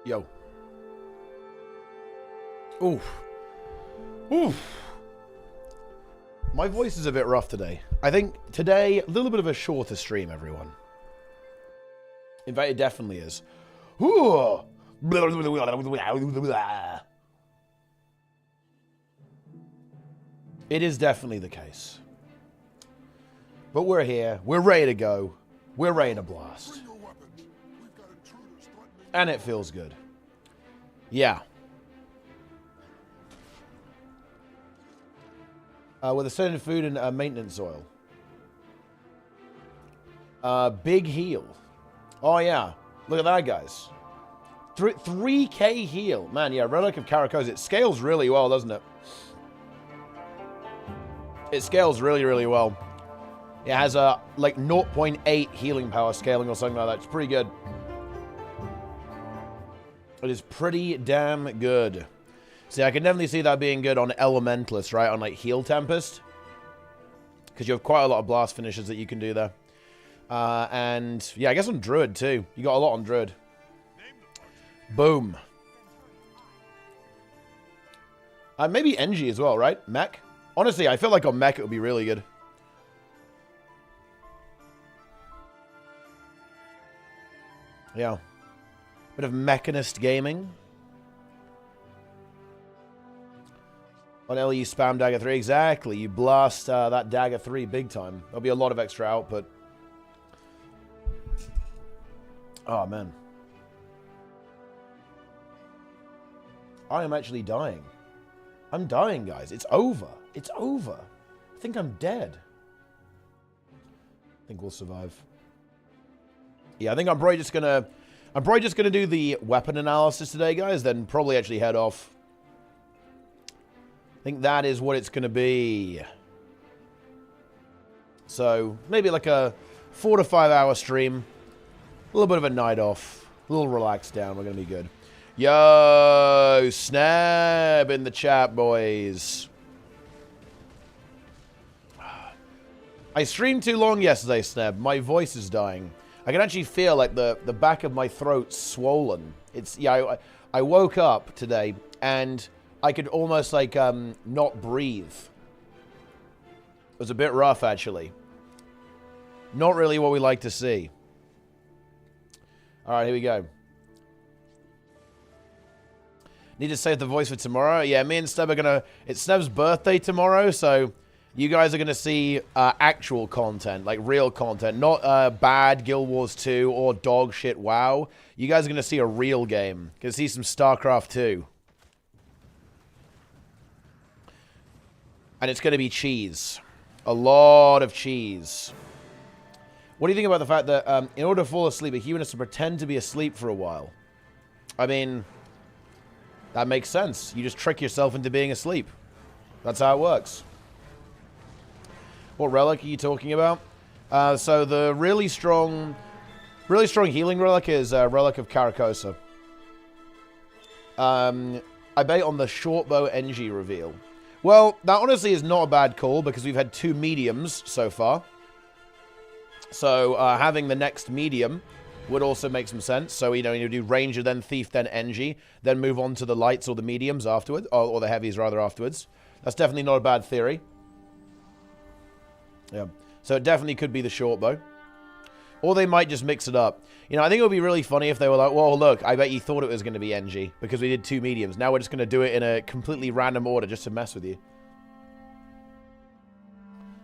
Yo. Oof. Oof. My voice is a bit rough today. I think today, a little bit of a shorter stream, everyone. In fact, it definitely is. Ooh. It is definitely the case. But we're here. We're ready to go. We're ready to blast. And it feels good. Yeah. With ascended food and maintenance oil. Big heal. Oh, yeah. Look at that, guys. 3K heal. Man, yeah, Relic of Karakos. It scales really well, doesn't it? It scales really, really well. It has a, like, 0.8 healing power scaling or something like that. It's pretty good. It is pretty damn good. See, I can definitely see that being good on Elementalist, right? On, like, Heal Tempest. Because you have quite a lot of blast finishes that you can do there. And, yeah, I guess on Druid, too. You got a lot on Druid. Boom. Maybe Engie as well, right? Mech? Honestly, I feel like on Mech it would be really good. Yeah. Bit of Mechanist gaming. On LE spam Dagger 3. Exactly. You blast that Dagger 3 big time. There'll be a lot of extra output. Oh, man. I am actually dying. I'm dying, guys. It's over. It's over. I think I'm dead. I think we'll survive. Yeah, I think I'm probably just gonna do the weapon analysis today, guys, then probably actually head off. I think that is what it's gonna be. So, maybe like a 4 to 5 hour stream. A little bit of a night off. A little relaxed down. We're gonna be good. Yo, Snap in the chat, boys. I streamed too long yesterday, Snap. My voice is dying. I can actually feel like the back of my throat swollen. It's, yeah, I woke up today and I could almost like not breathe. It was a bit rough, actually. Not really what we like to see. All right, here we go. Need to save the voice for tomorrow. Yeah, me and Steb are gonna. It's Steb's birthday tomorrow, so you guys are gonna see actual content, like real content, not bad Guild Wars 2 or dog shit WoW. You guys are gonna see a real game. Gonna see some Starcraft 2, and it's gonna be cheese, a lot of cheese. What do you think about the fact that in order to fall asleep, a human has to pretend to be asleep for a while? I mean, That makes sense. You just trick yourself into being asleep. That's how it works. What relic are you talking about? So the really strong healing relic is Relic of Caracosa. I bet on the shortbow NG reveal. Well, that honestly is not a bad call because we've had 2 mediums so far. So having the next medium would also make some sense. So, you know, you do Ranger, then Thief, then NG, then move on to the lights or the mediums afterwards, or the heavies rather afterwards. That's definitely not a bad theory. Yeah. So it definitely could be the shortbow. Or they might just mix it up. You know, I think it would be really funny if they were like, well, look, I bet you thought it was going to be NG because we did 2 mediums. Now we're just going to do it in a completely random order just to mess with you.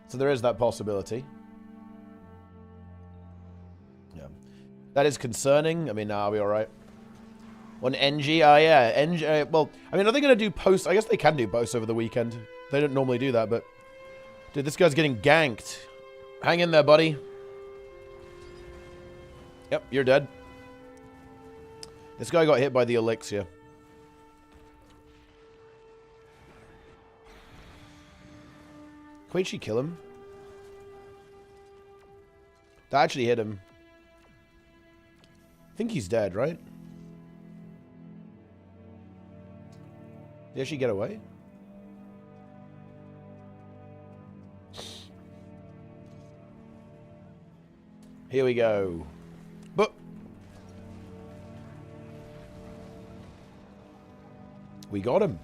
So there is that possibility. Yeah. That is concerning. I mean, nah, I'll be alright. On NG, yeah, NG, well, I mean, are they going to do posts? I guess they can do posts over the weekend. They don't normally do that, but... Dude, this guy's getting ganked. Hang in there, buddy. Yep, you're dead. This guy got hit by the elixir. Can we actually kill him? That actually hit him. I think he's dead, right? Did he actually get away? Here we go. But we got him.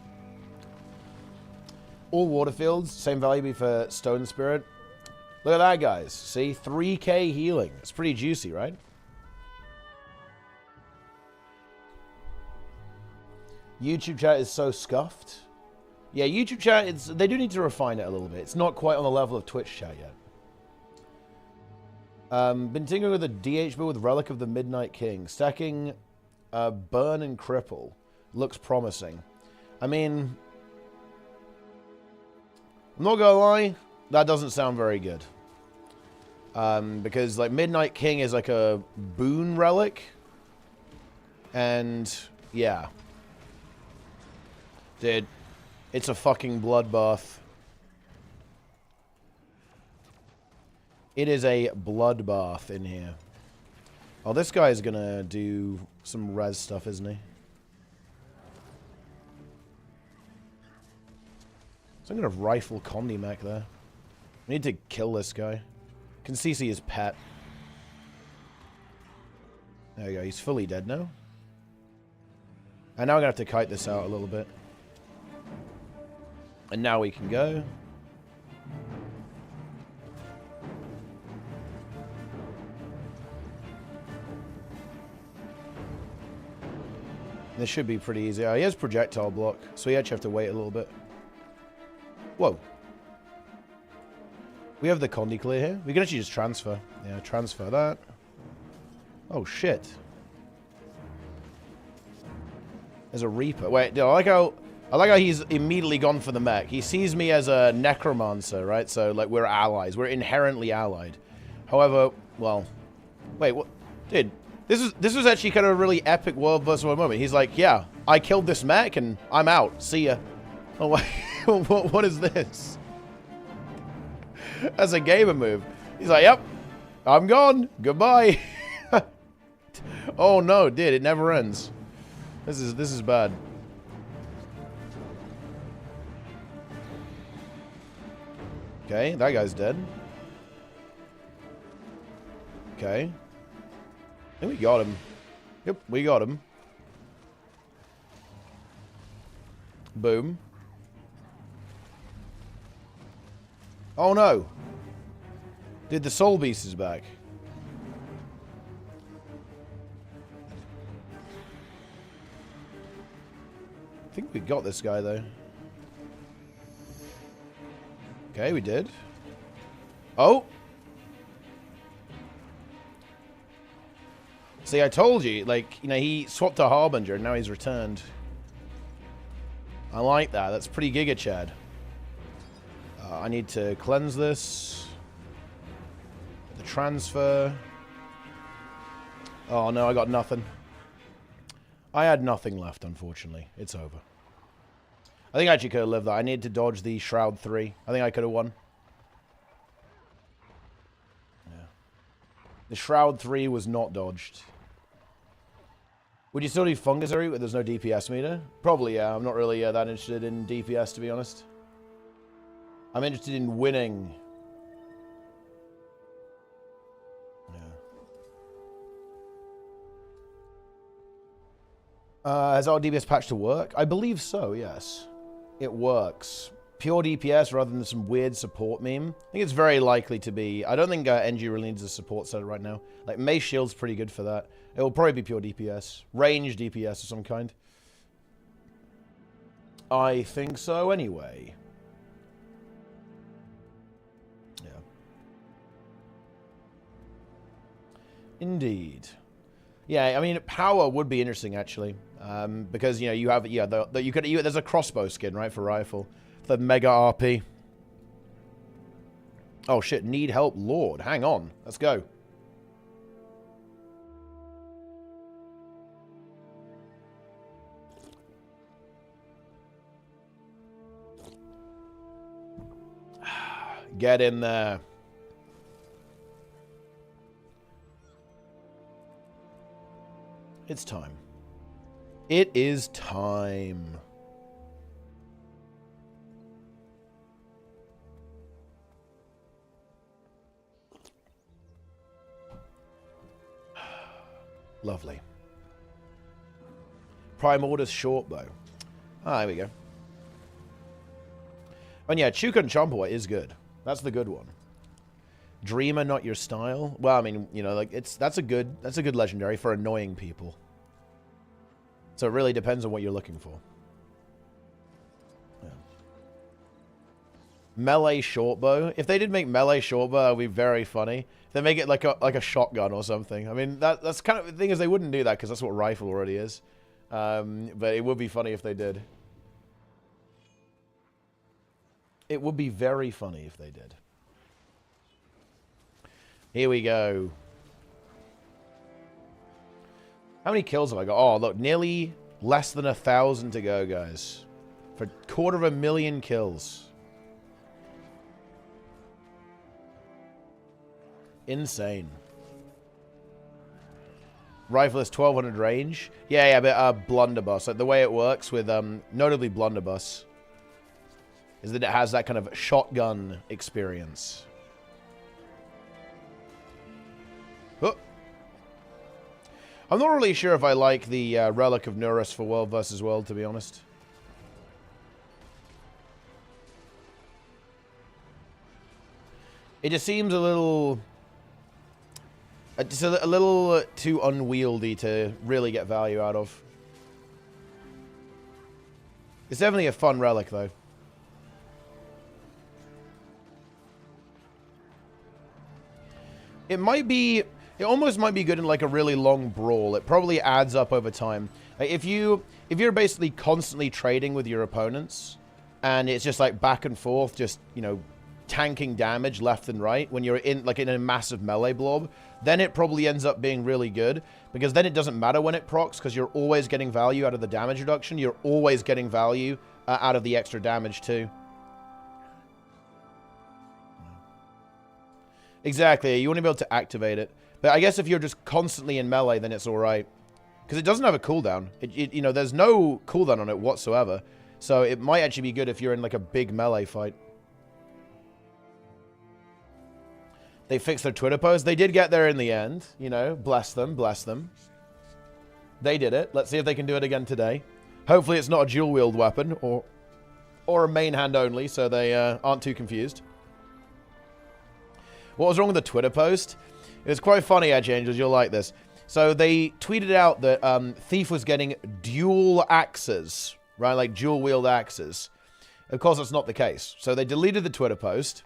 All waterfields, same value for Stone Spirit. Look at that, guys. See, 3k healing. It's pretty juicy, right? YouTube chat is so scuffed. Yeah, YouTube chat, they do need to refine it a little bit. It's not quite on the level of Twitch chat yet. Been tinkering with a DH build with Relic of the Midnight King. Stacking Burn and Cripple. Looks promising. I mean, I'm not gonna lie, that doesn't sound very good. Because, like, Midnight King is like a boon relic. And, yeah. Dude, it's a fucking bloodbath. It is a bloodbath in here. Oh, this guy is gonna do some res stuff, isn't he? So I'm gonna rifle Condi Mac there. We need to kill this guy. Can see his pet. There we go, he's fully dead now. And now I'm gonna have to kite this out a little bit. And now we can go. This should be pretty easy. Oh, he has projectile block, so we actually have to wait a little bit. Whoa. We have the Condi clear here. We can actually just transfer. Yeah, transfer that. Oh, shit. There's a Reaper. Wait, I like how he's immediately gone for the mech. He sees me as a necromancer, right? So, like, we're allies. We're inherently allied. However, well... Wait, what? Dude... This was actually kind of a really epic world versus world moment. He's like, yeah, I killed this mech and I'm out. See ya. Oh, wait. What is this? That's a gamer move. He's like, yep, I'm gone. Goodbye. Oh no, dude, it never ends. This is bad. Okay, that guy's dead. Okay. I think we got him. Yep, we got him. Boom. Oh no. Dude, the Soul Beast is back. I think we got this guy though. Okay, we did. Oh! See, I told you, like, you know, he swapped to Harbinger and now he's returned. I like that. That's pretty Giga Chad. I need to cleanse this. The transfer. Oh no, I got nothing. I had nothing left, unfortunately. It's over. I think I actually could have lived that. I needed to dodge the Shroud 3. I think I could have won. Yeah. The Shroud 3 was not dodged. Would you still do Fungusory where there's no DPS meter? Probably, yeah. I'm not really that interested in DPS, to be honest. I'm interested in winning. Yeah. Has our DPS patch to work? I believe so, yes. It works. Pure DPS rather than some weird support meme. I think it's very likely to be... I don't think NG really needs a support set right now. Like, Mace Shield's pretty good for that. It will probably be pure DPS. Range DPS of some kind. I think so anyway. Yeah. Indeed. Yeah, I mean, power would be interesting, actually. Because, you know, you have... Yeah, there's a crossbow skin, right, for rifle. The Mega RP. Oh, shit. Need help, Lord. Hang on. Let's go. Get in there. It's time. It is time. Lovely. Prime Order's short bow. Ah, there we go. And yeah, Chuka Chompa is good. That's the good one. Dreamer, not your style. Well, I mean, you know, like that's a good legendary for annoying people. So it really depends on what you're looking for. Yeah. Melee shortbow. If they did make melee shortbow, that would be very funny. If they make it like a shotgun or something. I mean, that's kind of the thing is they wouldn't do that because that's what rifle already is. But it would be funny if they did. It would be very funny if they did. Here we go. How many kills have I got? Oh, look, nearly less than 1,000 to go, guys. For 250,000 kills. Insane. Rifle is 1200 range. Yeah, but blunderbuss. Like the way it works with, notably blunderbuss, is that it has that kind of shotgun experience. Oh. I'm not really sure if I like the Relic of Nurus for World versus World, to be honest. It just seems a little... just a little too unwieldy to really get value out of. It's definitely a fun relic, though. It might be... It almost might be good in like a really long brawl. It probably adds up over time. If you're basically constantly trading with your opponents, and it's just like back and forth, just, you know, tanking damage left and right when you're in like in a massive melee blob, then it probably ends up being really good, because then it doesn't matter when it procs, because you're always getting value out of the damage reduction. You're always getting value out of the extra damage too. Exactly. You want to be able to activate it. But I guess if you're just constantly in melee, then it's alright. Because it doesn't have a cooldown. You know, there's no cooldown on it whatsoever. So it might actually be good if you're in like a big melee fight. They fixed their Twitter post. They did get there in the end. You know, bless them, bless them. They did it. Let's see if they can do it again today. Hopefully it's not a dual-wield weapon or a main hand only, so they aren't too confused. What was wrong with the Twitter post? It was quite funny, Edge Angels. You'll like this. So they tweeted out that Thief was getting dual axes, right? Like dual-wield axes. Of course, that's not the case. So they deleted the Twitter post.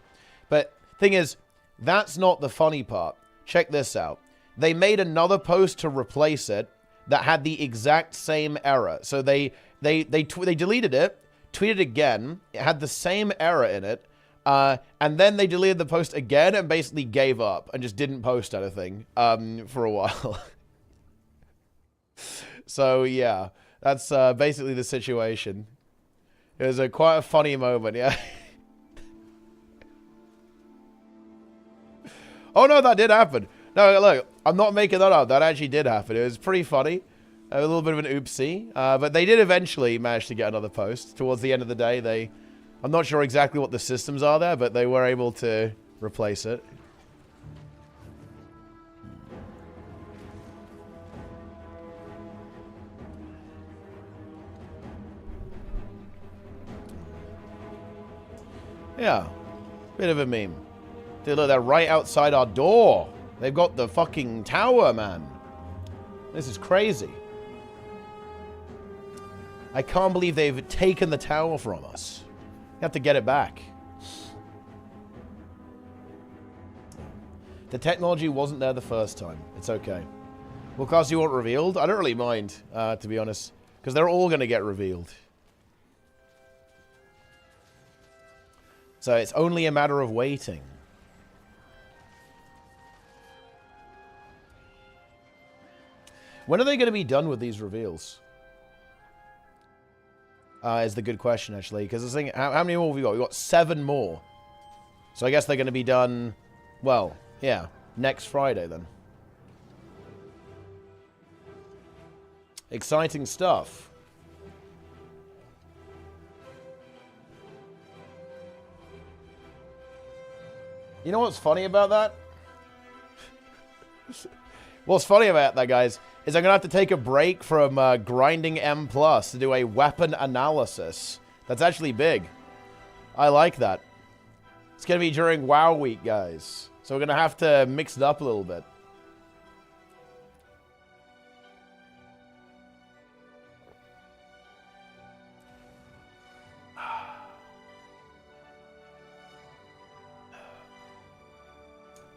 But thing is, that's not the funny part. Check this out. They made another post to replace it that had the exact same error. So they deleted it, tweeted again. It had the same error in it. And then they deleted the post again and basically gave up and just didn't post anything for a while. So, yeah. That's basically the situation. It was quite a funny moment, yeah. Oh, no, that did happen. No, look, I'm not making that up. That actually did happen. It was pretty funny. A little bit of an oopsie. But they did eventually manage to get another post. Towards the end of the day, I'm not sure exactly what the systems are there, but they were able to replace it. Yeah. Bit of a meme. Dude, look, they're right outside our door. They've got the fucking tower, man. This is crazy. I can't believe they've taken the tower from us. You have to get it back. The technology wasn't there the first time. It's okay. Will cause you want revealed? I don't really mind, to be honest. Because they're all going to get revealed. So it's only a matter of waiting. When are they going to be done with these reveals? Is the good question, actually. Because the thing, how many more have we got? We've got 7 more. So I guess they're going to be done, well, yeah, next Friday then. Exciting stuff. You know what's funny about that? What's funny about that, guys, is I'm going to have to take a break from grinding M+ to do a weapon analysis. That's actually big. I like that. It's going to be during WoW week, guys. So we're going to have to mix it up a little bit.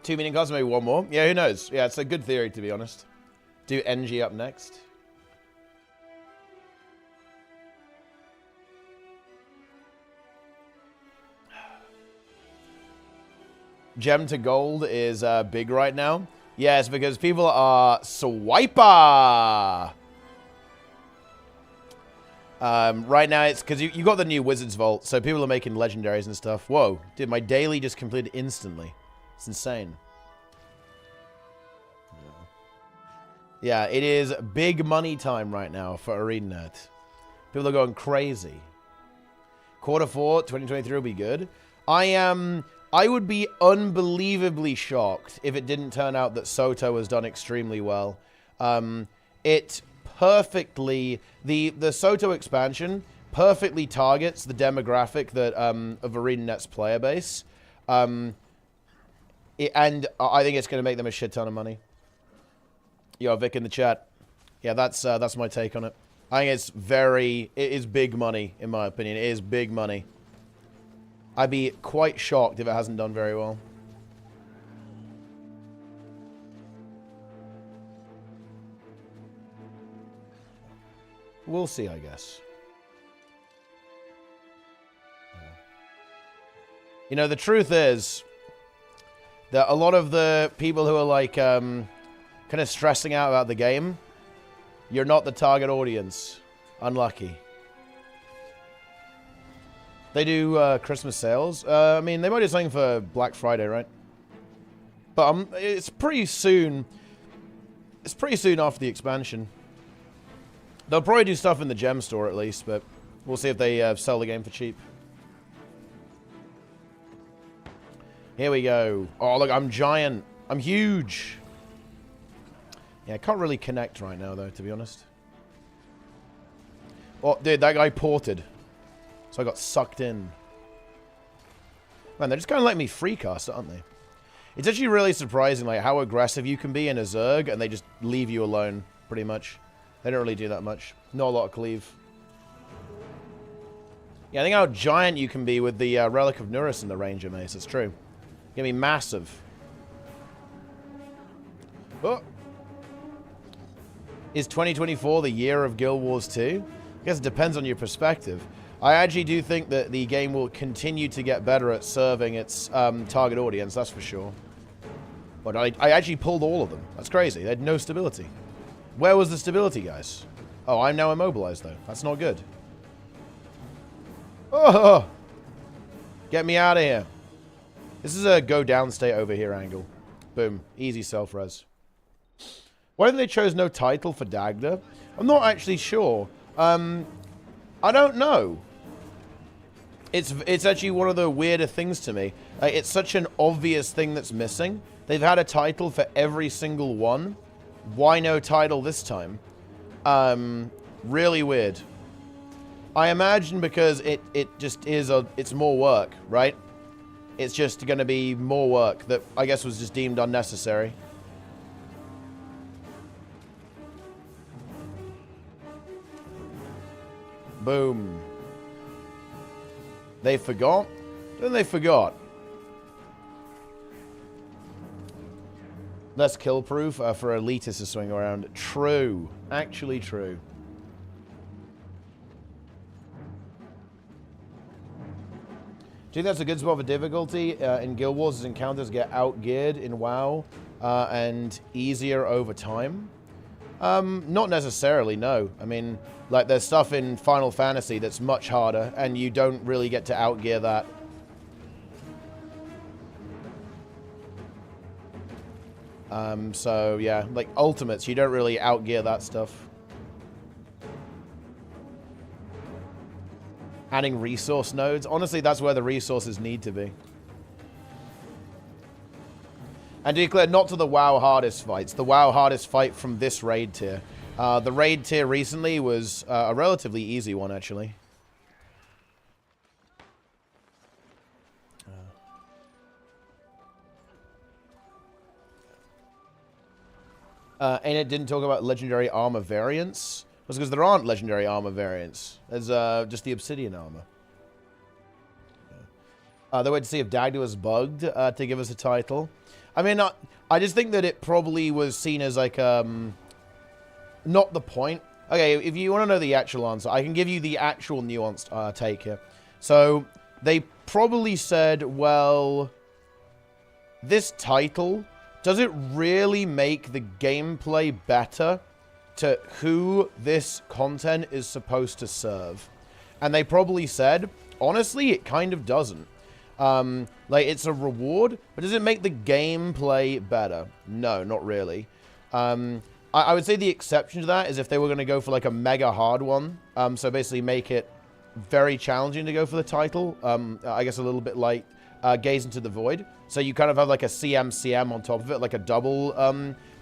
Two meaning cards, maybe one more. Yeah, who knows? Yeah, it's a good theory, to be honest. Do NG up next. Gem to gold is big right now. Yes, because people are swiper. Right now, it's because you got the new Wizard's Vault, so people are making legendaries and stuff. Whoa, dude, my daily just completed instantly. It's insane. Yeah, it is big money time right now for ArenaNet. People are going crazy. Q4 2023 will be good. I would be unbelievably shocked if it didn't turn out that Soto has done extremely well. It perfectly, the Soto expansion perfectly targets the demographic that of ArenaNet's player base. And I think it's going to make them a shit ton of money. Yo, Vic in the chat. Yeah, that's my take on it. I think it is big money, in my opinion. It is big money. I'd be quite shocked if it hasn't done very well. We'll see, I guess. You know, the truth is that a lot of the people who are like kind of stressing out about the game, you're not the target audience. Unlucky. They do Christmas sales. I mean, they might do something for Black Friday, right? But it's pretty soon. It's pretty soon after the expansion. They'll probably do stuff in the gem store at least, but we'll see if they sell the game for cheap. Here we go. Oh, look, I'm giant. I'm huge. Yeah, I can't really connect right now, though, to be honest. Oh, dude, that guy ported. So I got sucked in. Man, they're just kind of letting me freecast it, aren't they? It's actually really surprising, like, how aggressive you can be in a Zerg, and they just leave you alone, pretty much. They don't really do that much. Not a lot of cleave. Yeah, I think how giant you can be with the Relic of Nurus and the Ranger Mace. It's true. You're gonna be massive. Oh. Is 2024 the year of Guild Wars 2? I guess it depends on your perspective. I actually do think that the game will continue to get better at serving its target audience, that's for sure. But I actually pulled all of them. That's crazy. They had no stability. Where was the stability, guys? Oh, I'm now immobilized, though. That's not good. Oh! Get me out of here. This is a go down stay over here angle. Boom. Easy self-res. Why didn't they chose no title for Dagda? I'm not actually sure. I don't know. It's actually one of the weirder things to me. It's such an obvious thing that's missing. They've had a title for every single one. Why no title this time? Really weird. I imagine because it just is it's more work, right? It's just going to be more work that I guess was just deemed unnecessary. Boom. They forgot? Then they forgot. Less kill proof for elitists to swing around. True. Actually true. Do you think that's a good spot for difficulty in Guild Wars as encounters get outgeared in WoW and easier over time? Not necessarily, no. I mean, like, there's stuff in Final Fantasy that's much harder, and you don't really get to outgear that. So, yeah, like, Ultimates, you don't really outgear that stuff. Adding resource nodes. Honestly, that's where the resources need to be. And to be clear, not to the WoW hardest fights. The WoW hardest fight from this raid tier. The raid tier recently was a relatively easy one, actually. And it didn't talk about legendary armor variants. That's because there aren't legendary armor variants. There's just the obsidian armor. They wait to see if Dagda was bugged to give us a title. I mean, I just think that it probably was seen as like, not the point. Okay, if you want to know the actual answer, I can give you the actual nuanced take here. So, they probably said, well, this title, does it really make the gameplay better to who this content is supposed to serve? And they probably said, honestly, it kind of doesn't. Like, it's a reward, but does it make the gameplay better? No, not really. I would say the exception to that is if they were going to go for, like, a mega hard one. So basically make it very challenging to go for the title. I guess a little bit like Gaze into the Void. So you kind of have, like, a CM on top of it, like a double,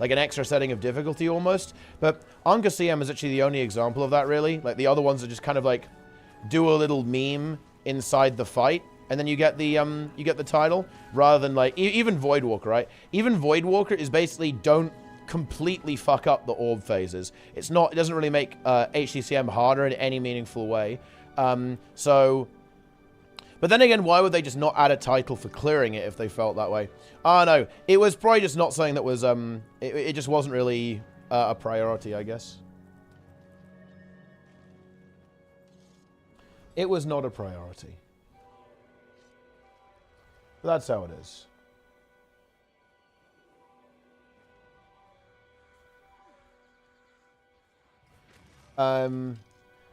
like an extra setting of difficulty almost. But Anka CM is actually the only example of that, really. Like, the other ones are just kind of, like, do a little meme inside the fight. And then you get the title, rather than, like, even Voidwalker, right? Even Voidwalker is basically don't completely fuck up the orb phases. It doesn't really make HCCM harder in any meaningful way. But then again, why would they just not add a title for clearing it if they felt that way? Oh, no. It was probably just not something that was, it just wasn't really a priority, I guess. It was not a priority. But that's how it is.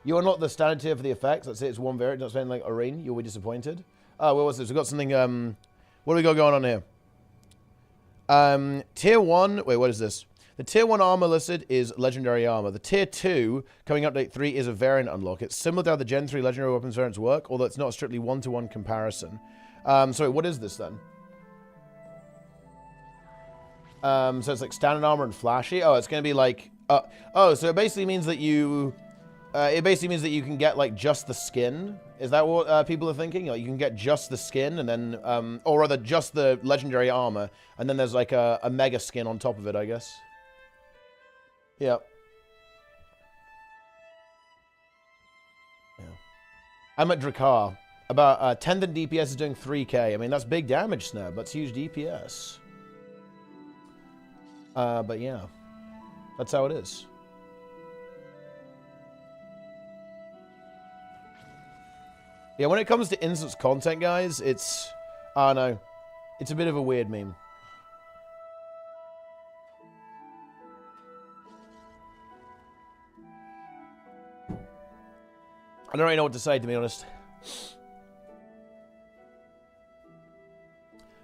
You are not the standard tier for the effects. Let's say it's one variant, not something like Arene. You'll be disappointed. Oh, what was this? We've got something, what do we got going on here? Tier 1, wait, what is this? The Tier 1 armor listed is Legendary Armor. The Tier 2, coming update 3, is a variant unlock. It's similar to how the Gen 3 Legendary Weapons variants work, although it's not a strictly one-to-one comparison. Sorry, what is this then? So it's like standard armor and flashy. Oh, it's going to be like, so it basically means that you... it basically means that you can get, like, just the skin. Is that what people are thinking? Like, you can get just the skin, and then, or rather, just the legendary armor, and then there's, like, a mega skin on top of it, I guess. Yeah. Yeah. I'm at Drakkar. About 10th in DPS is doing 3k. I mean, that's big damage, Snap. That's huge DPS. But yeah. That's how it is. Yeah, when it comes to instance content, guys, it's... I don't know. It's a bit of a weird meme. I don't really know what to say, to be honest.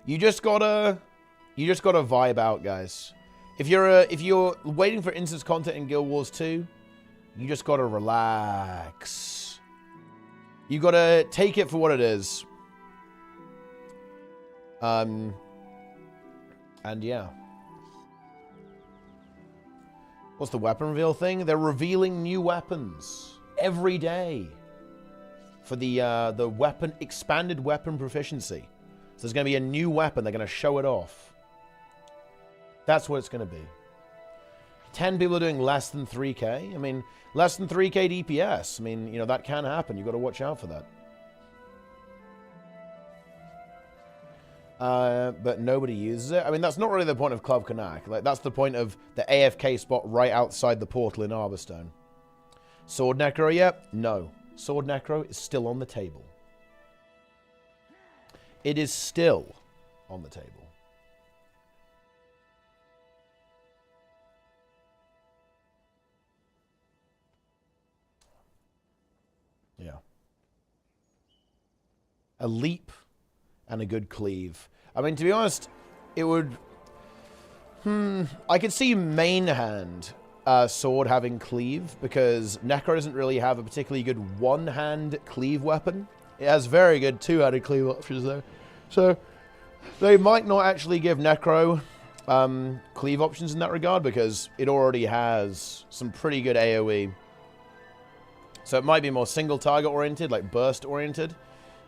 You just gotta vibe out, guys. If you're waiting for instance content in Guild Wars 2, you just gotta relax. You gotta take it for what it is. And yeah. What's the weapon reveal thing? They're revealing new weapons every day for the weapon expanded weapon proficiency. So there's going to be a new weapon. They're going to show it off. That's what it's going to be. 10 people are doing less than 3k. I mean, less than 3k DPS. I mean, you know, that can happen. You've got to watch out for that. But nobody uses it. I mean, that's not really the point of Club Canak. Like, that's the point of the AFK spot right outside the portal in Arborstone. Sword Necro yet? No. Sword Necro is still on the table. It is still on the table. Yeah. A leap and a good cleave. I mean, to be honest, it would... I could see main hand sword having cleave, because Necro doesn't really have a particularly good one-hand cleave weapon. It has very good two-handed cleave options, though. So, they might not actually give Necro cleave options in that regard, because it already has some pretty good AoE. So it might be more single-target oriented, like burst-oriented,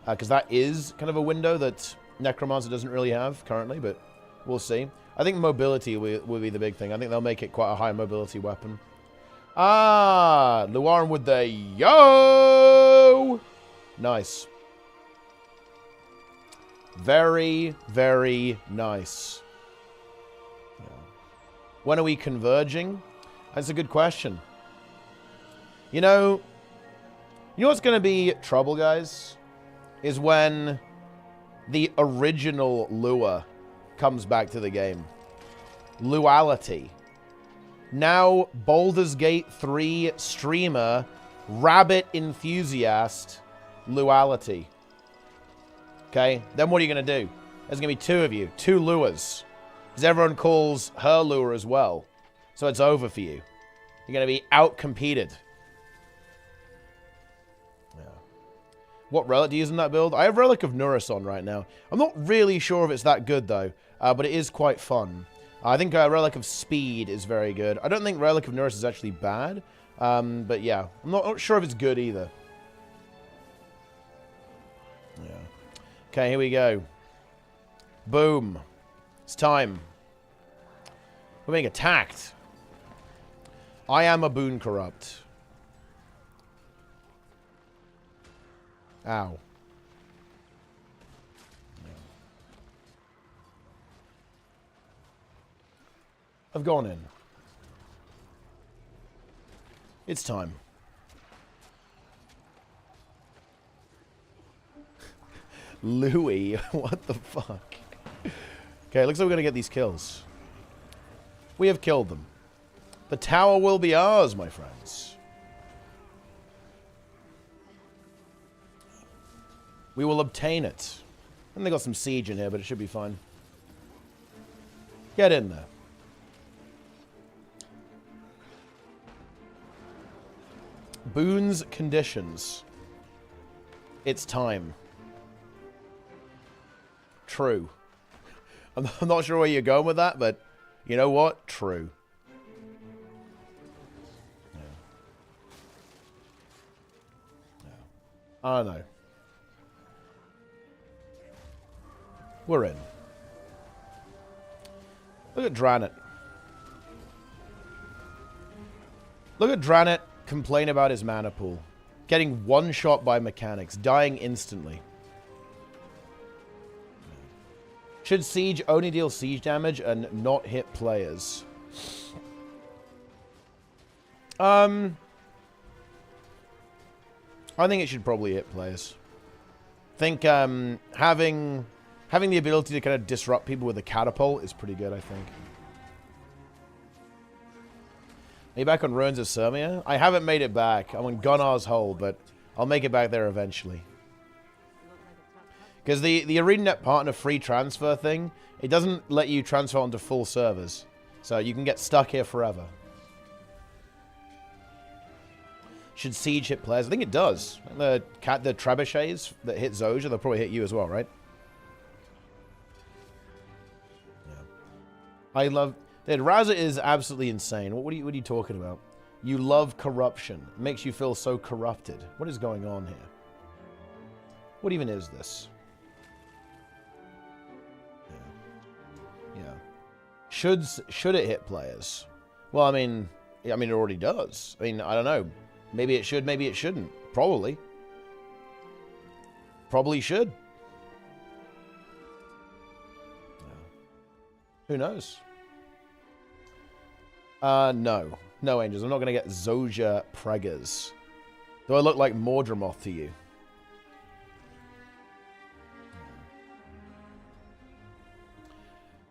because that is kind of a window that Necromancer doesn't really have currently, but we'll see. I think mobility will be the big thing. I think they'll make it quite a high mobility weapon. Ah, Luaran with the yo! Nice. Very, very nice. Yeah. When are we converging? That's a good question. You know what's going to be trouble, guys? Is when the original lure comes back to the game. Luality. Now, Baldur's Gate 3 streamer, rabbit enthusiast, Luality. Okay? Then what are you going to do? There's going to be two of you. Two lures. Because everyone calls her lure as well. So it's over for you. You're going to be out-competed. What relic do you use in that build? I have Relic of Nuris on right now. I'm not really sure if it's that good, though. But it is quite fun. I think Relic of Speed is very good. I don't think Relic of Nuris is actually bad. But yeah, I'm not sure if it's good either. Yeah. Okay, here we go. Boom. It's time. We're being attacked. I am a Boon Corrupt. Ow. I've gone in. It's time. Louis, what the fuck? Okay, looks like we're gonna get these kills. We have killed them. The tower will be ours, my friends. We will obtain it. And they got some siege in here, but it should be fine. Get in there. Boon's conditions. It's time. True. I'm not sure where you're going with that, but you know what? True. Yeah. Yeah. I know. We're in. Look at Dranet. Look at Dranet complain about his mana pool. Getting one shot by mechanics. Dying instantly. Should Siege only deal siege damage and not hit players? I think it should probably hit players. I think having the ability to kind of disrupt people with a catapult is pretty good, I think. Are you back on Ruins of Sirmia? I haven't made it back. I'm on Gunnar's Hole, but I'll make it back there eventually. Because the ArenaNet partner free transfer thing, it doesn't let you transfer onto full servers. So you can get stuck here forever. Should Siege hit players? I think it does. The trebuchets that hit Zoja, they'll probably hit you as well, right? Yeah. I love... Dude, Raza is absolutely insane. What are you talking about? You love corruption. It makes you feel so corrupted. What is going on here? What even is this? Yeah. Should it hit players? Well, I mean, it already does. I mean, I don't know. Maybe it should, maybe it shouldn't. Probably. Probably should. Who knows? No. No, Angels. I'm not going to get Zoja Preggers. Do I look like Mordramoth to you?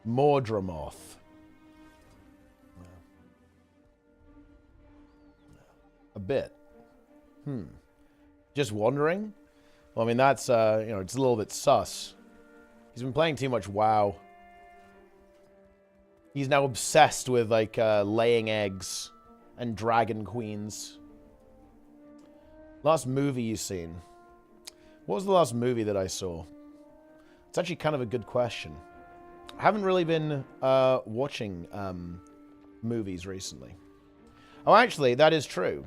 Mordramoth. A bit. Just wondering? Well, I mean, that's, you know, it's a little bit sus. He's been playing too much WoW. He's now obsessed with, like, laying eggs and dragon queens. Last movie you've seen? What was the last movie that I saw? It's actually kind of a good question. I haven't really been watching movies recently. Oh, actually, that is true.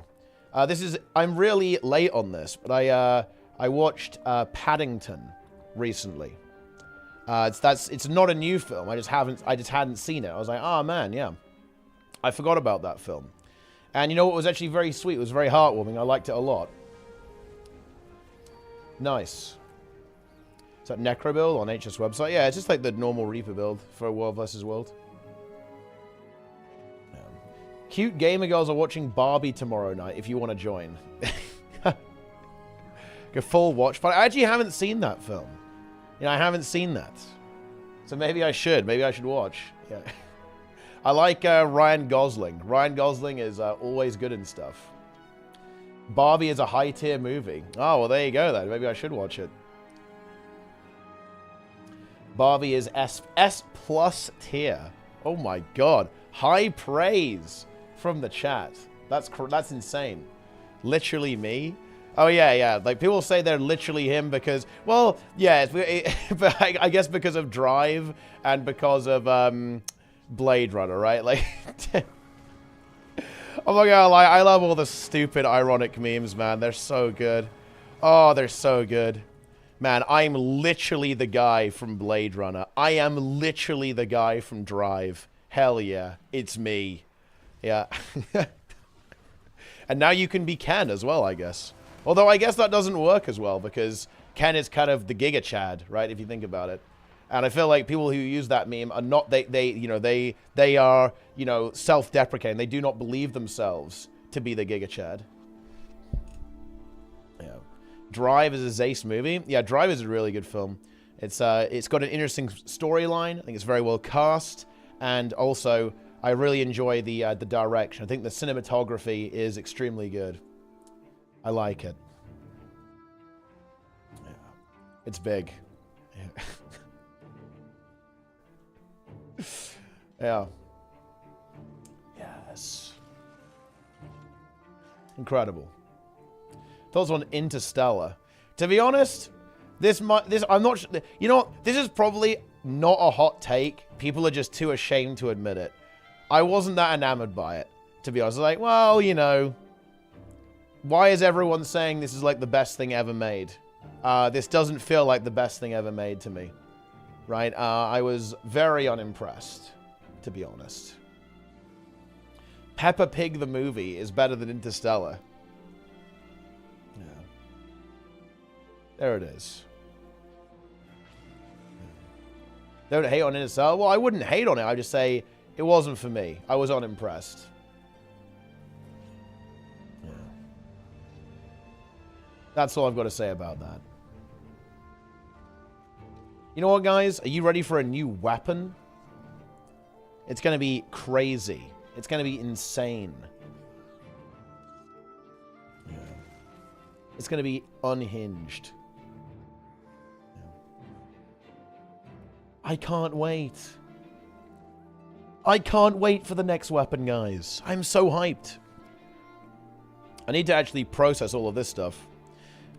I'm really late on this, but I watched Paddington recently. It's not a new film. I just hadn't seen it. I was like, oh man, yeah. I forgot about that film. And you know what was actually very sweet? It was very heartwarming. I liked it a lot. Nice. Is that Necro build on HS website? Yeah, it's just like the normal Reaper build for World vs. World. Cute gamer girls are watching Barbie tomorrow night if you want to join. A full watch party. I actually haven't seen that film. You know, I haven't seen that. So maybe I should. Maybe I should watch. Yeah. I like Ryan Gosling. Ryan Gosling is always good and stuff. Barbie is a high-tier movie. Oh, well, there you go, then. Maybe I should watch it. Barbie is S plus tier. Oh, my God. High praise from the chat. That's insane. Literally me? Oh, yeah, yeah. Like, people say they're literally him because... Well, yeah, but I guess because of Drive and because of Blade Runner, right? Like... I'm not gonna lie, I love all the stupid, ironic memes, man. They're so good. Oh, they're so good. Man, I'm literally the guy from Blade Runner. I am literally the guy from Drive. Hell yeah, it's me. Yeah. And now you can be Ken as well, I guess. Although I guess that doesn't work as well, because Ken is kind of the Giga Chad, right, if you think about it. And I feel like people who use that meme are not, they are, you know, self-deprecating. They do not believe themselves to be the Giga Chad. Yeah. Drive is a Zace movie. Yeah, Drive is a really good film. It's got an interesting storyline. I think it's very well cast. And also, I really enjoy the direction. I think the cinematography is extremely good. I like it. Yeah. It's big. Yeah. Yeah. Yes. Incredible. Thoughts on Interstellar? To be honest, I'm not. You know what? This is probably not a hot take. People are just too ashamed to admit it. I wasn't that enamored by it, to be honest. I was like, well, you know, why is everyone saying this is like the best thing ever made? This doesn't feel like the best thing ever made to me. Right? I was very unimpressed, to be honest. Peppa Pig the movie is better than Interstellar. Yeah. There it is. Don't hate on Interstellar? Well, I wouldn't hate on it. I'd just say it wasn't for me. I was unimpressed. Yeah. That's all I've got to say about that. You know what, guys? Are you ready for a new weapon? It's going to be crazy. It's going to be insane. Yeah. It's going to be unhinged. I can't wait. I can't wait for the next weapon, guys. I'm so hyped. I need to actually process all of this stuff.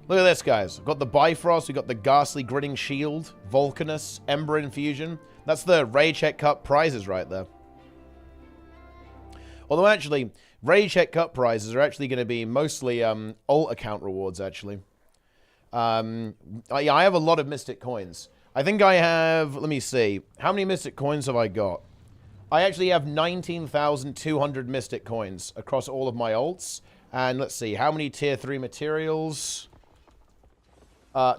Look at this, guys. We've got the Bifrost, we've got the Ghastly Grinning Shield, Volcanus, Ember Infusion. That's the Rage Check Cup prizes right there. Although, actually, Rage Check Cup prizes are actually going to be mostly alt account rewards, actually. I have a lot of Mystic Coins. I think I have, let me see. How many Mystic Coins have I got? I actually have 19,200 Mystic Coins across all of my alts. And let's see, how many Tier 3 materials?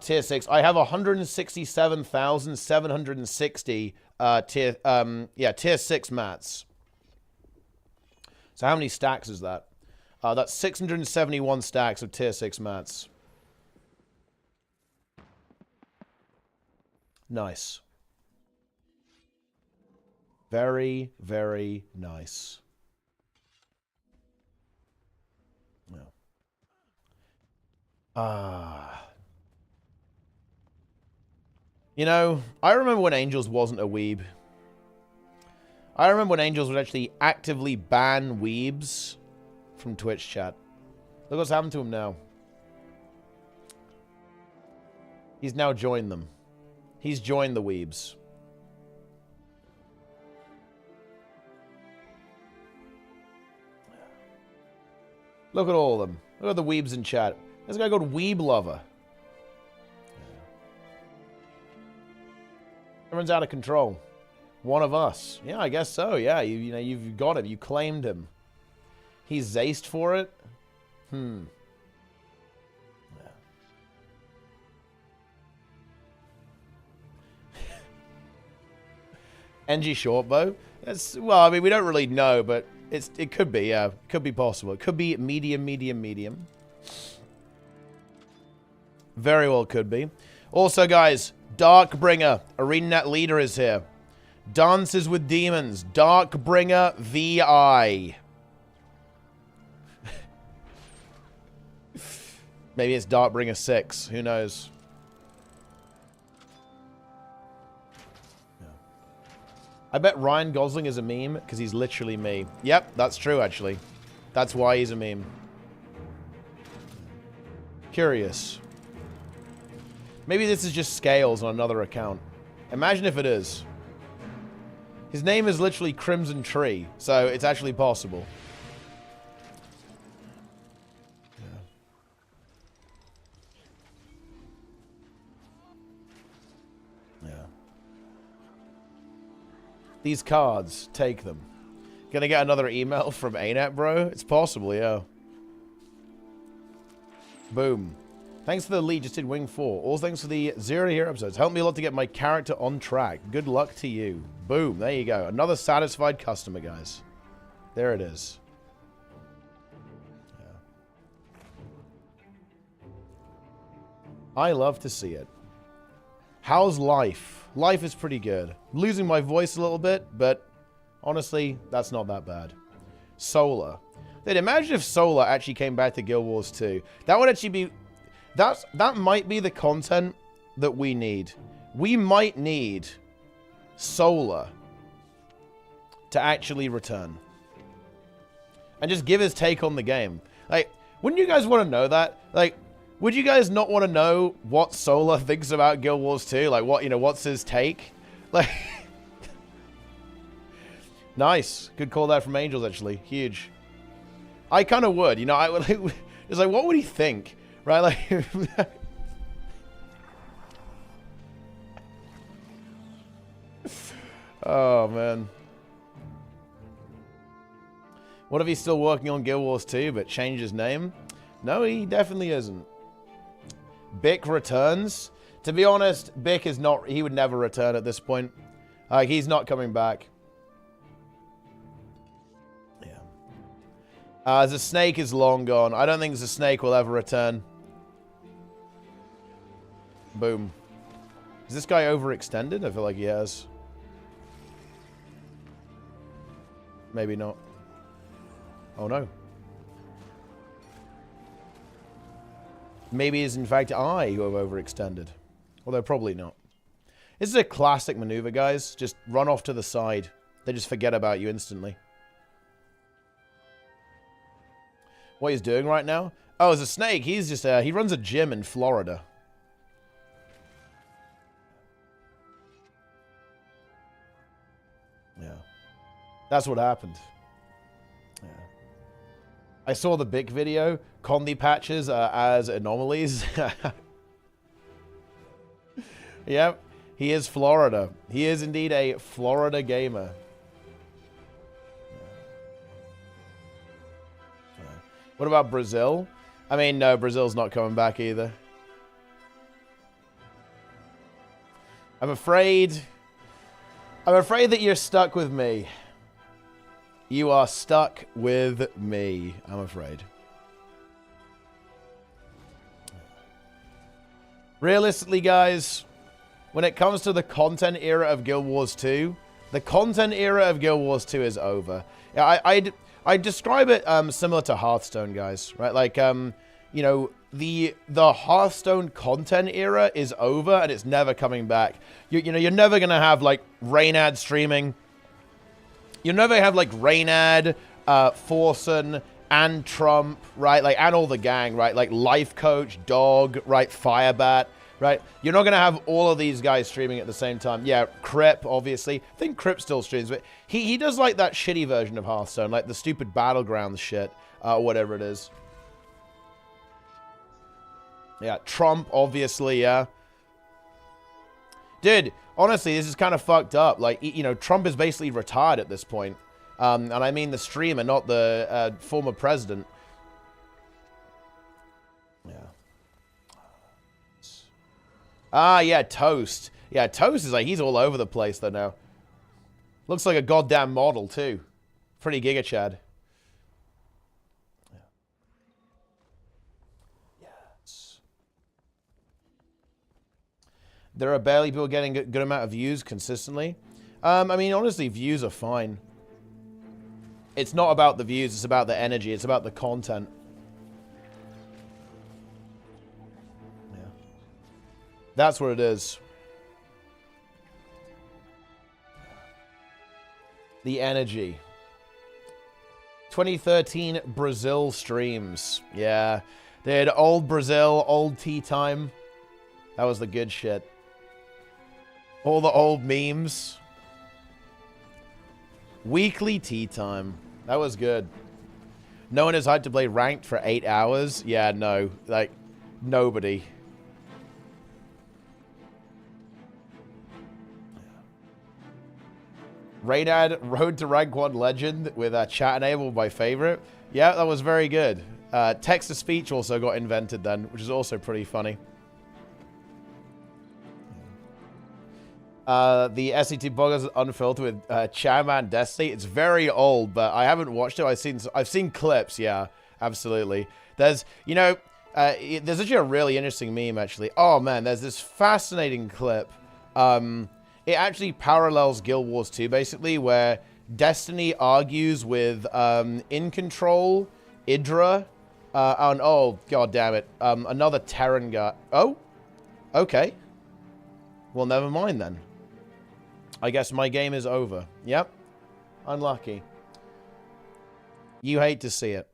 Tier 6. I have 167,760 Tier 6 mats. So how many stacks is that? That's 671 stacks of Tier 6 mats. Nice. Very, very nice. You know, I remember when Angels wasn't a weeb. I remember when Angels would actually actively ban weebs from Twitch chat. Look what's happened to him now. He's now joined them. He's joined the weebs. Look at all of them. Look at the weebs in chat. There's a guy called Weeb Lover. Everyone's out of control. One of us. Yeah, I guess so. Yeah, you know, you've got him. You claimed him. He's zaced for it. Yeah. NG Shortbow. Well, I mean, we don't really know, but it could be. Yeah, it could be possible. It could be medium, medium, medium. Very well could be. Also, guys, Darkbringer, ArenaNet leader, is here. Dances with Demons, Darkbringer VI. Maybe it's Darkbringer 6. Who knows? Yeah. I bet Ryan Gosling is a meme because he's literally me. Yep, that's true, actually. That's why he's a meme. Curious. Maybe this is just Scales on another account. Imagine if it is. His name is literally Crimson Tree, so it's actually possible. Yeah. These cards, take them. Gonna get another email from ANET, bro? It's possible, yeah. Boom. Thanks for the lead, just did Wing 4. All thanks for the 0 to Hero episodes. Helped me a lot to get my character on track. Good luck to you. Boom, there you go. Another satisfied customer, guys. There it is. Yeah. I love to see it. How's life? Life is pretty good. Losing my voice a little bit, but honestly, that's not that bad. Solar. Dude, imagine if Solar actually came back to Guild Wars 2. That would actually be... That might be the content that we need. We might need Solar to actually return. And just give his take on the game. Like, wouldn't you guys want to know that? Like, would you guys not want to know what Solar thinks about Guild Wars 2? Like, what, you know, what's his take? Like... Nice. Good call there from Angels, actually. Huge. I kind of would, you know, I would... It's like, what would he think? Right, like... Oh, man. What if he's still working on Guild Wars 2, but changed his name? No, he definitely isn't. Bick returns? To be honest, Bick is not... He would never return at this point. He's not coming back. Yeah. The snake is long gone. I don't think the snake will ever return. Boom. Is this guy overextended? I feel like he has. Maybe not. Oh no. Maybe it's in fact I who have overextended. Although probably not. This is a classic maneuver, guys. Just run off to the side. They just forget about you instantly. What he's doing right now? Oh, as a snake, he's just, he runs a gym in Florida. Yeah. That's what happened. Yeah. I saw the big video. Condi patches as anomalies. Yep. He is Florida. He is indeed a Florida gamer. What about Brazil? I mean, no, Brazil's not coming back either. I'm afraid that you're stuck with me. You are stuck with me, I'm afraid. Realistically, guys, when it comes to the content era of Guild Wars 2, the content era of Guild Wars 2 is over. I describe it similar to Hearthstone, guys, right? Like, you know, the Hearthstone content era is over and it's never coming back. You know, you're never going to have, like, Reynad streaming. You'll never have, like, Reynad, Forsen, and Trump, right? Like, and all the gang, right? Like, Life Coach, Dog, right? Firebat, right? You're not going to have all of these guys streaming at the same time. Yeah, Crip, obviously. I think Crip still streams, but he does, like, that shitty version of Hearthstone, like the stupid Battlegrounds shit, or whatever it is. Yeah, Trump, obviously, yeah. Dude, honestly, this is kind of fucked up. Like, you know, Trump is basically retired at this point. And I mean the streamer, not the former president. Yeah. Ah, yeah, Toast. Yeah, Toast is like, he's all over the place, though, now. Looks like a goddamn model, too. Pretty Giga Chad. Yeah. Yes. There are barely people getting a good amount of views consistently. I mean, honestly, views are fine. It's not about the views, it's about the energy, it's about the content. Yeah. That's what it is. The energy. 2013 Brazil streams. Yeah. They had old Brazil, old tea time. That was the good shit. All the old memes. Weekly tea time. That was good. No one has had to play ranked for 8 hours. Yeah, no. Like, nobody. Reynad, Road to Rank 1 Legend with chat enabled, my favorite. Yeah, that was very good. Text-to-speech also got invented then, which is also pretty funny. The SCT Poggers Unfiltered with Chairman Destiny. It's very old, but I haven't watched it. I've seen clips, yeah, absolutely. There's, you know, there's actually a really interesting meme, actually. Oh, man, there's this fascinating clip. It actually parallels Guild Wars 2, basically, where Destiny argues with In Control, Idra, and, oh, god damn it, another Terran guy. Oh, okay. Well, never mind then. I guess my game is over. Yep. Unlucky. You hate to see it.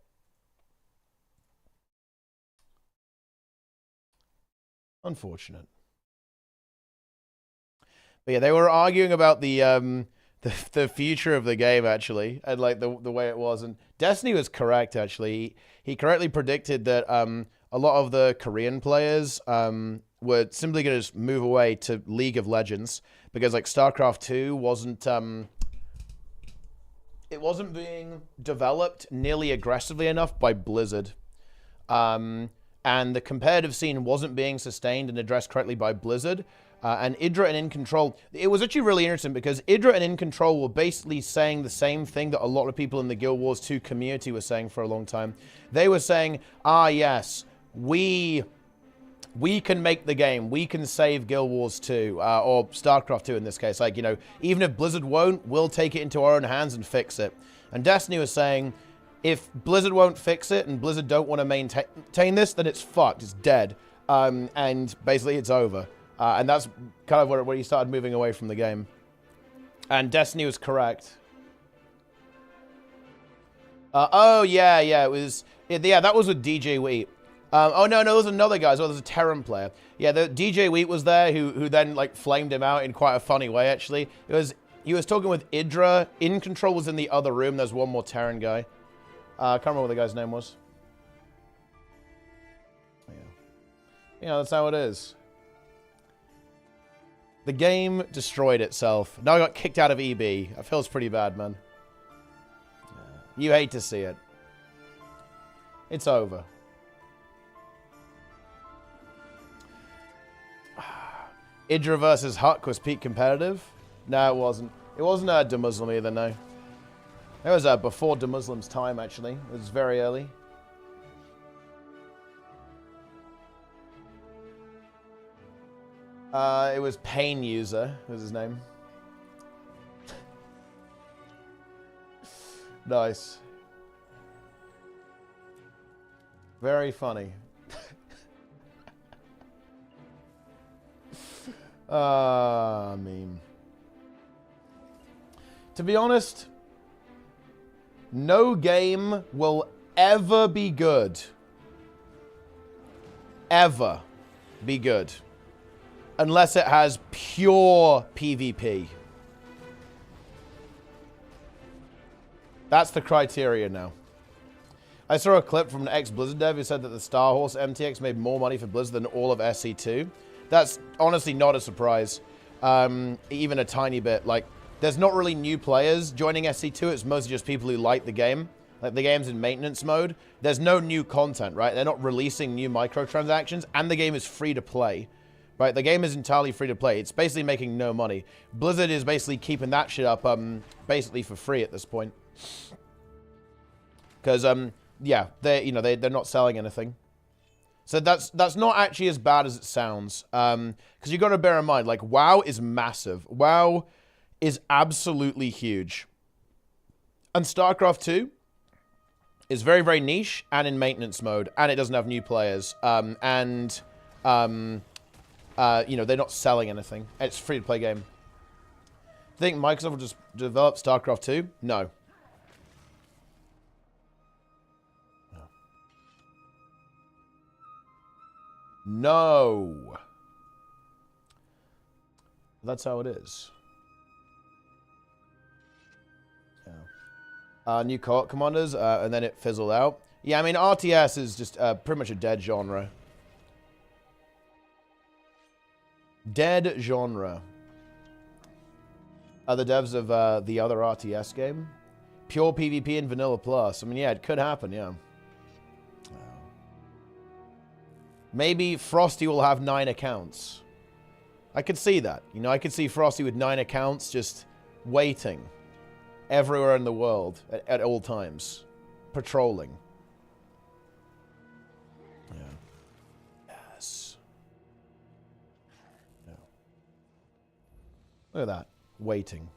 Unfortunate. But yeah, they were arguing about the future of the game, actually, and like the way it was. And Destiny was correct, actually. He correctly predicted that a lot of the Korean players were simply going to just move away to League of Legends because like Starcraft 2 wasn't it wasn't being developed nearly aggressively enough by Blizzard. And the competitive scene wasn't being sustained and addressed correctly by Blizzard. And Idra and In Control, it was actually really interesting because Idra and In Control were basically saying the same thing that a lot of people in the Guild Wars 2 community were saying for a long time. They were saying, ah, yes, we can make the game. We can save Guild Wars 2, or StarCraft 2 in this case. Like, you know, even if Blizzard won't, we'll take it into our own hands and fix it. And Destiny was saying, if Blizzard won't fix it and Blizzard don't want to maintain this, then it's fucked. It's dead. And basically it's over. And that's kind of where he started moving away from the game. And Destiny was correct. Oh, yeah, it was... Yeah, that was with DJ Wheat. Oh, no, there was another guy as well. There's a Terran player. Yeah, the DJ Wheat was there who then, like, flamed him out in quite a funny way, actually. He was talking with Idra. In Control was in the other room. There's one more Terran guy. I can't remember what the guy's name was. Yeah, that's how it is. The game destroyed itself. Now I got kicked out of EB. That feels pretty bad, man. You hate to see it. It's over. Idra versus Huck was peak competitive. No, it wasn't. It wasn't DeMuslim either, no. It was before DeMuslim's time, actually. It was very early. It was Pain User, was his name. Nice. Very funny. Meme. To be honest, no game will ever be good. Ever be good. Unless it has pure PvP. That's the criteria now. I saw a clip from an ex-Blizzard dev who said that the Star Horse MTX made more money for Blizzard than all of SC2. That's honestly not a surprise. Even a tiny bit. Like, there's not really new players joining SC2. It's mostly just people who like the game. Like, the game's in maintenance mode. There's no new content, right? They're not releasing new microtransactions, and the game is free to play. Right, the game is entirely free to play. It's basically making no money. Blizzard is basically keeping that shit up, basically for free at this point. Because, yeah, they're not selling anything. So that's not actually as bad as it sounds. Because you got to bear in mind, like, WoW is massive. WoW is absolutely huge. And Starcraft 2 is very, very niche and in maintenance mode, and it doesn't have new players. They're not selling anything. It's a free-to-play game. Think Microsoft will just develop StarCraft 2? No. No. That's how it is. Yeah. New co-op commanders, and then it fizzled out. Yeah, I mean, RTS is just pretty much a dead genre. Dead genre. Other devs of the other RTS game? Pure PvP and Vanilla Plus. I mean, yeah, it could happen, yeah. Maybe Frosty will have 9 accounts. I could see that. You know, I could see Frosty with 9 accounts just waiting everywhere in the world at all times. Patrolling. Yeah. Yes. Yeah. Look at that. Waiting.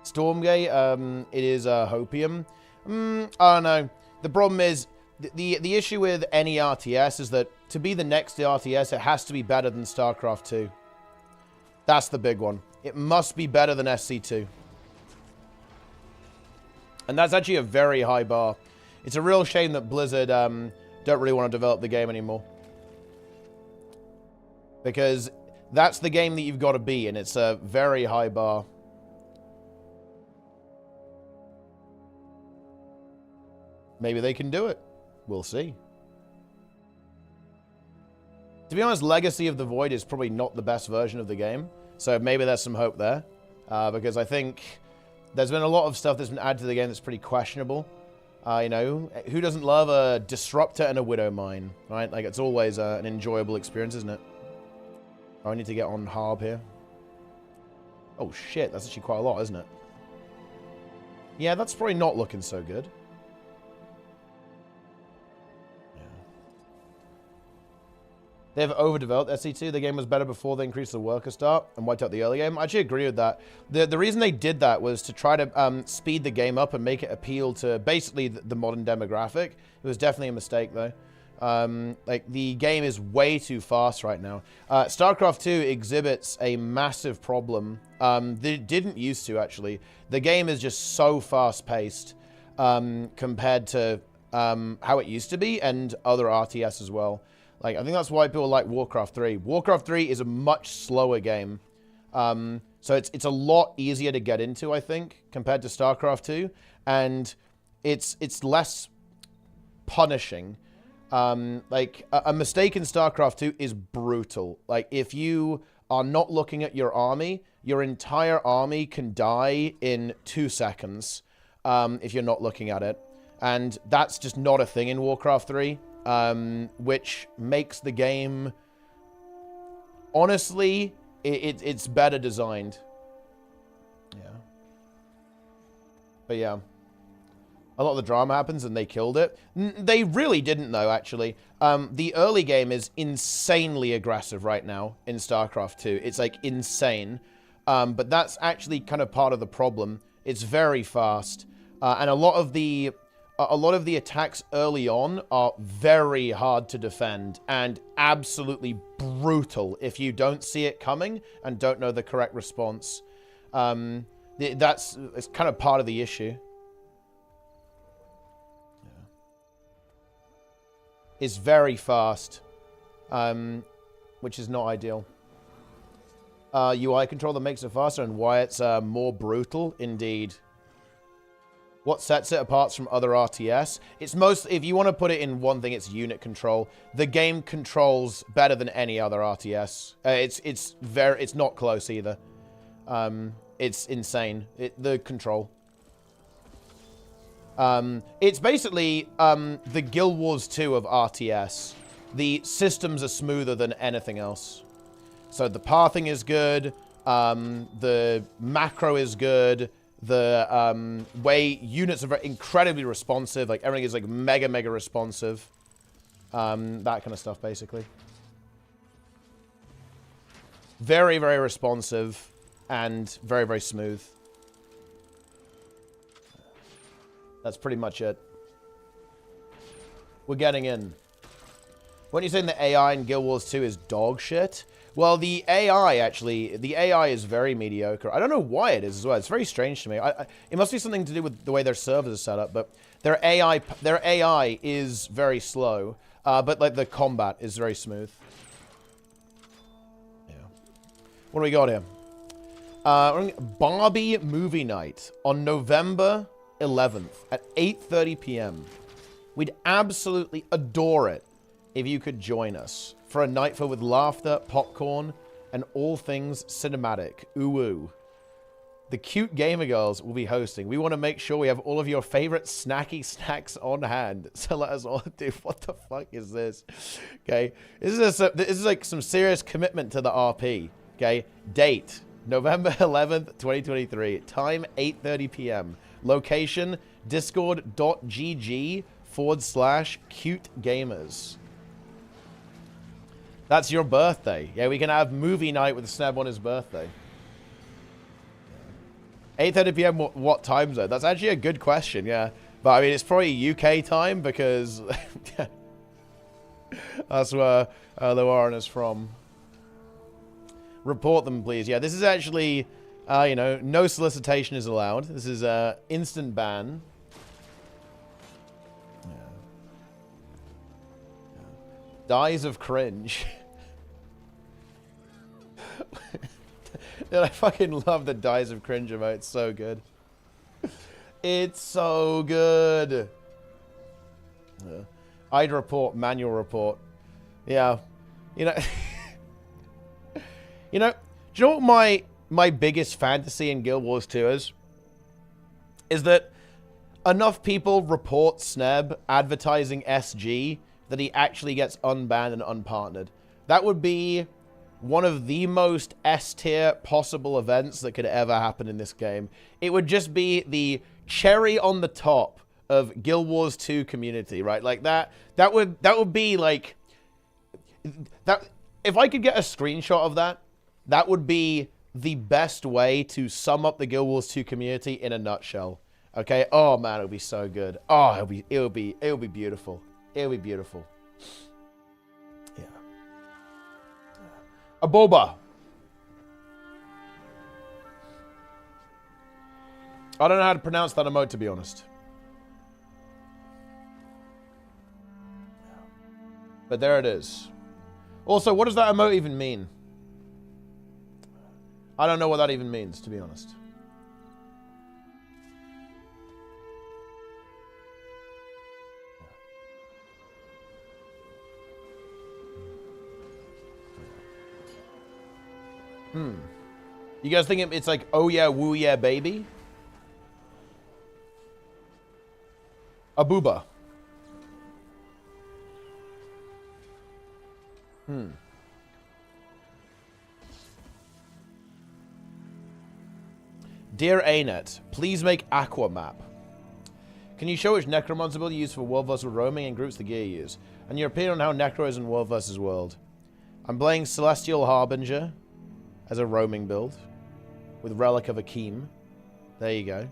Stormgate, it is Hopium. I don't know. The problem is, the issue with any RTS is that to be the next RTS, it has to be better than StarCraft 2. That's the big one. It must be better than SC2. And that's actually a very high bar. It's a real shame that Blizzard don't really want to develop the game anymore. Because that's the game that you've got to be, and it's a very high bar. Maybe they can do it. We'll see. To be honest, Legacy of the Void is probably not the best version of the game. So maybe there's some hope there. Because I think there's been a lot of stuff that's been added to the game that's pretty questionable. You know, who doesn't love a Disruptor and a Widow Mine, right? Like, it's always an enjoyable experience, isn't it? Oh, I need to get on Harb here. Oh, shit. That's actually quite a lot, isn't it? Yeah, that's probably not looking so good. They've overdeveloped SC2. The game was better before they increased the worker start and wiped out the early game. I actually agree with that. The reason they did that was to try to speed the game up and make it appeal to basically the modern demographic. It was definitely a mistake, though. Like, the game is way too fast right now. Starcraft 2 exhibits a massive problem. They didn't used to, actually. The game is just so fast-paced compared to how it used to be and other RTS as well. Like, I think that's why people like Warcraft 3. Warcraft 3 is a much slower game. So it's a lot easier to get into, I think, compared to Starcraft 2. And it's less punishing. Like, a mistake in Starcraft 2 is brutal. Like, if you are not looking at your army, your entire army can die in 2 seconds if you're not looking at it. And that's just not a thing in Warcraft 3. Which makes the game, honestly, it's better designed. Yeah. But yeah. A lot of the drama happens and they killed it. They really didn't, though, actually. The early game is insanely aggressive right now in StarCraft 2. It's, like, insane. But that's actually kind of part of the problem. It's very fast. And a lot of the attacks early on are very hard to defend and absolutely brutal if you don't see it coming and don't know the correct response. It's kind of part of the issue. Yeah. It's very fast, which is not ideal. UI control that makes it faster and why it's more brutal, indeed. What sets it apart from other RTS? It's most, if you want to put it in one thing, it's unit control. The game controls better than any other RTS. It's not close either. It's insane. The control. It's basically the Guild Wars 2 of RTS. The systems are smoother than anything else. So the pathing is good. The macro is good. The way units are very incredibly responsive, like everything is like mega responsive. That kind of stuff, basically. Very responsive and very smooth. That's pretty much it. We're getting in. When you're saying the AI in Guild Wars 2 is dog shit, well, the AI, actually, the AI is very mediocre. I don't know why it is as well. It's very strange to me. It must be something to do with the way their servers are set up, but their AI is very slow, but, like, the combat is very smooth. Yeah. What do we got here? Barbie Movie Night on November 11th at 8:30 p.m. We'd absolutely adore it if you could join us for a night filled with laughter, popcorn, and all things cinematic. Ooh. The cute gamer girls will be hosting. We want to make sure we have all of your favorite snacky snacks on hand. So let us all do. What the fuck is this? Okay. This is like some serious commitment to the RP. Okay. Date, November 11th, 2023. Time, 8:30 p.m. Location, discord.gg/cutegamers. That's your birthday. Yeah, we can have movie night with Sneb on his birthday. 8:30 p.m. What time zone? That's actually a good question, yeah. But, I mean, it's probably UK time because that's where the Warren is from. Report them, please. Yeah, this is actually, you know, no solicitation is allowed. This is instant ban. Dies of cringe. Dude, I fucking love the dies of cringe emote. It's so good. It's so good. I'd report, manual report. Yeah. You know. You know, do you know what my biggest fantasy in Guild Wars 2 is? Is that enough people report Sneb advertising SG that he actually gets unbanned and unpartnered. That would be one of the most S-tier possible events that could ever happen in this game. It would just be the cherry on the top of Guild Wars 2 community, right? Like that would be like, that if I could get a screenshot of that, that would be the best way to sum up the Guild Wars 2 community in a nutshell. Okay? Oh man, it'll be so good. Oh, it'll be beautiful. It'll be beautiful. Yeah. A boba. I don't know how to pronounce that emote, to be honest. But there it is. Also, what does that emote even mean? I don't know what that even means, to be honest. You guys think it's like, oh yeah, woo yeah, baby? A booba. Dear Anet, please make Aqua map. Can you show which Necromancer build you use for World vs. Roaming and groups the gear you use? And your opinion on how Necro is in World vs. World? I'm playing Celestial Harbinger as a roaming build with Relic of Akeem. There you go.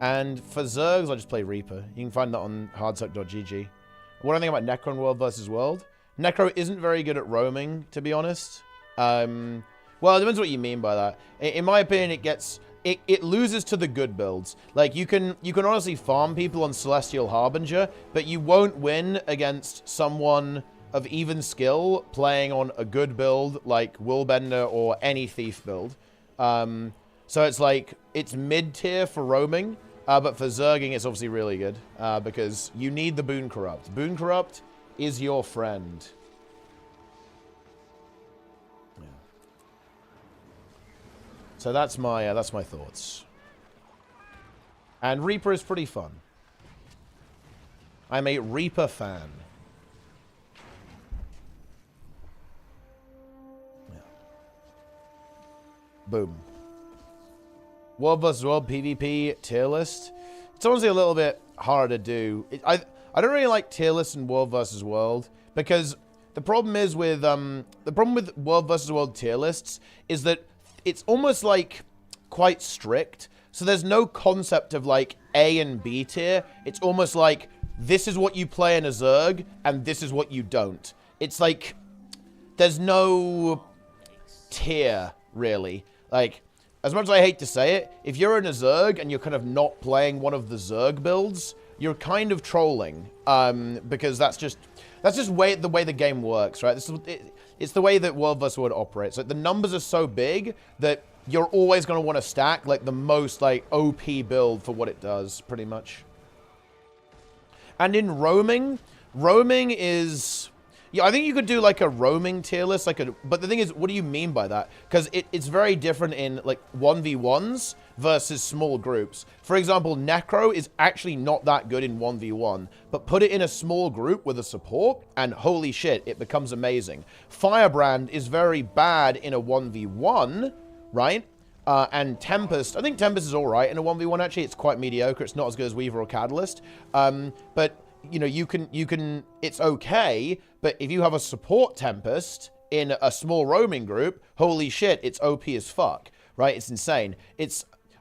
And for Zergs, I just play Reaper. You can find that on hardsuck.gg. What do I think about Necro in World vs. World? Necro isn't very good at roaming, to be honest. Well, it depends what you mean by that. In my opinion, it loses to the good builds. Like, you can honestly farm people on Celestial Harbinger, but you won't win against someone of even skill playing on a good build like Willbender or any Thief build. So it's like, it's mid-tier for roaming, but for Zerging, it's obviously really good, because you need the Boon Corrupt. Boon Corrupt is your friend. Yeah. So that's my thoughts. And Reaper is pretty fun. I'm a Reaper fan. Yeah. Boom. World vs. World PvP tier list. It's honestly a little bit hard to do. I don't really like tier lists in World vs. World because the problem is with World vs. World tier lists is that it's almost like quite strict. So there's no concept of like A and B tier. It's almost like this is what you play in a Zerg and this is what you don't. It's like there's no tier really. Like, as much as I hate to say it, if you're in a Zerg and you're kind of not playing one of the Zerg builds, you're kind of trolling, because that's just the way the game works, right? It's the way that World vs. World operates. Like, the numbers are so big that you're always going to want to stack like the most like OP build for what it does, pretty much. And in roaming is... Yeah, I think you could do like a roaming tier list, but the thing is, what do you mean by that? Because it's very different in like 1v1s versus small groups. For example, Necro is actually not that good in 1v1, but put it in a small group with a support, and holy shit, it becomes amazing. Firebrand is very bad in a 1v1, right? And Tempest, I think Tempest is alright in a 1v1 actually. It's quite mediocre. It's not as good as Weaver or Catalyst. But you know, you can, it's okay, but if you have a support Tempest in a small roaming group, holy shit, it's OP as fuck, right? It's insane.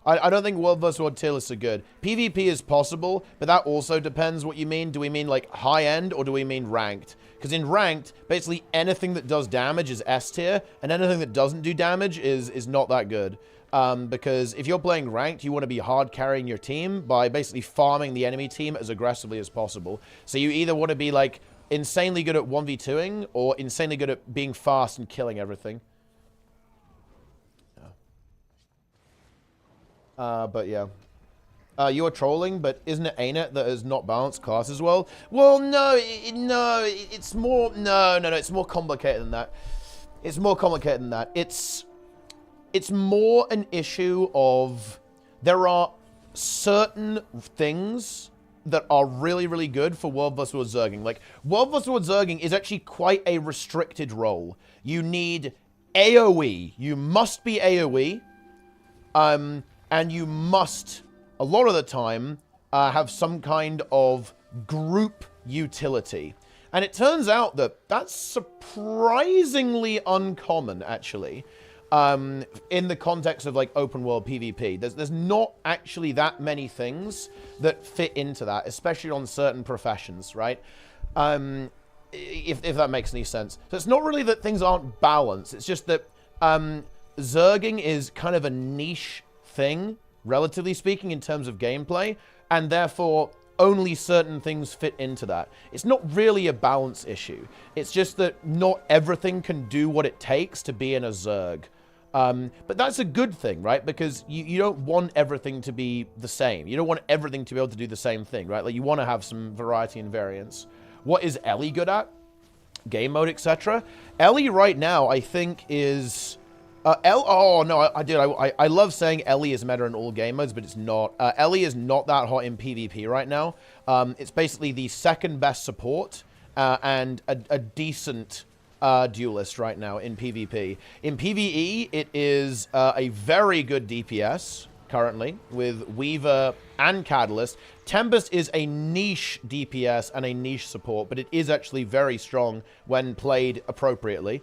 I don't think World vs. World tier lists are good. PvP is possible, but that also depends what you mean. Do we mean like high-end or do we mean ranked? Because in ranked, basically anything that does damage is S tier, and anything that doesn't do damage is not that good. Because if you're playing ranked, you want to be hard carrying your team by basically farming the enemy team as aggressively as possible. So you either want to be like insanely good at 1v2ing or insanely good at being fast and killing everything. Yeah. But yeah. You're trolling, but isn't it Anet that has not balanced class as well? Well, no, it's more, no, it's more complicated than that. It's more complicated than that. It's more an issue of there are certain things that are really, really good for World vs. World Zerging. Like, World vs. World Zerging is actually quite a restricted role. You need AoE. You must be AoE. And you must, a lot of the time, have some kind of group utility. And it turns out that that's surprisingly uncommon, actually, in the context of, like, open world PvP. There's not actually that many things that fit into that, especially on certain professions, right? If that makes any sense. So it's not really that things aren't balanced. It's just that zerging is kind of a niche thing, relatively speaking, in terms of gameplay, and therefore only certain things fit into that. It's not really a balance issue. It's just that not everything can do what it takes to be in a zerg. But that's a good thing, right? Because you don't want everything to be the same. You don't want everything to be able to do the same thing, right? Like, you want to have some variety and variance. What is Ellie good at? Game mode, etc. Ellie right now, I think, is... oh, no, I love saying Ellie is meta in all game modes, but it's not. Ellie is not that hot in PvP right now. It's basically the second best support and a decent duelist right now in PvP. In PvE, it is a very good DPS currently with Weaver and Catalyst. Tempest is a niche DPS and a niche support, but it is actually very strong when played appropriately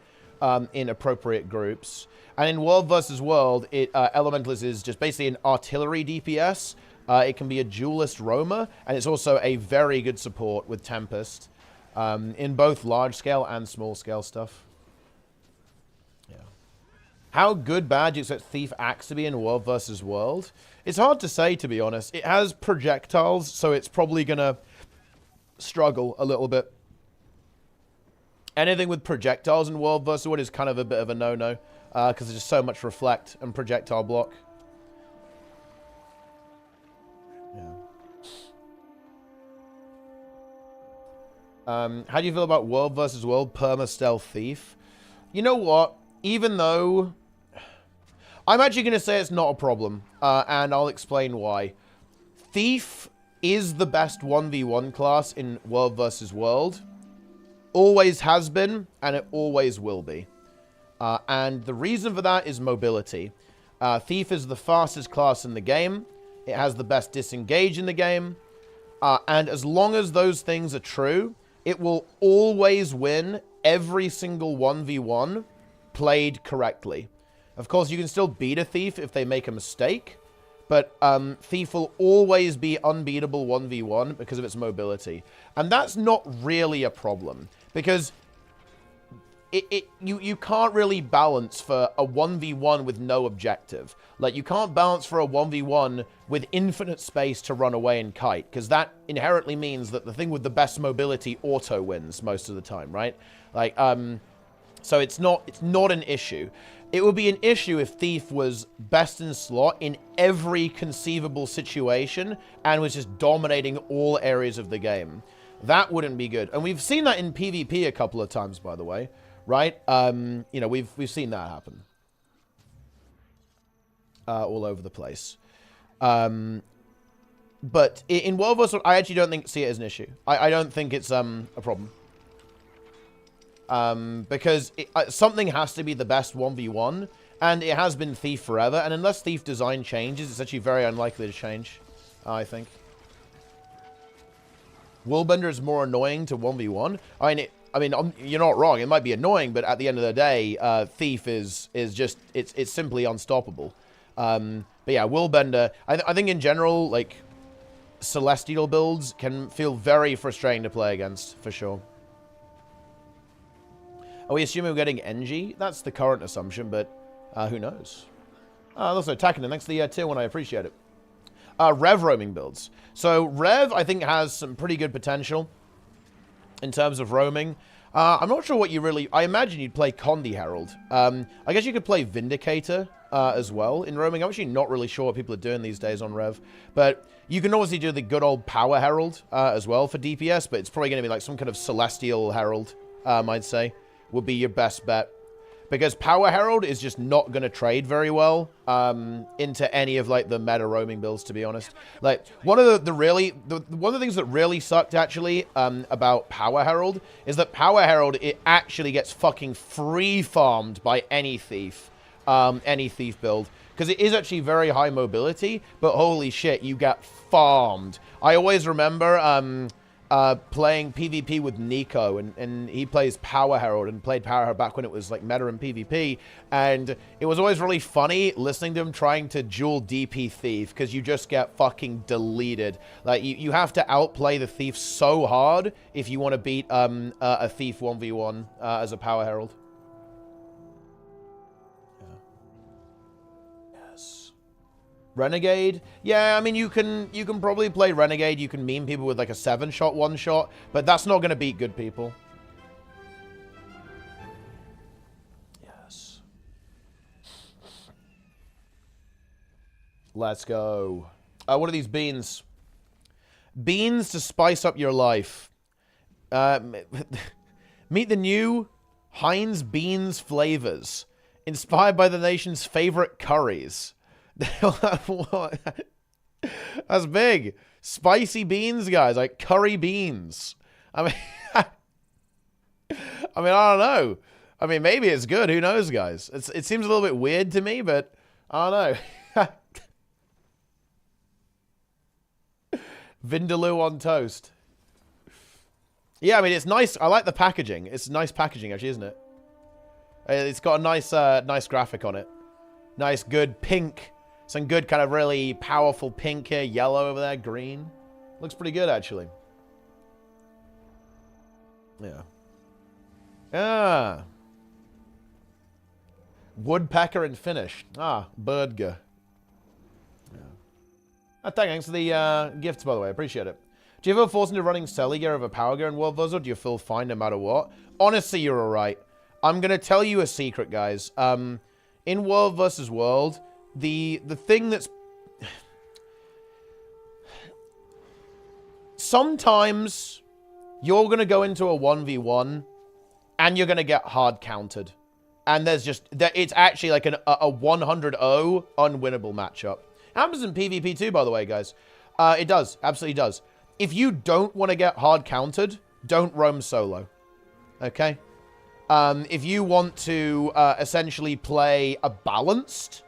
in appropriate groups. And in World vs. World, Elementalist is just basically an artillery DPS. It can be a duelist roamer, and it's also a very good support with Tempest in both large-scale and small-scale stuff. Yeah. How good bad do you expect Thief Axe to be in World vs. World? It's hard to say, to be honest. It has projectiles, so it's probably going to struggle a little bit. Anything with projectiles in World vs. World is kind of a bit of a no-no. Because there's just so much reflect and projectile block. Yeah. How do you feel about World vs. World perma-stealth Thief? You know what? Even though... I'm actually going to say it's not a problem. And I'll explain why. Thief is the best 1v1 class in World vs. World. Always has been, and it always will be. And the reason for that is mobility. Thief is the fastest class in the game. It has the best disengage in the game. And as long as those things are true, it will always win every single 1v1 played correctly. Of course, you can still beat a Thief if they make a mistake. But Thief will always be unbeatable 1v1 because of its mobility. And that's not really a problem. Because... You can't really balance for a 1v1 with no objective. Like, you can't balance for a 1v1 with infinite space to run away and kite, because that inherently means that the thing with the best mobility auto wins most of the time, right? Like, so it's not an issue. It would be an issue if Thief was best in slot in every conceivable situation and was just dominating all areas of the game. That wouldn't be good. And we've seen that in PvP a couple of times, by the way. Right? You know, we've seen that happen. All over the place. But in World vs. World, I actually don't see it as an issue. I don't think it's a problem. Because something has to be the best 1v1, and it has been Thief forever, and unless Thief design changes, it's actually very unlikely to change, I think. Willbender is more annoying to 1v1. I mean, you're not wrong. It might be annoying, but at the end of the day, Thief is just it's simply unstoppable. But yeah, Willbender. I think in general, like, Celestial builds can feel very frustrating to play against for sure. Are we assuming we're getting NG? That's the current assumption, but who knows? Also, attacking the next the tier 1. I appreciate it. Rev roaming builds. So Rev, I think, has some pretty good potential in terms of roaming. I'm not sure what you really... I imagine you'd play Condi Herald. I guess you could play Vindicator as well in roaming. I'm actually not really sure what people are doing these days on Rev. But you can obviously do the good old Power Herald as well for DPS, but it's probably going to be like some kind of Celestial Herald, I'd say, would be your best bet. Because Power Herald is just not going to trade very well into any of, like, the meta roaming builds, to be honest. Like, one of the things that really sucked, actually, about Power Herald is that Power Herald, it actually gets fucking free farmed by any Thief build. Because it is actually very high mobility, but holy shit, you get farmed. I always remember playing PvP with Nico, and he plays Power Herald and played Power Herald back when it was like meta in PvP, and it was always really funny listening to him trying to duel DP Thief, because you just get fucking deleted. Like, you have to outplay the Thief so hard if you want to beat a Thief 1v1 as a Power Herald. Renegade? Yeah, I mean, you can probably play Renegade. You can meme people with like a 7-shot, 1-shot, but that's not going to beat good people. Yes. Let's go. What are these beans? Beans to spice up your life. Meet the new Heinz Beans flavors, inspired by the nation's favorite curries. That's big. Spicy beans, guys. Like curry beans. I mean, I don't know. I mean, maybe it's good. Who knows, guys? It seems a little bit weird to me, but I don't know. Vindaloo on toast. Yeah, I mean, it's nice. I like the packaging. It's nice packaging, actually, isn't it? It's got a nice, nice graphic on it. Nice, good pink. Some good kind of really powerful pink here, yellow over there, green. Looks pretty good, actually. Yeah. Ah. Woodpecker and Finnish. Ah, Birdger. Yeah. Thanks for the gifts, by the way. I appreciate it. Do you ever force into running Selly gear over Power Gear in World vs. World? Do you feel fine no matter what? Honestly, you're alright. I'm going to tell you a secret, guys. In World vs. World, the thing that's... Sometimes you're going to go into a 1v1 and you're going to get hard countered. And there's just... It's actually like a 100-0 unwinnable matchup. It happens in PvP too, by the way, guys. It does. Absolutely does. If you don't want to get hard countered, don't roam solo. Okay? If you want to essentially play a balanced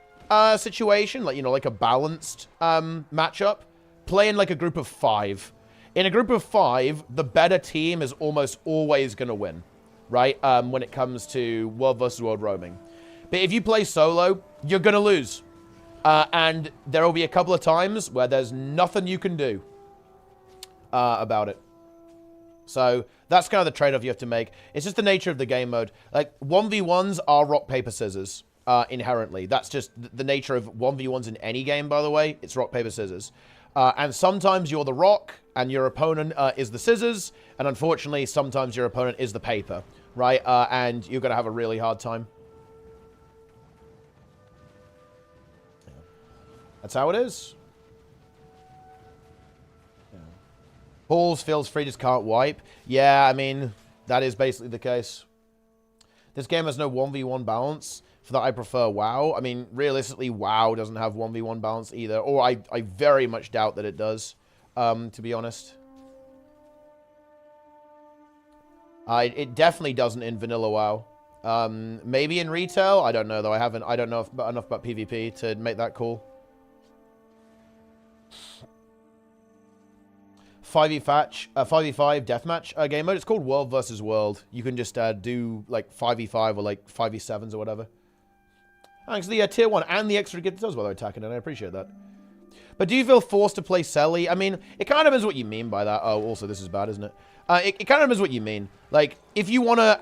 situation, like, you know, like a balanced matchup, play in like a group of 5. In a group of 5, the better team is almost always going to win, right? When it comes to World vs. World roaming. But if you play solo, you're going to lose. And there will be a couple of times where there's nothing you can do about it. So that's kind of the trade-off you have to make. It's just the nature of the game mode. Like, 1v1s are rock, paper, scissors, inherently. That's just the nature of 1v1s in any game, by the way. It's rock, paper, scissors. And sometimes you're the rock, and your opponent is the scissors. And unfortunately, sometimes your opponent is the paper, right? And you're going to have a really hard time. That's how it is. Balls feels free, just can't wipe. Yeah, I mean, that is basically the case. This game has no 1v1 balance. For that, I prefer WoW. I mean, realistically, WoW doesn't have 1v1 balance either. Or I very much doubt that it does, to be honest. It definitely doesn't in vanilla WoW. Maybe in retail? I don't know, though. I don't know enough about PvP to make that call. 5v5 deathmatch game mode. It's called World vs. World. You can just do like 5v5 or like 5v7s or whatever. Thanks to the tier 1 and the extra gift does while they're attacking, and I appreciate that. But do you feel forced to play Selly? I mean, it kind of is what you mean by that. Oh, also this is bad, isn't it? It kind of is what you mean. Like, if you wanna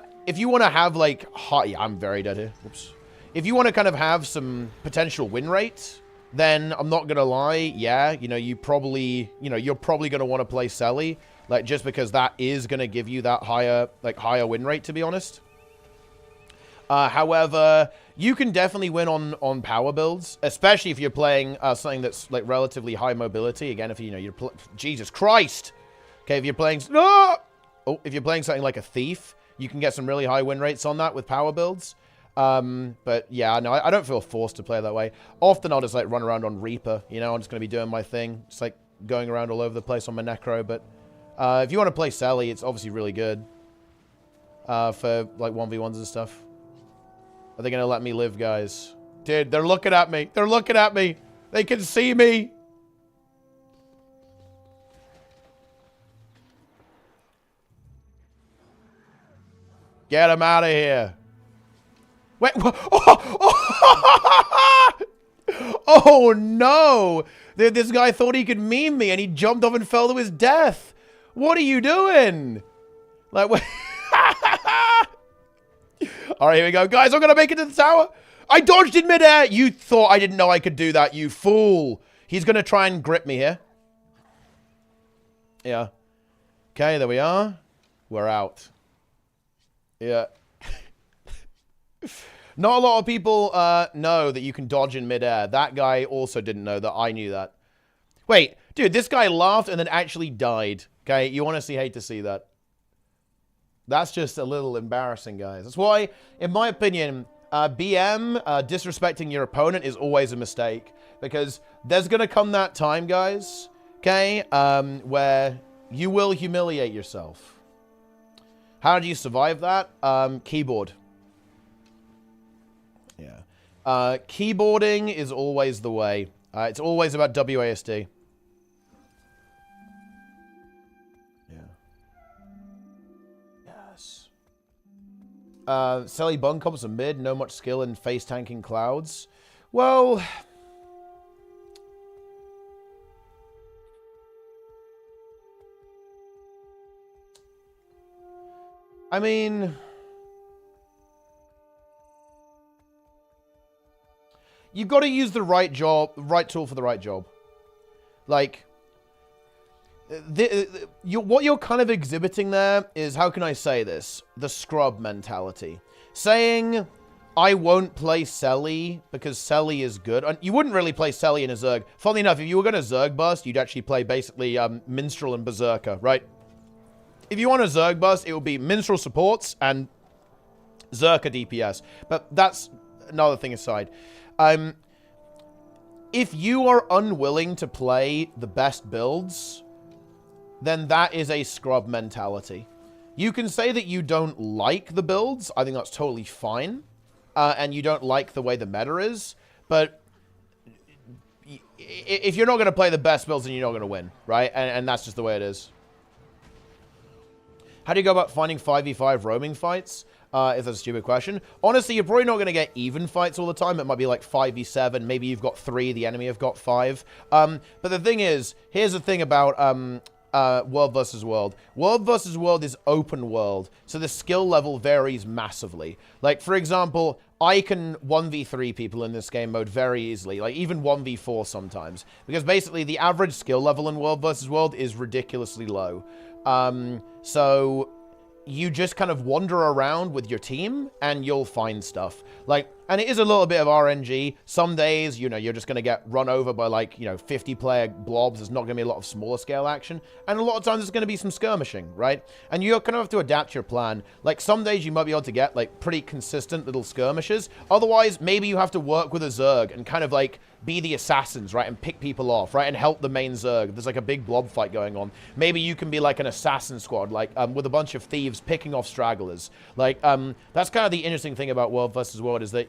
have like yeah, I'm very dead here. Whoops. If you want to kind of have some potential win rate, then I'm not gonna lie, yeah, you know, you're probably gonna want to play Selly, like, just because that is gonna give you that higher win rate, to be honest. However, you can definitely win on power builds, especially if you're playing something that's like relatively high mobility. Again, if you're Jesus Christ, okay, if you're playing if you're playing something like a Thief, you can get some really high win rates on that with power builds. But yeah, no, I don't feel forced to play that way. Often I'll just like run around on Reaper, you know, I'm just going to be doing my thing. Just like going around all over the place on my Necro. But if you want to play Selly, it's obviously really good for like 1v1s and stuff. Are they going to let me live, guys? Dude, they're looking at me. They're looking at me. They can see me. Get him out of here. Wait. Oh, oh no. This guy thought he could meme me and he jumped off and fell to his death. What are you doing? Like, wait. All right, here we go. Guys, I'm going to make it to the tower. I dodged in midair. You thought I didn't know I could do that, you fool. He's going to try and grip me here. Yeah. Okay, there we are. We're out. Yeah. Not a lot of people know that you can dodge in midair. That guy also didn't know that. I knew that. Wait, dude, this guy laughed and then actually died. Okay, you honestly hate to see that. That's just a little embarrassing, guys. That's why, in my opinion, BM, disrespecting your opponent is always a mistake. Because there's going to come that time, guys, okay, where you will humiliate yourself. How do you survive that? Keyboard. Yeah. Keyboarding is always the way. It's always about WASD. Yeah. Yes. Selly Buncomps are mid, no much skill in face tanking clouds. Well, I mean, you've got to use the right tool for the right job. Like, what you're kind of exhibiting there is, how can I say this? The scrub mentality. Saying, I won't play Selly because Selly is good. And you wouldn't really play Selly in a Zerg. Funnily enough, if you were going to Zerg bust, you'd actually play basically Minstrel and Berserker, right? If you want a Zerg bust, it would be Minstrel supports and Zerker DPS. But that's another thing aside. If you are unwilling to play the best builds, then that is a scrub mentality. You can say that you don't like the builds. I think that's totally fine. And you don't like the way the meta is. But if you're not going to play the best builds, then you're not going to win, right? And that's just the way it is. How do you go about finding 5v5 roaming fights? If that's a stupid question. Honestly, you're probably not going to get even fights all the time. It might be like 5v7. Maybe you've got 3, the enemy have got 5. But the thing is, here's the thing about World vs. World. World vs. World is open world, so the skill level varies massively. Like, for example, I can 1v3 people in this game mode very easily, like even 1v4 sometimes. Because basically, the average skill level in World vs. World is ridiculously low. So you just kind of wander around with your team and you'll find stuff. Like, and it is a little bit of RNG. Some days, you know, you're just going to get run over by, like, you know, 50-player blobs. There's not going to be a lot of smaller scale action. And a lot of times there's going to be some skirmishing, right? And you're kind of have to adapt your plan. Like, some days you might be able to get, like, pretty consistent little skirmishes. Otherwise, maybe you have to work with a Zerg and kind of, like, be the assassins, right? And pick people off, right? And help the main Zerg. There's, like, a big blob fight going on. Maybe you can be, like, an assassin squad, like, with a bunch of thieves picking off stragglers. Like, that's kind of the interesting thing about World vs. World is that,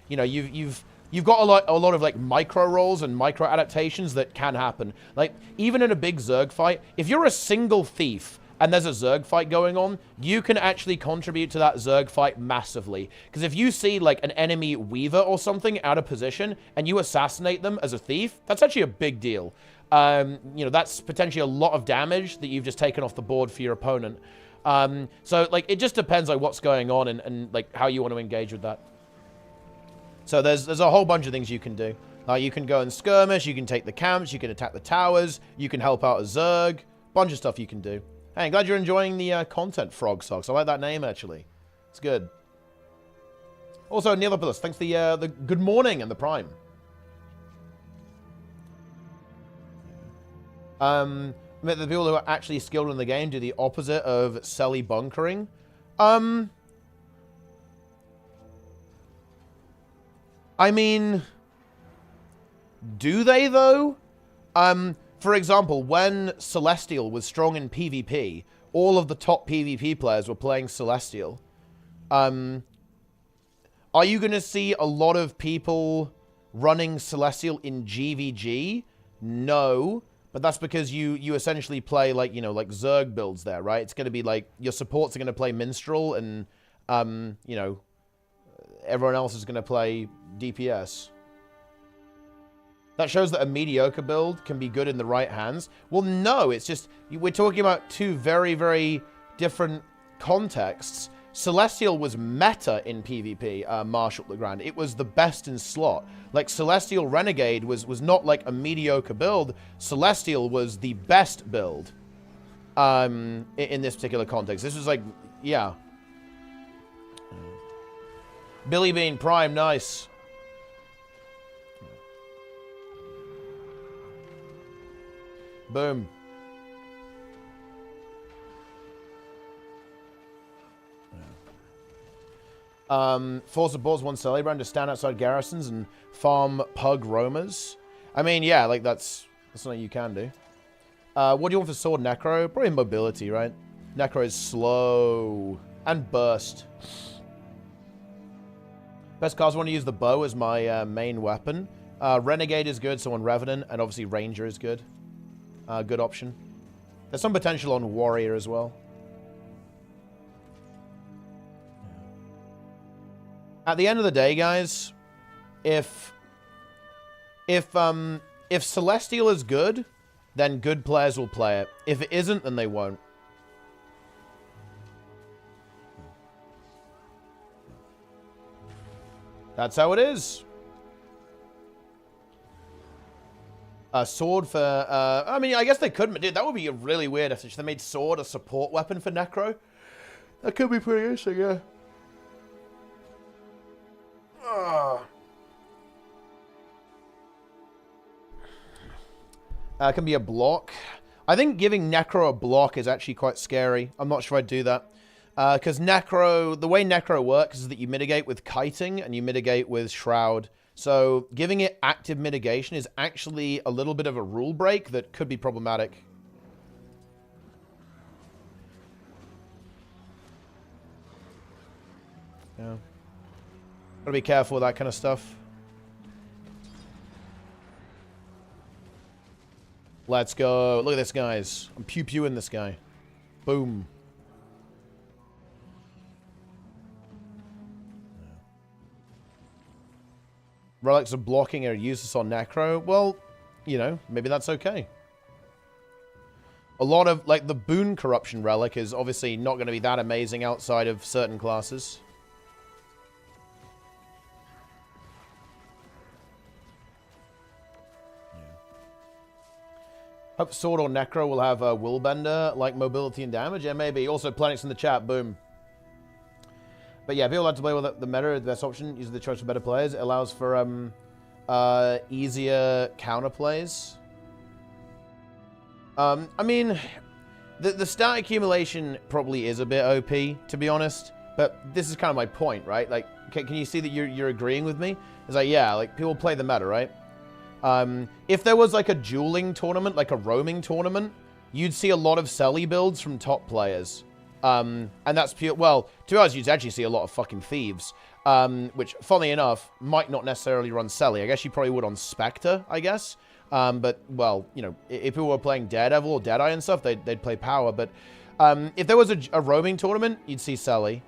you know, you've got a lot of like micro roles and micro adaptations that can happen. Like, even in a big Zerg fight, if you're a single thief and there's a Zerg fight going on, you can actually contribute to that Zerg fight massively. Because if you see like an enemy Weaver or something out of position and you assassinate them as a thief, that's actually a big deal. You know, that's potentially a lot of damage that you've just taken off the board for your opponent. So like, it just depends like what's going on and like how you want to engage with that. So there's a whole bunch of things you can do. You can go and skirmish, you can take the camps, you can attack the towers, you can help out a Zerg, bunch of stuff you can do. Hey, I'm glad you're enjoying the content, Frog Socks. I like that name, actually. It's good. Also, Neilopoulos, thanks for the good morning and the prime. The people who are actually skilled in the game do the opposite of Selly bunkering. I mean, do they, though? For example, when Celestial was strong in PvP, all of the top PvP players were playing Celestial. Are you going to see a lot of people running Celestial in GVG? No, but that's because you essentially play, like, you know, like Zerg builds there, right? It's going to be like, your supports are going to play Minstrel and you know, everyone else is going to play DPS. That shows that a mediocre build can be good in the right hands. Well, no, it's just, we're talking about two very, very different contexts. Celestial was meta in PvP, Marshal Legrand. It was the best in slot. Like, Celestial Renegade was not like a mediocre build. Celestial was the best build in this particular context. This was like, yeah. Billy Bean Prime, nice. Boom. Force of Balls wants Celebrand to stand outside garrisons and farm pug roamers. I mean, yeah, like that's something you can do. What do you want for Sword Necro? Probably mobility, right? Necro is slow and burst. Best cards, I want to use the bow as my main weapon. Renegade is good, so on Revenant, and obviously Ranger is good. Good option. There's some potential on Warrior as well. At the end of the day, guys, if Celestial is good, then good players will play it. If it isn't, then they won't. That's how it is. A sword for, I mean, I guess they could, dude, that would be really weird if they made sword a support weapon for Necro. That could be pretty interesting, yeah. Can be a block. I think giving Necro a block is actually quite scary. I'm not sure I'd do that. Because Necro, the way Necro works is that you mitigate with kiting and you mitigate with Shroud. So giving it active mitigation is actually a little bit of a rule break that could be problematic. Yeah. Gotta be careful with that kind of stuff. Let's go. Look at this, guys. I'm pew-pewing this guy. Boom. Relics of blocking are useless on Necro. Well, you know, maybe that's okay. A lot of, like, the Boon Corruption Relic is obviously not going to be that amazing outside of certain classes. Hope Sword or Necro will have a Willbender, like mobility and damage. Yeah, maybe. Also, Planets in the chat. Boom. But yeah, people like to play with the meta, the best option. Use the choice for better players. It allows for easier counterplays. I mean, the stat accumulation probably is a bit OP, to be honest. But this is kind of my point, right? Like, can you see that you're agreeing with me? It's like, yeah, like, people play the meta, right? If there was, like, a dueling tournament, like a roaming tournament, you'd see a lot of Selly builds from top players. And that's pure... Well, to be honest, you'd actually see a lot of fucking Thieves. Which, funnily enough, might not necessarily run Selly. I guess you probably would on Spectre, I guess. But, well, you know, if people were playing Daredevil or Deadeye and stuff, they'd play Power. But if there was a roaming tournament, you'd see Selly.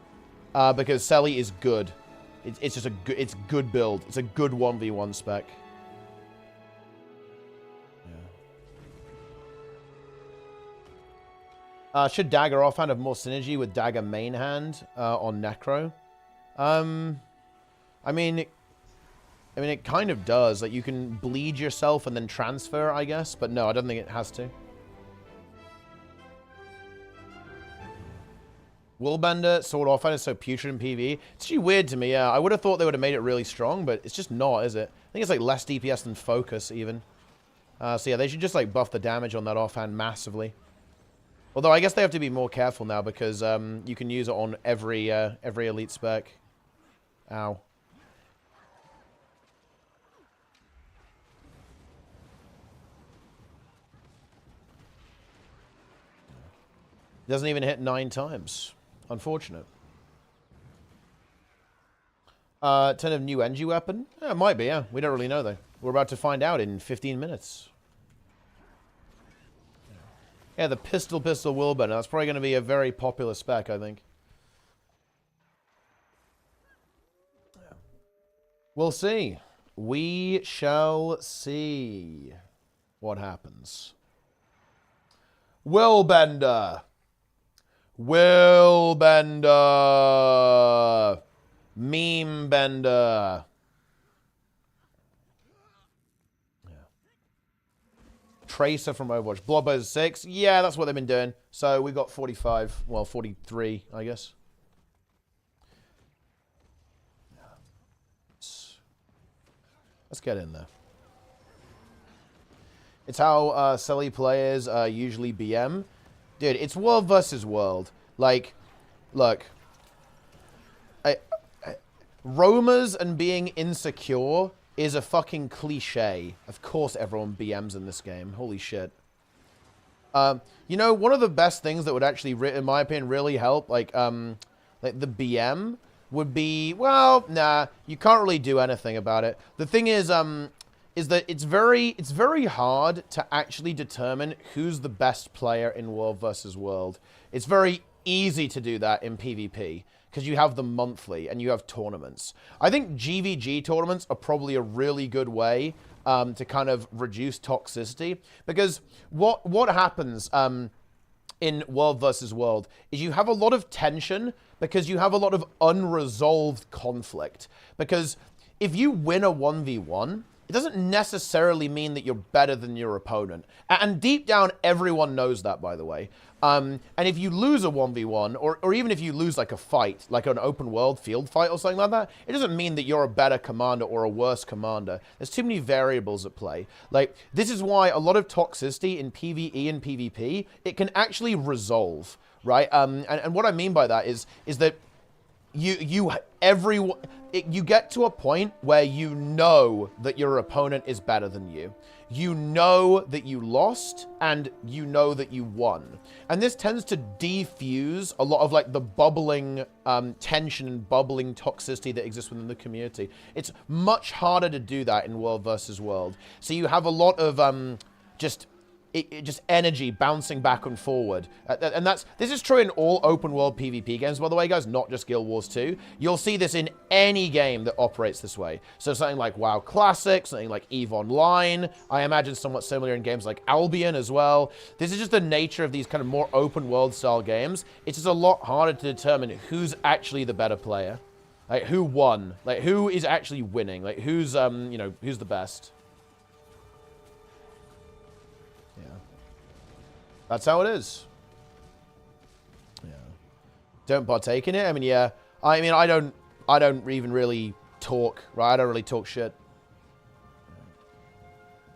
Because Selly is good. It's just it's good build. It's a good 1v1 spec. Should Dagger offhand have more synergy with Dagger main hand on Necro? I mean, it kind of does. Like, you can bleed yourself and then transfer, I guess. But no, I don't think it has to. Willbender, Sword offhand is so putrid in PvE. It's actually weird to me, yeah. I would have thought they would have made it really strong, but it's just not, is it? I think it's like less DPS than Focus, even. So yeah, they should just like buff the damage on that offhand massively. Although I guess they have to be more careful now because you can use it on every elite spec. Ow. Doesn't even hit 9 times. Unfortunate. 10 of new NG weapon? Yeah, it might be, yeah. We don't really know, though. We're about to find out in 15 minutes. Yeah, the pistol Willbender. That's probably going to be a very popular spec, I think. We'll see. We shall see what happens. Willbender. Willbender. Meme bender. Yeah. Tracer from Overwatch. Blobbers 6. Yeah, that's what they've been doing. So we got 45. Well, 43, I guess. Let's get in there. It's how silly players usually BM. Dude, it's world versus world. Like, look. Roamers and being insecure is a fucking cliche. Of course everyone BMs in this game. Holy shit. You know, one of the best things that would actually, in my opinion, really help, like the BM would be, well, nah, you can't really do anything about it. The thing is that it's very hard to actually determine who's the best player in world versus world. It's very easy to do that in PvP because you have them monthly and you have tournaments. I think GVG tournaments are probably a really good way to kind of reduce toxicity, because what happens in world versus world is you have a lot of tension because you have a lot of unresolved conflict. Because if you win a 1v1, it doesn't necessarily mean that you're better than your opponent. And deep down, everyone knows that, by the way. And if you lose a 1v1, or even if you lose like a fight, like an open world field fight or something like that, it doesn't mean that you're a better commander or a worse commander. There's too many variables at play. Like, this is why a lot of toxicity in PvE and PvP, it can actually resolve, right? And what I mean by that is that you get to a point where you know that your opponent is better than you. You know that you lost, and you know that you won. And this tends to defuse a lot of like the bubbling tension and bubbling toxicity that exists within the community. It's much harder to do that in world versus world. So you have a lot of just energy bouncing back and forward. And this is true in all open world PvP games, by the way, guys, not just Guild Wars 2. You'll see this in any game that operates this way. So something like WoW Classic, something like EVE Online, I imagine somewhat similar in games like Albion as well. This is just the nature of these kind of more open world style games. It's just a lot harder to determine who's actually the better player. Like, who won? Like, who is actually winning? Like, who's, you know, who's the best? That's how it is. Yeah. Don't partake in it. I mean, yeah. I mean, I don't even really talk, right? I don't really talk shit.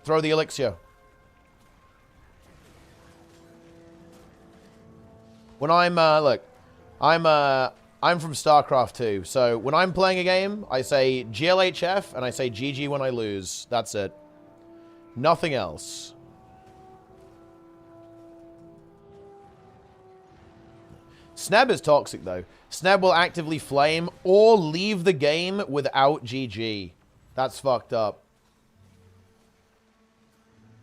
Throw the elixir. When I'm, look, I'm from Starcraft 2. So when I'm playing a game, I say GLHF and I say GG when I lose. That's it. Nothing else. Sneb is toxic, though. Sneb will actively flame or leave the game without GG. That's fucked up.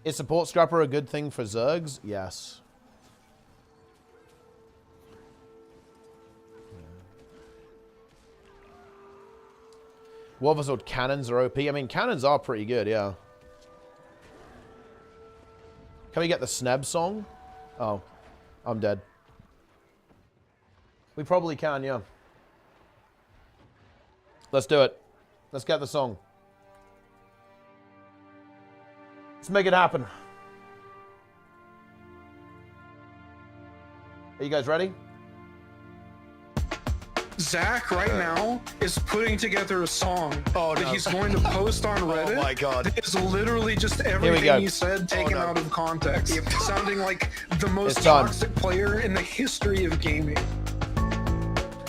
Is support scrapper a good thing for Zergs? Yes. Wolversword cannons are OP. I mean, cannons are pretty good, yeah. Can we get the Sneb song? Oh, I'm dead. We probably can, yeah. Let's do it. Let's get the song. Let's make it happen. Are you guys ready? Zach right now is putting together a song that he's going to post on Reddit. Oh my god. It's literally just everything he said taken out of context. Sounding like the most toxic player in the history of gaming.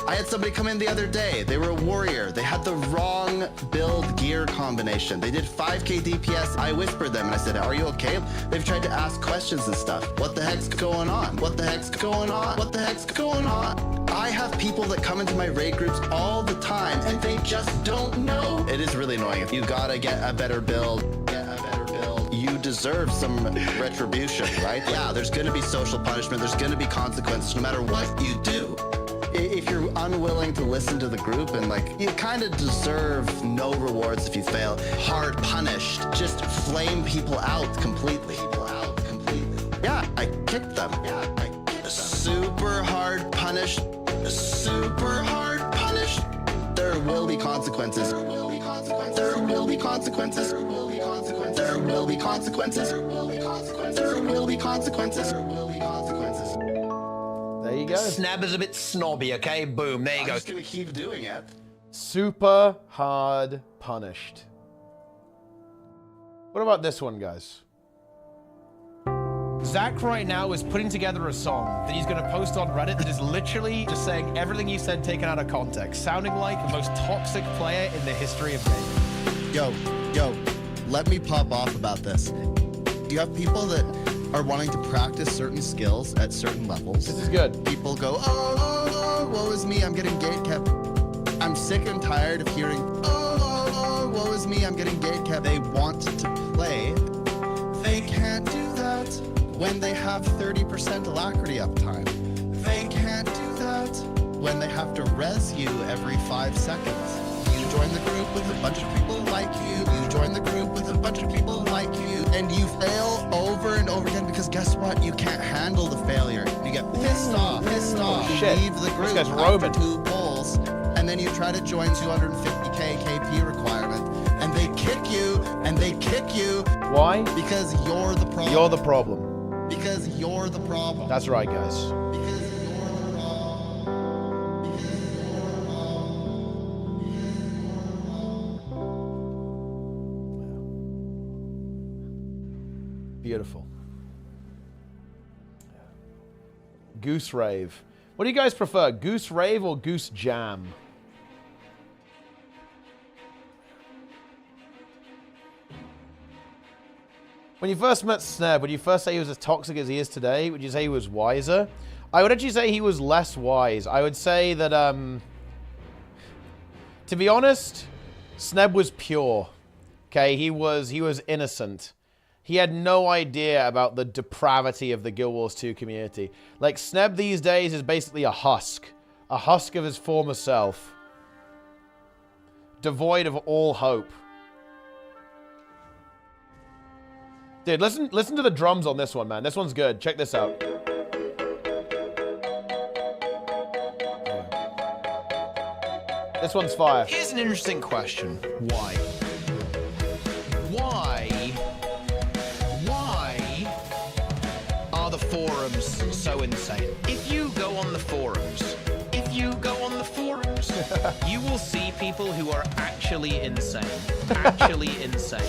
I had somebody come in the other day. They were a warrior. They had the wrong build gear combination. They did 5k DPS. I whispered them and I said, are you okay? They've tried to ask questions and stuff. What the heck's going on? What the heck's going on? What the heck's going on? I have people that come into my raid groups all the time and they just don't know. It is really annoying. If you gotta get a better build, you deserve some retribution, right? Yeah, there's gonna be social punishment. There's gonna be consequences no matter what you do. if you're unwilling to listen to the group and like, you kind of deserve no rewards if you fail. Hard punished. Just flame people out completely. Yeah, I kicked them. Super hard punished. Super hard punished. There will be consequences. There will be consequences. There will be consequences. There will be consequences. There will be consequences. There will be consequences. There will be consequences. There will be consequences. There you go. Snab is a bit snobby, okay? Boom, there you go. I'm just gonna keep doing it. Super hard punished. What about this one, guys? Zach right now is putting together a song that he's going to post on Reddit that is literally just saying everything he said taken out of context, sounding like the most toxic player in the history of gaming. Yo, let me pop off about this. You have people that are wanting to practice certain skills at certain levels. This is good. People go, oh, woe is me, I'm getting gatekept. I'm sick and tired of hearing, oh, woe is me, I'm getting gatekept. They want to play. They can't do that when they have 30% alacrity uptime. They can't do that when they have to res you every 5 seconds. You join the group with a bunch of people like you. You join the group with a bunch of people like you. And you fail over and over again because guess what? You can't handle the failure. You get pissed off. You Shit. leave the group This guy's after Roman. 2 polls. And then you try to join 250k KP requirement. And they kick you. And they kick you. Why? Because you're the problem. You're the problem. Because you're the problem. That's right, guys. Because you're the problem. Beautiful. Goose Rave. What do you guys prefer, Goose Rave or Goose Jam? When you first met Sneb, would you first say he was as toxic as he is today? Would you say he was wiser? I would actually say he was less wise. I would say that, to be honest, Sneb was pure. Okay, he was innocent. He had no idea about the depravity of the Guild Wars 2 community. Like, Sneb these days is basically a husk of his former self. Devoid of all hope. Dude, listen to the drums on this one, man. This one's good. Check this out. This one's fire. Here's an interesting question. Why? Why are the forums so insane? If you go on the forums, you will see people who are actually insane. Actually insane.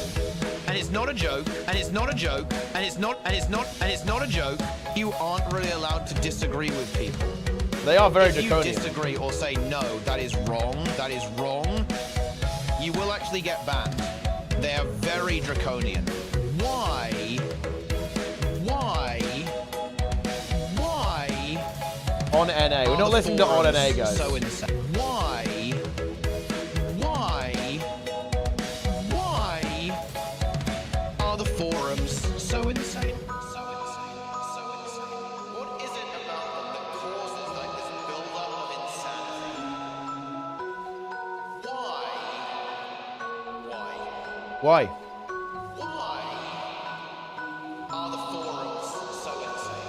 And it's not a joke, and it's not a joke, and it's not a joke. You aren't really allowed to disagree with people. They are very if draconian. If you disagree or say, no, that is wrong, you will actually get banned. They are very draconian. Why? On NA. We're not listening to On NA, guys. So insane. Why are the forums so insane? What is it about them that causes like this build-up of insanity? Why are the forums so insane?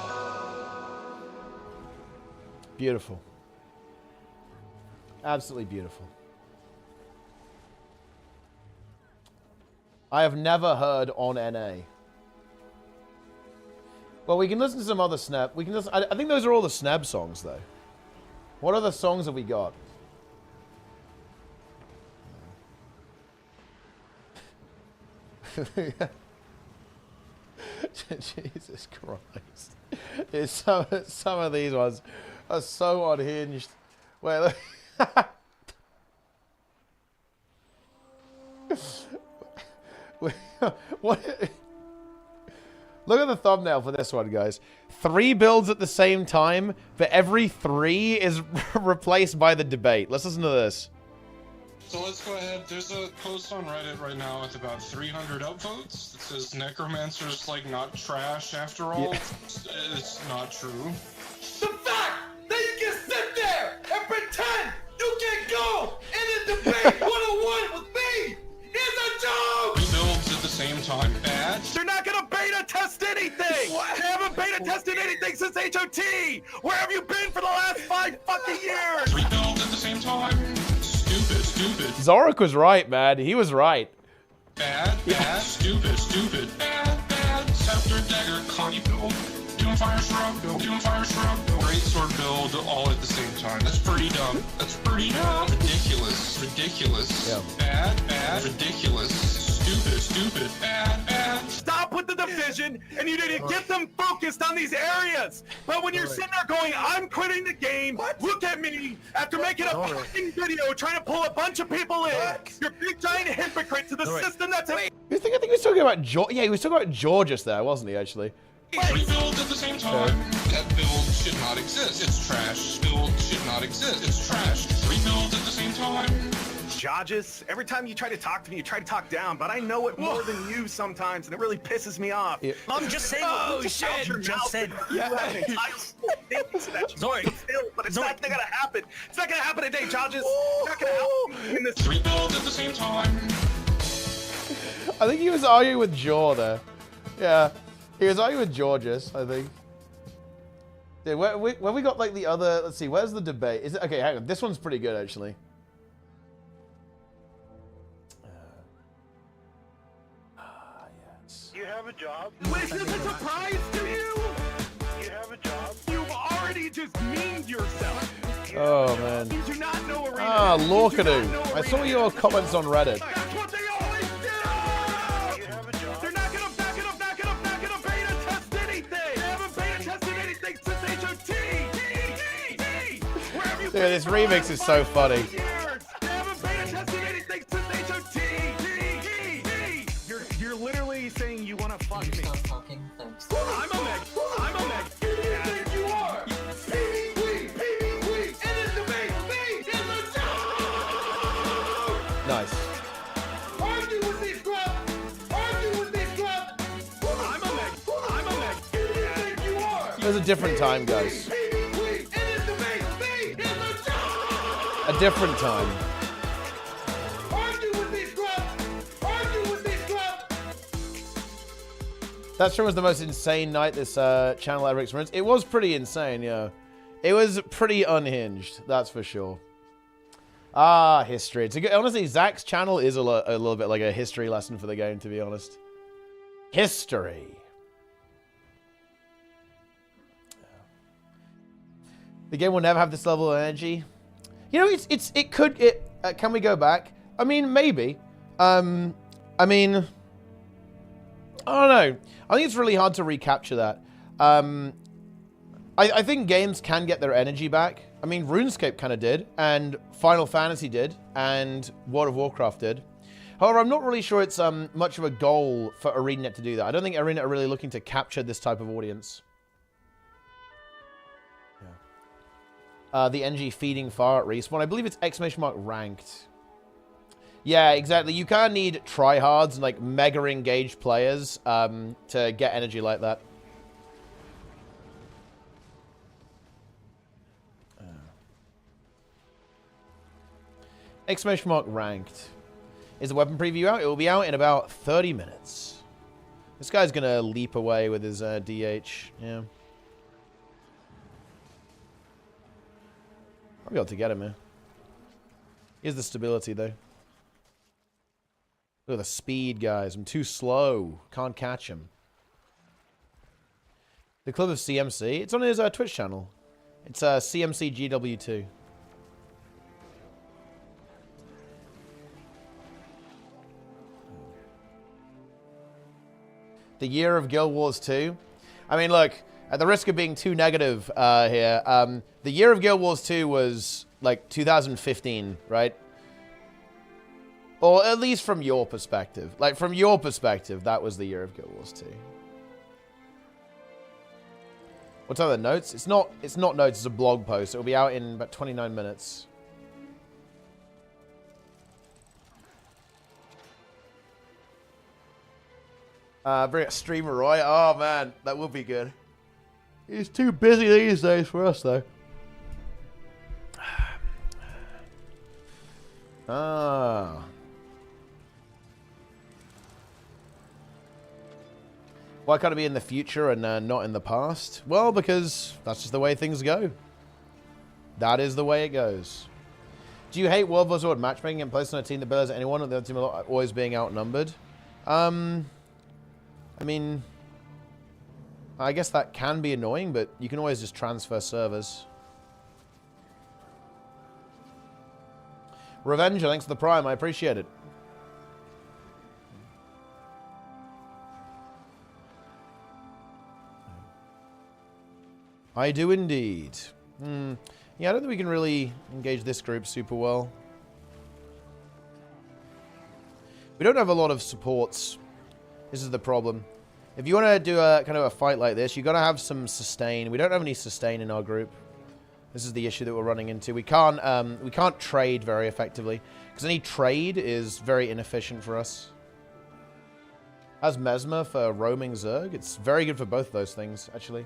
Beautiful. Absolutely beautiful. I have never heard On NA. Well, we can listen to some other Sneb. We can listen. I think those are all the Sneb songs, though. What other songs have we got? Jesus Christ. It's some of these ones are so unhinged. Wait, look. What? Look at the thumbnail for this one, guys. 3 builds at the same time, but every 3 is replaced by the debate. Let's listen to this. So let's go ahead. There's a post on Reddit right now with about 300 upvotes that says Necromancer's like not trash after all. Yeah. It's not true. The fact that you can sit there time. Bad. They're not gonna beta test anything! What? They haven't beta tested anything since HOT! Where have you been for the last 5 fucking years? 3 builds at the same time. Stupid, stupid. Zorik was right, man. He was right. Bad, bad, stupid, stupid. Bad, bad. Scepter, dagger, Connie build. Doomfire Shrub build. Doomfire Shrub build. Greatsword build all at the same time. That's pretty dumb. That's pretty dumb. Ridiculous. Ridiculous. Yeah. Bad, bad, ridiculous. Stupid, stupid, bad, bad. Stop with the division, and you need to get them focused on these areas. But when you're sitting there going, I'm quitting the game, look at me, after making a fucking video trying to pull a bunch of people in, you're a big giant hypocrite to the system that's in. I think he was talking about George. Yeah, he was talking about Georges there, wasn't he, actually? 3 builds at the same time. That build should not exist. It's trash. Build should not exist. It's trash. 3 builds at the same time. Judges, every time you try to talk to me, you try to talk down, but I know it more than you sometimes, and it really pisses me off. Yeah. I'm just saying, shit, just said, you have an entire sorry, but it's not gonna happen. It's not gonna happen today, Judges. It's not gonna happen in this. 3 builds at the same time. I think he was arguing with Jor there. Yeah, he was arguing with Georges, I think. Yeah, when we got like the other, let's see, where's the debate? Is it okay? Hang on, this one's pretty good actually. You have a job? Wait, is this a surprise to you? You have a job? You've already just memed yourself. Oh man. You do not know Arena. Ah, Lorcadoo. I saw your comments on Reddit. That's what they always do! You have a job? They're not gonna back it up beta test anything! They haven't beta tested anything since HOT! Where have you Dude, this remix is so funny. They haven't beta tested anything since HOT! You're literally saying you wanna fuck me. Stop talking, thanks. I'm a meg. I'm a meg. Yeah, you are. Nice. Argue with me, scrub. Argue with me, scrub. I'm a meg. I'm a meg. Yeah, you are. It was a different time, guys. A different time. Argue with me, scrub. Argue with me, scrub. That stream was the most insane night this channel ever experienced. It was pretty insane, yeah. It was pretty unhinged, that's for sure. Ah, history. It's a good, honestly, Zach's channel is a little bit like a history lesson for the game, to be honest. History. The game will never have this level of energy. You know, can we go back? I mean, maybe. I mean, I don't know. I think it's really hard to recapture that. I think games can get their energy back. I mean, RuneScape kind of did, and Final Fantasy did, and World of Warcraft did. However, I'm not really sure it's much of a goal for ArenaNet to do that. I don't think ArenaNet are really looking to capture this type of audience. Yeah. The NG feeding far at Respawn. I believe it's ! ranked. Yeah, exactly. You kind of need tryhards and like mega engaged players to get energy like that. ! ranked. Is the weapon preview out? It will be out in about 30 minutes. This guy's gonna leap away with his DH. Yeah. I'll be able to get him here. Here's the stability though. Look at the speed, guys. I'm too slow. Can't catch him. The Club of CMC. It's on his Twitch channel. It's CMC gw2. The year of Guild Wars 2. I mean, look, at the risk of being too negative here, the year of Guild Wars 2 was like 2015, right? Or at least from your perspective. Like, from your perspective, that was the year of Guild Wars 2. What are the notes? It's not notes, it's a blog post. It'll be out in about 29 minutes. Bring a streamer, Roy. Oh, man. That would be good. He's too busy these days for us, though. Why can't it be in the future and not in the past? Well, because that's just the way things go. That is the way it goes. Do you hate World vs. World matchmaking and placing on a team that bears anyone and the other team always being outnumbered? I mean, I guess that can be annoying, but you can always just transfer servers. Revenger, thanks for the Prime. I appreciate it. I do indeed. Yeah, I don't think we can really engage this group super well. We don't have a lot of supports. This is the problem. If you want to do a kind of a fight like this, you've got to have some sustain. We don't have any sustain in our group. This is the issue that we're running into. We can't trade very effectively because any trade is very inefficient for us. As Mesmer for roaming Zerg, it's very good for both those things actually.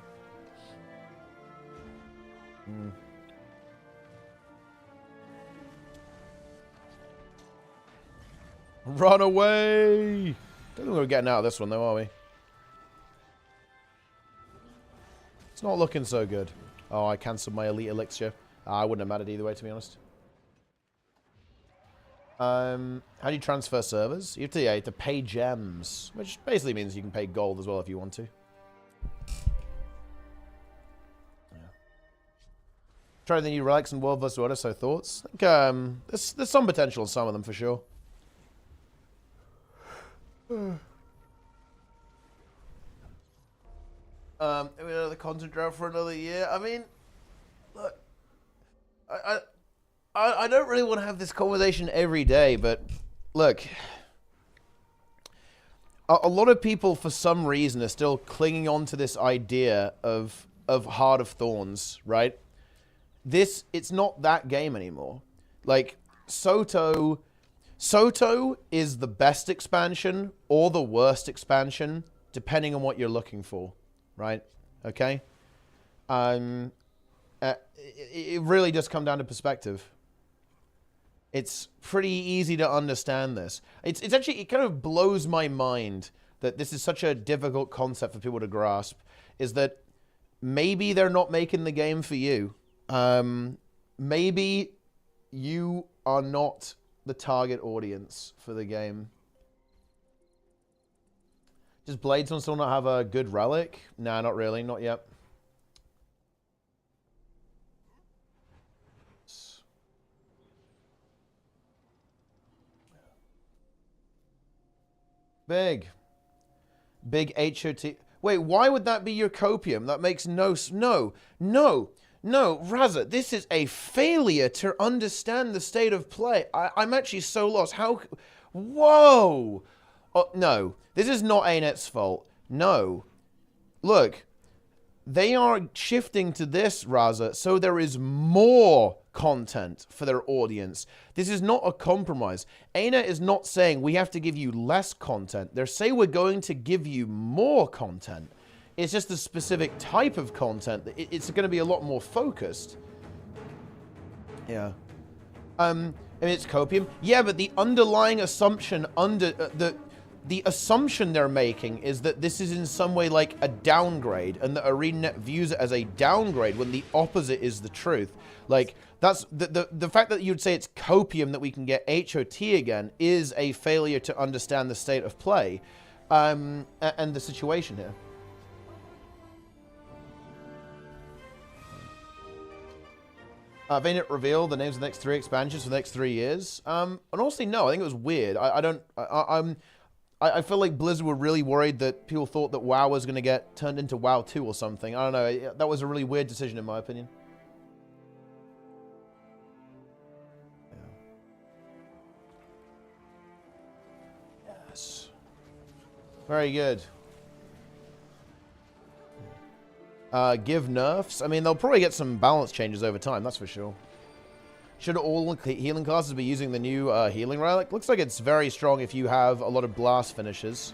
Run away! Don't think we're getting out of this one though, are we? It's not looking so good. Oh, I cancelled my elite elixir. I wouldn't have mattered either way, to be honest. How do you transfer servers? You have to pay gems, which basically means you can pay gold as well if you want to. Try the new relics in World vs. Order, so thoughts? I think, there's some potential in some of them for sure. Another content drought for another year. I mean, look, I don't really want to have this conversation every day, but look, a lot of people for some reason are still clinging on to this idea of Heart of Thorns, right? It's not that game anymore. Like, Soto is the best expansion or the worst expansion, depending on what you're looking for, right? Okay? It really does come down to perspective. It's pretty easy to understand this. It's actually, it kind of blows my mind that this is such a difficult concept for people to grasp, is that maybe they're not making the game for you. Maybe you are not the target audience for the game. Does Bladestone still not have a good relic? Nah, not really. Not yet. Big HOT. Wait, why would that be your copium? That makes no, Raza, this is a failure to understand the state of play. I'm actually so lost. How? Whoa! Oh, no, this is not ANET's fault. No. Look, they are shifting to this, Raza, so there is more content for their audience. This is not a compromise. ANET is not saying we have to give you less content. They're saying we're going to give you more content. It's just a specific type of content. It's going to be a lot more focused. Yeah. I mean, it's copium. Yeah, but the underlying assumption the assumption they're making is that this is in some way like a downgrade, and that ArenaNet views it as a downgrade when the opposite is the truth. Like, that's the fact that you'd say it's copium that we can get HOT again is a failure to understand the state of play and the situation here. Vaynit revealed the names of the next 3 expansions for the next 3 years. And honestly, no, I think it was weird. I feel like Blizzard were really worried that people thought that WoW was going to get turned into WoW 2 or something. I don't know. That was a really weird decision, in my opinion. Yeah. Yes. Very good. Give nerfs. I mean, they'll probably get some balance changes over time, that's for sure. Should all healing classes be using the new healing relic? Looks like it's very strong if you have a lot of blast finishes.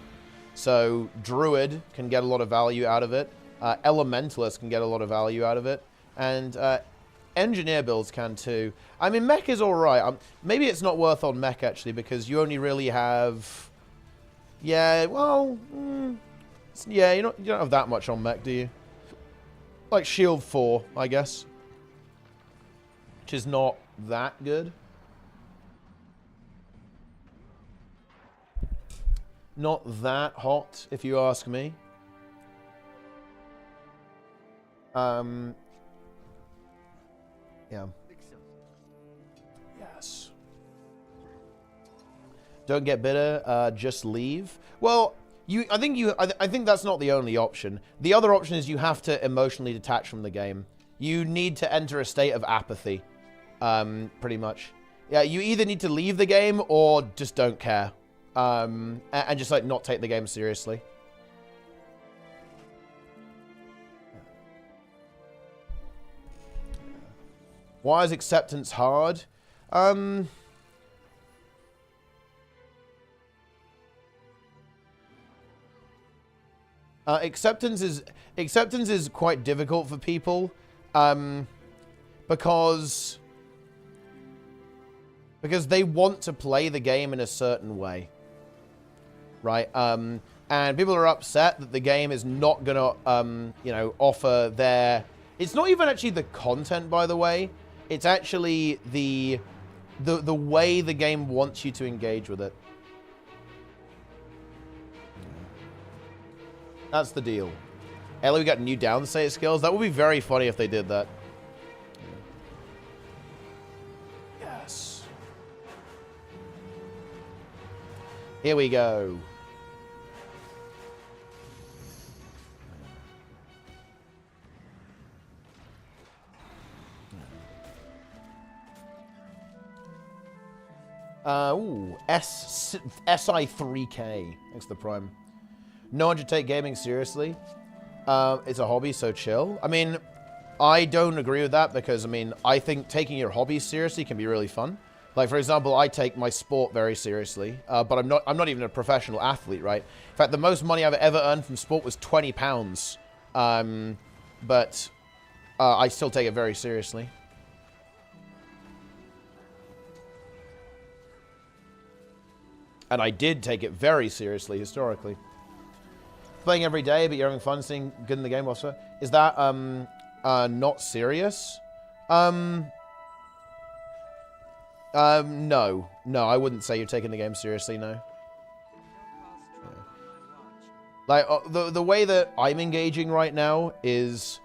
So Druid can get a lot of value out of it. Elementalist can get a lot of value out of it. And Engineer builds can too. I mean, Mech is alright. Maybe it's not worth on Mech, actually, because you only really have... Yeah, well... Yeah, you don't have that much on mech, do you? Like Shield 4, I guess. Which is not that good. Not that hot, if you ask me. Yeah. Yes. Don't get bitter, just leave. Well, I think that's not the only option. The other option is you have to emotionally detach from the game. You need to enter a state of apathy, pretty much. Yeah, you either need to leave the game or just don't care, and just like not take the game seriously. Why is acceptance hard? Acceptance is quite difficult for people, because they want to play the game in a certain way, right? And people are upset that the game is not gonna, you know, offer their. It's not even actually the content, by the way. It's actually the way the game wants you to engage with it. That's the deal. Ellie, we got new downstate skills. That would be very funny if they did that. Yes. Here we go. Ooh, SI3K. Thanks to the Prime. No one should take gaming seriously. It's a hobby, so chill. I mean, I don't agree with that because, I mean, I think taking your hobby seriously can be really fun. Like, for example, I take my sport very seriously, but I'm not even a professional athlete, right? In fact, the most money I've ever earned from sport was £20. But I still take it very seriously. And I did take it very seriously historically. Playing every day, but you're having fun, seeing good in the game also. Is that not serious? No, I wouldn't say you're taking the game seriously. No. Yeah. Like the way that I'm engaging right now is,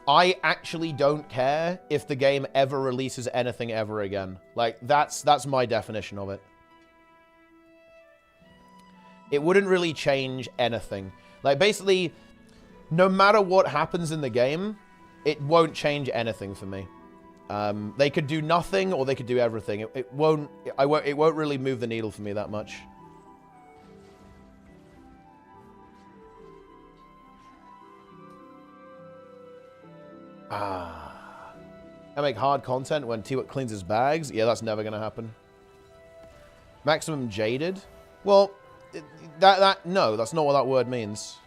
I actually don't care if the game ever releases anything ever again. Like that's my definition of it. It wouldn't really change anything. Like, basically, no matter what happens in the game, it won't change anything for me. They could do nothing, or they could do everything. It won't really move the needle for me that much. I make hard content when T-Wit cleans his bags? Yeah, that's never gonna happen. Maximum jaded? Well, no, that's not what that word means.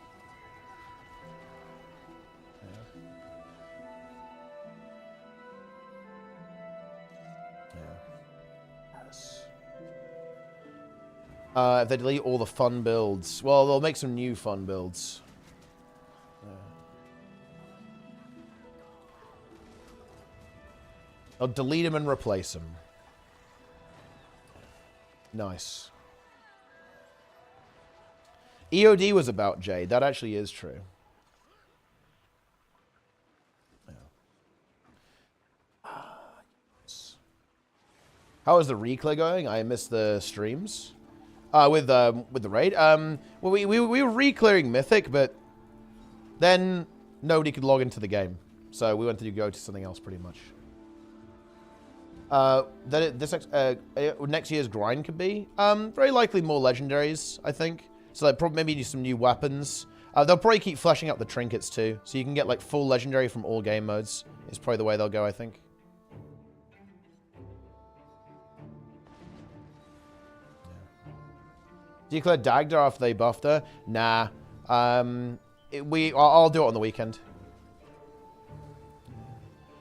Yes. If they delete all the fun builds, well, they'll make some new fun builds. They'll delete them and replace them. Nice. EOD was about Jade. That actually is true. Yeah. How is the reclay going? I missed the streams. With the raid. Well, we were re-clearing Mythic, but then nobody could log into the game, so we went to go to something else pretty much. Next year's grind could be very likely more legendaries, I think. So they probably maybe do some new weapons. They'll probably keep fleshing out the trinkets too, so you can get like full legendary from all game modes. Is probably the way they'll go, I think. Yeah. Declare Dagda after they buffed her? Nah. I'll do it on the weekend.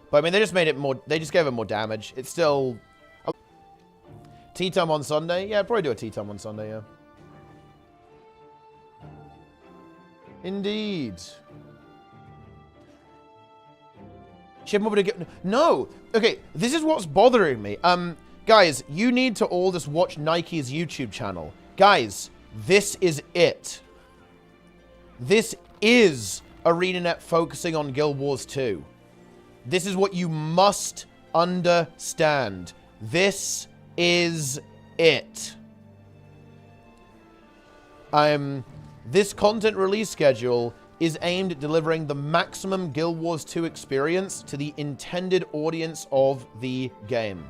But I mean, they just made it more. They just gave it more damage. It's still tea time on Sunday. Yeah, I'd probably do a tea time on Sunday. Yeah. Indeed. Should move to get... No! Okay, this is what's bothering me. Guys, you need to all just watch Nike's YouTube channel. Guys, this is it. This is ArenaNet focusing on Guild Wars 2. This is what you must understand. This is it. This content release schedule is aimed at delivering the maximum Guild Wars 2 experience to the intended audience of the game.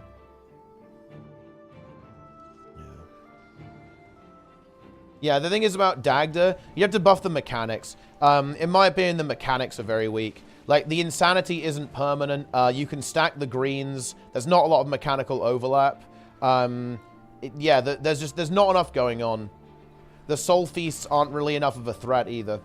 Yeah, the thing is about Dagda, you have to buff the mechanics. In my opinion, the mechanics are very weak. Like, the insanity isn't permanent. You can stack the greens. There's not a lot of mechanical overlap. There's not enough going on. The soul feasts aren't really enough of a threat either.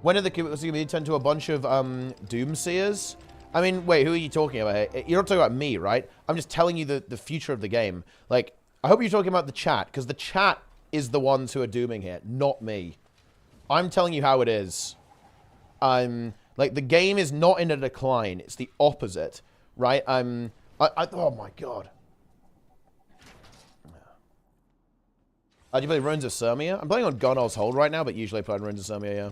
When are the community going to turn to a bunch of Doomseers? I mean, wait, who are you talking about here? You're not talking about me, right? I'm just telling you the future of the game. Like, I hope you're talking about the chat, because the chat is the ones who are dooming here, not me. I'm telling you how it is. Like, the game is not in a decline. It's the opposite, right? Oh my god. Do you play Ruins of Sirmia? I'm playing on Gonol's Hold right now, but usually I play on Ruins of Sirmia, yeah.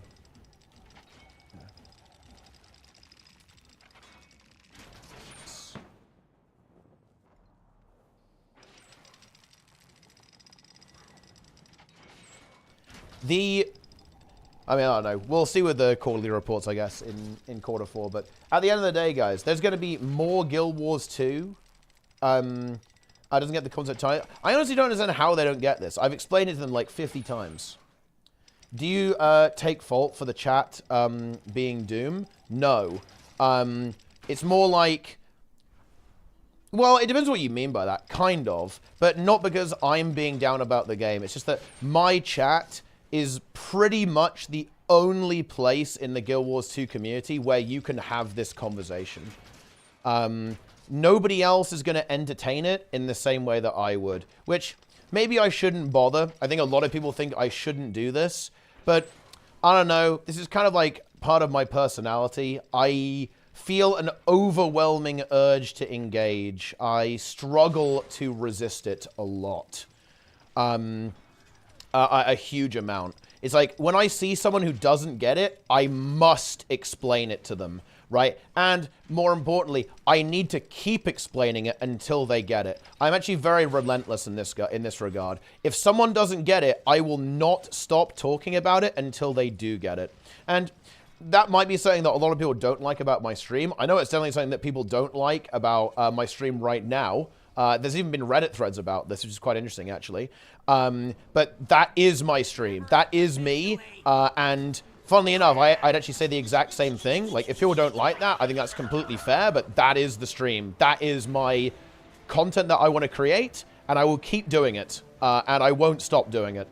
I mean, I don't know. We'll see with the quarterly reports, I guess, in quarter 4. But at the end of the day, guys, there's going to be more Guild Wars 2. I doesn't get the concept time. I honestly don't understand how they don't get this. I've explained it to them like 50 times. Do you take fault for the chat being Doom? No. It's more like... Well, it depends what you mean by that, kind of. But not because I'm being down about the game. It's just that my chat is pretty much the only place in the Guild Wars 2 community where you can have this conversation. Nobody else is going to entertain it in the same way that I would. Which, maybe I shouldn't bother. I think a lot of people think I shouldn't do this. But, I don't know. This is kind of like part of my personality. I feel an overwhelming urge to engage. I struggle to resist it a lot. A huge amount. It's like, when I see someone who doesn't get it, I must explain it to them, right? And, more importantly, I need to keep explaining it until they get it. I'm actually very relentless in this regard. If someone doesn't get it, I will not stop talking about it until they do get it. And that might be something that a lot of people don't like about my stream. I know it's definitely something that people don't like about my stream right now. There's even been Reddit threads about this, which is quite interesting, actually. But that is my stream. That is me. And funnily enough, I'd actually say the exact same thing. Like, if people don't like that, I think that's completely fair, but that is the stream. That is my content that I want to create, and I will keep doing it. And I won't stop doing it.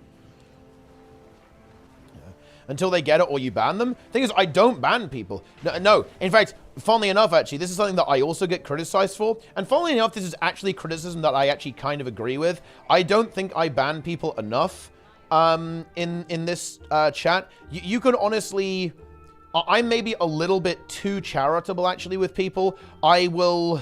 Until they get it or you ban them. Thing is, I don't ban people. No. In fact, funnily enough, actually, this is something that I also get criticized for. And funnily enough, this is actually criticism that I actually kind of agree with. I don't think I ban people enough in this chat. You could honestly... I'm maybe a little bit too charitable, actually, with people. I will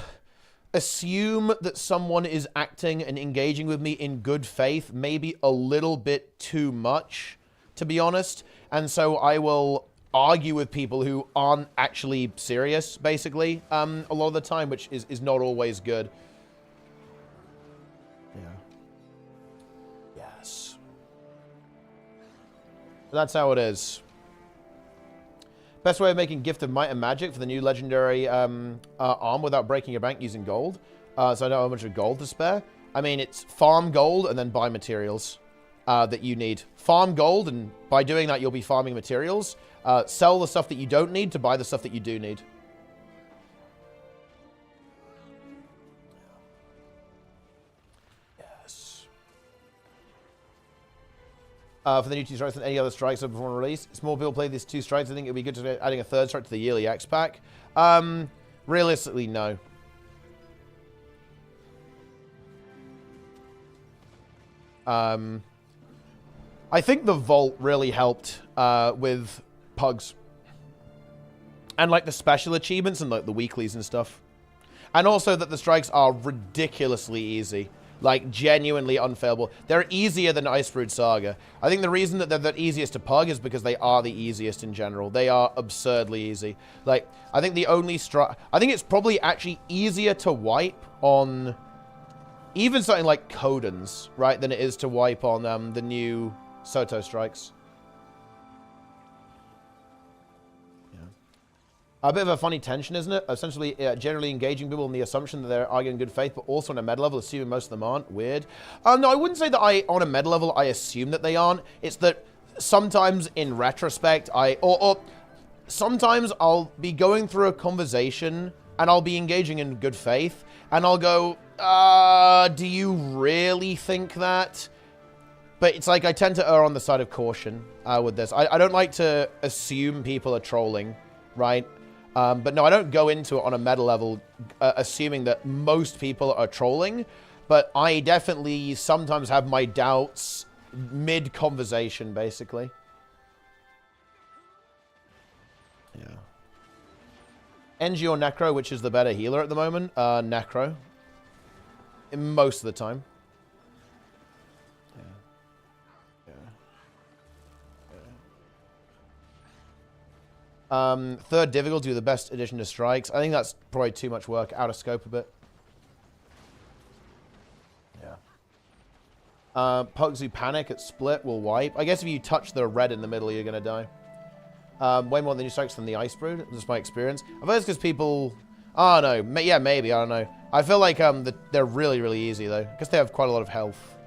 assume that someone is acting and engaging with me in good faith, maybe a little bit too much, to be honest. And so I will argue with people who aren't actually serious, basically, a lot of the time, which is not always good. Yeah. Yes. But that's how it is. Best way of making Gift of Might and Magic for the new legendary arm without breaking your bank using gold. So I don't have much of gold to spare. I mean, it's farm gold and then buy materials that you need. Farm gold, and by doing that, you'll be farming materials. Sell the stuff that you don't need to buy the stuff that you do need. Yes. For the new 2 strikes and any other strikes before release. If more people play these 2 strikes, I think it would be good to be adding a 3rd strike to the yearly X pack. Realistically, no. I think the Vault really helped with Pugs. And, like, the special achievements and, like, the weeklies and stuff. And also that the strikes are ridiculously easy. Like, genuinely unfailable. They're easier than Icebrood Saga. I think the reason that they're the easiest to pug is because they are the easiest in general. They are absurdly easy. Like, I think the only strike... I think it's probably actually easier to wipe on... even something like Codens, right, than it is to wipe on the new Soto strikes. A bit of a funny tension, isn't it? Essentially, generally engaging people in the assumption that they're arguing in good faith, but also on a meta level, assuming most of them aren't. Weird. No, I wouldn't say that on a meta level, I assume that they aren't. It's that sometimes in retrospect, or sometimes I'll be going through a conversation and I'll be engaging in good faith, and I'll go, do you really think that? But it's like I tend to err on the side of caution with this. I don't like to assume people are trolling, right? But no, I don't go into it on a meta level assuming that most people are trolling, but I definitely sometimes have my doubts mid-conversation, basically. Yeah. NG or Necro, which is the better healer at the moment? Necro. Most of the time. Third difficulty with the best addition to strikes. I think that's probably too much work, out of scope a bit. Yeah. Pugs who panic at split will wipe. I guess if you touch the red in the middle, you're going to die. Way more than new strikes than the Icebrood. Just my experience. I think it's because people... I don't know. Yeah, maybe. I don't know. I feel like they're really, really easy, though. I guess they have quite a lot of health.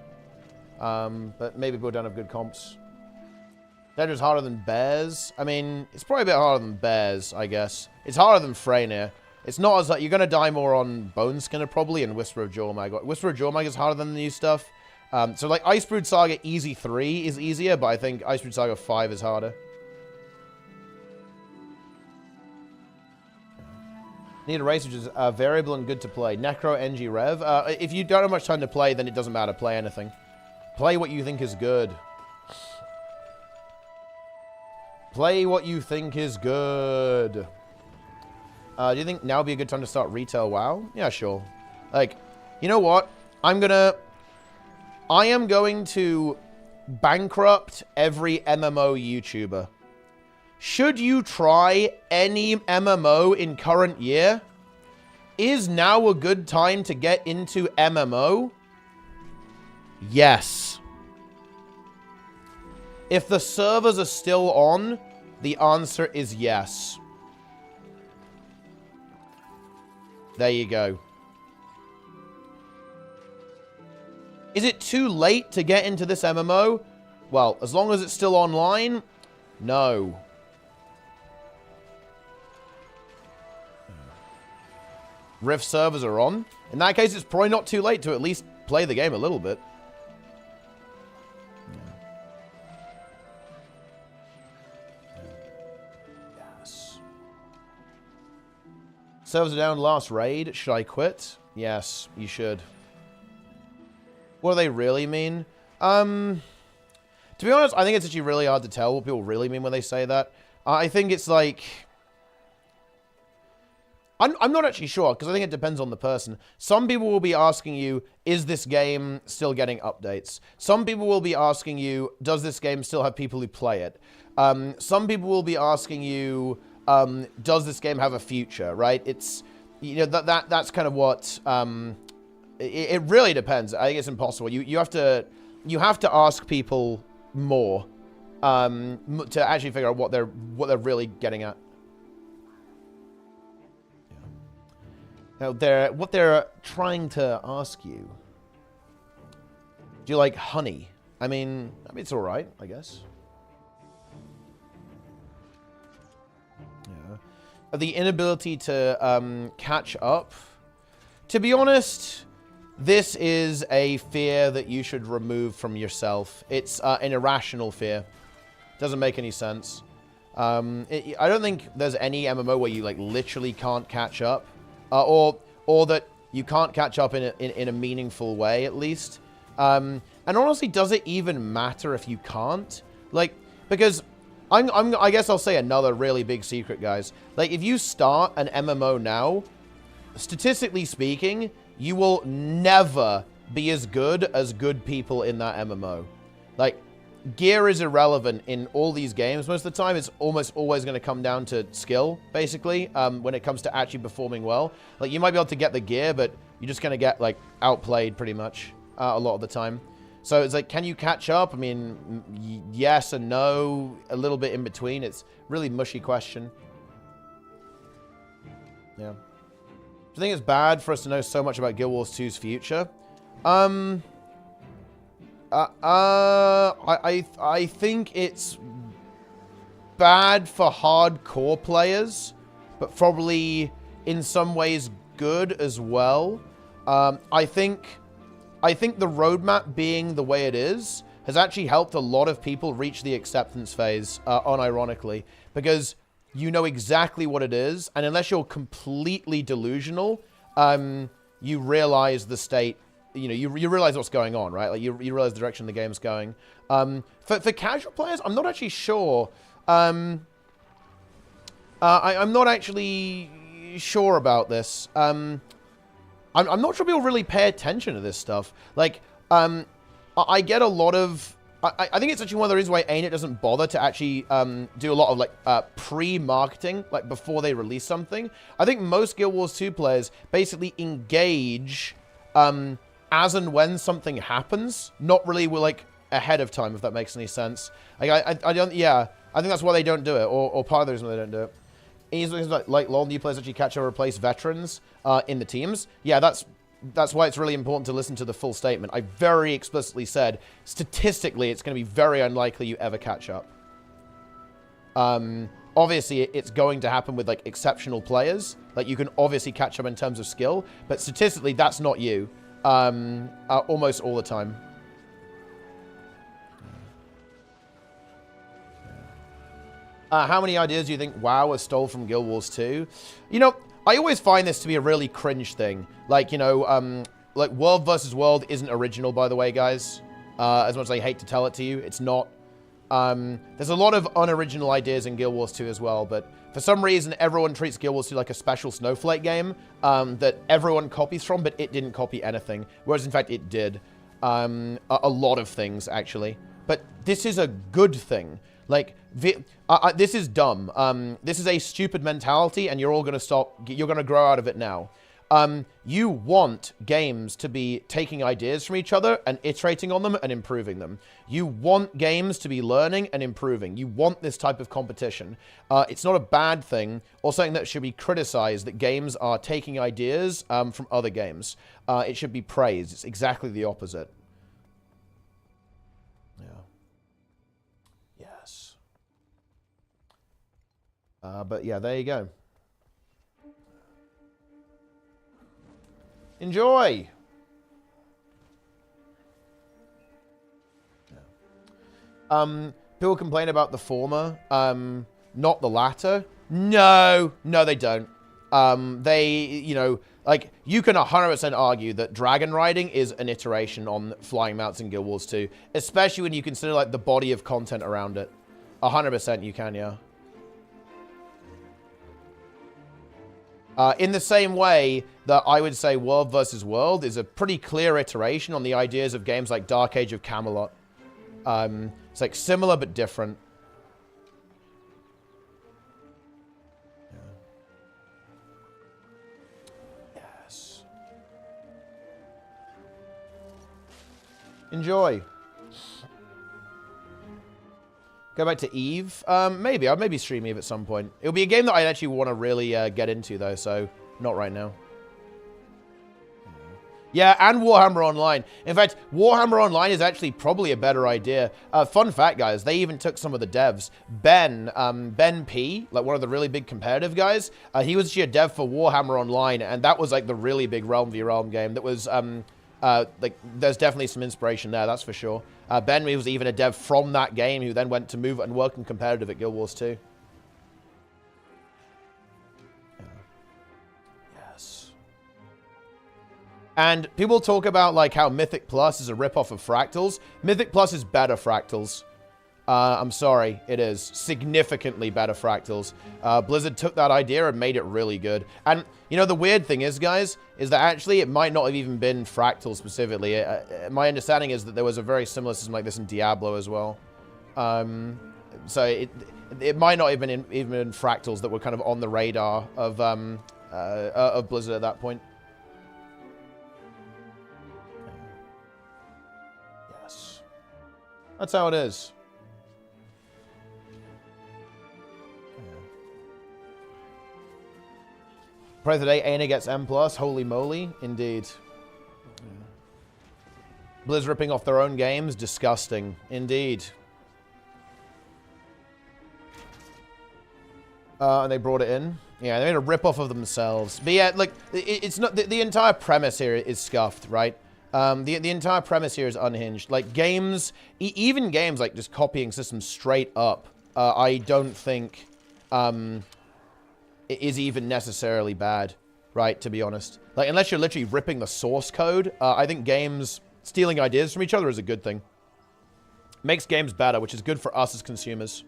But maybe people don't have good comps. Dendra's harder than Bears. I mean, it's probably a bit harder than Bears, I guess. It's harder than Freynir. It's not as like you're gonna die more on Bone Skinner probably and Whisper of Jawmag. Whisper of Jawmag is harder than the new stuff. So like Icebrood Saga Easy 3 is easier, but I think Icebrood Saga 5 is harder. Need a race which is variable and good to play. Necro, NG, Rev. If you don't have much time to play, then it doesn't matter. Play anything. Play what you think is good. Play what you think is good. Do you think now would be a good time to start retail WoW? Yeah, sure. Like, you know what? I am going to bankrupt every MMO YouTuber. Should you try any MMO in current year? Is now a good time to get into MMO? Yes. If the servers are still on, the answer is yes. There you go. Is it too late to get into this MMO? Well, as long as it's still online, no. Rift servers are on. In that case, it's probably not too late to at least play the game a little bit. Servers are down last raid. Should I quit? Yes, you should. What do they really mean? To be honest, I think it's actually really hard to tell what people really mean when they say that. I think it's like... I'm not actually sure, because I think it depends on the person. Some people will be asking you, is this game still getting updates? Some people will be asking you, does this game still have people who play it? Some people will be asking you... does this game have a future, right? It's, you know, that's kind of what, it really depends. I think it's impossible. You have to ask people more, to actually figure out what they're really getting at. Now, what they're trying to ask you. Do you like honey? I mean, it's all right, I guess. The inability to catch up. To be honest, this is a fear that you should remove from yourself. It's an irrational fear. Doesn't make any sense. I don't think there's any MMO where you like literally can't catch up, or that you can't catch up in a meaningful way at least. And honestly, does it even matter if you can't? Like, because I guess I'll say another really big secret, guys. Like, if you start an MMO now, statistically speaking, you will never be as good people in that MMO. Like, gear is irrelevant in all these games. Most of the time, it's almost always going to come down to skill, basically, when it comes to actually performing well. Like, you might be able to get the gear, but you're just going to get, like, outplayed pretty much a lot of the time. So it's like, can you catch up? I mean, yes and no, a little bit in between. It's really mushy question. Yeah. Do you think it's bad for us to know so much about Guild Wars 2's future? I think it's bad for hardcore players, but probably in some ways good as well. I think the roadmap being the way it is has actually helped a lot of people reach the acceptance phase, unironically, because you know exactly what it is, and unless you're completely delusional, you realize the state. You know, you realize what's going on, right? Like, you realize the direction the game's going. For casual players, I'm not actually sure. I'm not actually sure about this. I'm not sure people really pay attention to this stuff. Like, I get a lot of... I think it's actually one of the reasons why Ain't It doesn't bother to actually do a lot of, like, pre-marketing, like, before they release something. I think most Guild Wars 2 players basically engage... as and when something happens, not really like ahead of time, if that makes any sense. Like, I don't, yeah, I think that's why they don't do it, or part of the reason they don't do it. Easily, like LoL, new players actually catch or replace veterans in the teams. Yeah, that's why it's really important to listen to the full statement. I very explicitly said, statistically, it's going to be very unlikely you ever catch up. Obviously, it's going to happen with, like, exceptional players. Like, you can obviously catch up in terms of skill, but statistically, that's not you. Almost all the time. How many ideas do you think WoW has stole from Guild Wars 2? You know, I always find this to be a really cringe thing. Like, you know, like, World versus World isn't original, by the way, guys. As much as I hate to tell it to you, it's not. There's a lot of unoriginal ideas in Guild Wars 2 as well, but for some reason, everyone treats Guild Wars 2 like a special snowflake game that everyone copies from, but it didn't copy anything. Whereas, in fact, it did. A lot of things, actually. But this is a good thing. Like, this is dumb. This is a stupid mentality, and you're all going to stop. You're going to grow out of it now. You want games to be taking ideas from each other and iterating on them and improving them. You want games to be learning and improving. You want this type of competition. It's not a bad thing or something that should be criticized that games are taking ideas from other games. It should be praised. It's exactly the opposite. Yeah. Yes. But yeah, there you go. Enjoy! People complain about the former, not the latter. No, they don't. They, you know, like, you can 100% argue that dragon riding is an iteration on flying mounts in Guild Wars 2, especially when you consider, like, the body of content around it. 100% you can, yeah. In the same way that I would say World versus World is a pretty clear iteration on the ideas of games like Dark Age of Camelot. It's like similar but different. Yeah. Yes. Enjoy. Go back to Eve? Maybe. I'll maybe stream Eve at some point. It'll be a game that I actually want to really get into, though, so not right now. Yeah, and Warhammer Online. In fact, Warhammer Online is actually probably a better idea. Fun fact, guys, they even took some of the devs. Ben P, like one of the really big competitive guys, he was actually a dev for Warhammer Online, and that was like the really big Realm v Realm game that was... like, there's definitely some inspiration there, that's for sure. Ben was even a dev from that game who then went to move and work in competitive at Guild Wars 2. Yeah. Yes. And people talk about, like, how Mythic Plus is a ripoff of Fractals. Mythic Plus is better Fractals. I'm sorry, it is. Significantly better Fractals. Blizzard took that idea and made it really good. And, you know, the weird thing is, guys, is that actually it might not have even been Fractals specifically. My understanding is that there was a very similar system like this in Diablo as well. So it might not have been even in Fractals that were kind of on the radar of Blizzard at that point. Yes. That's how it is. Price today, Aina gets M+. Holy moly. Indeed. Blizz ripping off their own games. Disgusting. Indeed. And they brought it in. Yeah, they made a rip-off of themselves. But yeah, like, it's not... The entire premise here is scuffed, right? The entire premise here is unhinged. Like, games... even games, like, just copying systems straight up, I don't think... it is even necessarily bad, right, to be honest. Like, unless you're literally ripping the source code, I think games stealing ideas from each other is a good thing. Makes games better, which is good for us as consumers.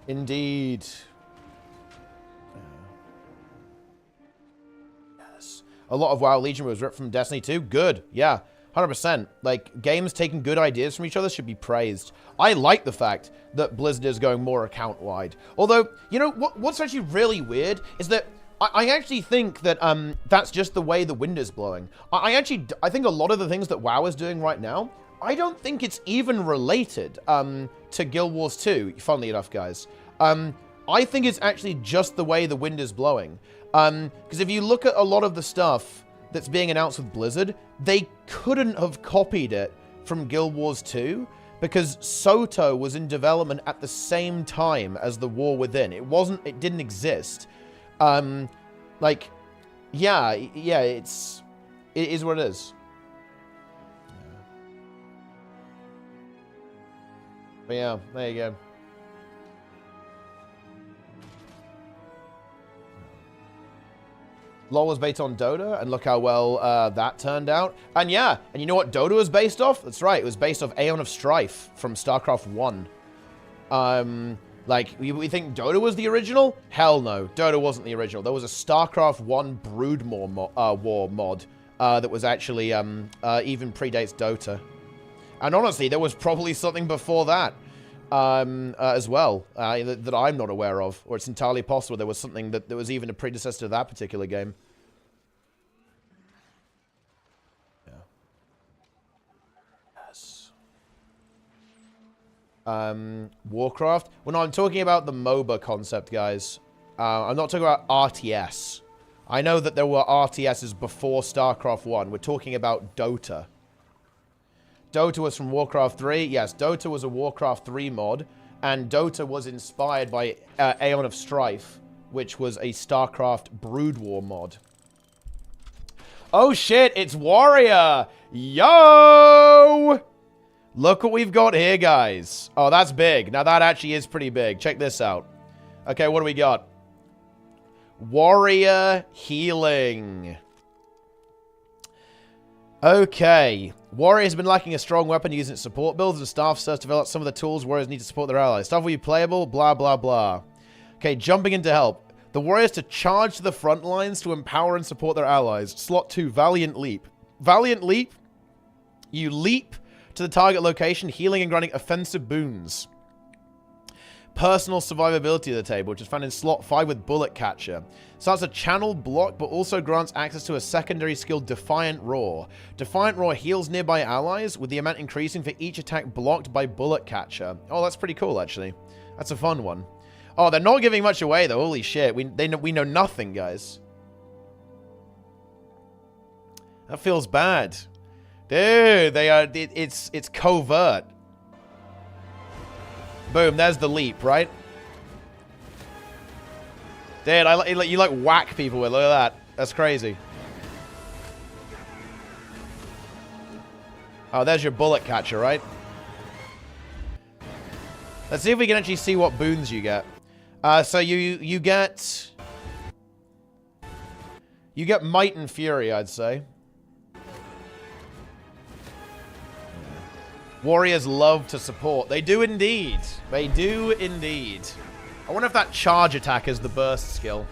Indeed. Yes. A lot of WoW Legion was ripped from Destiny 2. Good. Yeah. 100%. Like, games taking good ideas from each other should be praised. I like the fact that Blizzard is going more account-wide. Although, you know, what's actually really weird is that I actually think that that's just the way the wind is blowing. I think a lot of the things that WoW is doing right now, I don't think it's even related to Guild Wars 2, funnily enough, guys. I think it's actually just the way the wind is blowing. Because if you look at a lot of the stuff that's being announced with Blizzard, they couldn't have copied it from Guild Wars 2 because Soto was in development at the same time as the War Within. It didn't exist. Like, yeah, it is what it is. But yeah, there you go. LoL was based on Dota, and look how well that turned out. And yeah, and you know what Dota was based off? That's right, it was based off Aeon of Strife from Starcraft 1. Like, we think Dota was the original? Hell no, Dota wasn't the original. There was a Starcraft 1 Broodmore War mod that was actually, even predates Dota. And honestly, there was probably something before that as well that I'm not aware of. Or it's entirely possible there was something that was even a predecessor to that particular game. Yeah. Yes. Warcraft? Well, no, I'm talking about the MOBA concept, guys. I'm not talking about RTS. I know that there were RTSs before StarCraft 1. We're talking about Dota. Dota was from Warcraft 3. Yes, Dota was a Warcraft 3 mod, and Dota was inspired by Aeon of Strife, which was a StarCraft Brood War mod. Oh shit, it's Warrior! Yo! Look what we've got here, guys. Oh, that's big. Now, that actually is pretty big. Check this out. Okay, what do we got? Warrior Healing. Okay. Warrior has been lacking a strong weapon using its support builds, and staff starts to develop some of the tools warriors need to support their allies. Stuff will be playable, blah, blah, blah. Okay, jumping into help. The warriors to charge to the front lines to empower and support their allies. Slot 2, Valiant Leap. Valiant Leap, you leap to the target location, healing and granting offensive boons. Personal survivability of the table, which is found in slot 5 with Bullet Catcher. Starts a channel block, but also grants access to a secondary skill, Defiant Roar. Defiant Roar heals nearby allies, with the amount increasing for each attack blocked by Bullet Catcher. Oh, that's pretty cool, actually. That's a fun one. Oh, they're not giving much away, though. Holy shit. We know nothing, guys. That feels bad. Dude, it's covert. Boom, there's the leap, right? Dude, you like whack people with, look at that. That's crazy. Oh, there's your Bullet Catcher, right? Let's see if we can actually see what boons you get. So you get Might and Fury, I'd say. Warriors love to support. They do indeed. They do indeed. I wonder if that charge attack is the burst skill.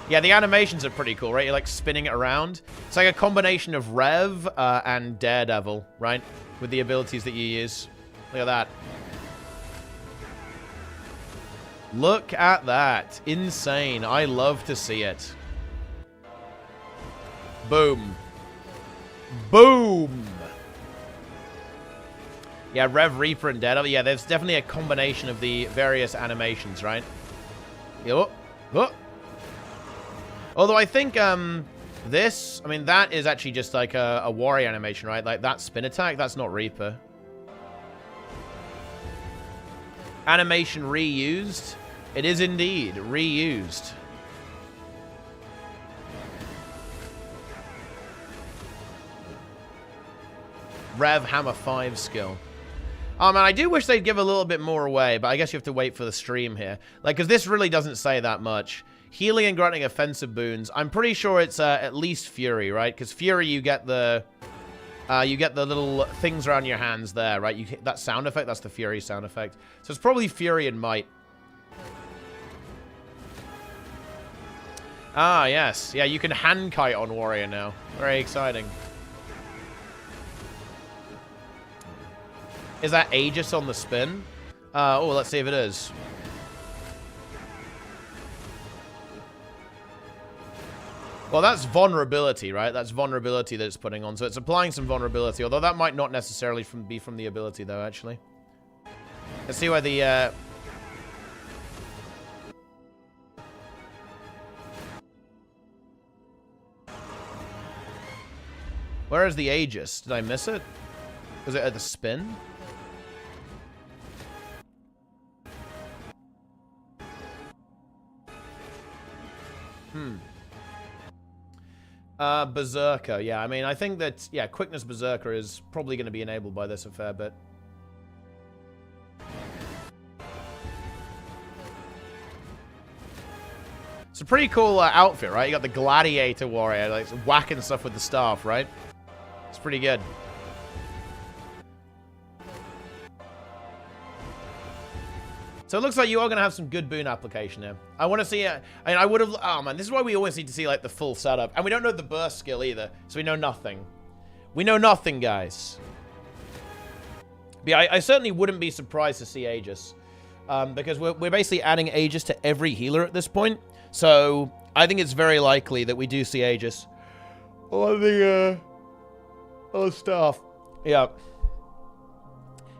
Yeah, the animations are pretty cool, right? You're like spinning it around. It's like a combination of Rev and Daredevil, right? With the abilities that you use. Look at that. Look at that. Insane. I love to see it. Boom. Boom. Yeah, Rev Reaper and Daredevil. Yeah, there's definitely a combination of the various animations, right? Oh, oh. Although I think this, I mean, that is actually just like a warrior animation, right? Like that spin attack, that's not Reaper. Animation reused. It is indeed reused. Rev Hammer 5 skill. Oh, man, I do wish they'd give a little bit more away, but I guess you have to wait for the stream here. Like, because this really doesn't say that much. Healing and granting offensive boons. I'm pretty sure it's at least Fury, right? Because Fury, you get the little things around your hands there, right? You hit that sound effect, that's the Fury sound effect. So it's probably Fury and Might. Ah, yes. Yeah, you can hand kite on Warrior now. Very exciting. Is that Aegis on the spin? Oh, let's see if it is. Well, that's vulnerability, right? That's vulnerability that it's putting on. So it's applying some vulnerability, although that might not necessarily be from the ability, though, actually. Let's see where the... Where is the Aegis? Did I miss it? Was it at the spin? Berserker. Yeah, I mean, I think that, yeah, Quickness Berserker is probably going to be enabled by this a fair bit. It's a pretty cool outfit, right? You got the Gladiator Warrior, like whacking stuff with the staff, right? It's pretty good. So it looks like you are going to have some good boon application here. I want to see it. I mean, I would have... Oh, man. This is why we always need to see, like, the full setup. And we don't know the burst skill either. So we know nothing. We know nothing, guys. But yeah, I certainly wouldn't be surprised to see Aegis. Because we're basically adding Aegis to every healer at this point. So I think it's very likely that we do see Aegis on the staff. Yeah.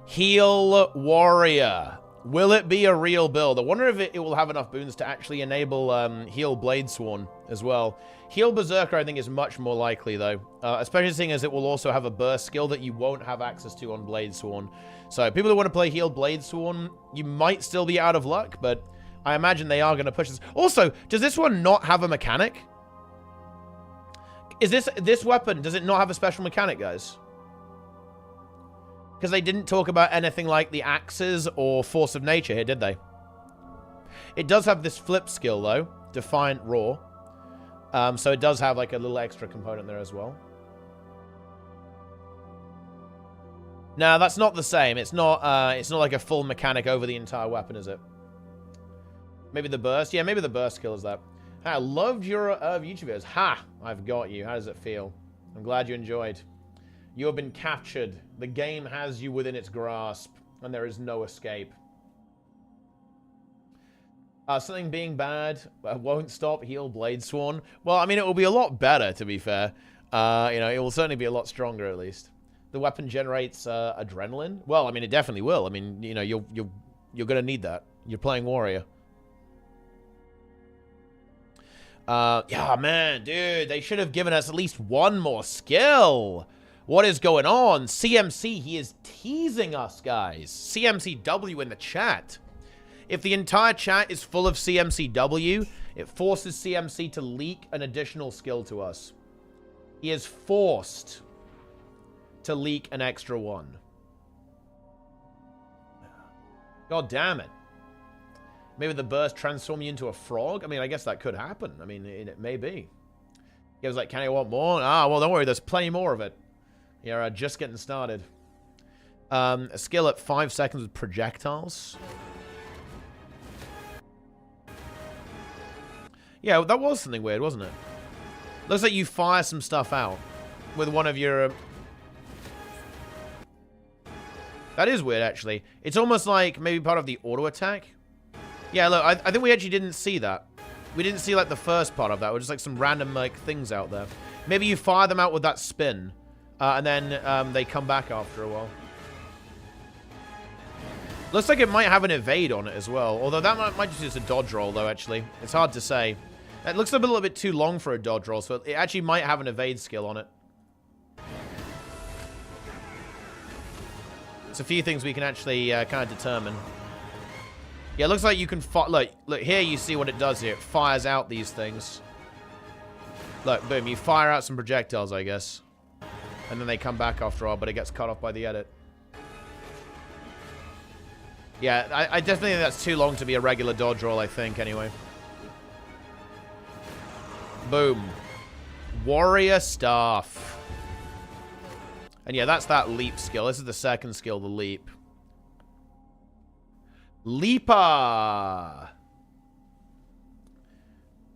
Heal Warrior. Will it be a real build? I wonder if it will have enough boons to actually enable Heal Bladesworn as well. Heal Berserker, I think, is much more likely, though. Especially seeing as it will also have a burst skill that you won't have access to on Bladesworn. So people who want to play Heal Bladesworn, you might still be out of luck, but I imagine they are going to push this. Also, does this one not have a mechanic? Is this weapon, does it not have a special mechanic, guys? Because they didn't talk about anything like the axes or Force of Nature here, did they? It does have this flip skill, though. Defiant Roar. So it does have, like, a little extra component there as well. No, that's not the same. It's not like a full mechanic over the entire weapon, is it? Maybe the burst? Yeah, maybe the burst skill is that. I loved your YouTube videos. Ha! I've got you. How does it feel? I'm glad you enjoyed. You have been captured. The game has you within its grasp, and there is no escape. Something being bad won't stop Heal Bladesworn. Well, I mean, it will be a lot better, to be fair. You know, it will certainly be a lot stronger, at least. The weapon generates adrenaline. Well, I mean, it definitely will. I mean, you know, you're gonna need that. You're playing Warrior. Yeah, man, dude, they should have given us at least one more skill. What is going on? CMC, he is teasing us, guys. CMCW in the chat. If the entire chat is full of CMCW, it forces CMC to leak an additional skill to us. He is forced to leak an extra one. God damn it. Maybe the burst transform you into a frog? I mean, I guess that could happen. I mean, it may be. He was like, can I want more? Ah, well, don't worry. There's plenty more of it. You're just getting started. A skill at 5 seconds with projectiles. Yeah, that was something weird, wasn't it? Looks like you fire some stuff out with one of your... That is weird, actually. It's almost like maybe part of the auto attack. Yeah, look, I think we actually didn't see that. We didn't see, like, the first part of that. It was just, like, some random, like, things out there. Maybe you fire them out with that spin, and then they come back after a while. Looks like it might have an evade on it as well. Although that might just be a dodge roll, though, actually. It's hard to say. It looks a little bit too long for a dodge roll, so it actually might have an evade skill on it. It's a few things we can actually kind of determine. Yeah, it looks like you can... Look, here you see what it does here. It fires out these things. Look, boom, you fire out some projectiles, I guess. And then they come back after a while, but it gets cut off by the edit. Yeah, I definitely think that's too long to be a regular dodge roll, I think, anyway. Boom. Warrior Staff. And yeah, that's that leap skill. This is the second skill, the leap. Leaper!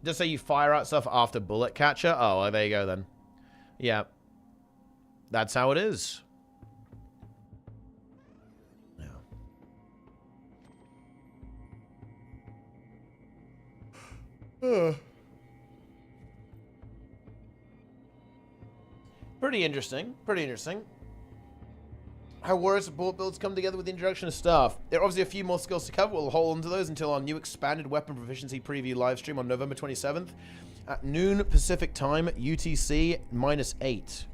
Just say you fire out stuff after bullet catcher? Oh, well, there you go then. Yeah. That's how it is. Yeah. Pretty interesting. Pretty interesting. How warrior support builds come together with the introduction of staff. There are obviously a few more skills to cover. We'll hold on to those until our new expanded weapon proficiency preview live stream on November 27th at noon Pacific time, UTC -8,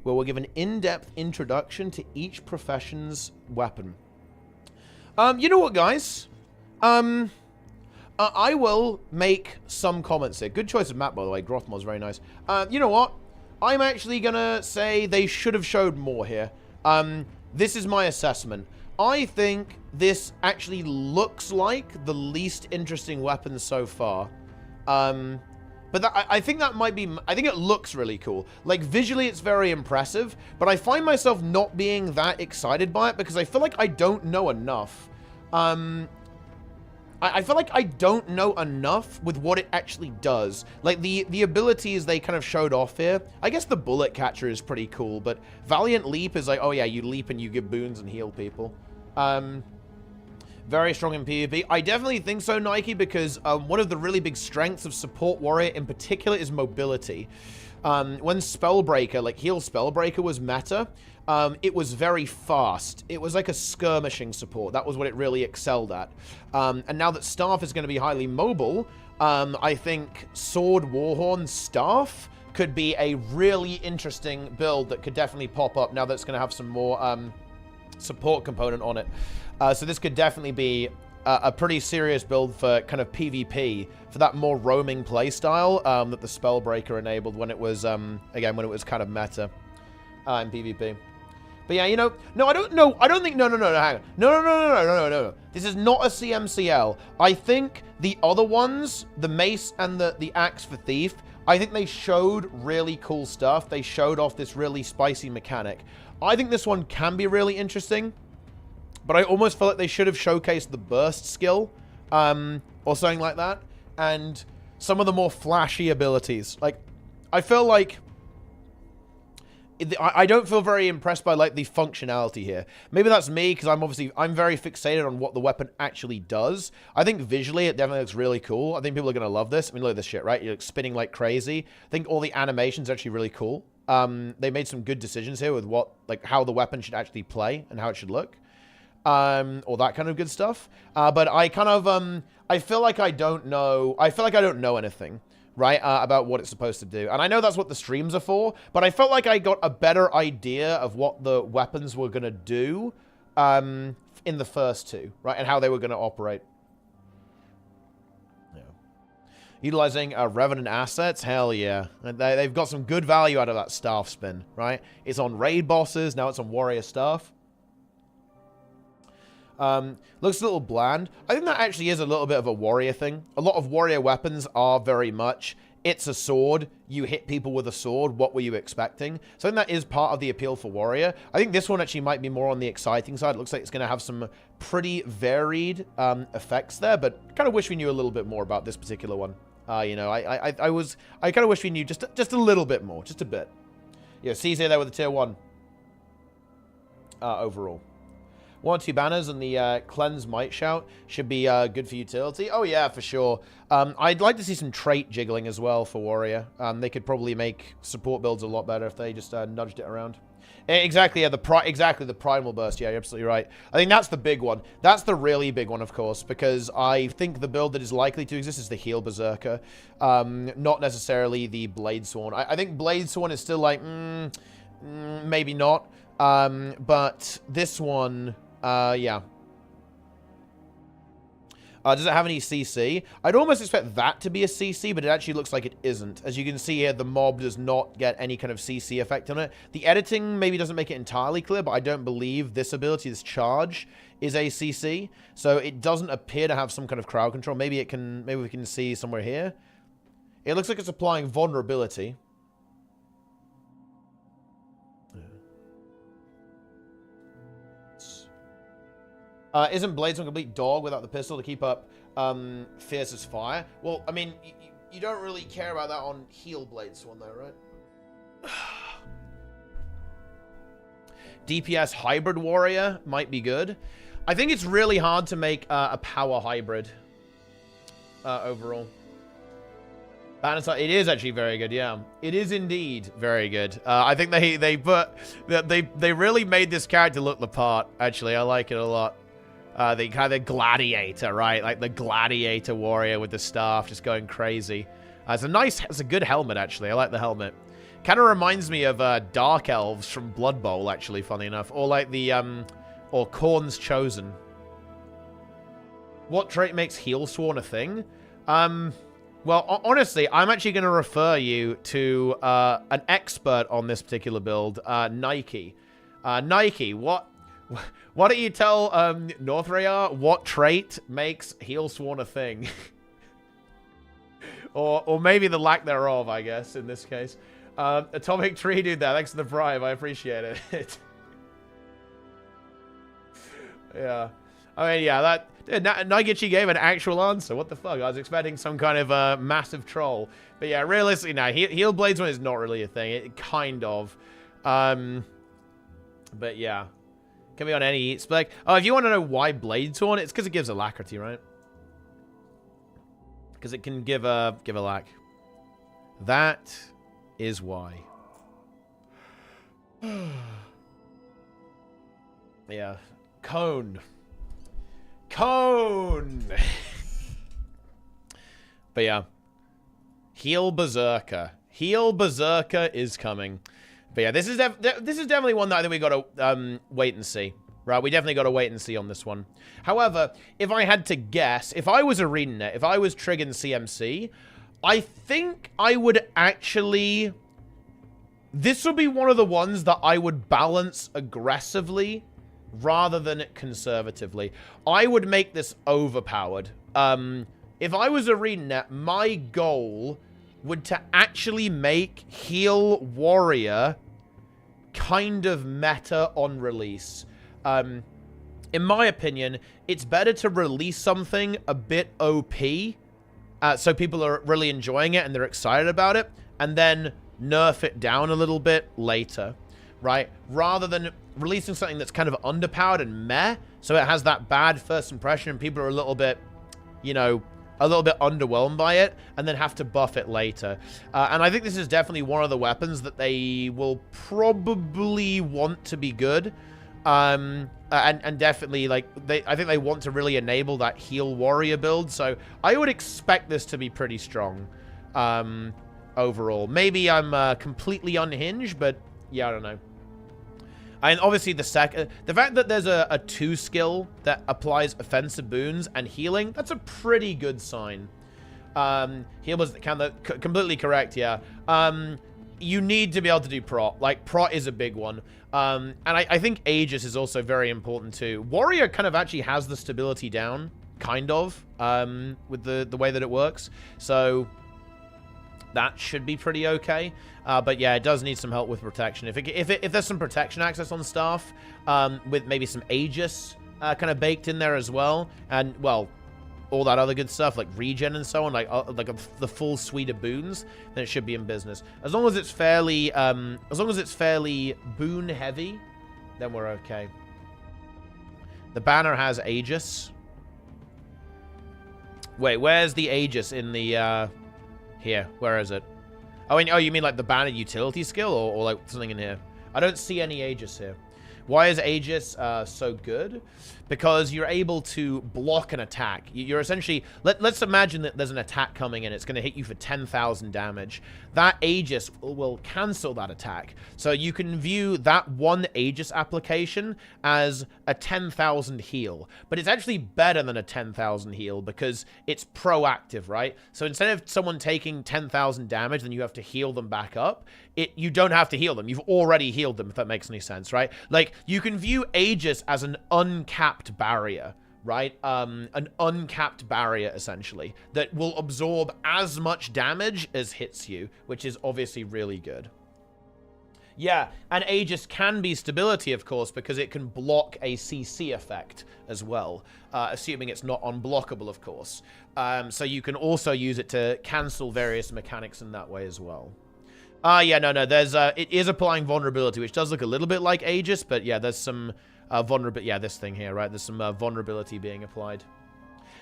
where we'll give an in-depth introduction to each profession's weapon. You know what, guys? I will make some comments here. Good choice of map, by the way. Grothmor's very nice. You know what? I'm actually gonna say they should have showed more here. This is my assessment. I think this actually looks like the least interesting weapon so far. But I think that might be... I think it looks really cool. Like, visually, it's very impressive. But I find myself not being that excited by it because I feel like I don't know enough. I feel like I don't know enough with what it actually does. Like, the abilities they kind of showed off here. I guess the bullet catcher is pretty cool, but Valiant Leap is like, oh yeah, you leap and you give boons and heal people. Very strong in PvP. I definitely think so, Nike, because one of the really big strengths of Support Warrior in particular is mobility. When Spellbreaker, like Heal Spellbreaker was meta, it was very fast. It was like a skirmishing support. That was what it really excelled at. And now that Staff is going to be highly mobile, I think Sword Warhorn Staff could be a really interesting build that could definitely pop up now that it's going to have some more support component on it. So this could definitely be a pretty serious build for kind of PvP, for that more roaming playstyle that the Spellbreaker enabled when it was, again, when it was kind of meta in PvP. But yeah, you know, no, I don't know. I don't think, no, hang on. No. This is not a CMCL. I think the other ones, the Mace and the Axe for Thief, I think they showed really cool stuff. They showed off this really spicy mechanic. I think this one can be really interesting, but I almost feel like they should have showcased the burst skill, or something like that, and some of the more flashy abilities. Like, I feel like I don't feel very impressed by, like, the functionality here. Maybe that's me, because I'm very fixated on what the weapon actually does. I think visually it definitely looks really cool. I think people are going to love this. I mean, look at this shit, right? You're spinning like crazy. I think all the animations are actually really cool. They made some good decisions here with how the weapon should actually play and how it should look. All that kind of good stuff. But I kind of, I feel like I don't know. I feel like I don't know anything, right, about what it's supposed to do. And I know that's what the streams are for, but I felt like I got a better idea of what the weapons were going to do in the first two, right, and how they were going to operate. Yeah. Utilizing Revenant assets, hell yeah. They've got some good value out of that staff spin, right? It's on raid bosses, now it's on warrior staff. Looks a little bland. I think that actually is a little bit of a warrior thing. A lot of warrior weapons are very much, it's a sword, you hit people with a sword, what were you expecting? So I think that is part of the appeal for warrior. I think this one actually might be more on the exciting side. It looks like it's going to have some pretty varied effects there, but kind of wish we knew a little bit more about this particular one. You know, I kind of wish we knew just a little bit more, just a bit. Yeah, CZ there with the tier 1 overall. 1 or 2 banners and the Cleanse Might Shout should be good for utility. Oh, yeah, for sure. I'd like to see some trait jiggling as well for Warrior. They could probably make support builds a lot better if they just nudged it around. Exactly, yeah, the Primal Burst. Yeah, you're absolutely right. I think that's the big one. That's the really big one, of course, because I think the build that is likely to exist is the Heal Berserker, not necessarily the Blade Sworn. I think Blade Sworn is still like, maybe not. But this one... yeah. Does it have any CC? I'd almost expect that to be a CC, but it actually looks like it isn't. As you can see here, the mob does not get any kind of CC effect on it. The editing maybe doesn't make it entirely clear, but I don't believe this ability, this charge, is a CC. So it doesn't appear to have some kind of crowd control. Maybe it can. Maybe we can see somewhere here. It looks like it's applying vulnerability. Isn't Blades a complete dog without the pistol to keep up fierce as fire? Well, I mean, you don't really care about that on Heal Blades one, though, right? DPS Hybrid Warrior might be good. I think it's really hard to make a power hybrid overall. It is actually very good, yeah. It is indeed very good. I think they really made this character look the part, actually. I like it a lot. The kind of gladiator, right? Like the gladiator warrior with the staff just going crazy. It's a good helmet, actually. I like the helmet. Kind of reminds me of Dark Elves from Blood Bowl, actually, funny enough. Or like the, or Khorne's Chosen. What trait makes Heal Sworn a thing? Well, honestly, I'm actually going to refer you to an expert on this particular build, Nike. Nike, why don't you tell Northrayar what trait makes Heal Sworn a thing? or maybe the lack thereof, I guess, in this case. Atomic Tree dude there, thanks for the bribe, I appreciate it. Yeah. I mean, yeah, Naigichi gave an actual answer. What the fuck? I was expecting some kind of massive troll. But yeah, realistically, now, Heal Blades one is not really a thing. It kind of. But yeah. Can be on any spec. Oh, if you want to know why Blade Sworn, it's because it gives alacrity, right? Because it can give a lack. That is why. Yeah. Cone. But yeah. Heal Berserker. Heal Berserker is coming. But yeah, this is definitely one that I think we got to wait and see. Right, we definitely got to wait and see on this one. However, if I had to guess, if I was ArenaNet, if I was Triggin CMC, I think I would actually... This would be one of the ones that I would balance aggressively rather than conservatively. I would make this overpowered. If I was ArenaNet, my goal would to actually make Heal Warrior kind of meta on release. In my opinion, it's better to release something a bit OP, so people are really enjoying it and they're excited about it, and then nerf it down a little bit later, right? Rather than releasing something that's kind of underpowered and meh, so it has that bad first impression and people are a little bit, you know, a little bit underwhelmed by it, and then have to buff it later. And I think this is definitely one of the weapons that they will probably want to be good. And definitely, like, I think they want to really enable that Heal Warrior build, so I would expect this to be pretty strong, overall. Maybe I'm completely unhinged, but yeah, I don't know. And obviously the fact that there's a 2 skill that applies offensive boons and healing, that's a pretty good sign. Heal was completely correct, yeah. you need to be able to do prot. Like, prot is a big one. And I think Aegis is also very important too. Warrior kind of actually has the stability down, kind of, with the way that it works. So that should be pretty okay. But yeah, it does need some help with protection. If there's some protection access on staff, with maybe some Aegis kind of baked in there as well, and well, all that other good stuff like regen and so on, like the full suite of boons, then it should be in business. As long as it's fairly boon heavy, then we're okay. The banner has Aegis. Wait, where's the Aegis in the here? Where is it? Oh, you mean like the banner utility skill, or like something in here? I don't see any Aegis here. Why is Aegis so good? Because you're able to block an attack. You're essentially... Let's imagine that there's an attack coming and it's going to hit you for 10,000 damage. That Aegis will cancel that attack. So you can view that one Aegis application as a 10,000 heal. But it's actually better than a 10,000 heal because it's proactive, right? So instead of someone taking 10,000 damage, then you have to heal them back up. You don't have to heal them. You've already healed them, if that makes any sense, right? Like, you can view Aegis as an uncapped barrier, right? An uncapped barrier, essentially, that will absorb as much damage as hits you, which is obviously really good. Yeah, and Aegis can be stability, of course, because it can block a CC effect as well, assuming it's not unblockable, of course. So you can also use it to cancel various mechanics in that way as well. Yeah, no, there's, it is applying vulnerability, which does look a little bit like Aegis, but yeah, there's some vulnerability, yeah, this thing here, right? There's some vulnerability being applied.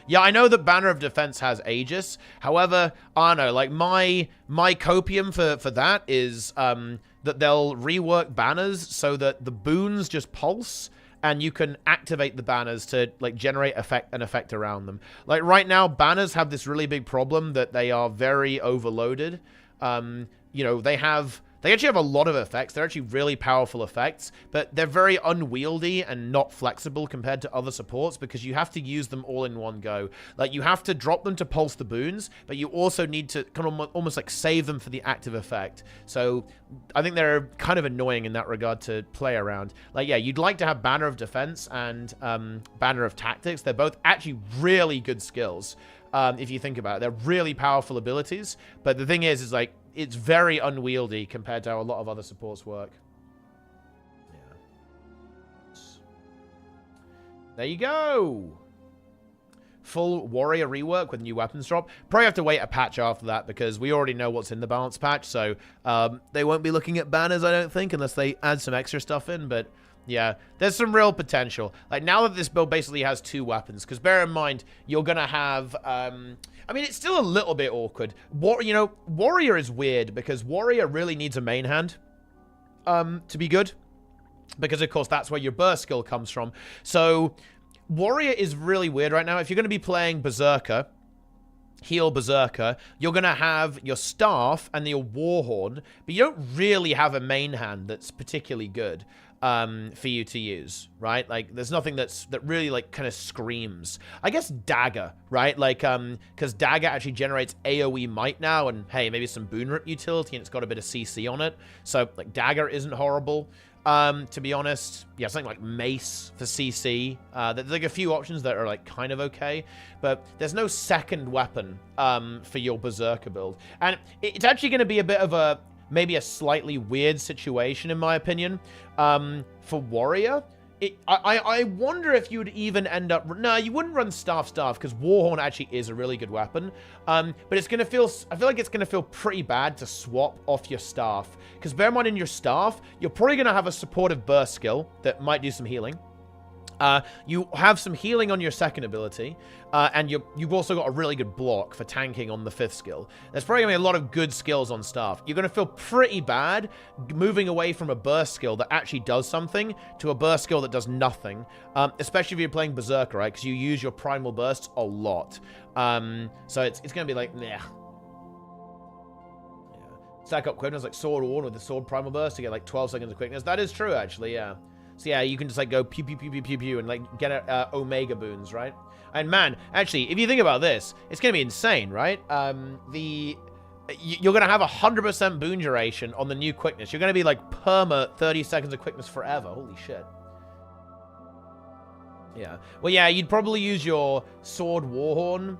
Yeah, I know that Banner of Defense has Aegis. However, I don't know, like, my copium for that is, that they'll rework banners so that the boons just pulse, and you can activate the banners to, like, generate an effect around them. Like, right now, banners have this really big problem that they are very overloaded. You know, they actually have a lot of effects. They're actually really powerful effects, but they're very unwieldy and not flexible compared to other supports because you have to use them all in one go. Like, you have to drop them to pulse the boons, but you also need to kind of almost like save them for the active effect. So I think they're kind of annoying in that regard to play around. Like, yeah, you'd like to have Banner of Defense and Banner of Tactics. They're both actually really good skills. If you think about it, they're really powerful abilities. But the thing is like, it's very unwieldy compared to how a lot of other supports work. Yeah. There you go. Full warrior rework with new weapons drop. Probably have to wait a patch after that because we already know what's in the balance patch. So they won't be looking at banners, I don't think, unless they add some extra stuff in. But yeah, there's some real potential. Like, now that this build basically has 2 weapons, because bear in mind, you're going to have... I mean, it's still a little bit awkward. You know, Warrior is weird because Warrior really needs a main hand to be good. Because, of course, that's where your burst skill comes from. So, Warrior is really weird right now. If you're going to be playing Berserker, heal Berserker, you're going to have your staff and your Warhorn, but you don't really have a main hand that's particularly good. For you to use, right? Like, there's nothing that really, like, kind of screams. I guess Dagger, right? Like, because Dagger actually generates AoE might now, and, hey, maybe some Boon Rip utility, and it's got a bit of CC on it. So, like, Dagger isn't horrible, to be honest. Yeah, something like Mace for CC. There's, like, a few options that are, like, kind of okay, but there's no second weapon for your Berserker build. And it's actually going to be a bit of a... maybe a slightly weird situation, in my opinion. For Warrior, I wonder if you would even end up... No, you wouldn't run Staff, because Warhorn actually is a really good weapon. But it's going to feel... I feel like it's going to feel pretty bad to swap off your Staff. Because bear in mind, in your Staff, you're probably going to have a supportive burst skill that might do some healing. You have some healing on your second ability, and you've also got a really good block for tanking on the 5th skill. There's probably going to be a lot of good skills on staff. You're going to feel pretty bad moving away from a burst skill that actually does something to a burst skill that does nothing, especially if you're playing Berserker, right? Because you use your primal bursts a lot. So it's going to be like, nah. Yeah. Stack up quickness like Sword Warn with the Sword Primal Burst to get like 12 seconds of quickness. That is true, actually, yeah. So yeah, you can just like go pew pew pew pew pew pew and like get Omega boons, right? And man, actually, if you think about this, it's gonna be insane, right? you're going to have 100% boon duration on the new quickness. You're going to be like perma 30 seconds of quickness forever. Holy shit. Yeah. Well, yeah, you'd probably use your sword warhorn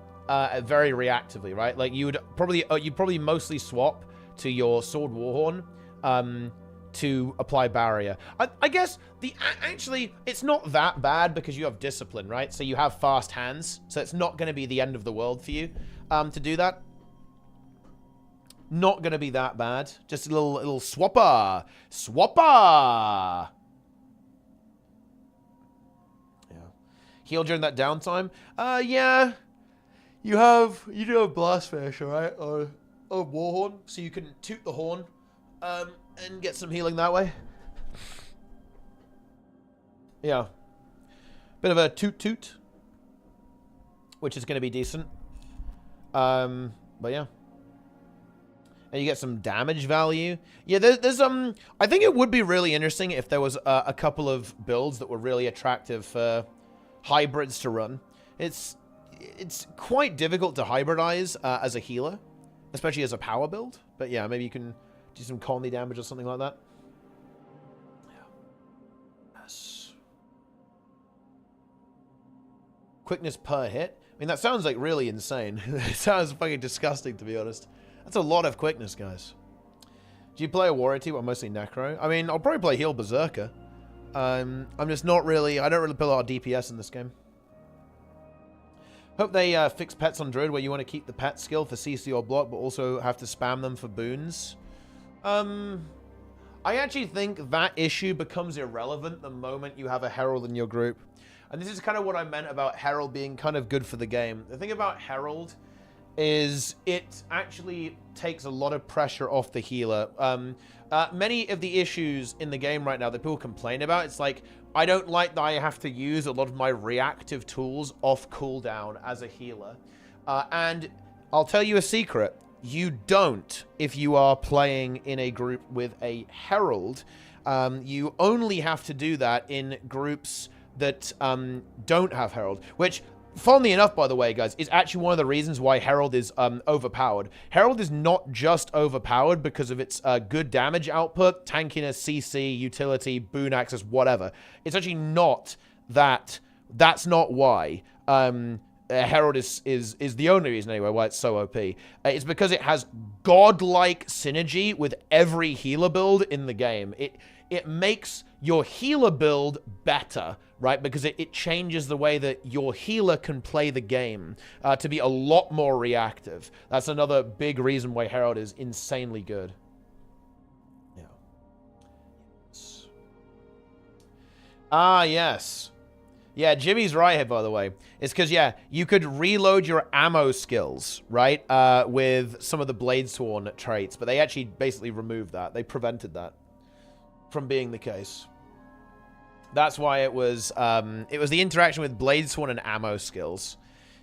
very reactively, right? Like you'd probably mostly swap to your sword warhorn to apply barrier. I guess actually it's not that bad because you have discipline, right? So you have fast hands, so it's not going to be the end of the world for you to do that. Not going to be that bad. Just a little swapper. Swapper! Yeah. Heal during that downtime? Yeah. You do have blast fish, alright? Or warhorn, so you can toot the horn and get some healing that way. Yeah. Bit of a toot, which is going to be decent. But yeah. And you get some damage value. Yeah, there's I think it would be really interesting if there was a couple of builds that were really attractive for hybrids to run. It's quite difficult to hybridize as a healer, especially as a power build. But yeah, maybe you can do some colony damage or something like that. Yeah. Yes. Quickness per hit. I mean, that sounds like really insane. It sounds fucking disgusting, to be honest. That's a lot of quickness, guys. Do you play a warrior team or mostly necro? I mean, I'll probably play heal berserker. I'm just not really... I don't really play a lot of DPS in this game. Hope they fix pets on Druid where you want to keep the pet skill for CC or block, but also have to spam them for boons. I actually think that issue becomes irrelevant the moment you have a Herald in your group. And this is kind of what I meant about Herald being kind of good for the game. The thing about Herald is it actually takes a lot of pressure off the healer. Many of the issues in the game right now that people complain about, it's like, I don't like that I have to use a lot of my reactive tools off cooldown as a healer. And I'll tell you a secret. You don't if you are playing in a group with a Herald. You only have to do that in groups that don't have Herald, which... Funnily enough, by the way, guys, is actually one of the reasons why Herald is overpowered. Herald is not just overpowered because of its good damage output, tankiness, CC, utility, boon access, whatever. It's actually not that. That's not why. Herald is the only reason, anyway, why it's so OP. It's because it has godlike synergy with every healer build in the game. It makes your healer build better, right? Because it changes the way that your healer can play the game to be a lot more reactive. That's another big reason why Herald is insanely good. Yeah. Ah, yes. Yeah, Jimmy's right here, by the way. It's because, yeah, you could reload your ammo skills, right, with some of the Bladesworn traits, but they actually basically removed that. They prevented that from being the case. That's why it was the interaction with Bladesworn and ammo skills.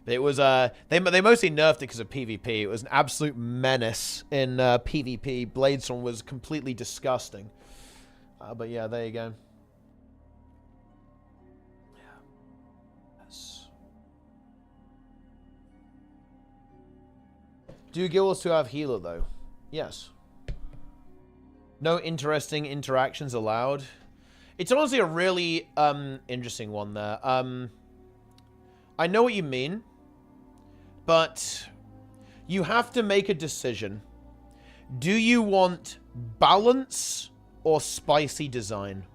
It was they mostly nerfed it because of PvP. It was an absolute menace in PvP. Bladesworn was completely disgusting. But yeah, there you go. Yes. Do guilds to have healer though? Yes. No interesting interactions allowed. It's honestly a really interesting one there. I know what you mean, but you have to make a decision. Do you want balance or spicy design?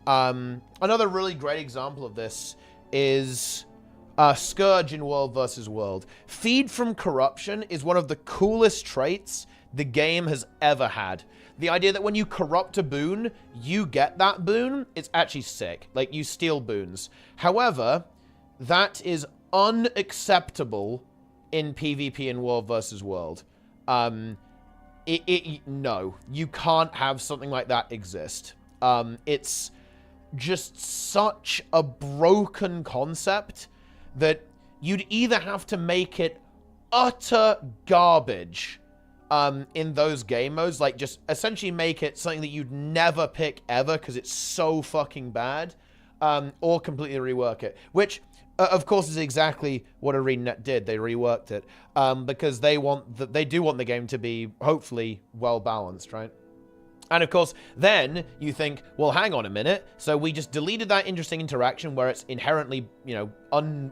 Another really great example of this is Scourge in World vs. World. Feed from Corruption is one of the coolest traits the game has ever had. The idea that when you corrupt a boon, you get that boon, it's actually sick. Like, you steal boons. However, that is unacceptable in PvP in World vs. World. No, you can't have something like that exist. It's just such a broken concept that you'd either have to make it utter garbage in those game modes, like just essentially make it something that you'd never pick ever because it's so fucking bad, or completely rework it, which of course is exactly what ArenaNet did. They reworked it because they do want the game to be hopefully well balanced, right? And of course, then you think, well, hang on a minute. So we just deleted that interesting interaction where it's inherently, you know,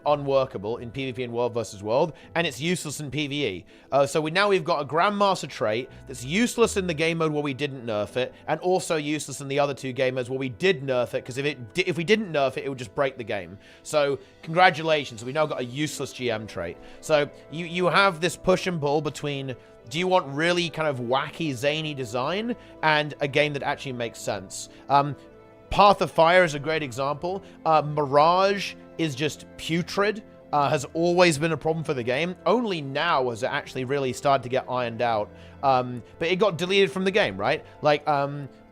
unworkable in PvP and World versus World, and it's useless in PvE. So we've got a Grandmaster trait that's useless in the game mode where we didn't nerf it, and also useless in the other two game modes where we did nerf it, because if we didn't nerf it, it would just break the game. So congratulations, we now got a useless GM trait. So you have this push and pull between, do you want really kind of wacky, zany design and a game that actually makes sense? Path of Fire is a great example. Mirage is just putrid. Has always been a problem for the game. Only now has it actually really started to get ironed out. But it got deleted from the game, right? Like,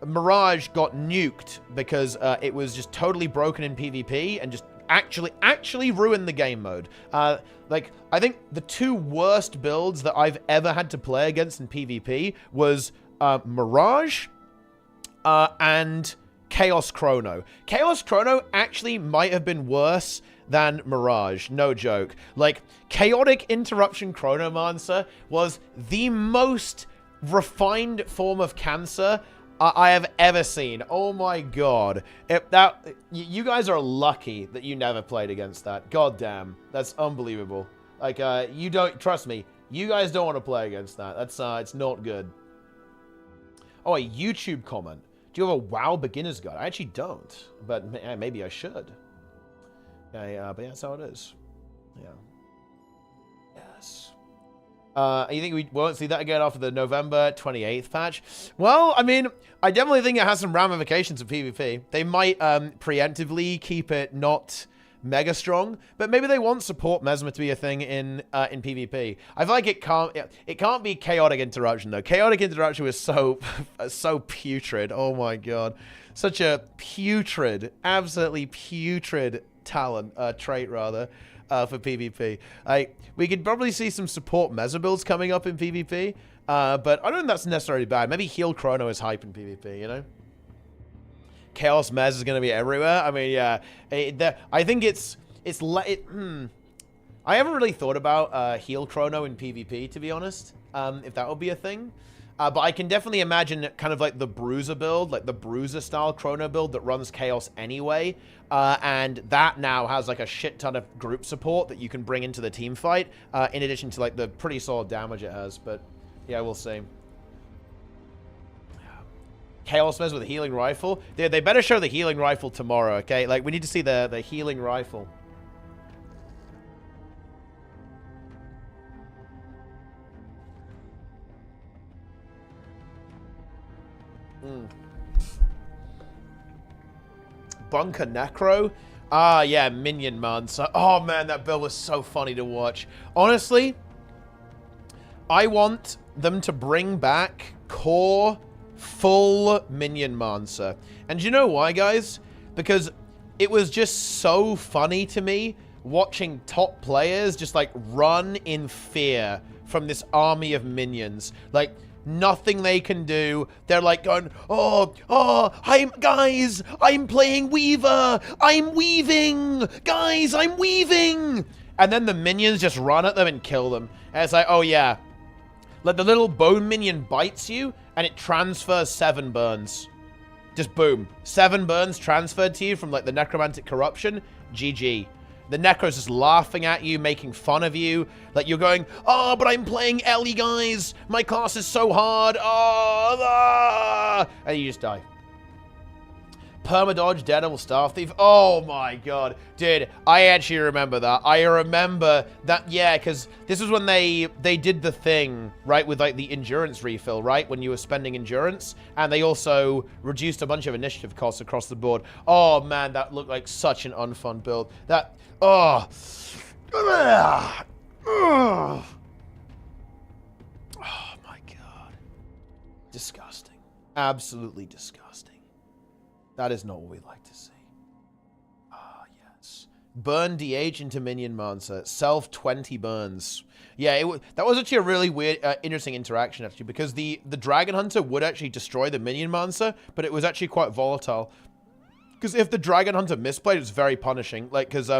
Mirage got nuked because it was just totally broken in PvP and just actually ruined the game mode. Like, I think the two worst builds that I've ever had to play against in PvP was Mirage and Chaos Chrono. Chaos Chrono actually might have been worse than Mirage, no joke. Like, Chaotic Interruption Chronomancer was the most refined form of cancer I have ever seen. Oh my god. You guys are lucky that you never played against that. God damn. That's unbelievable. Like, you don't, trust me, you guys don't want to play against that. That's, it's not good. Oh, a YouTube comment. Do you have a WoW beginner's guide? I actually don't, but maybe I should. Yeah, but yeah, that's how it is. Yeah. Yes. You think we won't see that again after the November 28th patch? Well, I mean, I definitely think it has some ramifications of PvP. They might preemptively keep it not mega strong, but maybe they want support Mesmer to be a thing in PvP. I feel like it can't be Chaotic Interruption though. Chaotic Interruption was so putrid. Oh my god, such a putrid, absolutely putrid talent trait rather. For PvP. We could probably see some support Mezza builds coming up in PvP, but I don't think that's necessarily bad. Maybe Heal Chrono is hype in PvP, you know? Chaos Mez is going to be everywhere. I mean, yeah. I think I haven't really thought about Heal Chrono in PvP, to be honest, if that would be a thing. But I can definitely imagine kind of like the Bruiser build, like the Bruiser-style Chrono build that runs Chaos anyway. And that now has like a shit ton of group support that you can bring into the team fight, in addition to like the pretty solid damage it has. But yeah, we'll see. Chaos Mez with a healing rifle. Dude, they better show the healing rifle tomorrow, okay? Like, we need to see the healing rifle. Bunker Necro? Ah, yeah, Minion Mancer. Oh, man, that build was so funny to watch. Honestly, I want them to bring back core, full Minion Mancer. And do you know why, guys? Because it was just so funny to me watching top players just, like, run in fear from this army of minions. Like, nothing they can do. They're like going, guys, I'm playing Weaver. I'm weaving. Guys, I'm weaving. And then the minions just run at them and kill them. And it's like, oh yeah. Like the little bone minion bites you and it transfers 7 burns. Just boom. 7 burns transferred to you from like the necromantic corruption. GG. The Necro's just laughing at you, making fun of you. Like, you're going, oh, but I'm playing Ellie, guys. My class is so hard. Oh, ah! And you just die. Permadodge, Daredevil, Staff Thief. Oh, my God. Dude, I actually remember that. I remember that, yeah, because this was when they did the thing, right, with, like, the endurance refill, right, when you were spending endurance. And they also reduced a bunch of initiative costs across the board. Oh, man, that looked like such an unfun build. That... Oh. Oh my god. Disgusting. Absolutely disgusting. That is not what we like to see. Ah, yes. Burn DH into Minion Mancer. Self 20 burns. Yeah, that was actually a really weird, interesting interaction, actually, because the Dragon Hunter would actually destroy the Minion Mancer, but it was actually quite volatile. Because if the Dragon Hunter misplayed, it's very punishing. Like, because,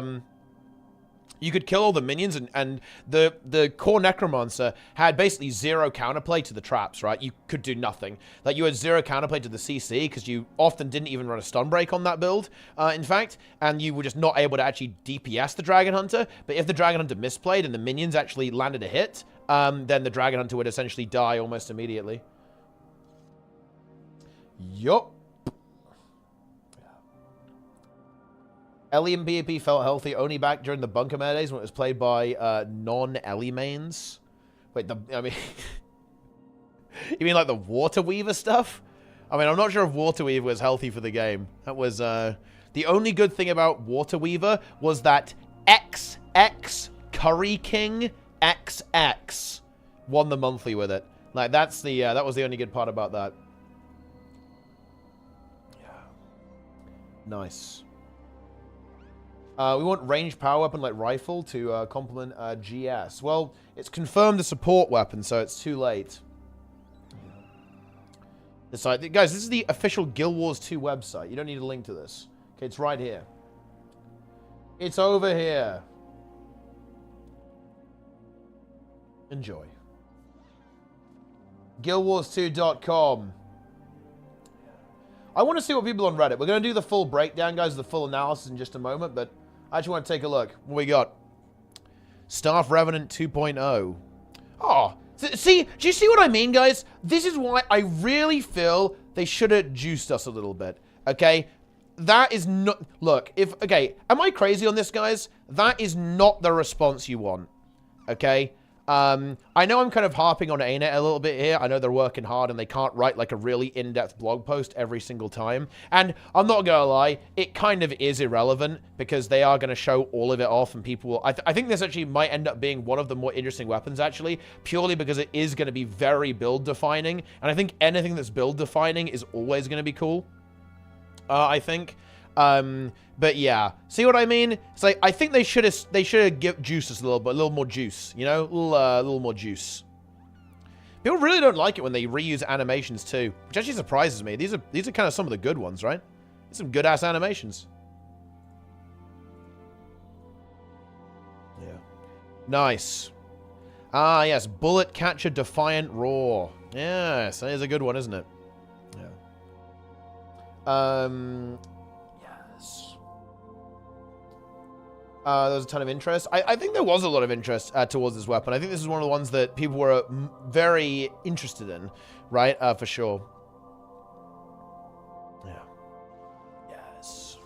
you could kill all the minions, and the core Necromancer had basically zero counterplay to the traps, right? You could do nothing. Like, you had zero counterplay to the CC, because you often didn't even run a stun break on that build, in fact, and you were just not able to actually DPS the Dragon Hunter. But if the Dragon Hunter misplayed and the minions actually landed a hit, then the Dragon Hunter would essentially die almost immediately. Yup. Ellie and PvP felt healthy only back during the bunker meta days when it was played by non-Ellie mains. Wait, I mean... you mean like the Water Weaver stuff? I mean, I'm not sure if Water Weaver was healthy for the game. That was, the only good thing about Water Weaver was that XX Curry King XX won the monthly with it. Like, that's the, that was the only good part about that. Yeah. Nice. We want ranged power weapon like rifle to complement GS. Well, it's confirmed a support weapon, so it's too late. Guys, this is the official Guild Wars 2 website. You don't need a link to this. Okay, it's right here. It's over here. Enjoy. Guildwars2.com. I want to see what people on Reddit. We're going to do the full breakdown, guys, the full analysis in just a moment, but I just want to take a look. What we got? Staff Revenant 2.0. Oh, see, do you see what I mean, guys? This is why I really feel they should have juiced us a little bit, okay? That is not... Look, okay, am I crazy on this, guys? That is not the response you want, okay? I know I'm kind of harping on ANET a little bit here. I know they're working hard and they can't write like a really in-depth blog post every single time. And I'm not gonna lie, it kind of is irrelevant because they are gonna show all of it off and people will... I think this actually might end up being one of the more interesting weapons actually, purely because it is gonna be very build-defining. And I think anything that's build-defining is always gonna be cool. I think. But yeah, see what I mean? It's like, I think they should have give juice us a little more juice, you know? A little more juice. People really don't like it when they reuse animations too, which actually surprises me. These are kind of some of the good ones, right? These are some good-ass animations. Yeah. Nice. Ah, yes, Bullet Catcher Defiant Roar. Yes, that is a good one, isn't it? Yeah. Yes. There was a ton of interest. I think there was a lot of interest towards this weapon. I think this is one of the ones that people were very interested in, right? For sure. Yeah. Yes.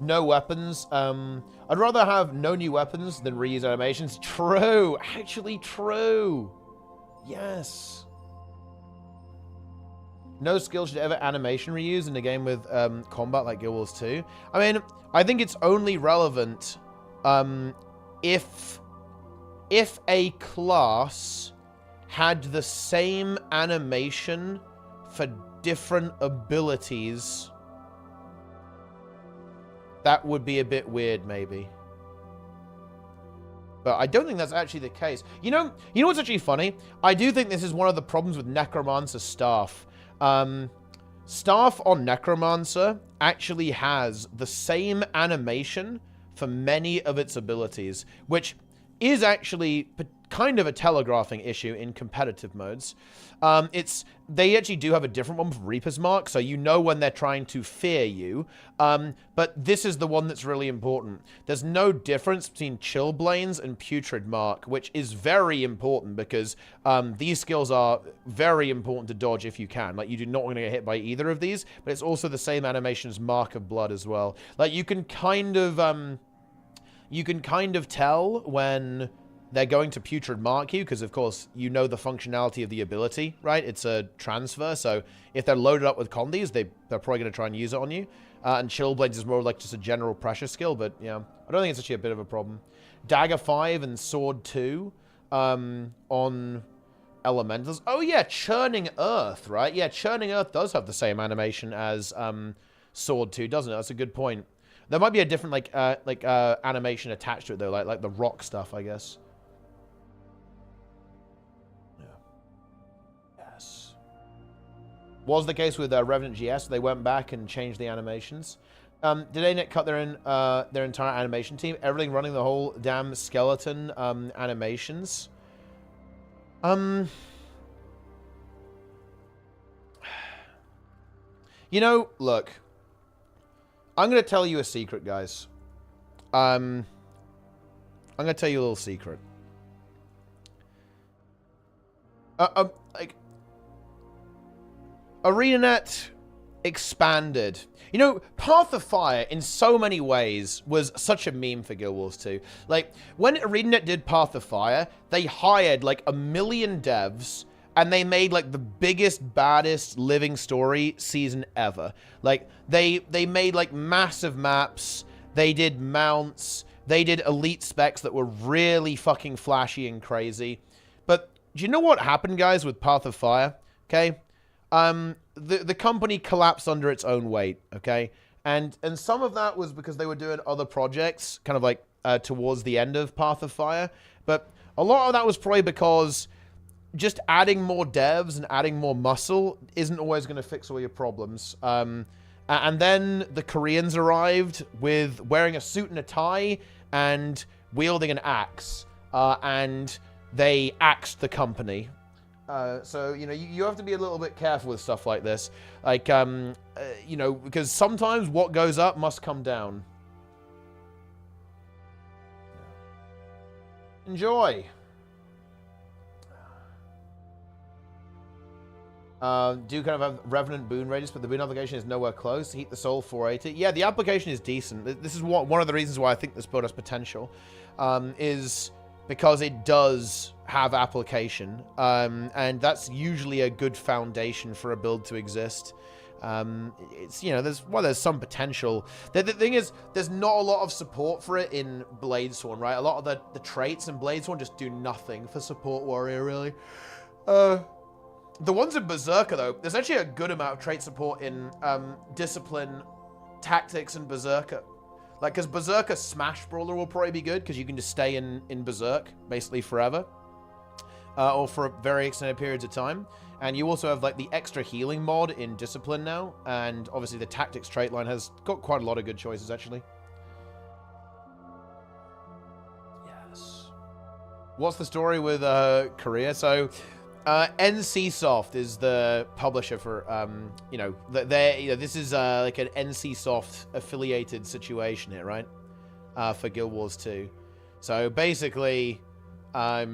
No weapons. I'd rather have no new weapons than reuse animations. True. Actually, true. Yes. No skill should ever animation reuse in a game with combat like Guild Wars 2. I mean, I think it's only relevant if a class had the same animation for different abilities. That would be a bit weird, maybe. But I don't think that's actually the case. You know what's actually funny? I do think this is one of the problems with Necromancer Staff. Staff on Necromancer actually has the same animation for many of its abilities, which is actually kind of a telegraphing issue in competitive modes. They actually do have a different one for Reaper's Mark, so you know when they're trying to fear you. But this is the one that's really important. There's no difference between Chillblains and Putrid Mark, which is very important because these skills are very important to dodge if you can. Like, you do not want to get hit by either of these, but it's also the same animation as Mark of Blood as well. Like, you can kind of tell when they're going to Putrid Mark you, because, of course, you know the functionality of the ability, right? It's a transfer, so if they're loaded up with Condis, they're probably going to try and use it on you. And Chillblades is more like just a general pressure skill, but, yeah, I don't think it's actually a bit of a problem. Dagger 5 and Sword 2 on Elementals. Oh, yeah, Churning Earth, right? Yeah, Churning Earth does have the same animation as Sword 2, doesn't it? That's a good point. There might be a different, animation attached to it, though, like the rock stuff, I guess. Was the case with Revenant GS. They went back and changed the animations. Did ANET cut their entire animation team? Everything running the whole damn skeleton animations? You know, look. I'm going to tell you a secret, guys. I'm going to tell you a little secret. Like, ArenaNet expanded. You know, Path of Fire, in so many ways, was such a meme for Guild Wars 2. Like, when ArenaNet did Path of Fire, they hired, like, 1 million devs, and they made, like, the biggest, baddest living story season ever. Like, they made, like, massive maps, they did mounts, they did elite specs that were really fucking flashy and crazy. But do you know what happened, guys, with Path of Fire? Okay? The company collapsed under its own weight, okay? And some of that was because they were doing other projects, kind of like towards the end of Path of Fire. But a lot of that was probably because just adding more devs and adding more muscle isn't always going to fix all your problems. And then the Koreans arrived with wearing a suit and a tie and wielding an axe. And they axed the company. So, you know, you have to be a little bit careful with stuff like this. Like, you know, because sometimes what goes up must come down. Enjoy. Do kind of have Revenant boon radius, but the boon application is nowhere close. Heat the Soul 480. Yeah, the application is decent. This is one of the reasons why I think this build has potential. Is because it does have application, and that's usually a good foundation for a build to exist. It's, you know, there's some potential. The thing is, there's not a lot of support for it in Bladesworn, right? A lot of the traits in Bladesworn just do nothing for support warrior, really. The ones in Berserker, though, there's actually a good amount of trait support in Discipline, Tactics, and Berserker. Like, because Berserker Smash Brawler will probably be good, because you can just stay in Berserk, basically forever. Or for very extended periods of time. And you also have, like, the extra healing mod in Discipline now. And, obviously, the Tactics trait line has got quite a lot of good choices, actually. Yes. What's the story with Korea? So, NCSoft is the publisher for, you know, this is like an NCSoft affiliated situation here, right? For Guild Wars 2. So basically, at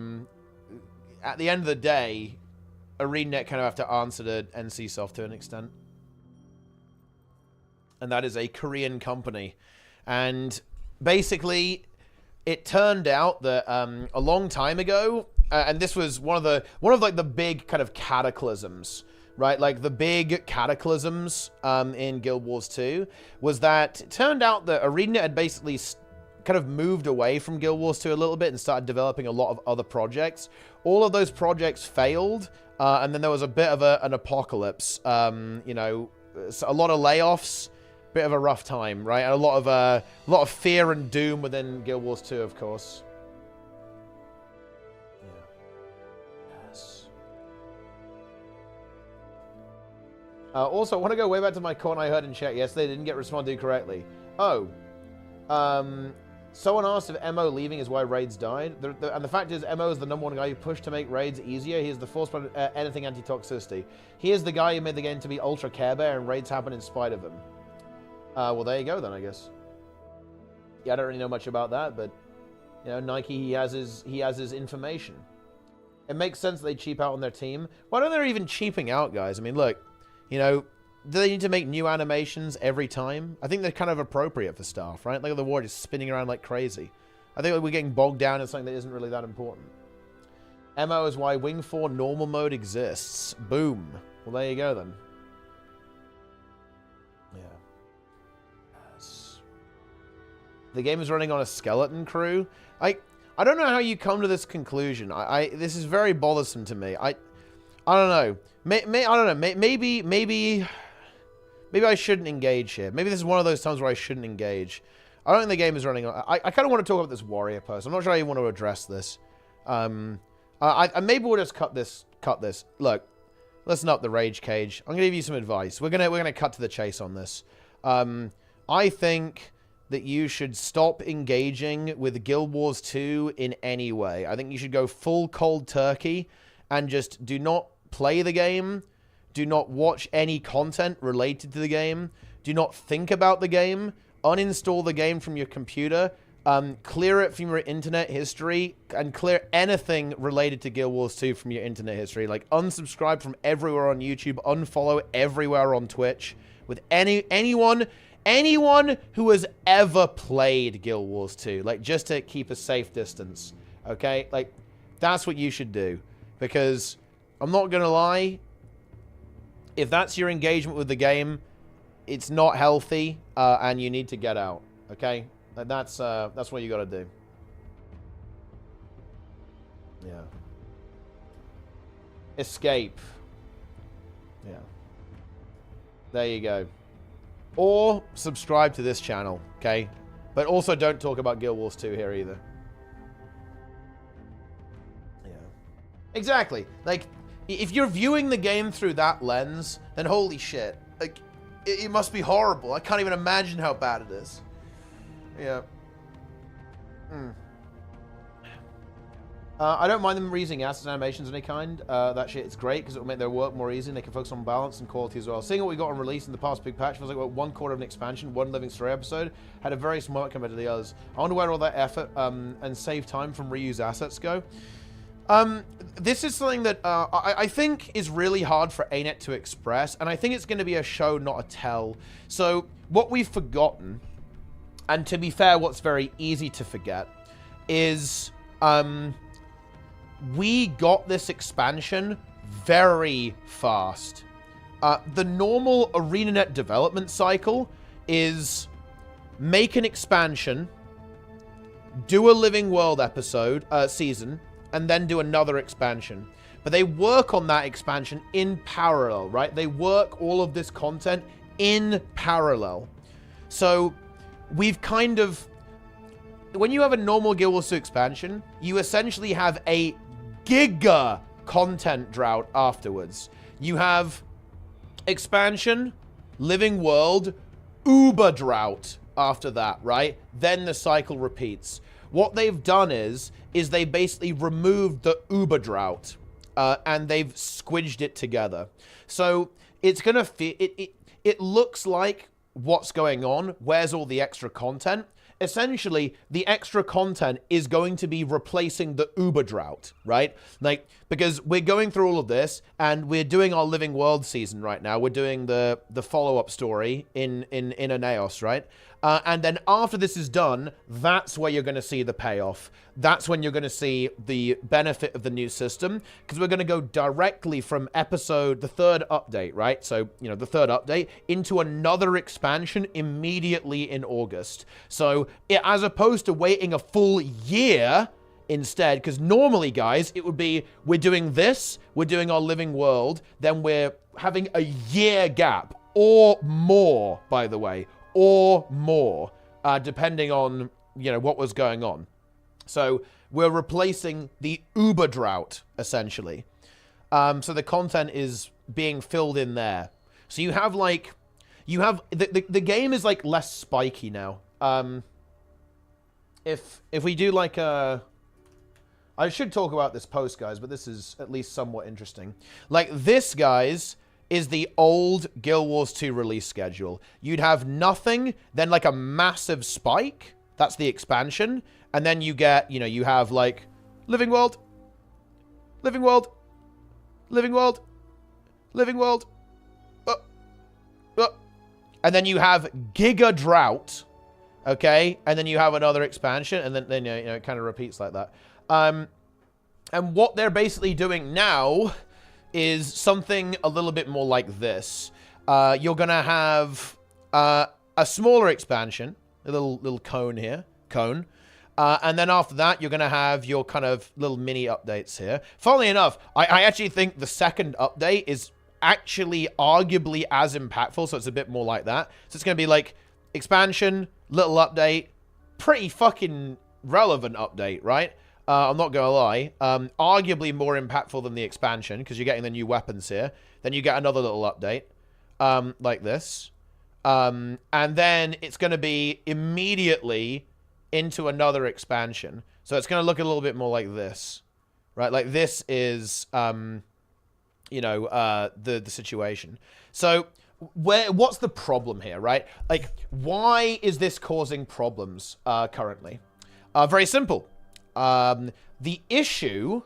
the end of the day, ArenaNet kind of have to answer to NCSoft to an extent. And that is a Korean company. And basically, it turned out that a long time ago, and this was one of like the big kind of cataclysms, right? Like the big cataclysms in Guild Wars 2 was that it turned out that ArenaNet had basically kind of moved away from Guild Wars 2 a little bit and started developing a lot of other projects. All of those projects failed, and then there was a bit of an apocalypse. You know, a lot of layoffs, bit of a rough time, right? And a lot of fear and doom within Guild Wars 2, of course. Also, I want to go way back to my comment I heard in chat yesterday. Didn't get responded correctly. Oh. Someone asked if MO leaving is why raids died. And the fact is, MO is the #1 guy who pushed to make raids easier. He is the force for anything anti-toxicity. He is the guy who made the game to be ultra care bear, and raids happen in spite of him. Well, there you go then, I guess. Yeah, I don't really know much about that, but you know, Nike, he has his information. It makes sense they cheap out on their team. Why don't they even cheaping out, guys? I mean, look. You know, do they need to make new animations every time? I think they're kind of appropriate for staff, right? Look at the war just spinning around like crazy. I think we're getting bogged down in something that isn't really that important. MO is why Wing 4 normal mode exists. Boom. Well, there you go then. Yeah. Yes. The game is running on a skeleton crew. I don't know how you come to this conclusion. This is very bothersome to me. I don't know. I don't know. Maybe I shouldn't engage here. Maybe this is one of those times where I shouldn't engage. I don't think the game is running on... I kind of want to talk about this warrior post. I'm not sure I even want to address this. Maybe we'll just cut this. Look, listen up, the Rage Cage. I'm gonna give you some advice. We're gonna cut to the chase on this. I think that you should stop engaging with Guild Wars 2 in any way. I think you should go full cold turkey and just do not play the game. Do not watch any content related to the game. Do not think about the game. Uninstall the game from your computer. Clear it from your internet history. And clear anything related to Guild Wars 2 from your internet history. Like, unsubscribe from everywhere on YouTube. Unfollow everywhere on Twitch. With anyone who has ever played Guild Wars 2. Like, just to keep a safe distance. Okay? Like, that's what you should do. Because, I'm not gonna lie, if that's your engagement with the game, it's not healthy, and you need to get out. Okay? And that's what you gotta do. Yeah. Escape. Yeah. There you go. Or subscribe to this channel, okay? But also don't talk about Guild Wars 2 here either. Yeah. Exactly. Like, if you're viewing the game through that lens, then holy shit. Like, it must be horrible. I can't even imagine how bad it is. Yeah. I don't mind them reusing assets and animations of any kind. That shit is great because it will make their work more easy and they can focus on balance and quality as well. Seeing what we got on release in the past big patch feels like about 1/4 of an expansion, one living story episode, had a very smart compared to the others. I wonder where all that effort and save time from reuse assets go. This is something that I think is really hard for ANET to express, and I think it's going to be a show, not a tell. So what we've forgotten, and to be fair, what's very easy to forget, is we got this expansion very fast. The normal ArenaNet development cycle is make an expansion, do a Living World episode, season, and then do another expansion. But they work on that expansion in parallel, right? They work all of this content in parallel. So we've kind of... When you have a normal Guild Wars 2 expansion, you essentially have a giga content drought afterwards. You have expansion, Living World, uber drought after that, right? Then the cycle repeats. What they've done is they basically removed the uber drought and they've squidged it together. So it's gonna it looks like what's going on. Where's all the extra content? Essentially, the extra content is going to be replacing the uber drought, right? Like, because we're going through all of this, and we're doing our Living World season right now. We're doing the follow-up story in Aeneas, right? And then after this is done, that's where you're going to see the payoff. That's when you're going to see the benefit of the new system, because we're going to go directly from the third update, right? So, you know, the third update into another expansion immediately in August. So, as opposed to waiting a full year instead, because normally, guys, it would be, we're doing this, we're doing our Living World, then we're having a year gap, or more, by the way, or more, depending on, you know, what was going on. So we're replacing the uber drought, essentially. So the content is being filled in there. So you have, like, the game is, like, less spiky now. If we do, like, I should talk about this post, guys, but this is at least somewhat interesting. Like, this, guys, is the old Guild Wars 2 release schedule. You'd have nothing, then, like, a massive spike. That's the expansion. And then you get, you know, you have, like, Living World, Living World, Living World, Living World, and then you have Giga Drought, okay? And then you have another expansion, and then you know, it kind of repeats like that. And what they're basically doing now is something a little bit more like this. You're gonna have a smaller expansion, a little cone here, and then after that, you're gonna have your kind of little mini updates here. Funnily enough, I actually think the second update is actually arguably as impactful, so it's a bit more like that. So it's gonna be like expansion, little update, pretty fucking relevant update, right? I'm not gonna lie. Arguably more impactful than the expansion, because you're getting the new weapons here. Then you get another little update, like this. And then it's going to be immediately into another expansion. So it's going to look a little bit more like this, right? Like this is, you know, the situation. So what's the problem here, right? Like, why is this causing problems currently? Very simple. The issue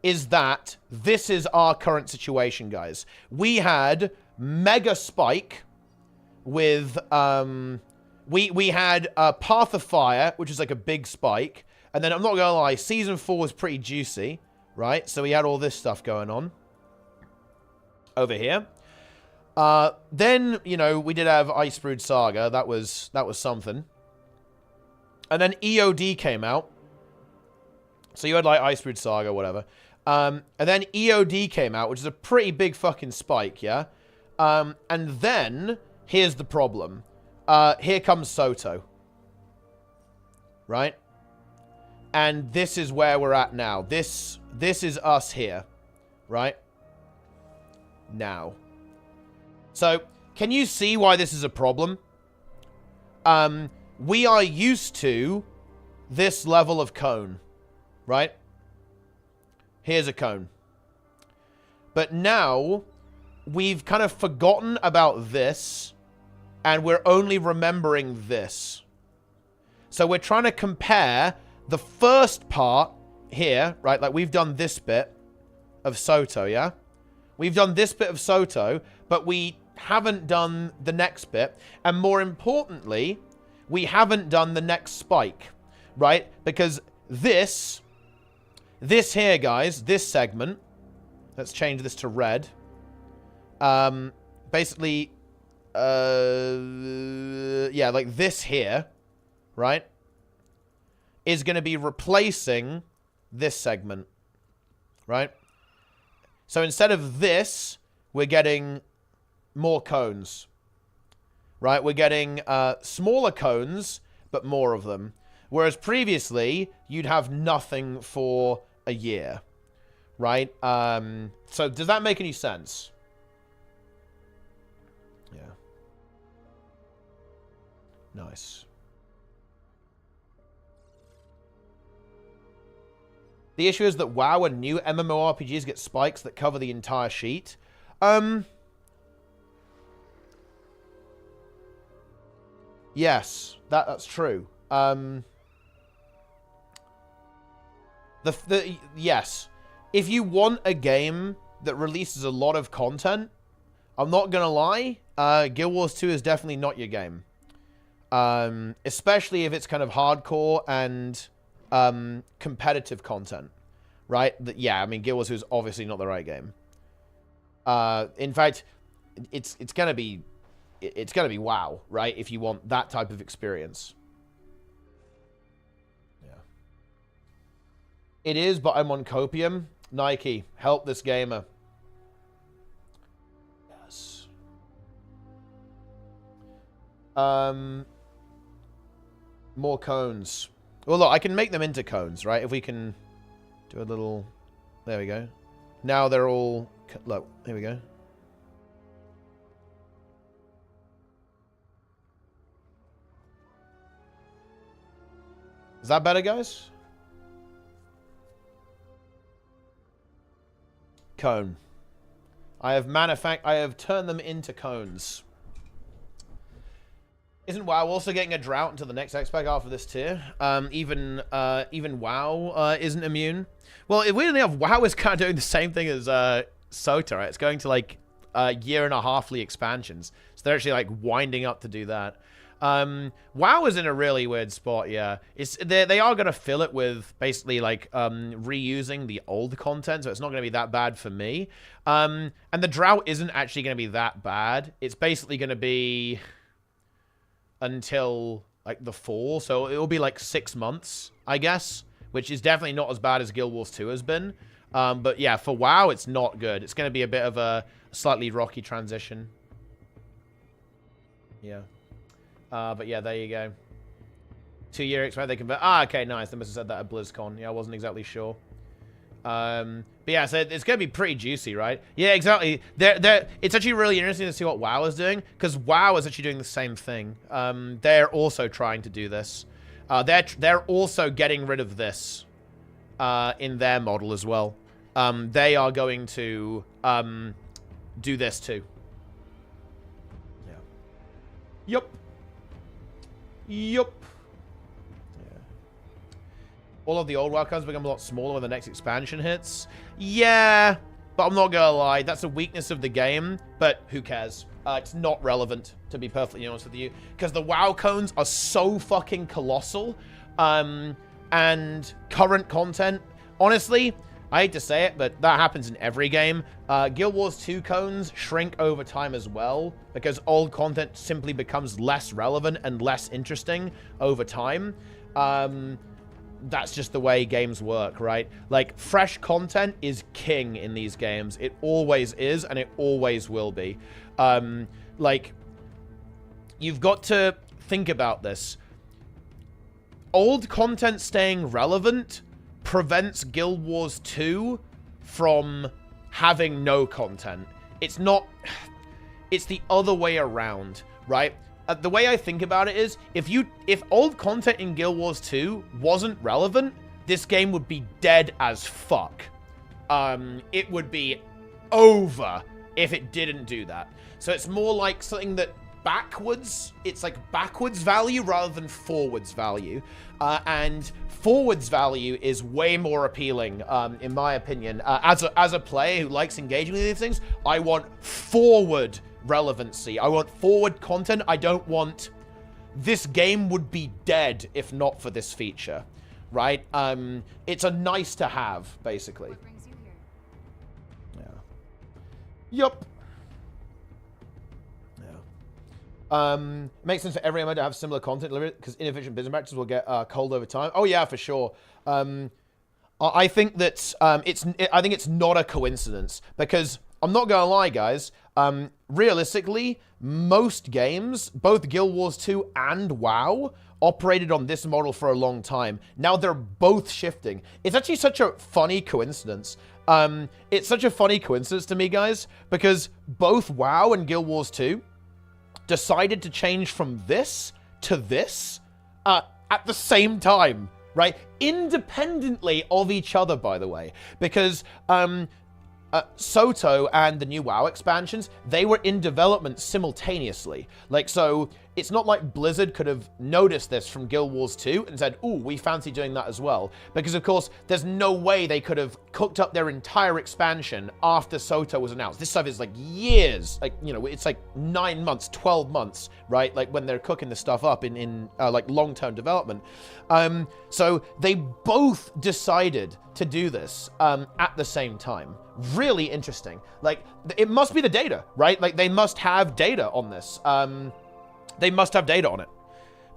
is that this is our current situation, guys. We had mega spike with, we had Path of Fire, which is like a big spike. And then, I'm not gonna lie, Season 4 was pretty juicy, right? So we had all this stuff going on over here. Then, you know, we did have Icebrood Saga. That was something. And then EOD came out. So you had, like, Icebrood Saga, whatever. And then EOD came out, which is a pretty big fucking spike, yeah? And then, here's the problem. Here comes Soto. Right? And this is where we're at now. This is us here. Right? Now. So, can you see why this is a problem? We are used to this level of cone. Right? Here's a cone. But now, we've kind of forgotten about this, and we're only remembering this. So we're trying to compare the first part here, right? Like, we've done this bit of Soto, yeah? We've done this bit of Soto, but we haven't done the next bit. And more importantly, we haven't done the next spike, right? Because this here, guys, this segment, let's change this to red. Basically, yeah, like this here, right, is going to be replacing this segment, right? So instead of this, we're getting more cones, right? We're getting smaller cones, but more of them. Whereas previously, you'd have nothing for a year, right? So does that make any sense? Yeah. Nice. The issue is that WoW and new MMORPGs get spikes that cover the entire sheet. Yes, that's true. Yes. If you want a game that releases a lot of content, I'm not gonna lie, Guild Wars 2 is definitely not your game. Especially if it's kind of hardcore and competitive content, right? Yeah, I mean, Guild Wars 2 is obviously not the right game. In fact, it's gonna be WoW, right? If you want that type of experience. Yeah. It is, but I'm on copium. Nike, help this gamer. Yes. More cones. Well, look, I can make them into cones, right? If we can do a little... There we go. Now they're all... Look, here we go. Is that better, guys? Cone. I have turned them into cones. Isn't WoW also getting a drought until the next X-Pack after this tier? Even WoW isn't immune. Well, weirdly enough, WoW is kind of doing the same thing as Sota, right? It's going to like year and a halfly expansions. So they're actually like winding up to do that. WoW is in a really weird spot, yeah. They are going to fill it with basically like reusing the old content, so it's not going to be that bad for me. And the drought isn't actually going to be that bad. It's basically going to be until like the fall, so it'll be like 6 months, I guess, which is definitely not as bad as Guild Wars 2 has been. But yeah, for WoW, it's not good. It's going to be a bit of a slightly rocky transition. Yeah. But yeah, there you go. 2 year expect they convert. Ah, okay, nice. They must have said that at BlizzCon. Yeah, I wasn't exactly sure. But yeah, so it's going to be pretty juicy, right? Yeah, exactly. It's actually really interesting to see what WoW is doing, because WoW is actually doing the same thing. They're also trying to do this. They're also getting rid of this in their model as well. They are going to do this too. Yeah. Yup. Yup. Yeah. All of the old WoW cards become a lot smaller when the next expansion hits. Yeah, but I'm not gonna lie, that's a weakness of the game, but who cares? It's not relevant, to be perfectly honest with you, because the WoW cones are so fucking colossal, and current content, honestly, I hate to say it, but that happens in every game. Guild Wars 2 cones shrink over time as well, because old content simply becomes less relevant and less interesting over time. That's just the way games work, right? Like, fresh content is king in these games. It always is, and it always will be. Like, you've got to think about this. Old content staying relevant prevents Guild Wars 2 from having no content. It's not... It's the other way around, right? The way I think about it is, if old content in Guild Wars 2 wasn't relevant, this game would be dead as fuck. It would be over if it didn't do that. So it's more like something that it's like backwards value rather than forwards value. And forwards value is way more appealing, in my opinion. As a player who likes engaging with these things, I want forward relevancy. I want forward content. I don't want... This game would be dead if not for this feature, right? It's a nice to have, basically. What brings you here? Yeah. Yup. Yeah. Makes sense for every MMO to have similar content delivery, because inefficient business practices will get cold over time. Oh yeah, for sure. I think that I think it's not a coincidence, because I'm not gonna lie, guys. Realistically, most games, both Guild Wars 2 and WoW, operated on this model for a long time. Now they're both shifting. It's actually such a funny coincidence. It's such a funny coincidence to me, guys, because both WoW and Guild Wars 2 decided to change from this to this at the same time, right? Independently of each other, by the way, because Soto and the new WoW expansions, they were in development simultaneously. Like, so it's not like Blizzard could have noticed this from Guild Wars 2 and said, ooh, we fancy doing that as well. Because, of course, there's no way they could have cooked up their entire expansion after Soto was announced. This stuff is like years. Like, you know, it's like 9 months, 12 months, right? Like when they're cooking this stuff up in like long-term development. So they both decided to do this at the same time. Really interesting. Like, it must be the data, right? Like, they must have data on this. They must have data on it.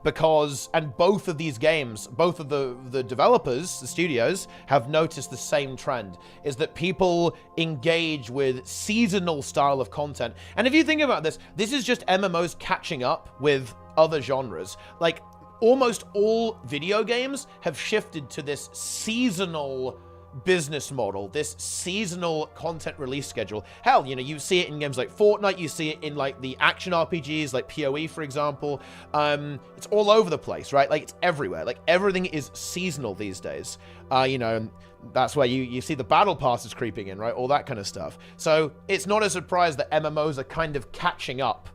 Because, and both of these games, both of the developers, the studios, have noticed the same trend, is that people engage with seasonal style of content. And if you think about this, this is just MMOs catching up with other genres. Like, almost all video games have shifted to this seasonal business model, this seasonal content release schedule. Hell, you know, you see it in games like Fortnite, you see it in like the action RPGs like PoE, for example. It's all over the place, right? Like, it's everywhere. Like, everything is seasonal these days. You know, that's where you see the battle passes creeping in, right? All that kind of stuff. So it's not a surprise that MMOs are kind of catching up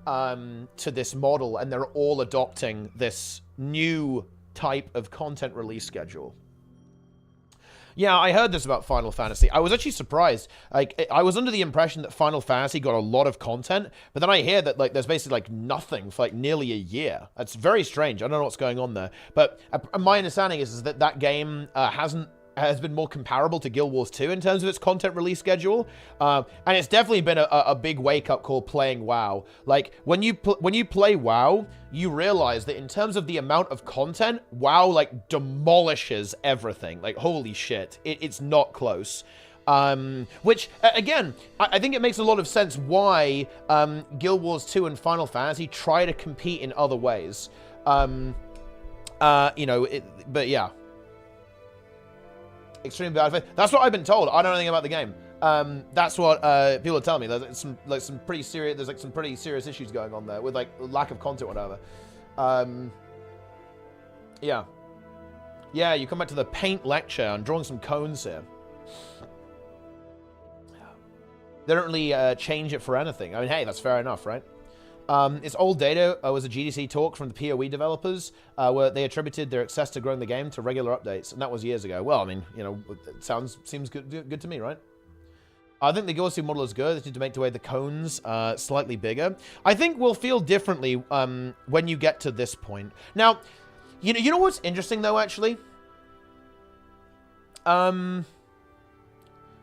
to this model, and they're all adopting this new type of content release schedule. Yeah, I heard this about Final Fantasy. I was actually surprised. Like, I was under the impression that Final Fantasy got a lot of content, but then I hear that, like, there's basically, like, nothing for, like, nearly a year. That's very strange. I don't know what's going on there. But my understanding is that that game has been more comparable to Guild Wars 2 in terms of its content release schedule. And it's definitely been a big wake-up call playing WoW. Like, when you play WoW, you realize that in terms of the amount of content, WoW, like, demolishes everything. Like, holy shit. It's not close. Which, again, I think it makes a lot of sense why Guild Wars 2 and Final Fantasy try to compete in other ways. You know, but yeah. Extreme bad faith. That's what I've been told. I don't know anything about the game. That's what people are telling me. There's some pretty serious. There's like some pretty serious issues going on there with like lack of content, or whatever. Yeah. Yeah, you come back to the paint lecture. I'm drawing some cones here. They don't really change it for anything. I mean, hey, that's fair enough, right? It's old data. Was a GDC talk from the PoE developers where they attributed their success to growing the game to regular updates, and that was years ago. Well, I mean, you know, it seems good to me, right? I think the gw2 model is good. They need to make the way the cones slightly bigger. I think we'll feel differently when you get to this point. Now, you know what's interesting though, actually?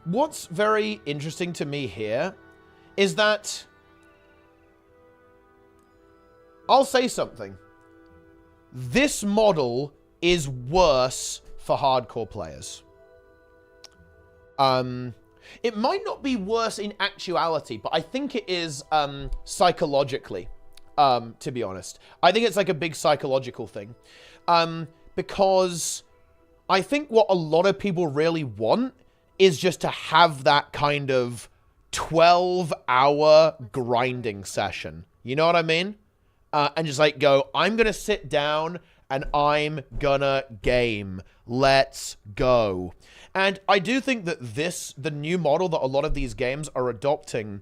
What's very interesting to me here is that I'll say something. This model is worse for hardcore players. It might not be worse in actuality, but I think it is psychologically, to be honest. I think it's like a big psychological thing. Because I think what a lot of people really want is just to have that kind of 12-hour grinding session. You know what I mean? And just like go, I'm going to sit down and I'm gonna game. Let's go. And I do think that the new model that a lot of these games are adopting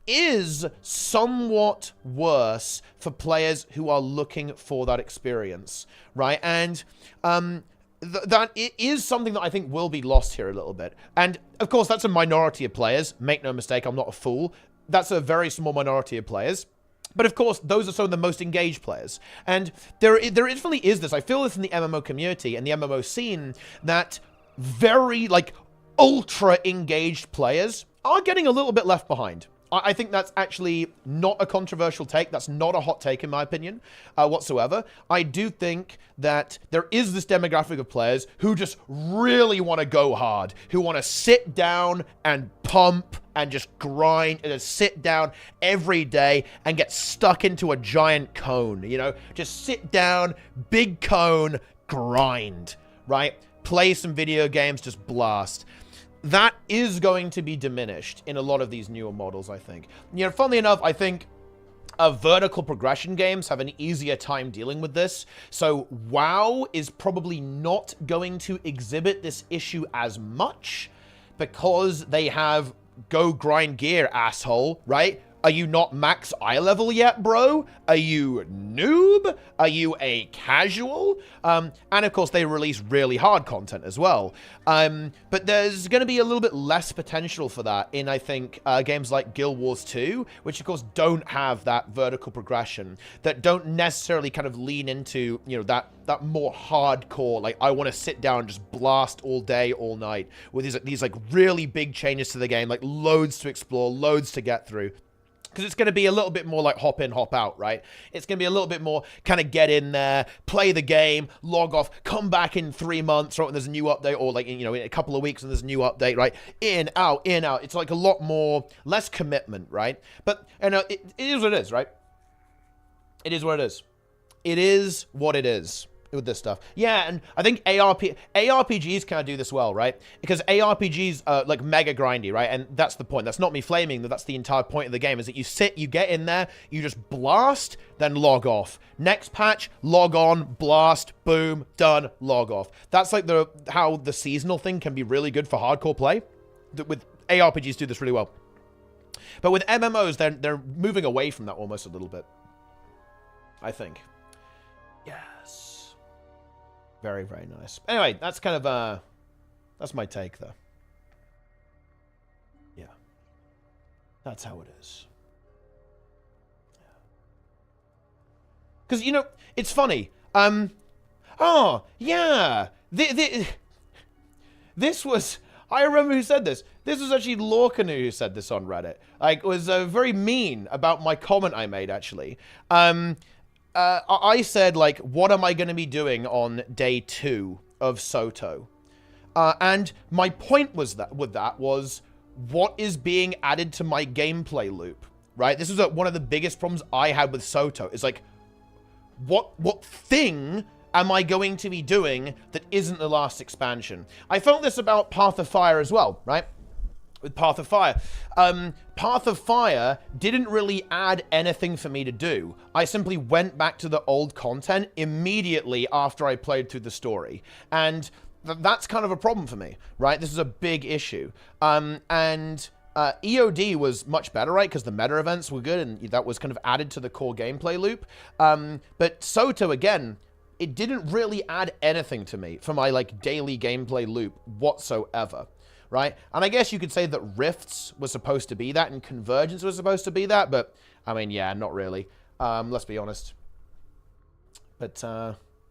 is somewhat worse for players who are looking for that experience, right? And that it is something that I think will be lost here a little bit. And of course, that's a minority of players. Make no mistake, I'm not a fool. That's a very small minority of players. But of course, those are some of the most engaged players. And there definitely is this. I feel this in the MMO community and the MMO scene that very, like, ultra engaged players are getting a little bit left behind. I think that's actually not a controversial take. That's not a hot take, in my opinion, whatsoever. I do think that there is this demographic of players who just really want to go hard, who want to sit down and pump and just grind and just sit down every day and get stuck into a giant cone, you know? Just sit down, big cone, grind, right? Play some video games, just blast. That is going to be diminished in a lot of these newer models, I think. You know, funnily enough, I think vertical progression games have an easier time dealing with this. So WoW is probably not going to exhibit this issue as much because they have go grind gear, asshole, right? Are you not max eye level yet, bro? Are you noob? Are you a casual? And of course, they release really hard content as well. But there's going to be a little bit less potential for that in, I think, games like Guild Wars 2, which of course don't have that vertical progression, that don't necessarily kind of lean into, you know, that more hardcore, like, I want to sit down and just blast all day, all night, with these like really big changes to the game, like loads to explore, loads to get through. Because it's going to be a little bit more like hop in, hop out, right? It's going to be a little bit more kind of get in there, play the game, log off, come back in 3 months, right, when there's a new update, or like, you know, in a couple of weeks when there's a new update, right? In, out, in, out. It's like a lot more, less commitment, right? But, and it is what it is, right? It is what it is. It is what it is with this stuff. Yeah, and I think ARPGs kind of do this well, right? Because ARPGs are like mega grindy, right? And that's the point. That's not me flaming, that's the entire point of the game, is that you sit, you get in there, you just blast, then log off. Next patch, log on, blast, boom, done, log off. That's like how the seasonal thing can be really good for hardcore play. With ARPGs do this really well. But with MMOs, they're moving away from that almost a little bit, I think. Yes. Very, very nice. Anyway, that's kind of, that's my take, though. Yeah. That's how it is. Because, you know, it's funny. Oh, yeah. This was... I remember who said this. This was actually Lorcanu who said this on Reddit. Like, it was very mean about my comment I made, actually. I said, like, what am I going to be doing on day 2 of Soto? And my point was was what is being added to my gameplay loop, right? This was one of the biggest problems I had with Soto. Is like, what thing am I going to be doing that isn't the last expansion? I felt this about Path of Fire as well, right? With Path of Fire. Path of Fire didn't really add anything for me to do. I simply went back to the old content immediately after I played through the story. And that's kind of a problem for me, right? This is a big issue. EOD was much better, right? Because the meta events were good, and that was kind of added to the core gameplay loop. But Soto, again, it didn't really add anything to me for my, like, daily gameplay loop whatsoever, right? And I guess you could say that Rifts was supposed to be that, and Convergence was supposed to be that, but, I mean, yeah, not really. Let's be honest. But,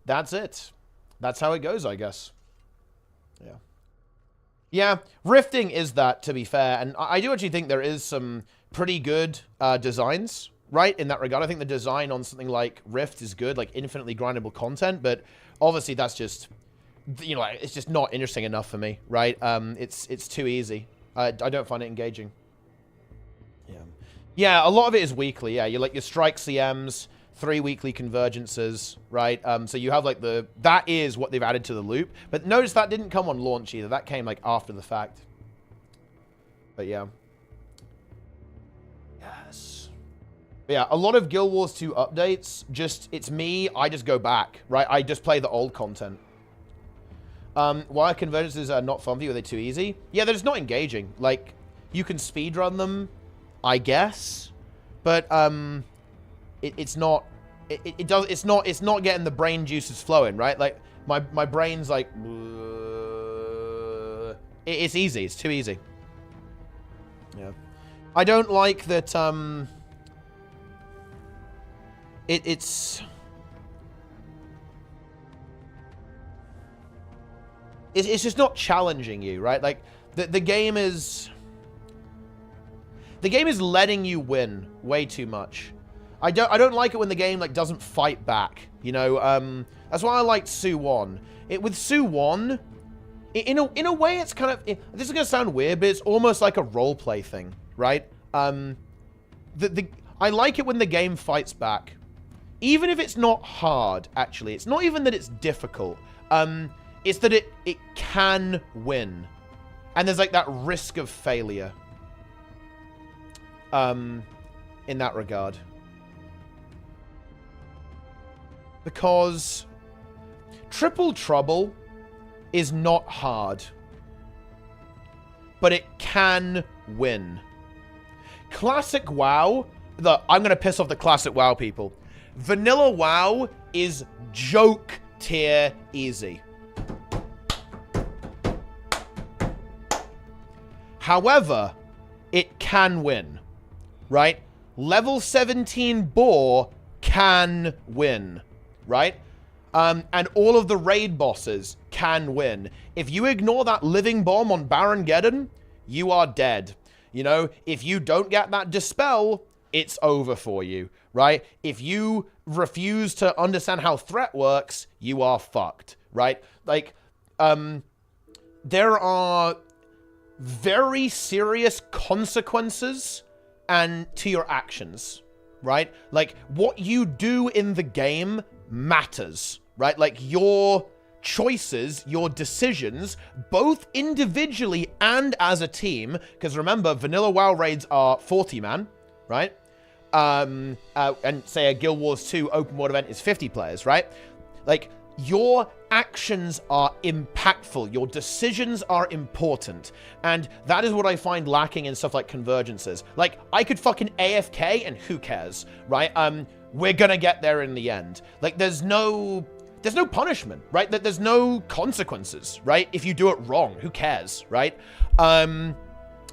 that's it. That's how it goes, I guess. Yeah. Yeah, rifting is that, to be fair, and I do actually think there is some pretty good designs, right, in that regard. I think the design on something like Rift is good, like infinitely grindable content, but obviously that's just, you know, it's just not interesting enough for me, right? It's too easy. I don't find it engaging. Yeah. Yeah, a lot of it is weekly, yeah. You like your strike CMs, 3 weekly convergences, right? So you have like that is what they've added to the loop. But notice that didn't come on launch either. That came like after the fact. But yeah. Yes. But yeah, a lot of Guild Wars 2 updates, it's me, I just go back, right? I just play the old content. Why are convergences not fun for you? Are they too easy? Yeah, they're just not engaging. Like, you can speedrun them, I guess. But, it's not getting the brain juices flowing, right? Like my brain's like it's easy. It's too easy. Yeah. I don't like that it's just not challenging you, right? Like the game is letting you win way too much. I don't like it when the game like doesn't fight back, you know. That's why I liked Su-1. With Su-1, in a way, it's kind of, this is gonna sound weird, but it's almost like a roleplay thing, right? I like it when the game fights back, even if it's not hard. Actually, it's not even that it's difficult. It's that it can win, and there's like that risk of failure. In that regard. Because Triple Trouble is not hard, but it can win. Classic WoW, I'm going to piss off the Classic WoW people. Vanilla WoW is joke tier easy. However, it can win, right? Level 17 Boar can win. Right? And all of the raid bosses can win. If you ignore that living bomb on Baron Geddon, you are dead. You know, if you don't get that dispel, it's over for you, right? If you refuse to understand how threat works, you are fucked, right? Like, there are very serious consequences to your actions, right? Like, what you do in the game matters, right? Like, your choices, your decisions, both individually and as a team, because remember, vanilla WoW raids are 40-man, right? And say a Guild Wars 2 open world event is 50 players, right? Like, your actions are impactful. Your decisions are important. And that is what I find lacking in stuff like Convergences. Like, I could fucking AFK and who cares, right? We're gonna get there in the end. Like, there's no punishment, right? There's no consequences, right? If you do it wrong, who cares, right? And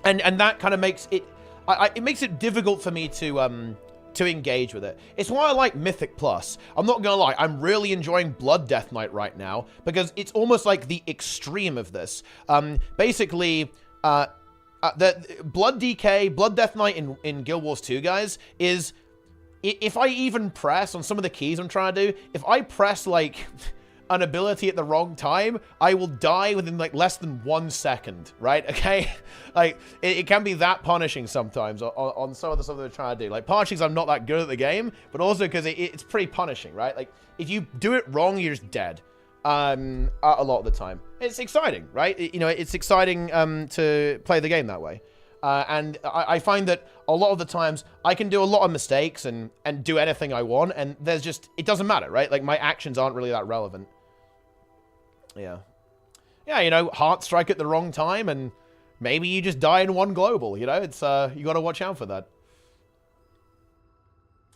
that kind of makes it, it makes it difficult for me to engage with it. It's why I like Mythic Plus. I'm not gonna lie, I'm really enjoying Blood Death Knight right now, because it's almost like the extreme of this. Basically, the Blood DK, Blood Death Knight in Guild Wars 2, guys, is, if I even press on some of the keys I'm trying to do, if I press, like, an ability at the wrong time, I will die within like less than 1 second, right? Okay, like it can be that punishing sometimes on some of the stuff they're trying to do. Like partially because I'm not that good at the game, but also because it's pretty punishing, right? Like if you do it wrong, you're just dead. A lot of the time, it's exciting, right? You know, it's exciting to play the game that way. And I find that a lot of the times I can do a lot of mistakes and do anything I want, and there's just, it doesn't matter, right? Like, my actions aren't really that relevant. Yeah. Yeah, you know, heart strike at the wrong time, and maybe you just die in one global, you know? It's, you gotta watch out for that.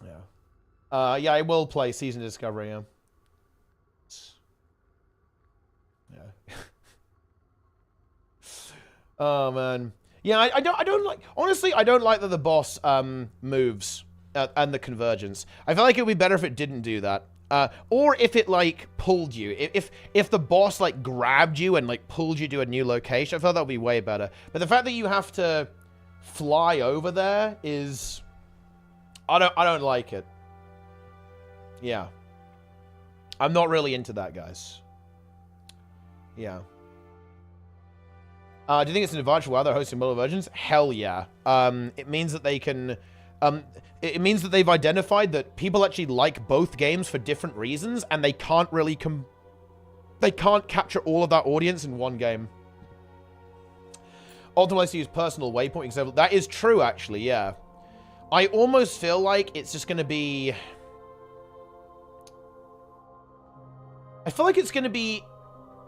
Yeah. Yeah, I will play Season Discovery, yeah. Yeah. Oh, man. Yeah, I don't like, honestly, I don't like that the boss moves and the convergence. I feel like it would be better if it didn't do that. Or if it, like, pulled you. If the boss, like, grabbed you and, like, pulled you to a new location, I feel that would be way better. But the fact that you have to fly over there is... I don't like it. Yeah. I'm not really into that, guys. Yeah. Do you think it's an advantage while they're hosting multiple versions? Hell yeah. It means that they can... it means that they've identified that people actually like both games for different reasons, and they can't really they can't capture all of that audience in one game. Ultimately, to use personal waypoint example. That is true, actually, yeah. I almost feel like it's just going to be... I feel like it's going to be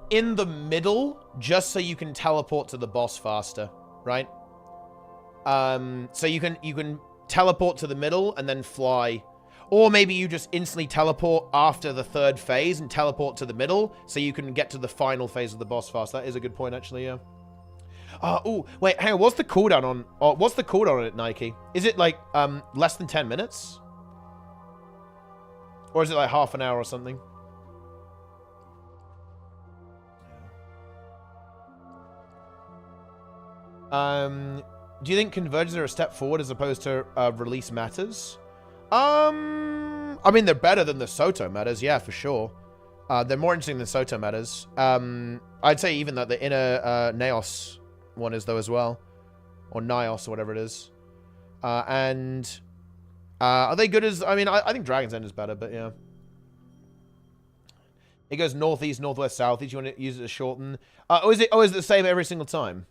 in the middle, just so you can teleport to the boss faster, right? So you can teleport to the middle and then fly. Or maybe you just instantly teleport after the third phase and teleport to the middle, so you can get to the final phase of the boss fast. That is a good point, actually, yeah. Oh, wait, hang on. What's the cooldown on... what's the cooldown on it, Nike? Is it, like, less than 10 minutes? Or is it, like, half an hour or something? Do you think convergence are a step forward as opposed to release matters? I mean, they're better than the Soto matters, yeah, for sure. They're more interesting than Soto matters. I'd say even that the inner Naos one is, though, as well. Or Nios, or whatever it is. And are they good as... I mean, I think Dragon's End is better, but yeah. It goes northeast, northwest, southeast. You want to use it to shorten? Is it the same every single time?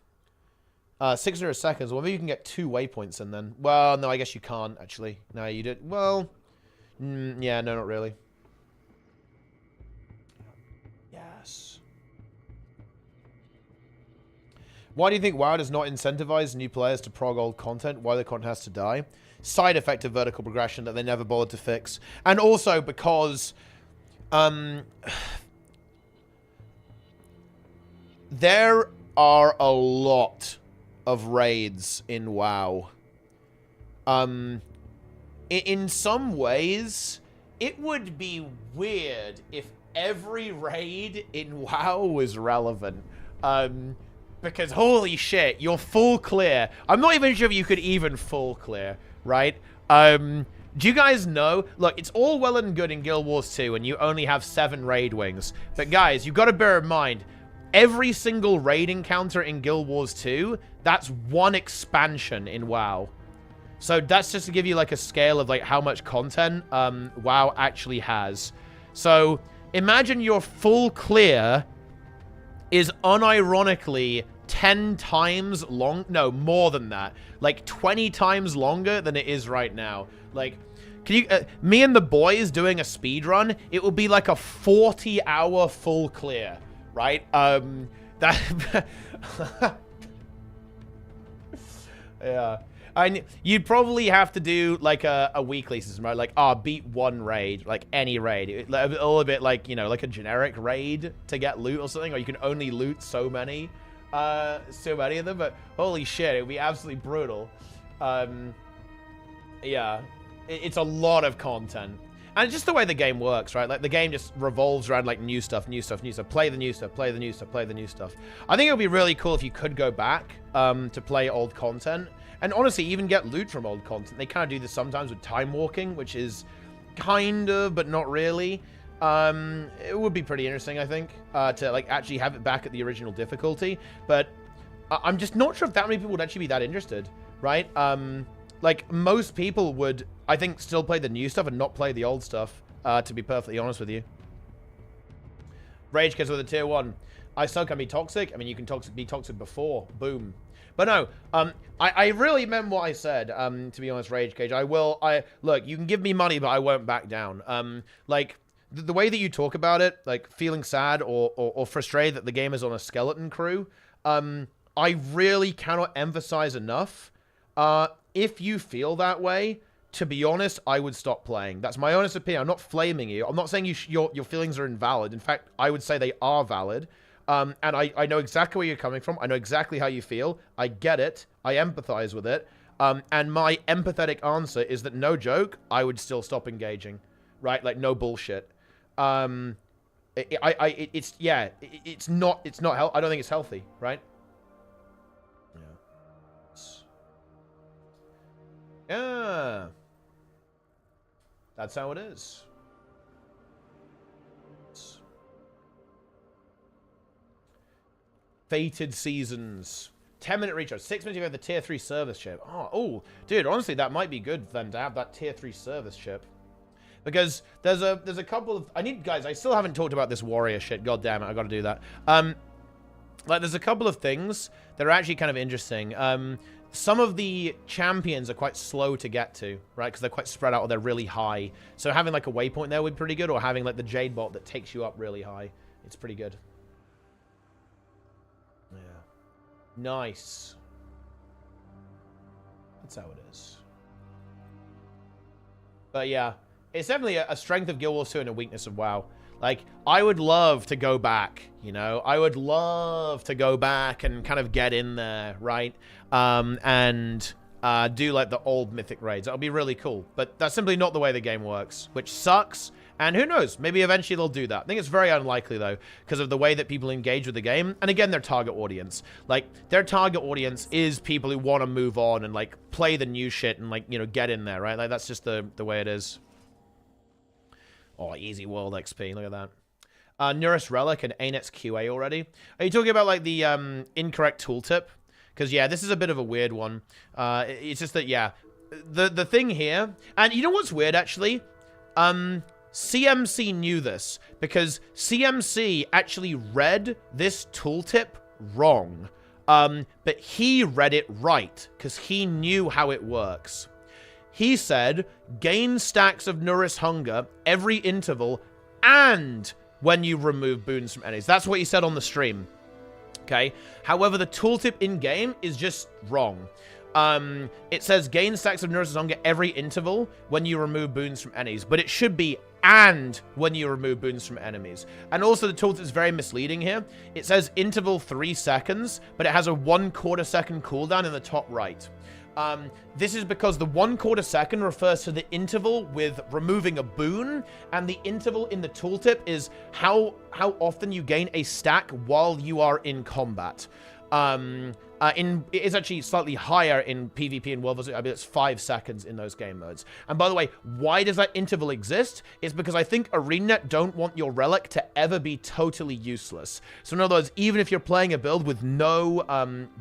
600 seconds. Well, maybe you can get 2 waypoints in then. Well, no, I guess you can't, actually. No, you did. Well, yeah, no, not really. Yes. Why do you think WoW does not incentivize new players to prog old content? Why the content has to die? Side effect of vertical progression that they never bothered to fix. And also because... there are a lot of raids in WoW. In some ways, it would be weird if every raid in WoW was relevant. Because holy shit, you're full clear. I'm not even sure if you could even full clear, right? Do you guys know? Look, it's all well and good in Guild Wars 2 and you only have 7 raid wings. But guys, you've got to bear in mind, every single raid encounter in Guild Wars 2, that's 1 expansion in WoW. So that's just to give you like a scale of like how much content WoW actually has. So imagine your full clear is unironically 10 times long, no, more than that. Like 20 times longer than it is right now. Like, can you, me and the boys doing a speed run, it will be like a 40-hour full clear. Right? That... yeah. And you'd probably have to do, like, a weekly system, right? Like, beat 1 raid. Like, any raid. A little bit like, you know, like a generic raid to get loot or something. Or you can only loot so many of them. But, holy shit, it would be absolutely brutal. Yeah. It's a lot of content. And just the way the game works, right? Like, the game just revolves around, like, new stuff, new stuff, new stuff. Play the new stuff, play the new stuff, play the new stuff. I think it would be really cool if you could go back to play old content. And honestly, even get loot from old content. They kind of do this sometimes with time walking, which is kind of, but not really. It would be pretty interesting, I think, to like actually have it back at the original difficulty. But I'm just not sure if that many people would actually be that interested, right? Like most people would, I think, still play the new stuff and not play the old stuff. To be perfectly honest with you. Rage because with a tier 1. I still can be toxic. I mean, you can be toxic before. Boom. But no, I really meant what I said, to be honest, Rage Cage. Look, you can give me money, but I won't back down. Like, the way that you talk about it, like, feeling sad or frustrated that the game is on a skeleton crew, I really cannot emphasize enough. If you feel that way, to be honest, I would stop playing. That's my honest opinion. I'm not flaming you. I'm not saying your feelings are invalid. In fact, I would say they are valid. And I know exactly where you're coming from. I know exactly how you feel. I get it. I empathize with it. And my empathetic answer is that, no joke, I would still stop engaging. Right? Like, no bullshit. It's not I don't think it's healthy, right? Yeah. That's how it is. Fated Seasons. 10-minute recharge. 6 minutes you have the tier 3 service chip. Oh, dude, honestly, that might be good then to have that tier 3 service chip. Because there's a couple of... Guys, I still haven't talked about this warrior shit. God damn it, I gotta do that. Like, there's a couple of things that are actually kind of interesting. Some of the champions are quite slow to get to, right? Because they're quite spread out or they're really high. So having, like, a waypoint there would be pretty good. Or having, like, the Jade Bot that takes you up really high. It's pretty good. Yeah. Nice. That's how it is. But, yeah. It's definitely a strength of Guild Wars 2 and a weakness of WoW. Like, I would love to go back, you know? I would love to go back and kind of get in there, right? And do, like, the old Mythic raids. That would be really cool. But that's simply not the way the game works, which sucks. And who knows? Maybe eventually they'll do that. I think it's very unlikely, though, because of the way that people engage with the game. And again, their target audience. Like, their target audience is people who want to move on and, like, play the new shit and, like, you know, get in there, right? Like, that's just the way it is. Oh, easy world XP. Look at that. Nurus Relic and ANET's QA already. Are you talking about, like, the incorrect tooltip? Because, yeah, this is a bit of a weird one. It's just that, yeah, the thing here... And you know what's weird, actually? CMC knew this. Because CMC actually read this tooltip wrong. But he read it right. Because he knew how it works. He said, gain stacks of Nurus Hunger every interval and when you remove boons from enemies. That's what he said on the stream. Okay? However, the tooltip in-game is just wrong. It says, gain stacks of Nurus Hunger every interval when you remove boons from enemies. But it should be, and when you remove boons from enemies. And also, the tooltip is very misleading here. It says interval 3 seconds, but it has a 1/4 second cooldown in the top right. This is because the 1/4 second refers to the interval with removing a boon, and the interval in the tooltip is how often you gain a stack while you are in combat. It is actually slightly higher in PvP and World vs. I mean, it's 5 seconds in those game modes. And by the way, why does that interval exist? It's because I think ArenaNet don't want your relic to ever be totally useless. So in other words, even if you're playing a build with no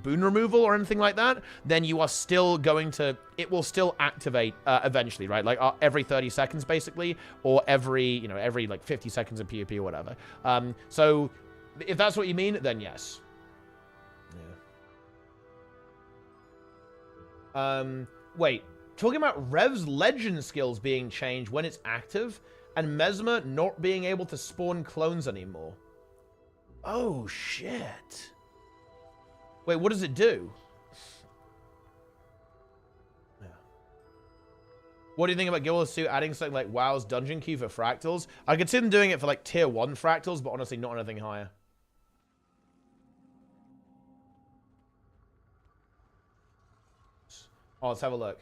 boon removal or anything like that, then you are still going to... It will still activate eventually, right? Like every 30 seconds, basically, or every like 50 seconds in PvP or whatever. So if that's what you mean, then yes. Wait, talking about Rev's legend skills being changed when it's active and Mesmer not being able to spawn clones anymore. Oh, shit. Wait, what does it do? Yeah. What do you think about Guild Wars 2 adding something like WoW's dungeon queue for fractals? I could see them doing it for like tier 1 fractals, but honestly not anything higher. Oh, let's have a look.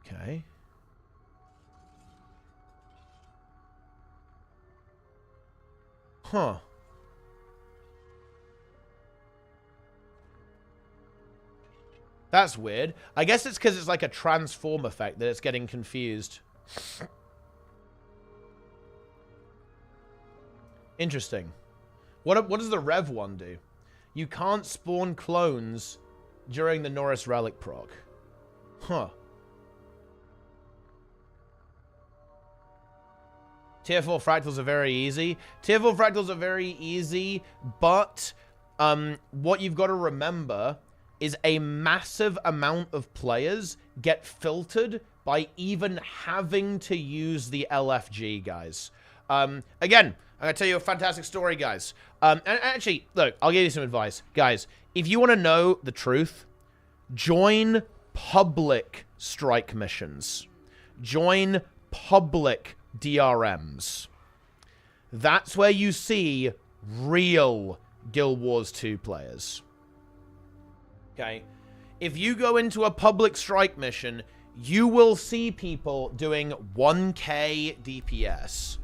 Okay. Huh. That's weird. I guess it's because it's like a transform effect that it's getting confused. Interesting. What does the Rev one do? You can't spawn clones during the Norris Relic proc. Huh. Tier 4 fractals are very easy. Tier 4 fractals are very easy, but what you've got to remember is a massive amount of players get filtered by even having to use the LFG, guys. Again, I'm going to tell you a fantastic story, guys. And actually, look, I'll give you some advice. Guys, if you want to know the truth, join public strike missions. Join public DRMs. That's where you see real Guild Wars 2 players. Okay? If you go into a public strike mission, you will see people doing 1k DPS.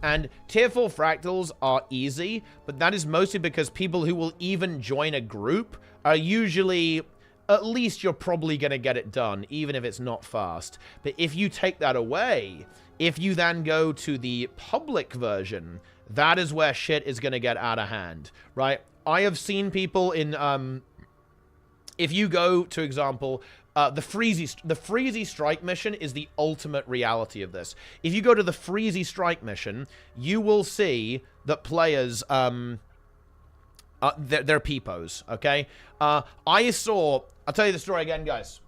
And tier 4 fractals are easy, but that is mostly because people who will even join a group are usually, at least you're probably going to get it done, even if it's not fast. But if you take that away, if you then go to the public version, that is where shit is going to get out of hand, right? I have seen people in, if you go, to example, the Freezy Strike mission is the ultimate reality of this. If you go to the Freezy Strike mission, you will see that players, they're peepos, okay? I'll tell you the story again, guys.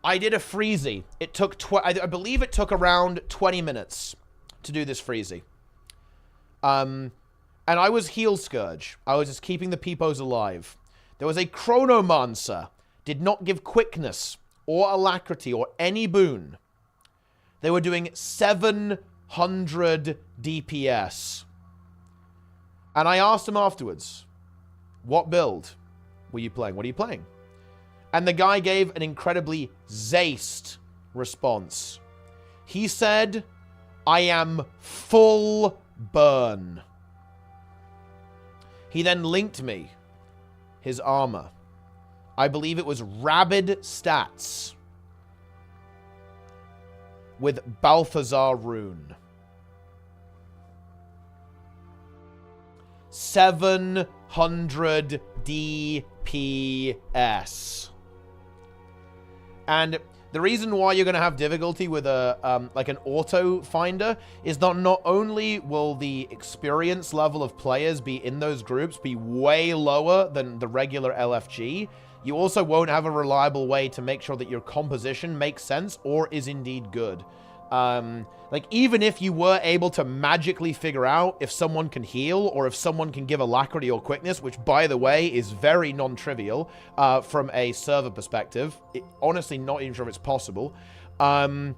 I did a Freezy. It took, I believe it took around 20 minutes to do this Freezy. And I was Heal Scourge. I was just keeping the peepos alive. There was a Chronomancer. Did not give quickness or alacrity or any boon. They were doing 700 DPS. And I asked him afterwards, what build were you playing? What are you playing? And the guy gave an incredibly zaced response. He said, I am full burn. He then linked me his armor. I believe it was Rabid Stats with Balthazar Rune. 700 DPS. And the reason why you're going to have difficulty with a like an auto finder is that not only will the experience level of players be in those groups be way lower than the regular LFG, you also won't have a reliable way to make sure that your composition makes sense or is indeed good. Like, even if you were able to magically figure out if someone can heal or if someone can give alacrity or quickness, which, by the way, is very non-trivial from a server perspective, honestly not even sure if it's possible, then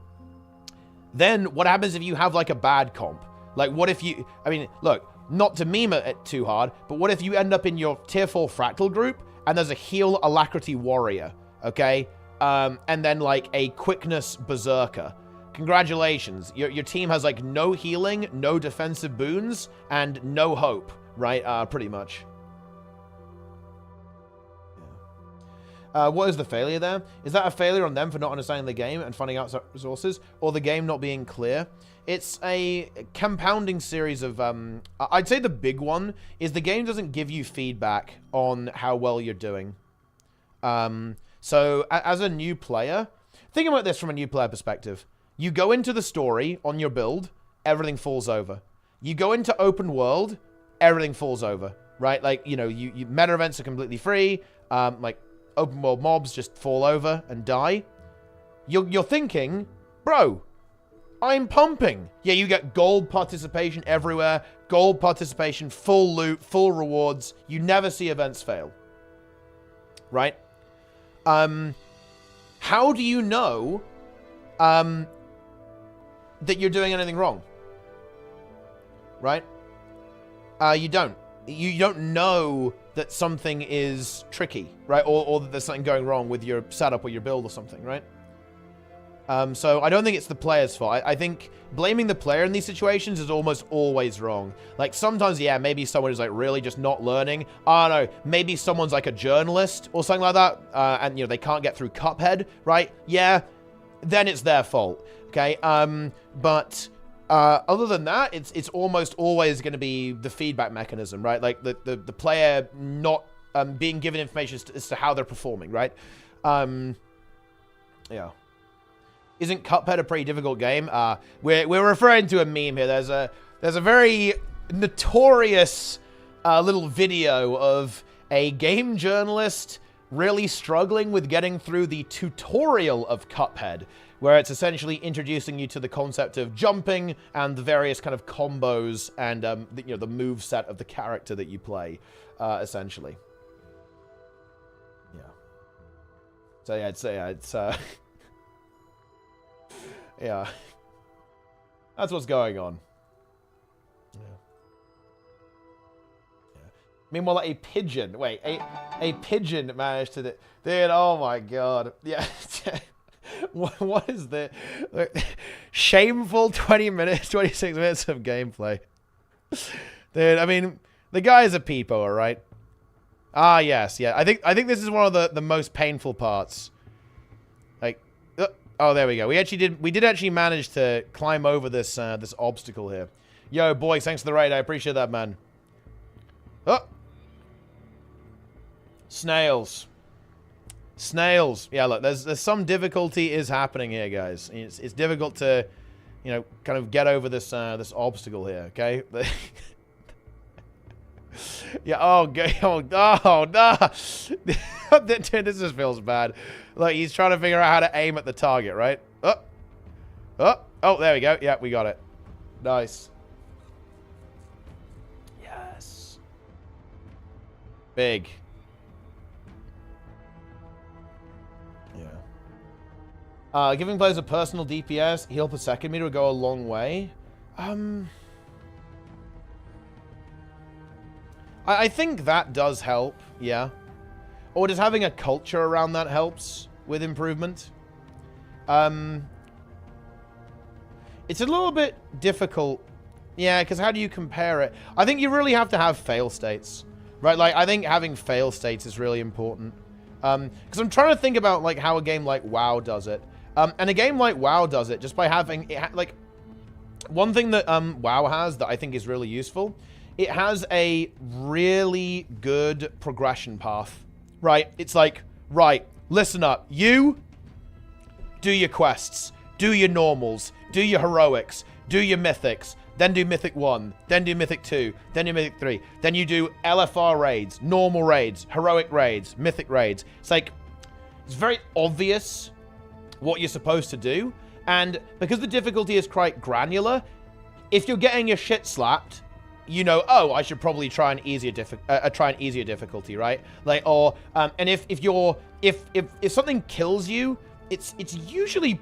what happens if you have, like, a bad comp? Like, what if you... I mean, look, not to meme it too hard, but what if you end up in your tier 4 fractal group and there's a heal alacrity warrior, okay? And then, like, a quickness berserker. Congratulations. Your team has, like, no healing, no defensive boons, and no hope, right? Pretty much. Yeah. What is the failure there? Is that a failure on them for not understanding the game and finding out resources, or the game not being clear? It's a compounding series of, I'd say the big one is the game doesn't give you feedback on how well you're doing. So, as a new player, think about this from a new player perspective. You go into the story on your build, everything falls over. You go into open world, everything falls over, right? Like, you know, you meta events are completely free. Like, open world mobs just fall over and die. You're thinking, bro, I'm pumping. Yeah, you get gold participation everywhere. Gold participation, full loot, full rewards. You never see events fail. Right? How do you know that you're doing anything wrong? Right? You don't. You don't know that something is tricky, right? Or that there's something going wrong with your setup or your build or something, right? So I don't think it's the player's fault. I think blaming the player in these situations is almost always wrong. Like, sometimes, yeah, maybe someone is, like, really just not learning. I don't know, maybe someone's, like, a journalist or something like that, and, you know, they can't get through Cuphead, right? Yeah, then it's their fault, okay? But other than that, it's almost always going to be the feedback mechanism, right? Like, the player not being given information as to how they're performing, right? Yeah. Isn't Cuphead a pretty difficult game? We're referring to a meme here. There's a very notorious little video of a game journalist really struggling with getting through the tutorial of Cuphead, where it's essentially introducing you to the concept of jumping and the various kind of combos and you know, the move set of the character that you play, essentially. Yeah. So yeah, it's yeah. That's what's going on. Yeah. Yeah. Meanwhile, a pigeon. Wait, a pigeon managed to... Dude, oh my god. Yeah. What is the... Shameful 26 minutes of gameplay. Dude, I mean, the guy is a peepo, alright? Ah, yes, yeah. I think this is one of the most painful parts. Like... Oh, there we go. We did actually manage to climb over this this obstacle here. Yo, boys, thanks for the raid. I appreciate that, man. Oh. Snails. Snails. Yeah, look, there's some difficulty is happening here, guys. It's difficult to, you know, kind of get over this this obstacle here, okay? Yeah, oh, no. This just feels bad. Look, he's trying to figure out how to aim at the target, right? Oh, there we go. Yeah, we got it. Nice. Yes. Big. Yeah. Giving players a personal DPS, heal per second meter would go a long way. I think that does help, yeah. Or does having a culture around that helps with improvement? It's a little bit difficult. Yeah, because how do you compare it? I think you really have to have fail states, right? Like, I think having fail states is really important. Because I'm trying to think about, like, how a game like WoW does it. And a game like WoW does it just by having, like, one thing that WoW has that I think is really useful, it has a really good progression path, right? It's like, right, listen up. You do your quests, do your normals, do your heroics, do your mythics, then do Mythic 1, then do Mythic 2, then do Mythic 3, then you do LFR raids, normal raids, heroic raids, mythic raids. It's like, it's very obvious what you're supposed to do, and because the difficulty is quite granular, if you're getting your shit slapped, you know, oh, I should probably try an easier difficulty, right? Like, or and if something kills you, it's usually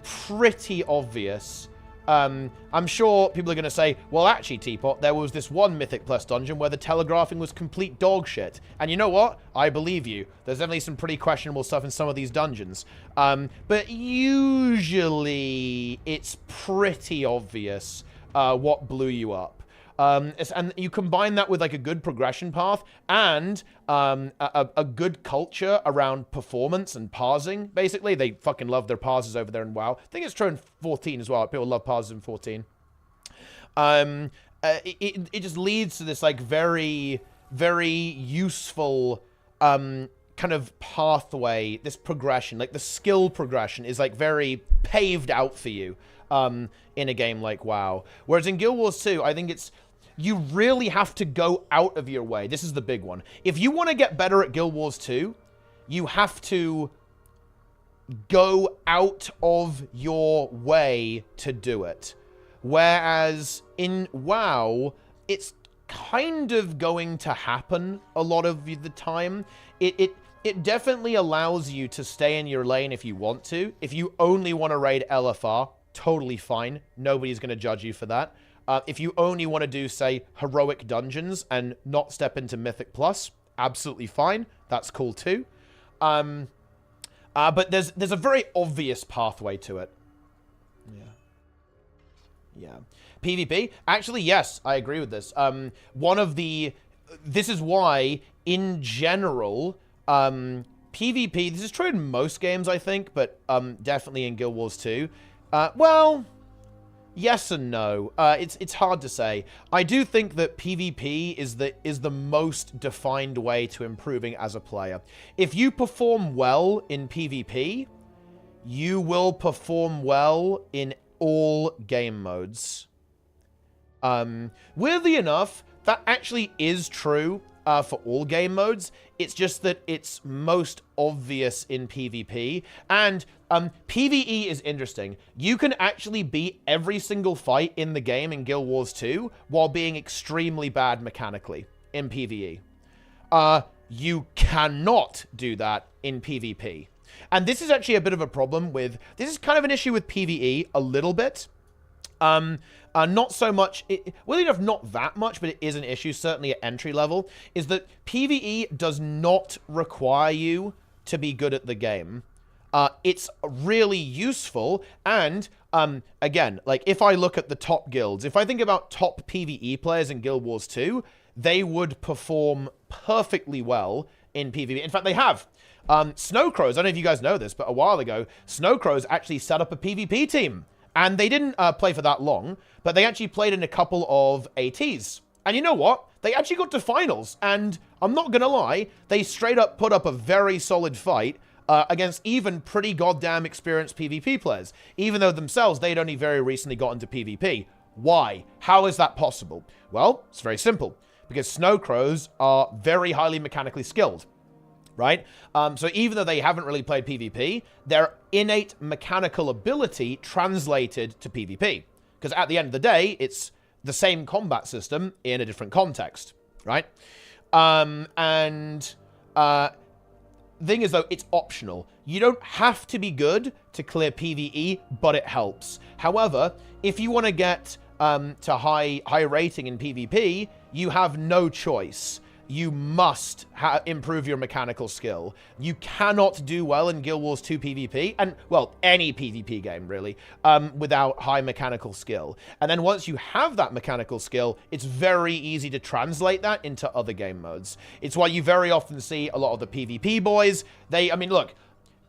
pretty obvious. I'm sure people are going to say, well, actually, Teapot, there was this one Mythic Plus dungeon where the telegraphing was complete dog shit. And you know what? I believe you. There's definitely some pretty questionable stuff in some of these dungeons. But usually, it's pretty obvious what blew you up. And you combine that with like a good progression path and a good culture around performance and parsing. Basically, they fucking love their parsers over there in WoW. I think it's true in 14 as well. People love parsers in 14. It just leads to this like very, very useful kind of pathway. This progression, like the skill progression, is like very paved out for you in a game like WoW. Whereas in Guild Wars 2, I think it's you really have to go out of your way. This is the big one. If you want to get better at Guild Wars 2, you have to go out of your way to do it. Whereas in WoW, it's kind of going to happen a lot of the time. It definitely allows you to stay in your lane if you want to. If you only want to raid LFR, totally fine. Nobody's going to judge you for that. If you only want to do, say, heroic dungeons and not step into Mythic Plus, absolutely fine. That's cool too. But there's a very obvious pathway to it. Yeah. PvP? Actually, yes, I agree with this. This is why, in general, PvP, this is true in most games, I think, but definitely in Guild Wars 2. Well, yes and no. It's hard to say. I do think that PvP is the most defined way to improving as a player. If you perform well in PvP, you will perform well in all game modes. Weirdly enough, that actually is true for all game modes. It's just that it's most obvious in PvP. And PvE is interesting. You can actually beat every single fight in the game in Guild Wars 2 while being extremely bad mechanically in PvE. You cannot do that in PvP. And this is actually a bit of a problem with... This is kind of an issue with PvE a little bit. Not so much... Well, enough, not that much, but it is an issue, certainly at entry level, is that PvE does not require you to be good at the game. It's really useful, and, again, like, if I look at the top guilds, if I think about top PvE players in Guild Wars 2, they would perform perfectly well in PvP. In fact, they have. Snowcrows, I don't know if you guys know this, but a while ago, Snowcrows actually set up a PvP team. And they didn't play for that long, but they actually played in a couple of ATs. And you know what? They actually got to finals. And I'm not going to lie, they straight up put up a very solid fight against even pretty goddamn experienced PvP players. Even though themselves, they'd only very recently got into PvP. Why? How is that possible? Well, it's very simple. Because Snowcrows are very highly mechanically skilled. Right? So even though they haven't really played PvP, their innate mechanical ability translated to PvP. Because at the end of the day, it's the same combat system in a different context. Right? Thing is, though, it's optional. You don't have to be good to clear PvE, but it helps. However, if you want to get to high rating in PvP, you have no choice. You must improve your mechanical skill. You cannot do well in Guild Wars 2 PvP, and, well, any PvP game, really, without high mechanical skill. And then once you have that mechanical skill, it's very easy to translate that into other game modes. It's why you very often see a lot of the PvP boys. I mean, look,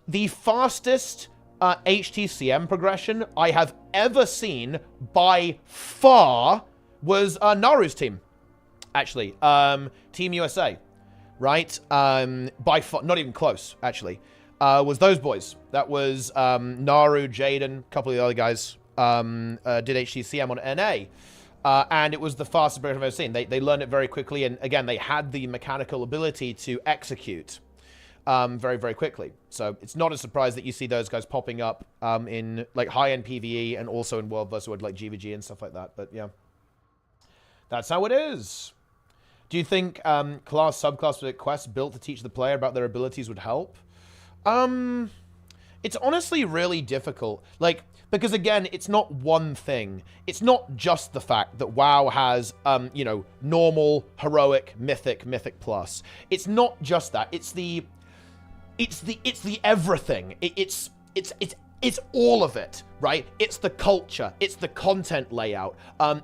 the fastest HTCM progression I have ever seen by far was Naru's team. Actually, Team USA, right? By far, not even close, actually, was those boys. That was Naru, Jaden, a couple of the other guys did HTCM on NA. And it was the fastest progression I've ever seen. They learned it very quickly, and again, they had the mechanical ability to execute very, very quickly. So it's not a surprise that you see those guys popping up in like high-end PvE and also in World vs. World, like GW2 and stuff like that. But yeah, that's how it is. Do you think class, subclass, specific quests built to teach the player about their abilities would help? It's honestly really difficult. Like, because again, it's not one thing. It's not just the fact that WoW has, you know, normal, heroic, mythic, mythic plus. It's not just that. It's the everything. It's all of it, right? It's the culture. It's the content layout.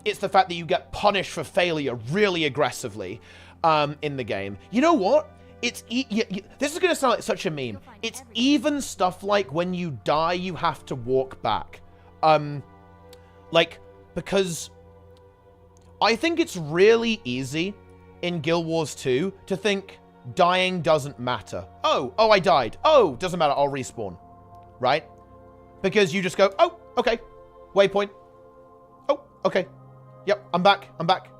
It's the fact that you get punished for failure really aggressively in the game. You know what? This is going to sound like such a meme. It's even stuff like when you die, you have to walk back. Because I think it's really easy in Guild Wars 2 to think dying doesn't matter. Oh, I died. Oh, doesn't matter. I'll respawn. Right? Because you just go, oh, okay. Waypoint. Oh, okay. Yep, I'm back.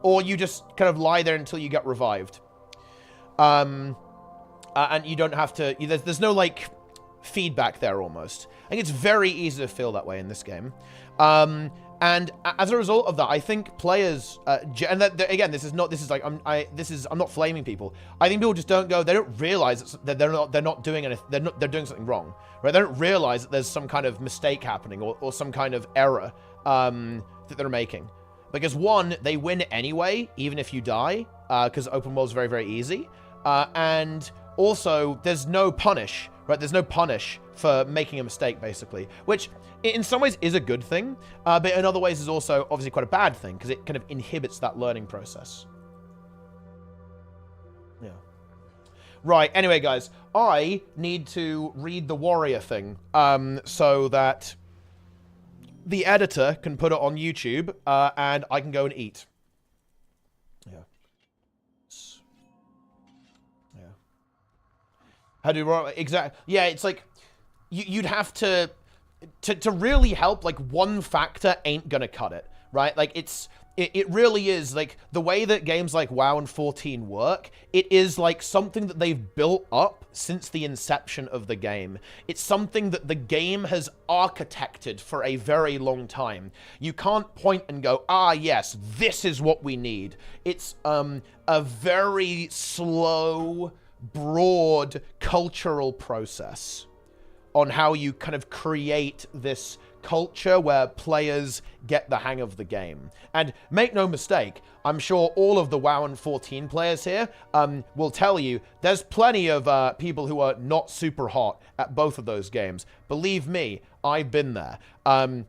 Or you just kind of lie there until you get revived. And you don't have to... There's no, like, feedback there, almost. I think it's very easy to feel that way in this game. And as a result of that, I think players... and again, I'm not flaming people. I think people just don't go... They don't realize that they're not doing anything... They're doing something wrong. Right? They don't realize that there's some kind of mistake happening or some kind of error that they're making. Because, one, they win anyway, even if you die, because open world's very, very easy. And also, there's no punish, right? There's no punish for making a mistake, basically, which in some ways is a good thing, but in other ways is also obviously quite a bad thing because it kind of inhibits that learning process. Yeah. Right, anyway, guys, I need to read the warrior thing so that the editor can put it on YouTube and I can go and eat. Yeah. Yeah. How do you... Exactly. Yeah, it's like... You'd have to really help, like, one factor ain't gonna cut it, right? Like, it really is, like, the way that games like WoW and 14 work, it is, like, something that they've built up since the inception of the game. It's something that the game has architected for a very long time. You can't point and go, ah, yes, this is what we need. It's a very slow, broad cultural process on how you kind of create this culture where players get the hang of the game. And make no mistake, I'm sure all of the WoW and 14 players here will tell you there's plenty of people who are not super hot at both of those games. Believe me, I've been there. You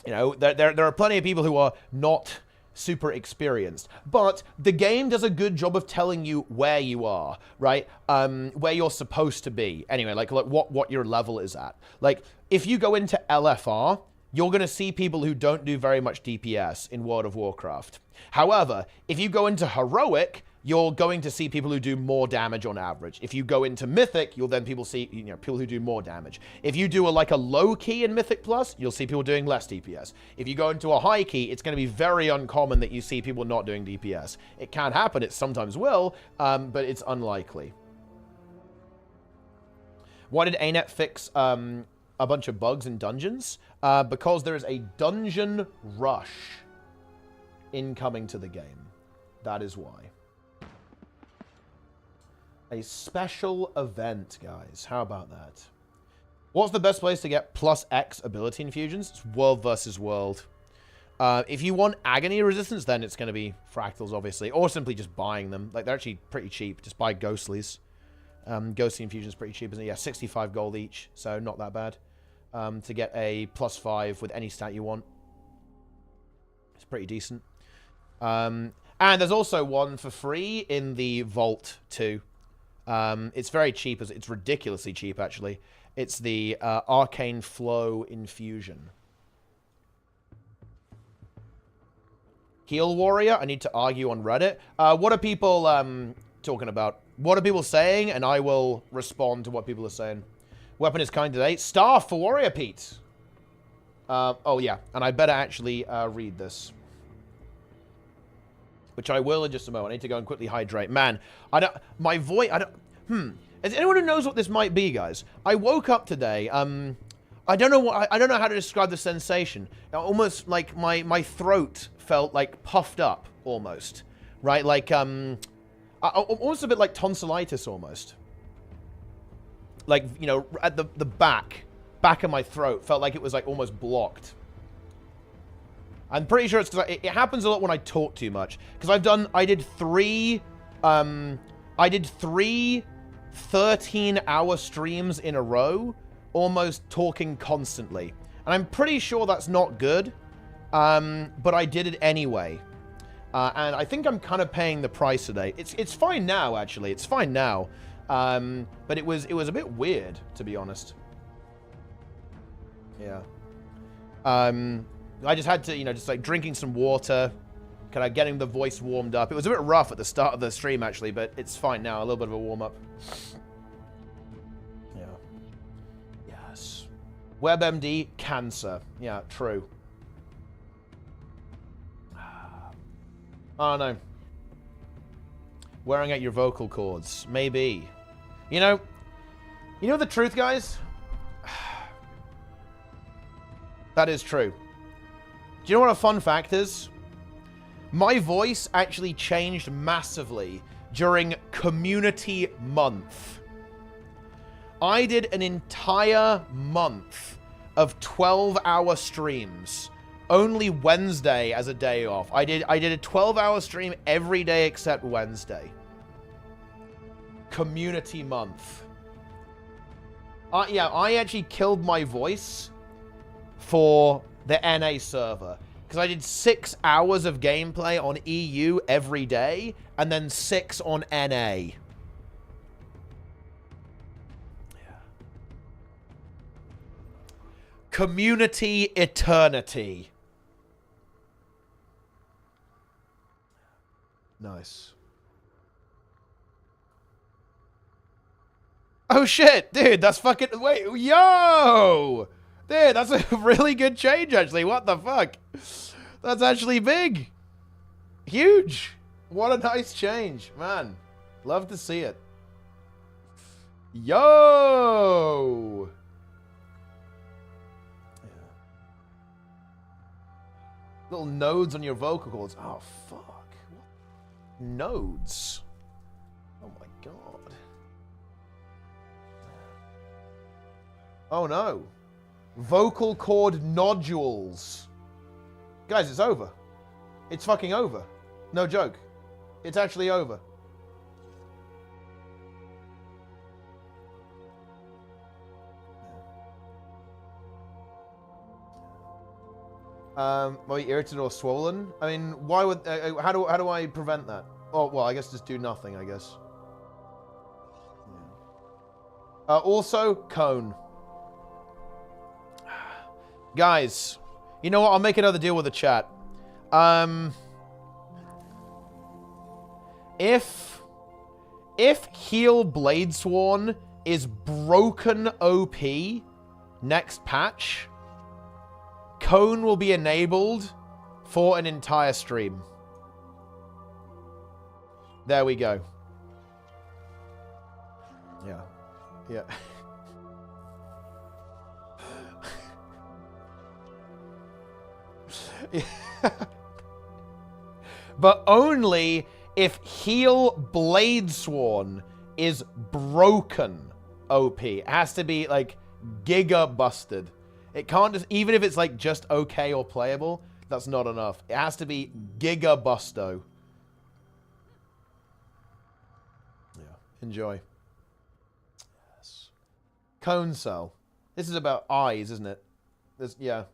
know, there are plenty of people who are not super experienced, but the game does a good job of telling you where you are, right? Where you're supposed to be. Anyway, like what your level is at. Like, if you go into LFR, you're going to see people who don't do very much DPS in World of Warcraft. However, if you go into Heroic, you're going to see people who do more damage on average. If you go into Mythic, you'll then see, you know, people who do more damage. If you do like a low key in Mythic Plus, you'll see people doing less DPS. If you go into a high key, it's going to be very uncommon that you see people not doing DPS. It can happen, it sometimes will, but it's unlikely. Why did ANET fix a bunch of bugs in dungeons? Because there is a dungeon rush incoming to the game. That is why. A special event, guys. How about that? What's the best place to get +X ability infusions? It's world versus world. If you want agony resistance, then it's going to be fractals, obviously. Or simply just buying them. Like, they're actually pretty cheap. Just buy ghostlies. Ghostly infusion is pretty cheap, isn't it? Yeah, 65 gold each. So, not that bad. To get a +5 with any stat you want. It's pretty decent. And there's also one for free in the Vault, too. It's very cheap. It's ridiculously cheap, actually. It's the Arcane Flow Infusion. Heal Warrior, I need to argue on Reddit. What are people talking about? What are people saying? And I will respond to what people are saying. Weapon is kind today. Staff for Warrior Pete. Oh, yeah. And I better actually read this. Which I will in just a moment. I need to go and quickly hydrate. Man, my voice, Is anyone who knows what this might be, guys? I woke up today, I don't know how to describe the sensation. Almost like my throat felt like puffed up, almost. Right? Like, almost a bit like tonsillitis, almost. Like, you know, at the back of my throat felt like it was like almost blocked. I'm pretty sure it's because it happens a lot when I talk too much. Because I did three 13-hour streams in a row, almost talking constantly. And I'm pretty sure that's not good, but I did it anyway. And I think I'm kind of paying the price today. It's fine now, actually. It's fine now. But it was a bit weird, to be honest. Yeah. I just had to, you know, just like drinking some water, kind of getting the voice warmed up. It was a bit rough at the start of the stream, actually, but it's fine now. A little bit of a warm-up. Yeah. Yes. WebMD, cancer. Yeah, true. Oh, no. Wearing out your vocal cords. Maybe. You know the truth, guys? That is true. Do you know what a fun fact is? My voice actually changed massively during Community Month. I did an entire month of 12-hour streams. Only Wednesday as a day off. I did a 12-hour stream every day except Wednesday. Community Month. Yeah, I actually killed my voice for the NA server. Because I did 6 hours of gameplay on EU every day, and then 6 on NA. Community eternity. Nice. Oh shit, dude, that's fucking, wait, yo! Dude, that's a really good change, actually. What the fuck? That's actually big. Huge. What a nice change, man. Love to see it. Yo! Little nodes on your vocal cords. Oh, fuck. Nodes? Oh, my God. Oh, no. Vocal cord nodules. Guys, it's over. It's fucking over. No joke. It's actually over. Are you irritated or swollen? I mean, why would... how do I prevent that? Oh, well, I guess just do nothing, I guess. Also, cone. Guys, you know what? I'll make another deal with the chat. If Heal Bladesworn is broken OP next patch, Cone will be enabled for an entire stream. There we go. Yeah. Yeah. But only if Heal Bladesworn is broken OP. It has to be, like, giga busted. It can't just, even if it's, like, just okay or playable, that's not enough. It has to be giga busto. Yeah. Enjoy. Yes. Cone cell. This is about eyes, isn't it? This, yeah.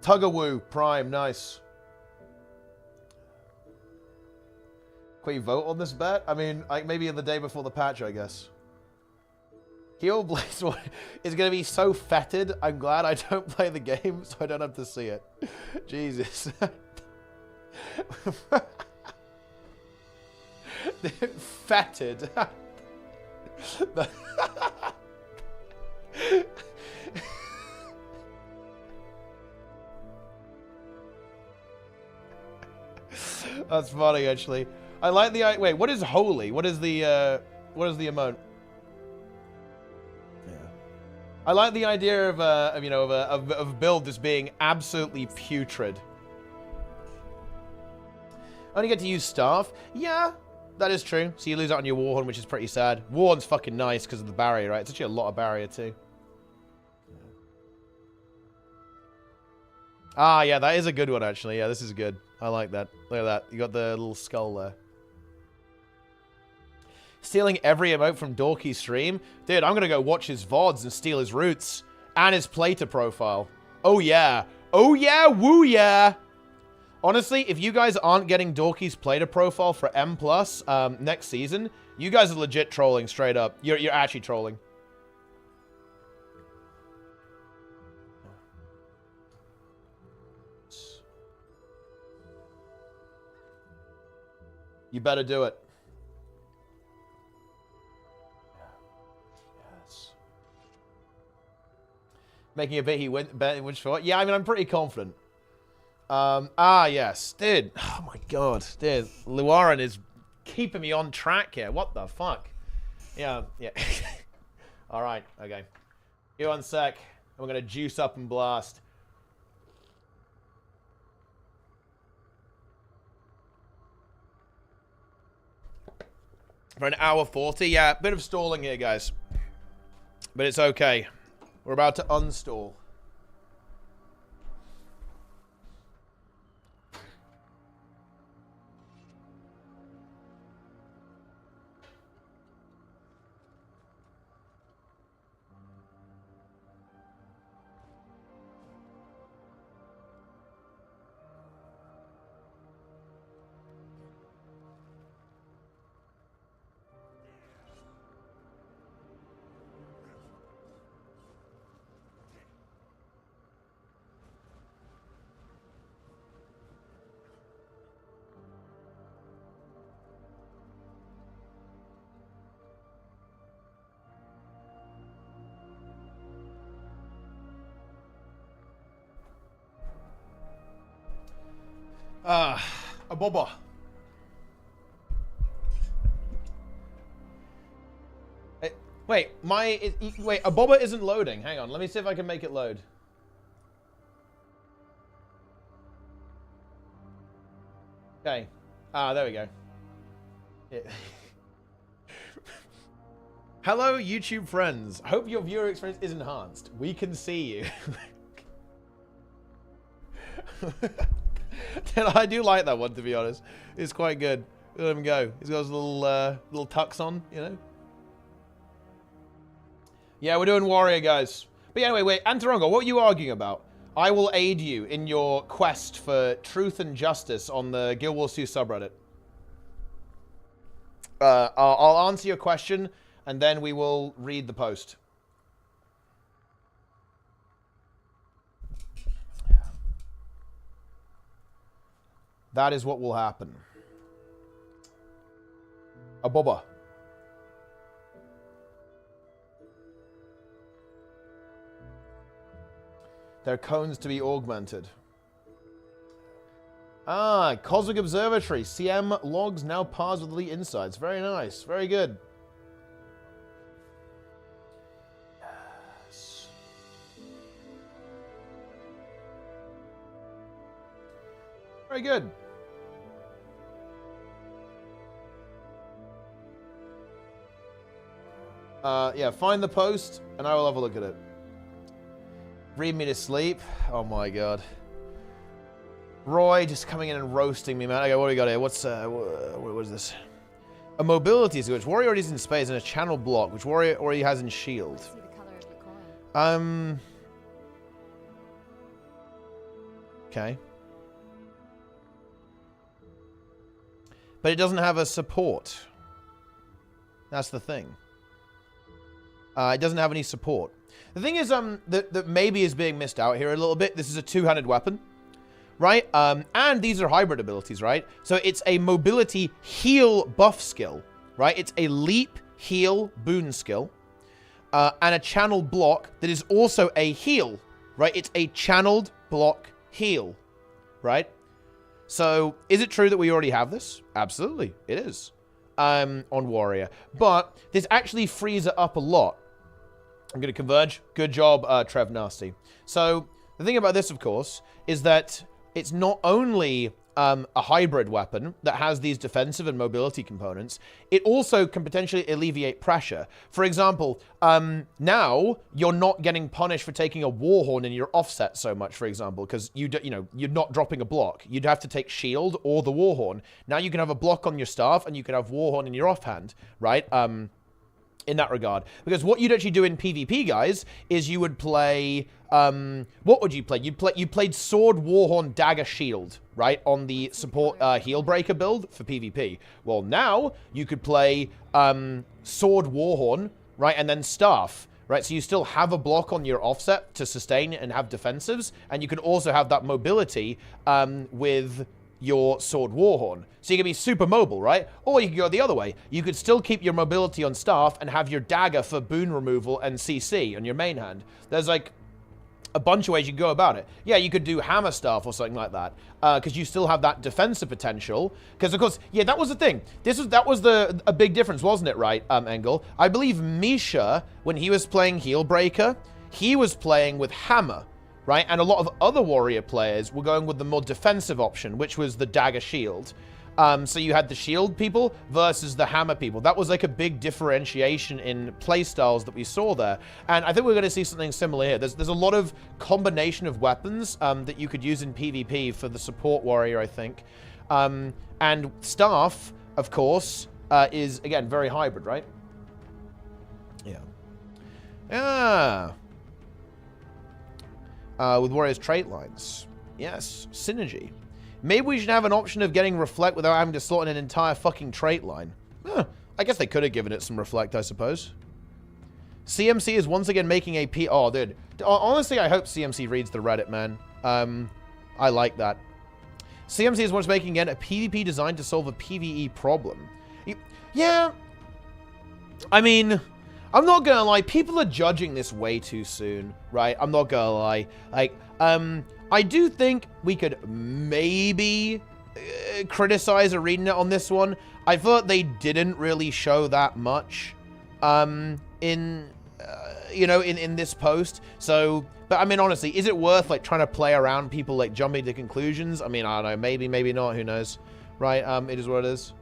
Tugawoo Prime, nice. Can we vote on this bet? I mean, like maybe the day before the patch, I guess. Heal Bladesworn is going to be so fetid. I'm glad I don't play the game, so I don't have to see it. Jesus. Fetid. That's funny, actually. I like the... Wait, what is holy? What is the emote? Yeah. I like the idea of build as being absolutely putrid. Only get to use staff? Yeah, that is true. So you lose out on your Warhorn, which is pretty sad. Warhorn's fucking nice because of the barrier, right? It's actually a lot of barrier, too. Ah, yeah, that is a good one, actually. Yeah, this is good. I like that. Look at that. You got the little skull there. Stealing every emote from Dorky's stream? Dude, I'm gonna go watch his VODs and steal his roots. And his Plater profile. Oh, yeah. Oh, yeah. Woo, yeah. Honestly, if you guys aren't getting Dorky's Plater profile for M+, next season, you guys are legit trolling, straight up. You're actually trolling. You better do it. Yes. Making a bet he went for it. Yeah, I mean, I'm pretty confident. Yes. Dude. Oh, my God. Dude. Luaran is keeping me on track here. What the fuck? Yeah. Yeah. All right. Okay. Give 1 sec. We're going to juice up and blast. For an hour 40. Yeah, bit of stalling here, guys. But it's okay. We're about to unstall. A bobber. Wait, wait, a bobber isn't loading. Hang on, let me see if I can make it load. Okay. There we go. Yeah. Hello, YouTube friends. Hope your viewer experience is enhanced. We can see you. I do like that one, to be honest. It's quite good. Let him go. He's got his little tux on, you know. Yeah, we're doing warrior, guys. But anyway, wait, Antarongo, what are you arguing about? I will aid you in your quest for truth and justice on the gw2 subreddit. I'll answer your question, and then we will read the post. That is what will happen. A boba. They're cones to be augmented. Ah, Cosmic Observatory. CM logs now parsed with elite insights. Very nice. Very good. Yes. Very good. Yeah, find the post, and I will have a look at it. Read me to sleep. Oh my god. Roy just coming in and roasting me, man. Okay, what do we got here? What's what is this? A mobility switch. Warrior already is in space and a channel block, which Warrior already has in shield. See the color of your coin. Okay. But it doesn't have a support. That's the thing. It doesn't have any support. The thing is, that maybe is being missed out here a little bit. This is a two-handed weapon, right? And these are hybrid abilities, right? So it's a mobility heal buff skill, right? It's a leap heal boon skill, and a channel block that is also a heal, right? It's a channeled block heal, right? So is it true that we already have this? Absolutely, it is. On Warrior, but this actually frees it up a lot. I'm going to converge. Good job, Trev Nasty. So the thing about this, of course, is that it's not only a hybrid weapon that has these defensive and mobility components, it also can potentially alleviate pressure. For example, now you're not getting punished for taking a warhorn in your offset so much, for example, because you're not dropping a block. You'd have to take shield or the warhorn. Now you can have a block on your staff and you can have warhorn in your offhand, right? In that regard. Because what you'd actually do in PvP, guys, is you would play, what would you play? You played Sword, Warhorn, Dagger, Shield, right? On the support Heal Breaker build for PvP. Well, now you could play Sword, Warhorn, right? And then Staff, right? So you still have a block on your offset to sustain and have defensives. And you can also have that mobility with your Sword Warhorn. So you can be super mobile, right? Or you can go the other way. You could still keep your mobility on staff and have your dagger for boon removal and CC on your main hand. There's like a bunch of ways you can go about it. Yeah, you could do hammer staff or something like that, because you still have that defensive potential. Because of course, yeah, that was the thing. That was a big difference, wasn't it, right, Engel? I believe Misha, when he was playing Heal Breaker, he was playing with hammer, right? And a lot of other warrior players were going with the more defensive option, which was the dagger shield. So you had the shield people versus the hammer people. That was like a big differentiation in playstyles that we saw there. And I think we're going to see something similar here. There's a lot of combination of weapons that you could use in PvP for the support warrior, I think. And staff, of course, is, again, very hybrid, right? Yeah. Yeah. With Warrior's trait lines. Yes, synergy. Maybe we should have an option of getting Reflect without having to slot in an entire fucking trait line. I guess they could have given it some Reflect, I suppose. CMC is once again making a P... Oh, dude. Honestly, I hope CMC reads the Reddit, man. I like that. CMC is once making again a PvP designed to solve a PvE problem. Yeah. I mean... I'm not gonna lie, people are judging this way too soon, right? I'm not gonna lie. Like, I do think we could maybe criticize ArenaNet on this one. I thought they didn't really show that much in this post. So, but I mean, honestly, is it worth like trying to play around people like jumping to conclusions? I mean, I don't know, maybe, maybe not, who knows, right? It is what it is.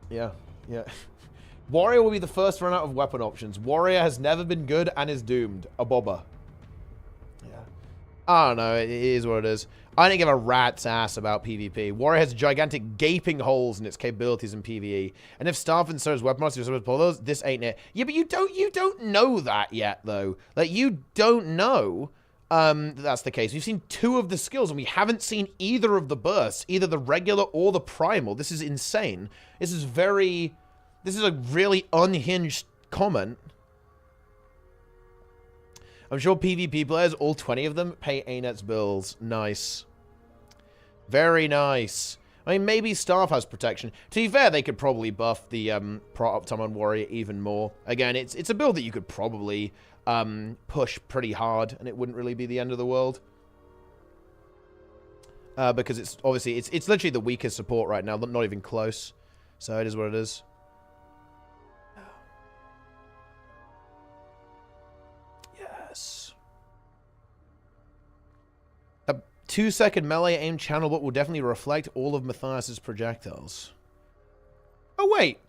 Yeah, yeah. Warrior will be the first to run out of weapon options. Warrior has never been good and is doomed. A bobber. Yeah. I don't know, it is what it is. I didn't give a rat's ass about PvP. Warrior has gigantic gaping holes in its capabilities in PvE. And if Staff and Surge weapon monsters are supposed to pull those, this ain't it. Yeah, but you don't know that yet, though. Like, you don't know that's the case. We've seen 2 of the skills, and we haven't seen either of the bursts, either the regular or the primal. This is insane. This is a really unhinged comment. I'm sure PvP players, all 20 of them, pay ANET's bills. Nice. Very nice. I mean, maybe Staff has protection. To be fair, they could probably buff the Pro Uptime on Warrior even more. Again, it's a build that you could probably push pretty hard, and it wouldn't really be the end of the world. Because it's obviously, it's literally the weakest support right now, not even close. So it is what it is. Yes. A 2-second melee aim channel bot will definitely reflect all of Matthias's projectiles. Oh wait.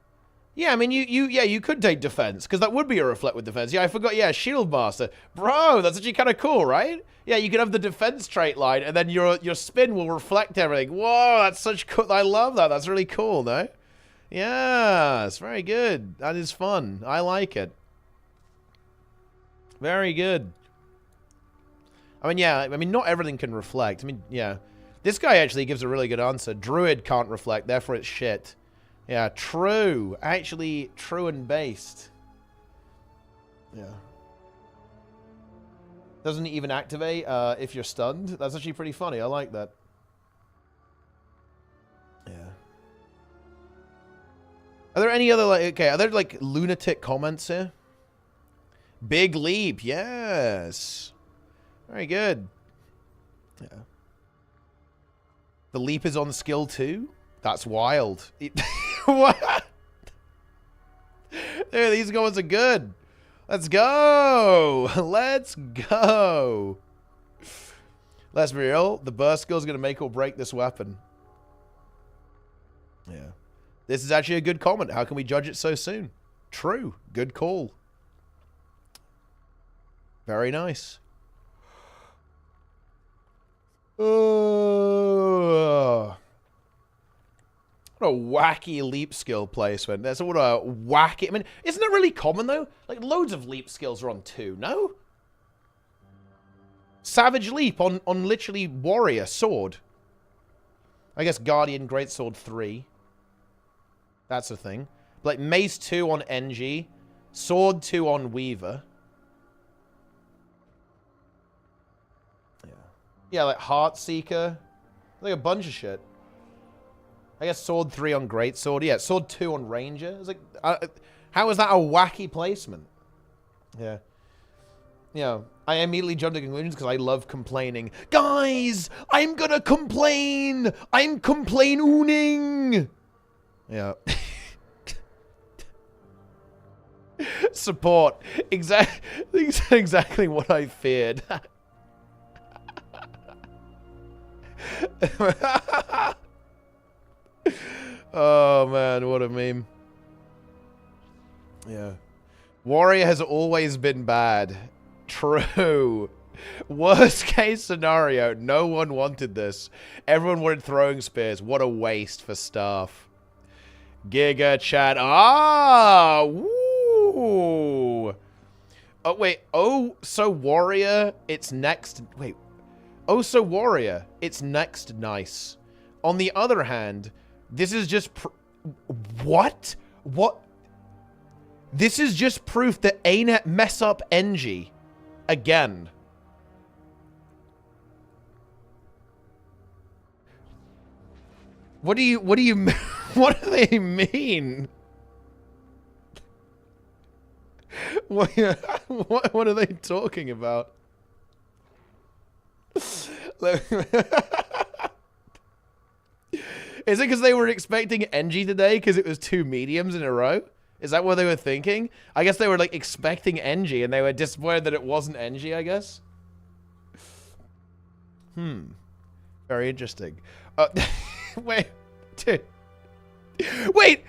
Yeah, I mean you could take defense, because that would be a reflect with defense. Yeah, I forgot. Yeah, Shield Master. Bro, that's actually kind of cool, right? Yeah, you could have the defense trait line, and then your spin will reflect everything. Whoa, that's such cool. I love that. That's really cool, no? Yeah, it's very good. That is fun. I like it. Very good. I mean, yeah, I mean, not everything can reflect. I mean, yeah. This guy actually gives a really good answer. Druid can't reflect, therefore it's shit. Yeah, true. Actually, true and based. Yeah. Doesn't even activate if you're stunned. That's actually pretty funny. I like that. Yeah. Are there any other, like, okay, are there, like, lunatic comments here? Big leap, yes. Very good. Yeah. The leap is on skill 2? That's wild. What? Dude, these ones are good. Let's go. Let's go. Let's be real. The burst skill is going to make or break this weapon. Yeah. This is actually a good comment. How can we judge it so soon? True. Good call. Very nice. What a wacky leap skill placement. That's what a wacky... I mean, isn't it really common, though? Like, loads of leap skills are on 2, no? Savage Leap on literally Warrior, Sword. I guess Guardian, Greatsword 3. That's a thing. Like, Mace 2 on NG. Sword 2 on Weaver. Yeah. Yeah, like Heartseeker. Like a bunch of shit. I guess Sword 3 on Greatsword. Yeah, Sword 2 on Ranger. It's like, how is that a wacky placement? Yeah. Yeah. I immediately jumped to conclusions because I love complaining. Guys, I'm gonna complain. I'm complaining. Yeah. Support. Exactly what I feared. Oh man, what a meme. Yeah. Warrior has always been bad. True. Worst case scenario, no one wanted this. Everyone wanted throwing spears. What a waste for Staff. Giga chat. Ah! Woo! Oh, wait. Oh, so Warrior, it's next. Wait. Oh, so Warrior, it's next nice. On the other hand, this is just... What? What? This is just proof that ANET mess up NG. Again. What do you... What do they mean? What are they talking about? Is it because they were expecting NG today because it was 2 mediums in a row? Is that what they were thinking? I guess they were like expecting NG and they were disappointed that it wasn't NG, I guess. Very interesting. Wait, dude. Wait!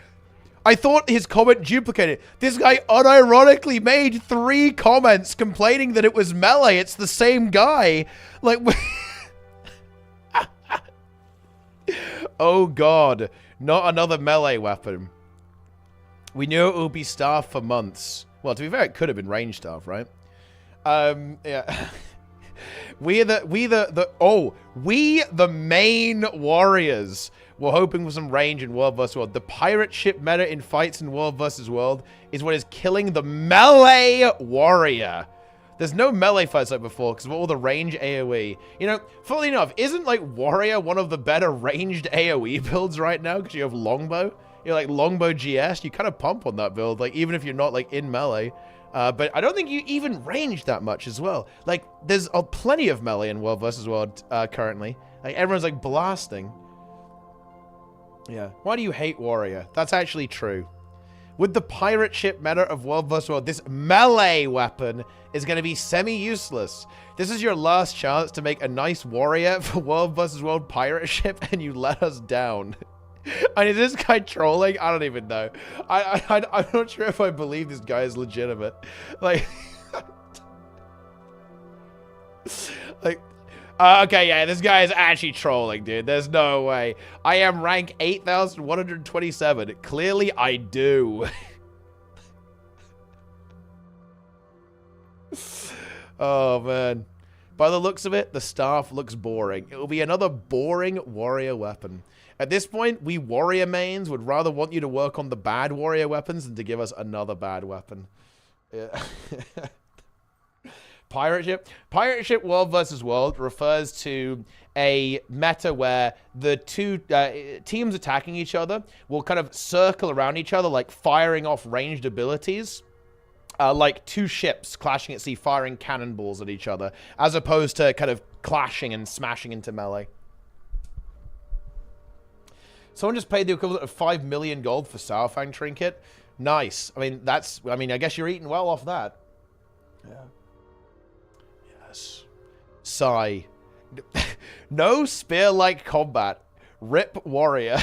I thought his comment duplicated. This guy unironically made 3 comments complaining that it was melee. It's the same guy. Like, oh god. Not another melee weapon. We knew it would be staff for months. Well, to be fair, it could have been range staff, right? Yeah. We the main warriors were hoping for some range in World vs. World. The pirate ship meta in fights in World vs. World is what is killing the melee warrior. There's no melee fights like before because of all the range AoE. You know, funnily enough, isn't like warrior one of the better ranged AoE builds right now because you have longbow? You're like longbow GS, you kind of pump on that build, like even if you're not like in melee. But I don't think you even range that much as well. Like, there's plenty of melee in World vs. World currently. Like, everyone's like blasting. Yeah. Why do you hate warrior? That's actually true. With the pirate ship meta of World vs. World, this melee weapon is going to be semi-useless. This is your last chance to make a nice warrior for World vs. World pirate ship, and you let us down. And is this guy trolling? I don't even know. I'm not sure if I believe this guy is legitimate. Like, okay, yeah, this guy is actually trolling, dude. There's no way. I am rank 8,127. Clearly, I do. Oh, man. By the looks of it, the staff looks boring. It will be another boring warrior weapon. At this point, we warrior mains would rather want you to work on the bad warrior weapons than to give us another bad weapon. Yeah. Pirate ship World vs. World refers to a meta where the 2 teams attacking each other will kind of circle around each other, like firing off ranged abilities. Like 2 ships clashing at sea, firing cannonballs at each other, as opposed to kind of clashing and smashing into melee. Someone just paid the equivalent of 5 million gold for Sourfang Trinket. Nice. I mean, I guess you're eating well off that. Yeah. Yes. Sigh. No spear-like combat. Rip warrior.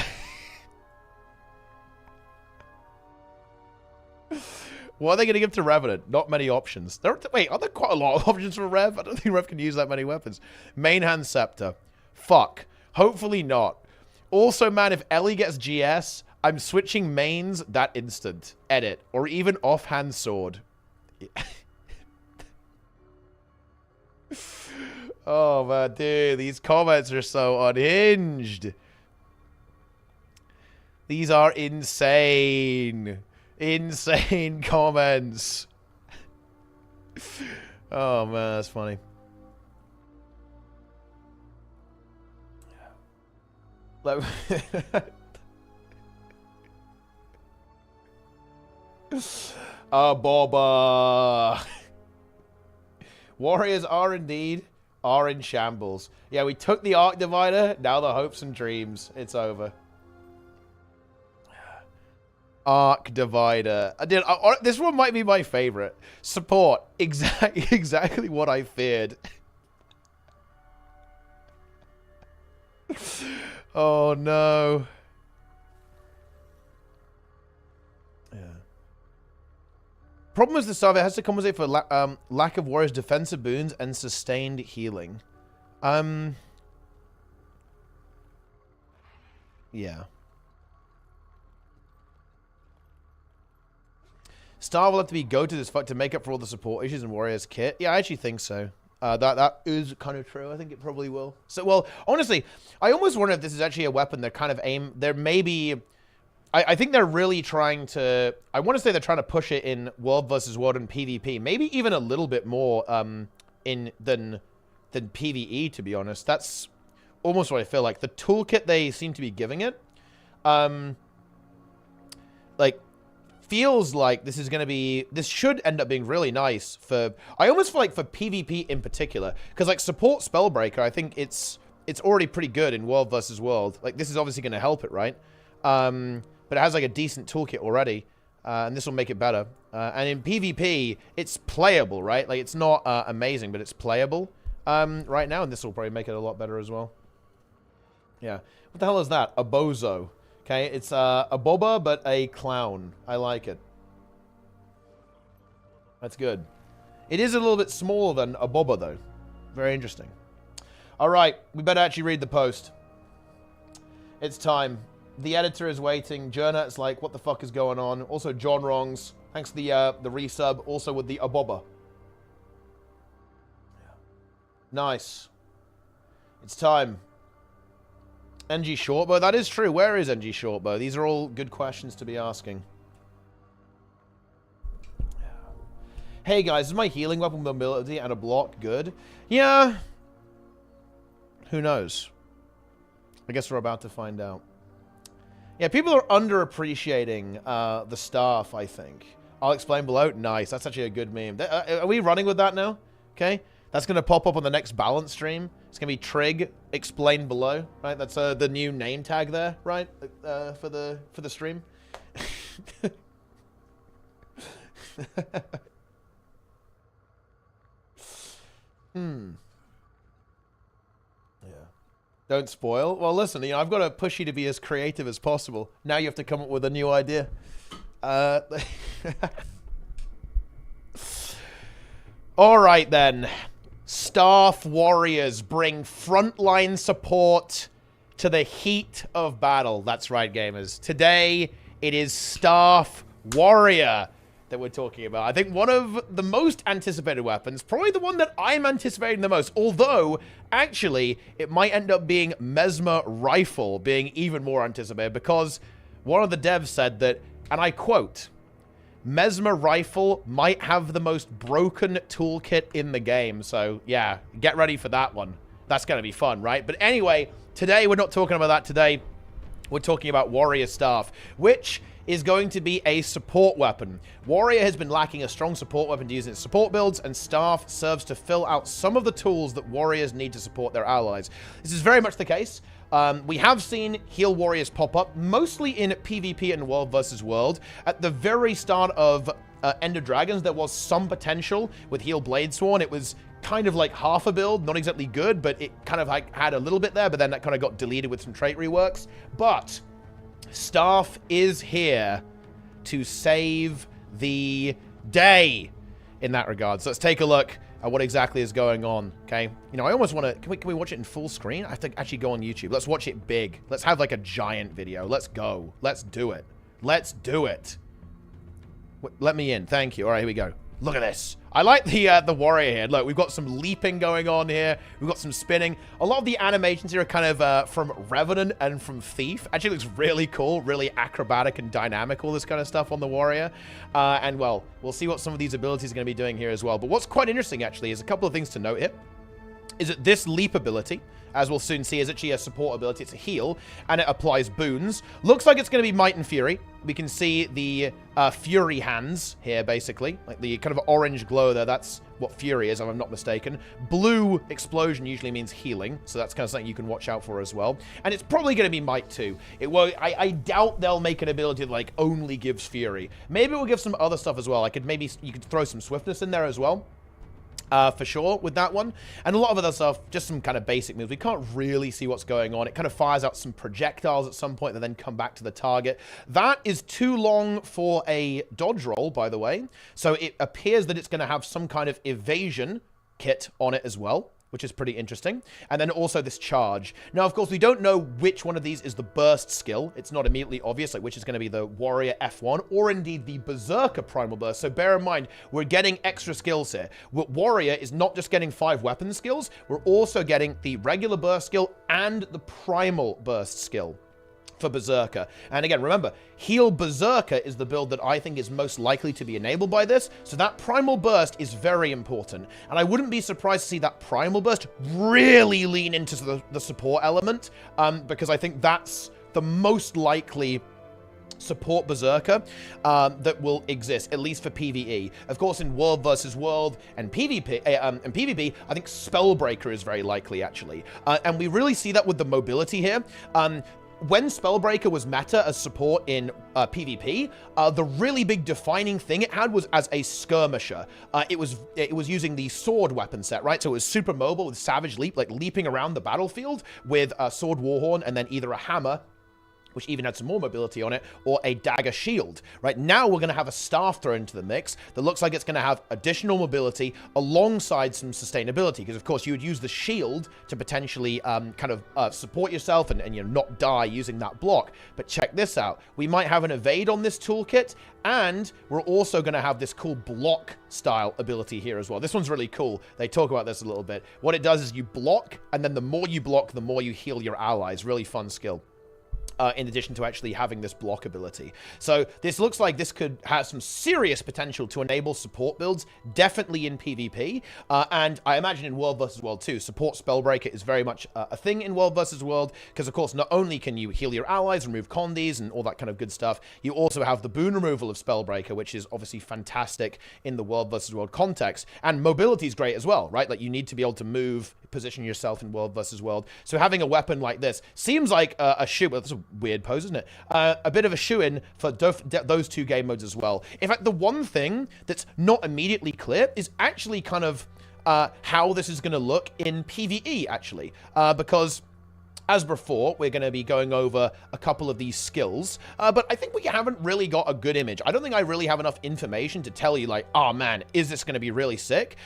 What are they going to give to Revenant? Not many options. Wait, are there quite a lot of options for Rev? I don't think Rev can use that many weapons. Main hand scepter. Fuck. Hopefully not. Also, man, if Ellie gets GS, I'm switching mains that instant. Edit. Or even offhand sword. Oh, man, dude. These comments are so unhinged. These are insane. Insane comments. Oh, man, that's funny. Boba. Warriors are indeed in shambles. Yeah, we took the Arc Divider. Now the hopes and dreams. It's over. Arc Divider. This one might be my favorite. Support. Exactly what I feared. Oh, no. Yeah. Problem is the survey has to compensate for lack of warriors' defensive boons and sustained healing. Yeah. Star will have to be go to this fight to make up for all the support issues in Warriors kit. Yeah, I actually think so. That is kind of true. I think it probably will. So, well, honestly, I almost wonder if this is actually a weapon they're kind of there may be... I think they're really trying to... I want to say they're trying to push it in World vs. World and PvP. Maybe even a little bit more than PvE, to be honest. That's almost what I feel like. The toolkit they seem to be giving it, like, feels like this is going to be... This should end up being really nice for... I almost feel like for PvP in particular. Because, like, support Spellbreaker, I think it's it's already pretty good in World versus World. Like, this is obviously going to help it, right? But it has, like, a decent toolkit already. And this will make it better. And in PvP, it's playable, right? Like, it's not amazing, but it's playable right now. And this will probably make it a lot better as well. Yeah. What the hell is that? A bozo. Okay, it's a boba, but a clown. I like it. That's good. It is a little bit smaller than a boba, though. Very interesting. All right, we better actually read the post. It's time. The editor is waiting. Jernet's like, what the fuck is going on? Also, John Wrongs. Thanks for the resub. Also with the aboba. Nice. It's time. NG Shortbow. That is true. Where is NG Shortbow? These are all good questions to be asking. Hey guys, is my healing weapon mobility and a block good? Yeah. Who knows? I guess we're about to find out. Yeah, people are underappreciating the staff, I think. I'll explain below. Nice. That's actually a good meme. Are we running with that now? Okay. That's going to pop up on the next balance stream. It's going to be Trig, explain below. Right? That's the new name tag there, right? For the stream. Yeah. Don't spoil. Well, listen, you know, I've got to push you to be as creative as possible. Now you have to come up with a new idea. All right, then. Staff warriors bring frontline support to the heat of battle. That's right, gamers. Today, it is Staff Warrior that we're talking about. I think one of the most anticipated weapons, probably the one that I'm anticipating the most, although, actually, it might end up being Mesmer Rifle being even more anticipated, because one of the devs said that, and I quote, Mesmer Rifle might have the most broken toolkit in the game. So, yeah, get ready for that one. That's going to be fun, right? But anyway, today we're not talking about that today. We're talking about Warrior Staff, which is going to be a support weapon. Warrior has been lacking a strong support weapon to use in its support builds, and Staff serves to fill out some of the tools that Warriors need to support their allies. This is very much the case. We have seen heal warriors pop up, mostly in PvP and World versus World. At the very start of End of Dragons, there was some potential with Heal Bladesworn. It was kind of like half a build, not exactly good, but it kind of like had a little bit there, but then that kind of got deleted with some trait reworks. But Staff is here to save the day in that regard. So let's take a look at what exactly is going on, okay? You know, I almost want to... Can we watch it in full screen? I have to actually go on YouTube. Let's watch it big. Let's have, like, a giant video. Let's go. Let's do it. Let's do it. Let me in. Thank you. All right, here we go. Look at this. I like the warrior here. Look, we've got some leaping going on here. We've got some spinning. A lot of the animations here are kind of from Revenant and from Thief. Actually looks really cool, really acrobatic and dynamic, all this kind of stuff on the warrior. And, well, we'll see what some of these abilities are going to be doing here as well. But what's quite interesting, actually, is a couple of things to note here. Is that this leap ability, as we'll soon see, is actually a support ability. It's a heal, and it applies boons. Looks like it's going to be Might and Fury. We can see the Fury hands here, basically. Like the kind of orange glow there, that's what Fury is, if I'm not mistaken. Blue explosion usually means healing, so that's kind of something you can watch out for as well. And it's probably going to be Might too. I doubt they'll make an ability that like only gives Fury. Maybe we'll give some other stuff as well. You could throw some swiftness in there as well. For sure, with that one. And a lot of other stuff, just some kind of basic moves. We can't really see what's going on. It kind of fires out some projectiles at some point that then come back to the target. That is too long for a dodge roll, by the way. So it appears that it's going to have some kind of evasion kit on it as well, which is pretty interesting. And then also this charge. Now, of course, we don't know which one of these is the burst skill. It's not immediately obvious, like which is going to be the Warrior F1 or indeed the Berserker Primal Burst. So bear in mind, we're getting extra skills here. Warrior is not just getting 5 weapon skills. We're also getting the regular burst skill and the Primal Burst skill for Berserker. And again, remember, Heal Berserker is the build that I think is most likely to be enabled by this, so that Primal Burst is very important. And I wouldn't be surprised to see that Primal Burst really lean into the support element, because I think that's the most likely support Berserker that will exist, at least for PvE. Of course, in World versus World and PvP, I think Spellbreaker is very likely, actually. And we really see that with the mobility here. When Spellbreaker was meta as support in PvP, the really big defining thing it had was as a skirmisher. It was using the sword weapon set, right? So it was super mobile with Savage Leap, like leaping around the battlefield with a sword warhorn and then either a hammer, which even had some more mobility on it, or a dagger shield. Right now, we're going to have a staff thrown into the mix that looks like it's going to have additional mobility alongside some sustainability, because of course you would use the shield to potentially support yourself and not die using that block. But check this out. We might have an evade on this toolkit, and we're also going to have this cool block style ability here as well. This one's really cool. They talk about this a little bit. What it does is you block, and then the more you block, the more you heal your allies. Really fun skill. In addition to actually having this block ability. So this looks like this could have some serious potential to enable support builds, definitely in PvP. And I imagine in World vs. World too, support Spellbreaker is very much a thing in World vs. World, because of course, not only can you heal your allies, remove condies, and all that kind of good stuff, you also have the boon removal of Spellbreaker, which is obviously fantastic in the World vs. World context. And mobility is great as well, right? Like you need to be able to move, position yourself in World vs. World. So having a weapon like this seems like a shoe. Well, that's a weird pose, isn't it? A bit of a shoe-in for those two game modes as well. In fact, the one thing that's not immediately clear is actually kind of how this is going to look in PvE, actually. Because as before, we're going to be going over a couple of these skills, but I think we haven't really got a good image. I don't think I really have enough information to tell you, like, oh man, is this going to be really sick?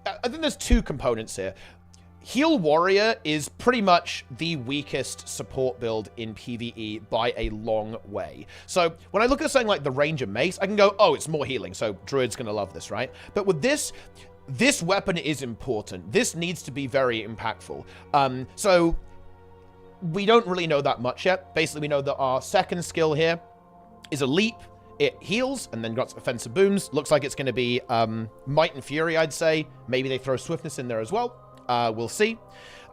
I think there's two components here. Heal Warrior is pretty much the weakest support build in PvE by a long way. So when I look at something like the Ranger Mace, I can go, oh, it's more healing, so Druid's going to love this, right? But with this weapon is important. This needs to be very impactful. So we don't really know that much yet. Basically, we know that our second skill here is a leap. It heals and then got offensive boons. Looks like it's going to be Might and Fury, I'd say. Maybe they throw Swiftness in there as well. We'll see.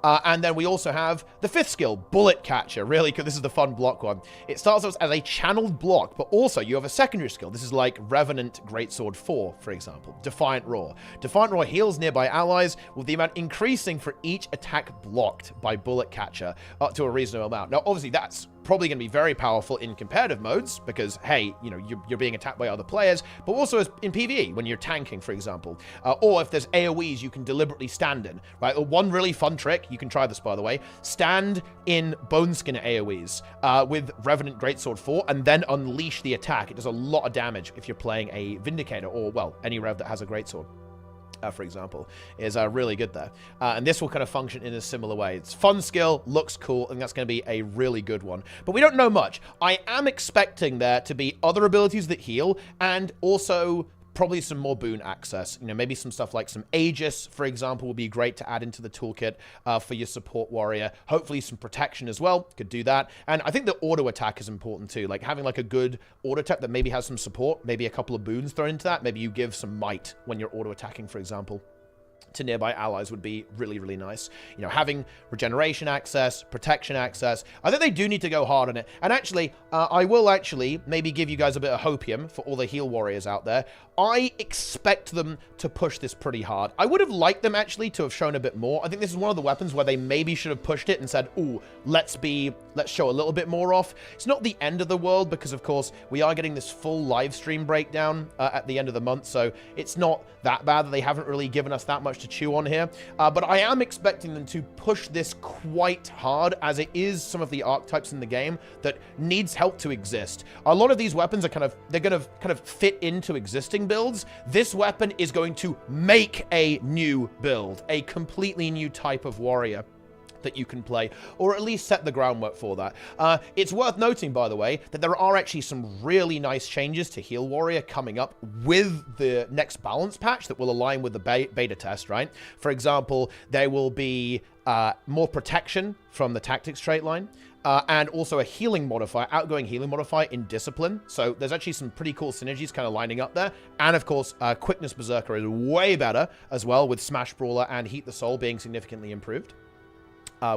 And then we also have the fifth skill, Bullet Catcher. Really good. This is the fun block one. It starts off as a channeled block, but also you have a secondary skill. This is like Revenant Greatsword 4, for example. Defiant Roar. Defiant Roar heals nearby allies with the amount increasing for each attack blocked by Bullet Catcher up to a reasonable amount. Now, obviously, that's probably going to be very powerful in competitive modes because, hey, you know, you're being attacked by other players, but also in PvE when you're tanking, for example. Or if there's AoEs you can deliberately stand in, right? One really fun trick, you can try this, by the way, stand in Boneskin AoEs with Revenant Greatsword 4 and then unleash the attack. It does a lot of damage if you're playing a Vindicator or, well, any Rev that has a Greatsword. For example, is really good there. And this will kind of function in a similar way. It's fun skill, looks cool, and that's going to be a really good one. But we don't know much. I am expecting there to be other abilities that heal, and also probably some more boon access. You know, maybe some stuff like some Aegis, for example, would be great to add into the toolkit for your support warrior. Hopefully some protection as well. Could do that. And I think the auto attack is important too. Like having like a good auto attack that maybe has some support, maybe a couple of boons thrown into that. Maybe you give some might when you're auto attacking, for example, to nearby allies would be really, really nice. You know, having regeneration access, protection access. I think they do need to go hard on it. And actually, I will actually maybe give you guys a bit of hopium for all the heal warriors out there. I expect them to push this pretty hard. I would have liked them actually to have shown a bit more. I think this is one of the weapons where they maybe should have pushed it and said, ooh, let's show a little bit more off. It's not the end of the world because, of course, we are getting this full live stream breakdown at the end of the month. So it's not that bad that they haven't really given us that much to chew on here. But I am expecting them to push this quite hard, as it is some of the archetypes in the game that needs help to exist. A lot of these weapons are they're going to kind of fit into existing builds. This weapon is going to make a new build, a completely new type of warrior that you can play, or at least set the groundwork for that. It's worth noting, by the way, that there are actually some really nice changes to Heal Warrior coming up with the next balance patch that will align with the beta test, right? For example, there will be more protection from the tactics trait line, and also a healing modifier, outgoing healing modifier in discipline. So there's actually some pretty cool synergies kind of lining up there. And of course, quickness berserker is way better as well, with Smash Brawler and Heat the Soul being significantly improved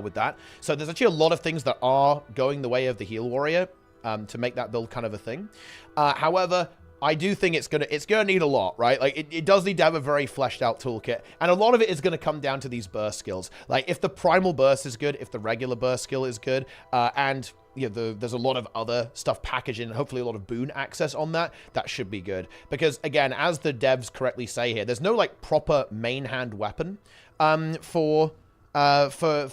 with that. So there's actually a lot of things that are going the way of the Heal Warrior. to make that build kind of a thing. However, I do think it's gonna need a lot, right? Like it does need to have a very fleshed out toolkit, and a lot of it is gonna come down to these burst skills. Like if the primal burst is good, if the regular burst skill is good, and you know, there's a lot of other stuff packaged in, hopefully a lot of boon access on that, that should be good. Because again, as the devs correctly say here, there's no like proper main hand weapon for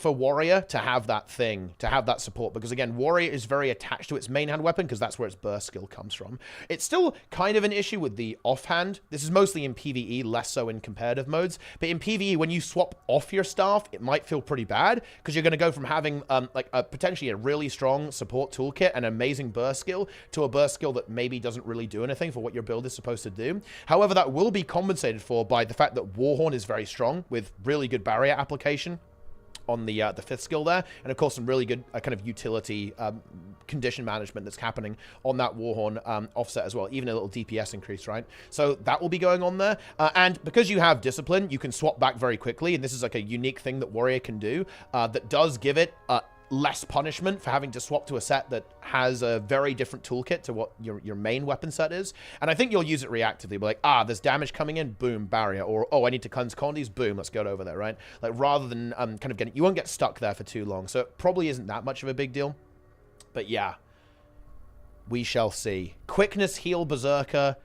Warrior to have that thing, to have that support, because again, Warrior is very attached to its main hand weapon because that's where its burst skill comes from. It's still kind of an issue with the offhand. This is mostly in PvE, less so in competitive modes, but in PvE, when you swap off your staff, it might feel pretty bad because you're going to go from having like potentially a really strong support toolkit and amazing burst skill to a burst skill that maybe doesn't really do anything for what your build is supposed to do. However, that will be compensated for by the fact that Warhorn is very strong with really good barrier application on the 5th skill there, and of course some really good kind of utility condition management that's happening on that Warhorn offset as well, even a little DPS increase, right? So that will be going on there, and because you have Discipline, you can swap back very quickly, and this is like a unique thing that Warrior can do that does give it less punishment for having to swap to a set that has a very different toolkit to what your main weapon set is. And I think you'll use it reactively. Be like, there's damage coming in, boom, barrier. Or, oh, I need to cleanse condies, boom, let's go over there, right? Like, rather than kind of getting... You won't get stuck there for too long. So it probably isn't that much of a big deal. But yeah, we shall see. Quickness Heal Berserker,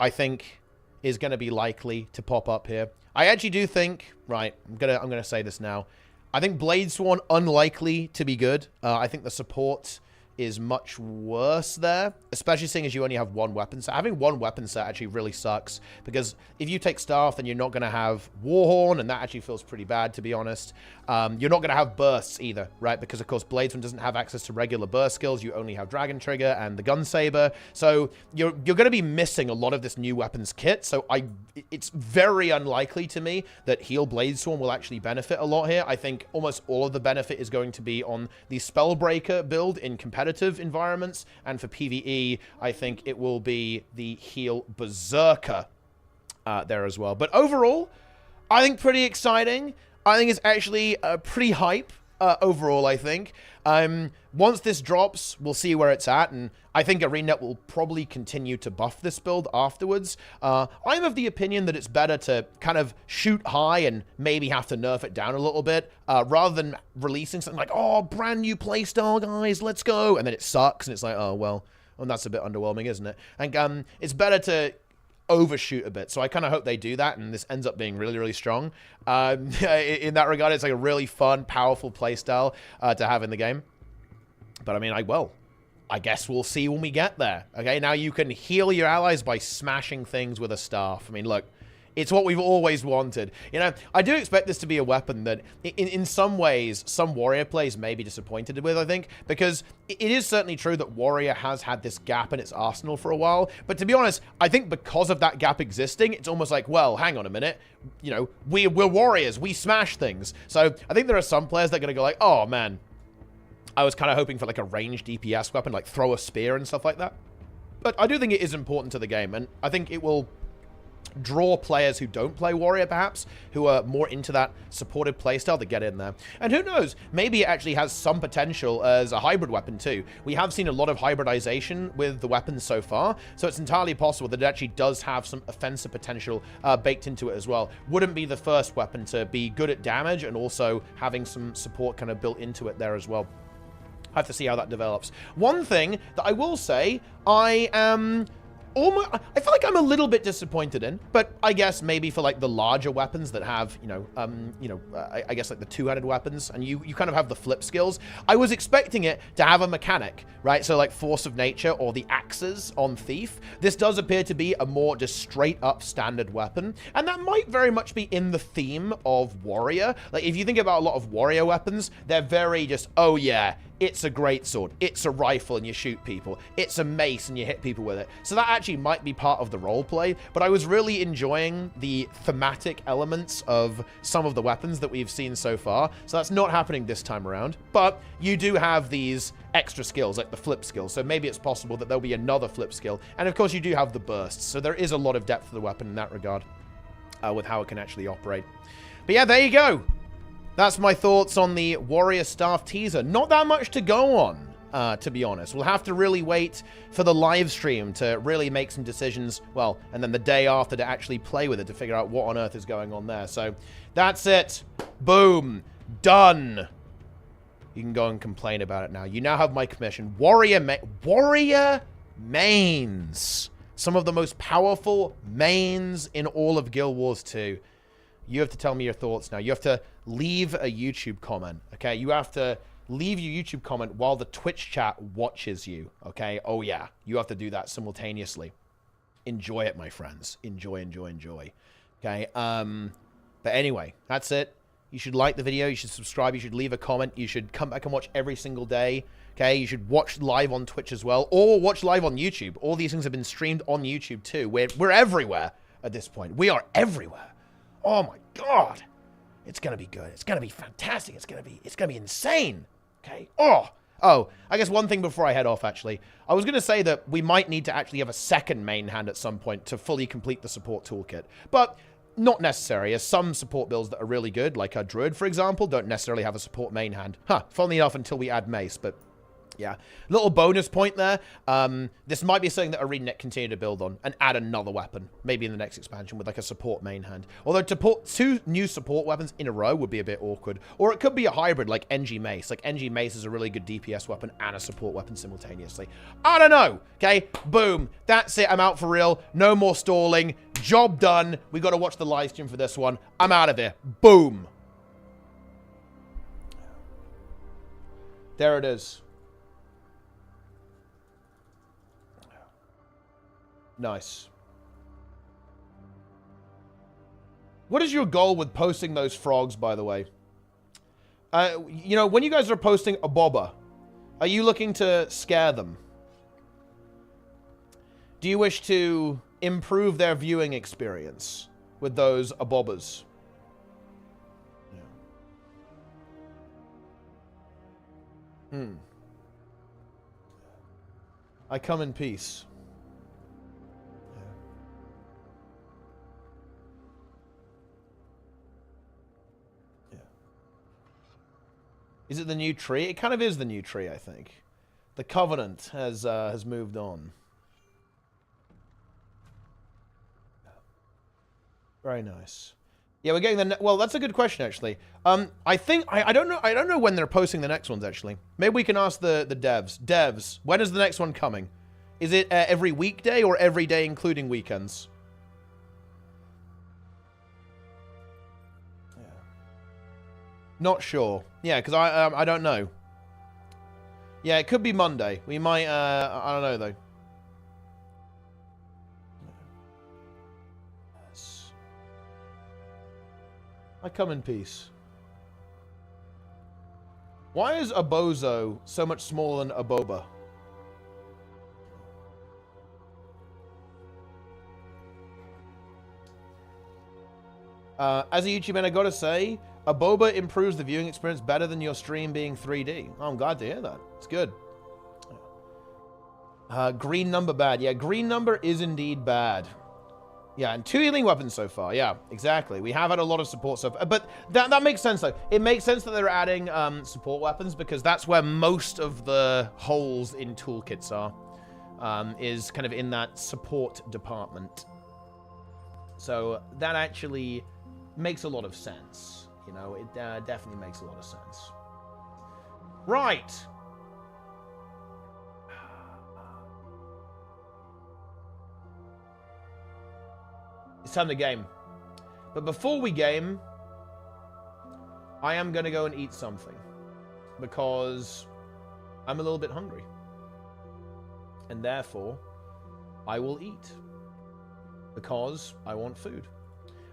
I think, is going to be likely to pop up here. I actually do think... Right, I'm gonna say this now. I think Bladesworn unlikely to be good. I think the support is much worse there, especially seeing as you only have one weapon set. Having one weapon set actually really sucks, because if you take Staff, then you're not going to have Warhorn, and that actually feels pretty bad, to be honest. You're not going to have bursts either, right? Because, of course, Bladesworn doesn't have access to regular burst skills. You only have Dragon Trigger and the Gun Saber. So you're going to be missing a lot of this new weapons kit. So it's very unlikely to me that Heal Bladesworn will actually benefit a lot here. I think almost all of the benefit is going to be on the Spellbreaker build in competitive environments, and for PvE, I think it will be the Heal Berserker there as well. But overall, I think pretty exciting. I think it's actually pretty hype overall, I think. Once this drops, we'll see where it's at, and I think ArenaNet will probably continue to buff this build afterwards. I'm of the opinion that it's better to kind of shoot high and maybe have to nerf it down a little bit, rather than releasing something like, oh, brand new playstyle, guys, let's go, and then it sucks, and it's like, oh, well, that's a bit underwhelming, isn't it? And it's better to overshoot a bit, so I kind of hope they do that, and this ends up being really, really strong. In that regard, it's like a really fun, powerful playstyle to have in the game. But I mean, I guess we'll see when we get there. Okay, now you can heal your allies by smashing things with a staff. I mean, look, it's what we've always wanted. You know, I do expect this to be a weapon that, in some ways, some Warrior players may be disappointed with, I think, because it is certainly true that Warrior has had this gap in its arsenal for a while. But to be honest, I think because of that gap existing, it's almost like, well, hang on a minute. You know, we're Warriors. We smash things. So I think there are some players that are going to go like, oh, man, I was kind of hoping for like a ranged DPS weapon, like throw a spear and stuff like that. But I do think it is important to the game, and I think it will draw players who don't play Warrior, perhaps, who are more into that supportive playstyle to get in there. And who knows, maybe it actually has some potential as a hybrid weapon too. We have seen a lot of hybridization with the weapons so far, so it's entirely possible that it actually does have some offensive potential baked into it as well. Wouldn't be the first weapon to be good at damage and also having some support kind of built into it there as well. I have to see how that develops. One thing that I will say, I feel like I'm a little bit disappointed in, but I guess maybe for like the larger weapons that have, I guess like the two-handed weapons, and you kind of have the flip skills. I was expecting it to have a mechanic, right? So like Force of Nature or the axes on Thief. This does appear to be a more just straight up standard weapon, and that might very much be in the theme of Warrior. Like if you think about a lot of Warrior weapons, they're very just, oh yeah, it's a greatsword, it's a rifle and you shoot people, it's a mace and you hit people with it. So that actually might be part of the roleplay, but I was really enjoying the thematic elements of some of the weapons that we've seen so far. So that's not happening this time around, but you do have these extra skills, like the flip skill, so maybe it's possible that there'll be another flip skill. And of course you do have the bursts, so there is a lot of depth to the weapon in that regard, with how it can actually operate. But yeah, there you go. That's my thoughts on the Warrior Staff teaser. Not that much to go on. to be honest. We'll have to really wait for the live stream to really make some decisions, well, and then the day after to actually play with it to figure out what on earth is going on there. So, that's it. Boom. Done. You can go and complain about it now. You now have my commission. Warrior mains. Some of the most powerful mains in all of Guild Wars 2. You have to tell me your thoughts now. You have to leave a YouTube comment, okay? You have to leave your YouTube comment while the Twitch chat watches you, okay? Oh, yeah. You have to do that simultaneously. Enjoy it, my friends. Enjoy, enjoy, enjoy. Okay? But anyway, that's it. You should like the video. You should subscribe. You should leave a comment. You should come back and watch every single day. Okay? You should watch live on Twitch as well, or watch live on YouTube. All these things have been streamed on YouTube too. We're everywhere at this point. We are everywhere. Oh my God. It's going to be good. It's going to be fantastic. It's going to be insane. Okay? Oh, I guess one thing before I head off, actually. I was going to say that we might need to actually have a second main hand at some point to fully complete the support toolkit. But not necessary, as some support builds that are really good, like a Druid, for example, don't necessarily have a support main hand. Funnily enough, until we add Mace, but yeah. Little bonus point there. This might be something that ArenaNet continue to build on and add another weapon, maybe in the next expansion with like a support main hand. Although to put 2 new support weapons in a row would be a bit awkward. Or it could be a hybrid like NG Mace. Like NG Mace is a really good DPS weapon and a support weapon simultaneously. I don't know. Okay, boom. That's it. I'm out for real. No more stalling. Job done. We got to watch the live stream for this one. I'm out of here. Boom. There it is. Nice. What is your goal with posting those frogs, by the way? You know, when you guys are posting a bobber, are you looking to scare them? Do you wish to improve their viewing experience with those abobbers? Yeah. I come in peace. Is it the new tree? It kind of is the new tree, I think. The Covenant has moved on. Very nice. Yeah, we're getting the... Well, that's a good question, actually. I think... I don't know when they're posting the next ones, actually. Maybe we can ask the devs. Devs, when is the next one coming? Is it every weekday or every day, including weekends? Not sure. Yeah, because I don't know. Yeah, it could be Monday. We might, I don't know, though. Yes. I come in peace. Why is a bozo so much smaller than a boba? As a YouTuber, I gotta say, a boba improves the viewing experience better than your stream being 3D. Oh, I'm glad to hear that. It's good. Green number bad. Yeah, green number is indeed bad. Yeah, and 2 healing weapons so far. Yeah, exactly. We have had a lot of support so far. But that makes sense, though. It makes sense that they're adding support weapons because that's where most of the holes in toolkits are. Is kind of in that support department. So that actually makes a lot of sense. You know, it definitely makes a lot of sense. Right. It's time to game. But before we game, I am going to go and eat something. Because I'm a little bit hungry. And therefore, I will eat. Because I want food.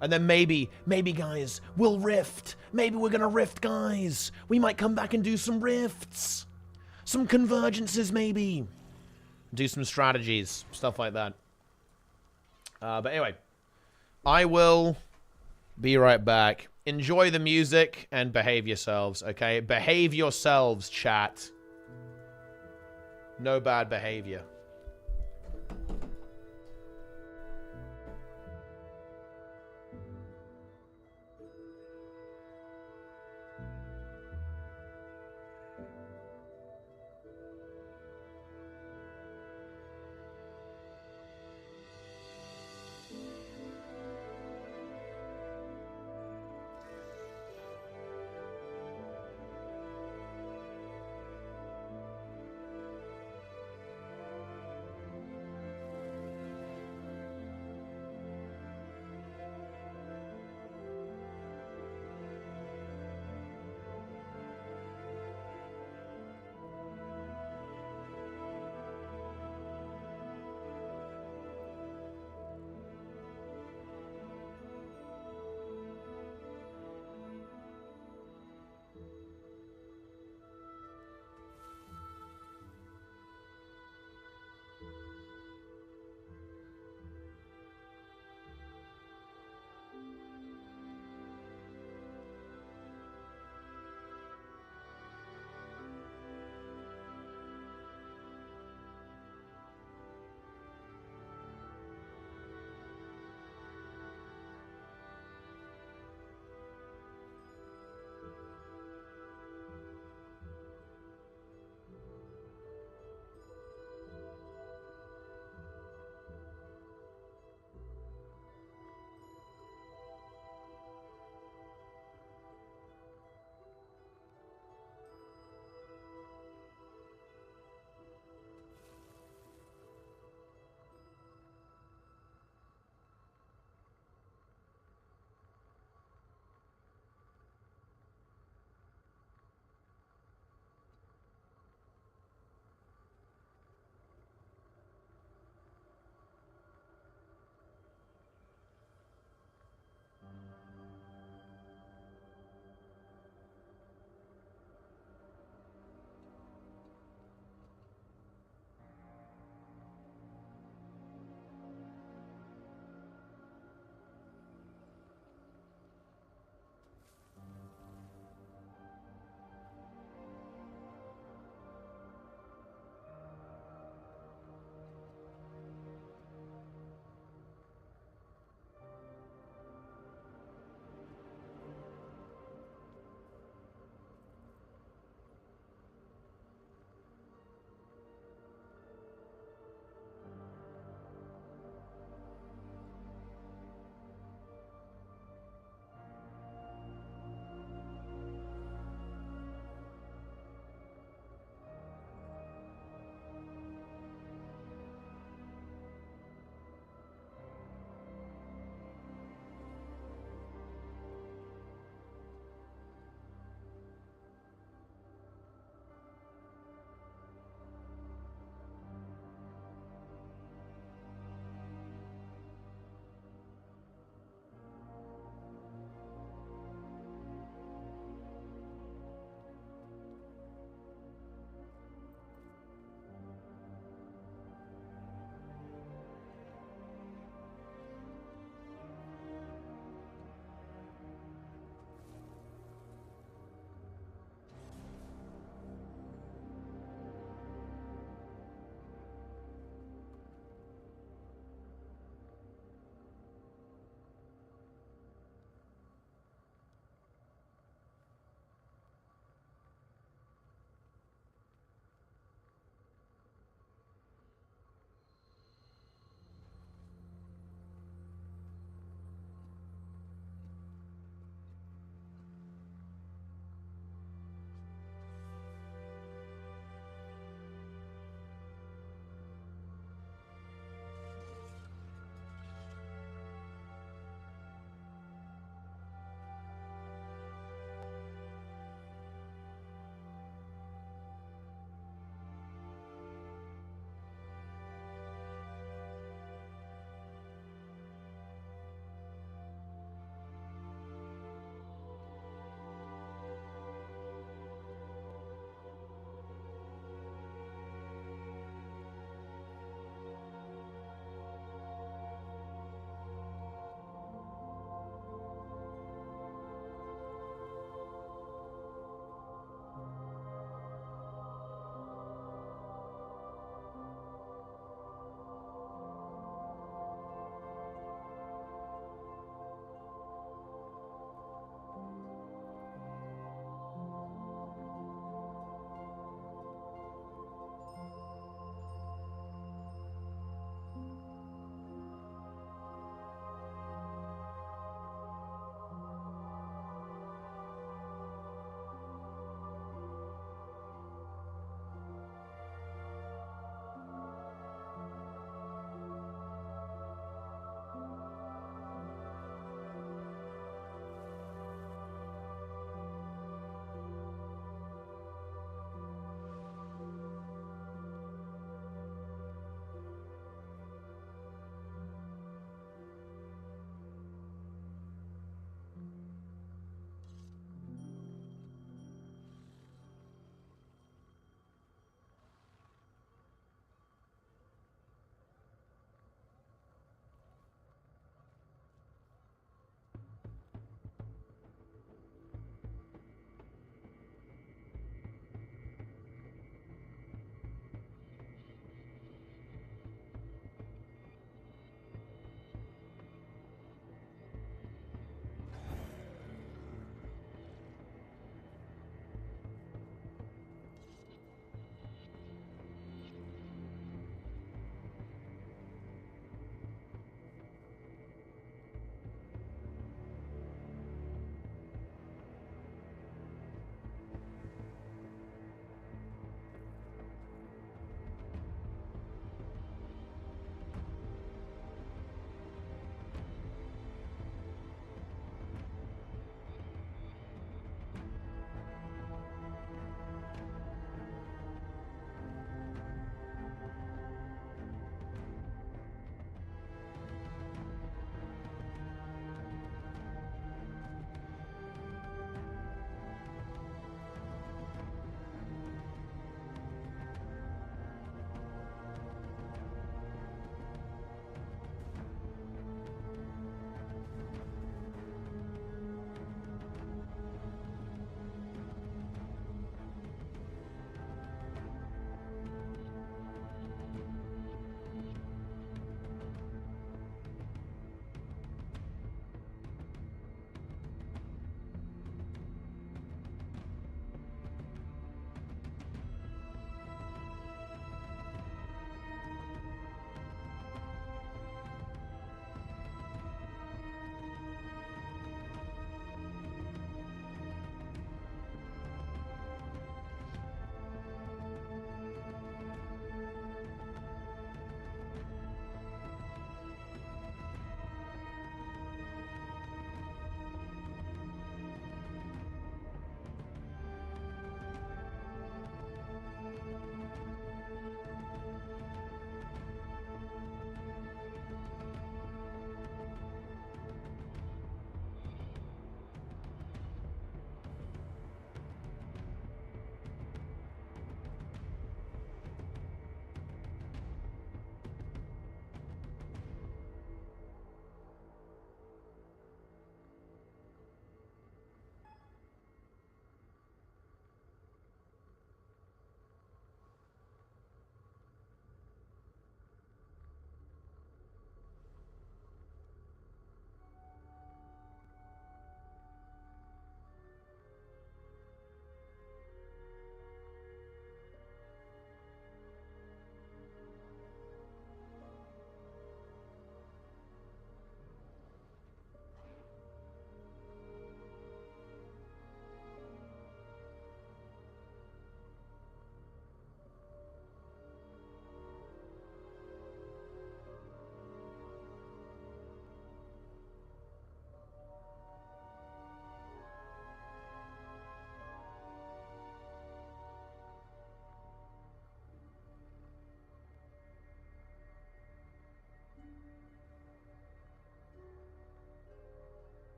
And then maybe, guys, we'll rift. Maybe we're going to rift, guys. We might come back and do some rifts. Some convergences, maybe. Do some strategies. Stuff like that. But anyway. I will be right back. Enjoy the music and behave yourselves, okay? Behave yourselves, chat. No bad behavior.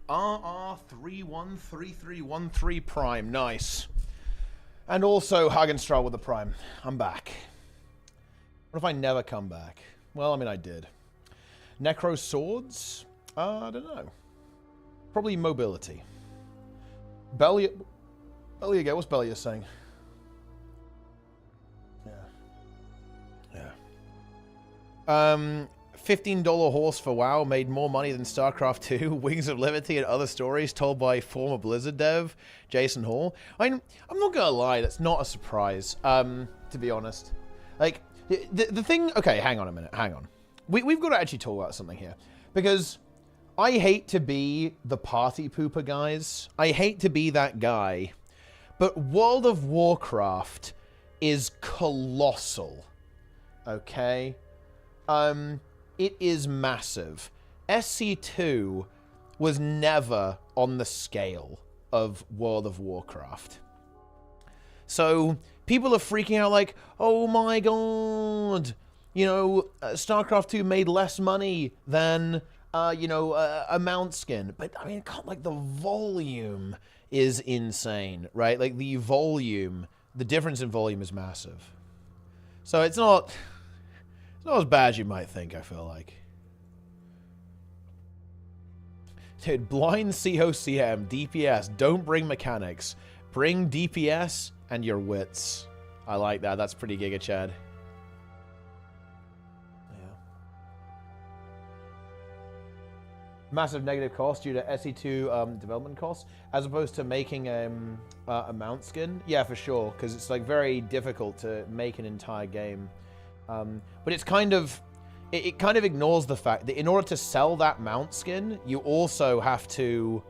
RR313313 Prime, nice. And also Hagenstrahl with the Prime. I'm back. What if I never come back? Well, I mean, I did. Necro Swords? I don't know. Probably mobility. Belia again. What's Belia saying? Yeah. $15 horse for WoW made more money than StarCraft 2, Wings of Liberty, and other stories told by former Blizzard dev Jason Hall. I'm not gonna lie, that's not a surprise. To be honest, like the thing. Okay, hang on a minute. Hang on. We've got to actually talk about something here, because I hate to be the party pooper, guys. I hate to be that guy, but World of Warcraft is colossal. Okay. It is massive. SC2 was never on the scale of World of Warcraft. So people are freaking out like, oh my god, you know, StarCraft 2 made less money than, you know, a mount skin. But I mean, like, the volume is insane, right? Like, the volume, the difference in volume is massive. So it's not as bad as you might think, I feel like. Dude, blind COCM, DPS, don't bring mechanics. Bring DPS and your wits. I like that. That's pretty Giga Chad. Yeah. Massive negative cost due to SE2 development costs, as opposed to making a mount skin. Yeah, for sure, because it's like very difficult to make an entire game. But it's kind of it kind of ignores the fact that in order to sell that mount skin, you also have to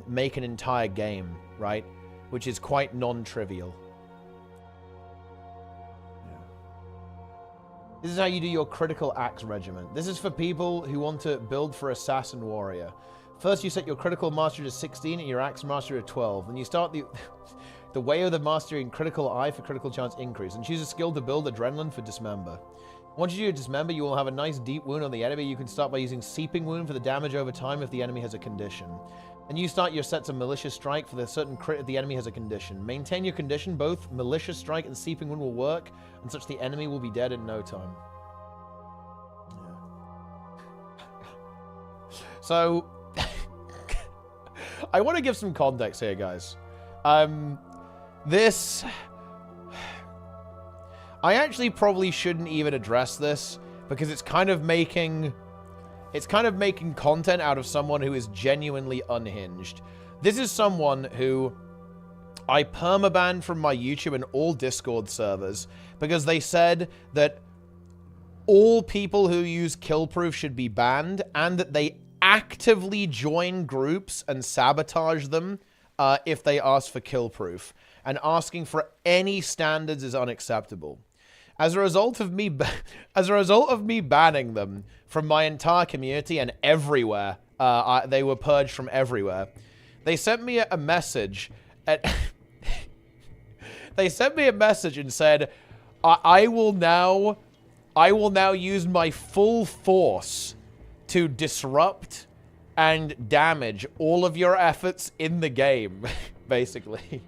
make an entire game, right? Which is quite non-trivial. This is how you do your critical axe regiment. This is for people who want to build for assassin warrior. First, you set your critical mastery to 16 and your axe mastery to 12. Then you start the way of the mastery in critical eye for critical chance increase. And choose a skill to build adrenaline for dismember. Once you do dismember, you will have a nice deep wound on the enemy. You can start by using seeping wound for the damage over time if the enemy has a condition. And you start your sets of malicious strike for the certain crit if the enemy has a condition. Maintain your condition. Both malicious strike and seeping wound will work, and such the enemy will be dead in no time. Yeah. So, I want to give some context here, guys. This... I actually probably shouldn't even address this, because it's kind of making content out of someone who is genuinely unhinged. This is someone who I permabanned from my YouTube and all Discord servers because they said that all people who use Killproof should be banned and that they actively join groups and sabotage them if they ask for Killproof. And asking for any standards is unacceptable. As a result of me banning them from my entire community and everywhere, they were purged from everywhere. They sent me a message they sent me a message and said, I will now use my full force to disrupt and damage all of your efforts in the game, basically.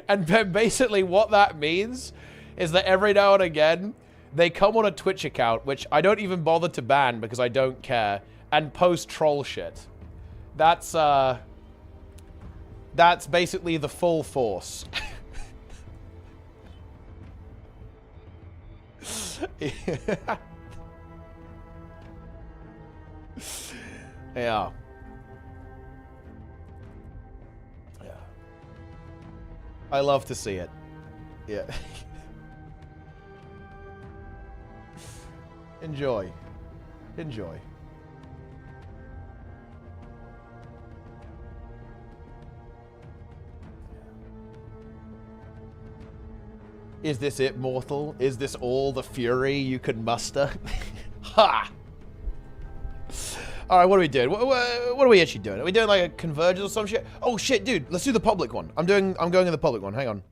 And basically what that means is that every now and again, they come on a Twitch account, which I don't even bother to ban because I don't care, and post troll shit. That's basically the full force. Yeah. I love to see it. Yeah. Enjoy. Enjoy. Is this it, mortal? Is this all the fury you can muster? Ha! Alright, what are we doing? What are we actually doing? Are we doing like a convergence or some shit? Oh shit, dude, let's do the public one. I'm going in the public one. Hang on.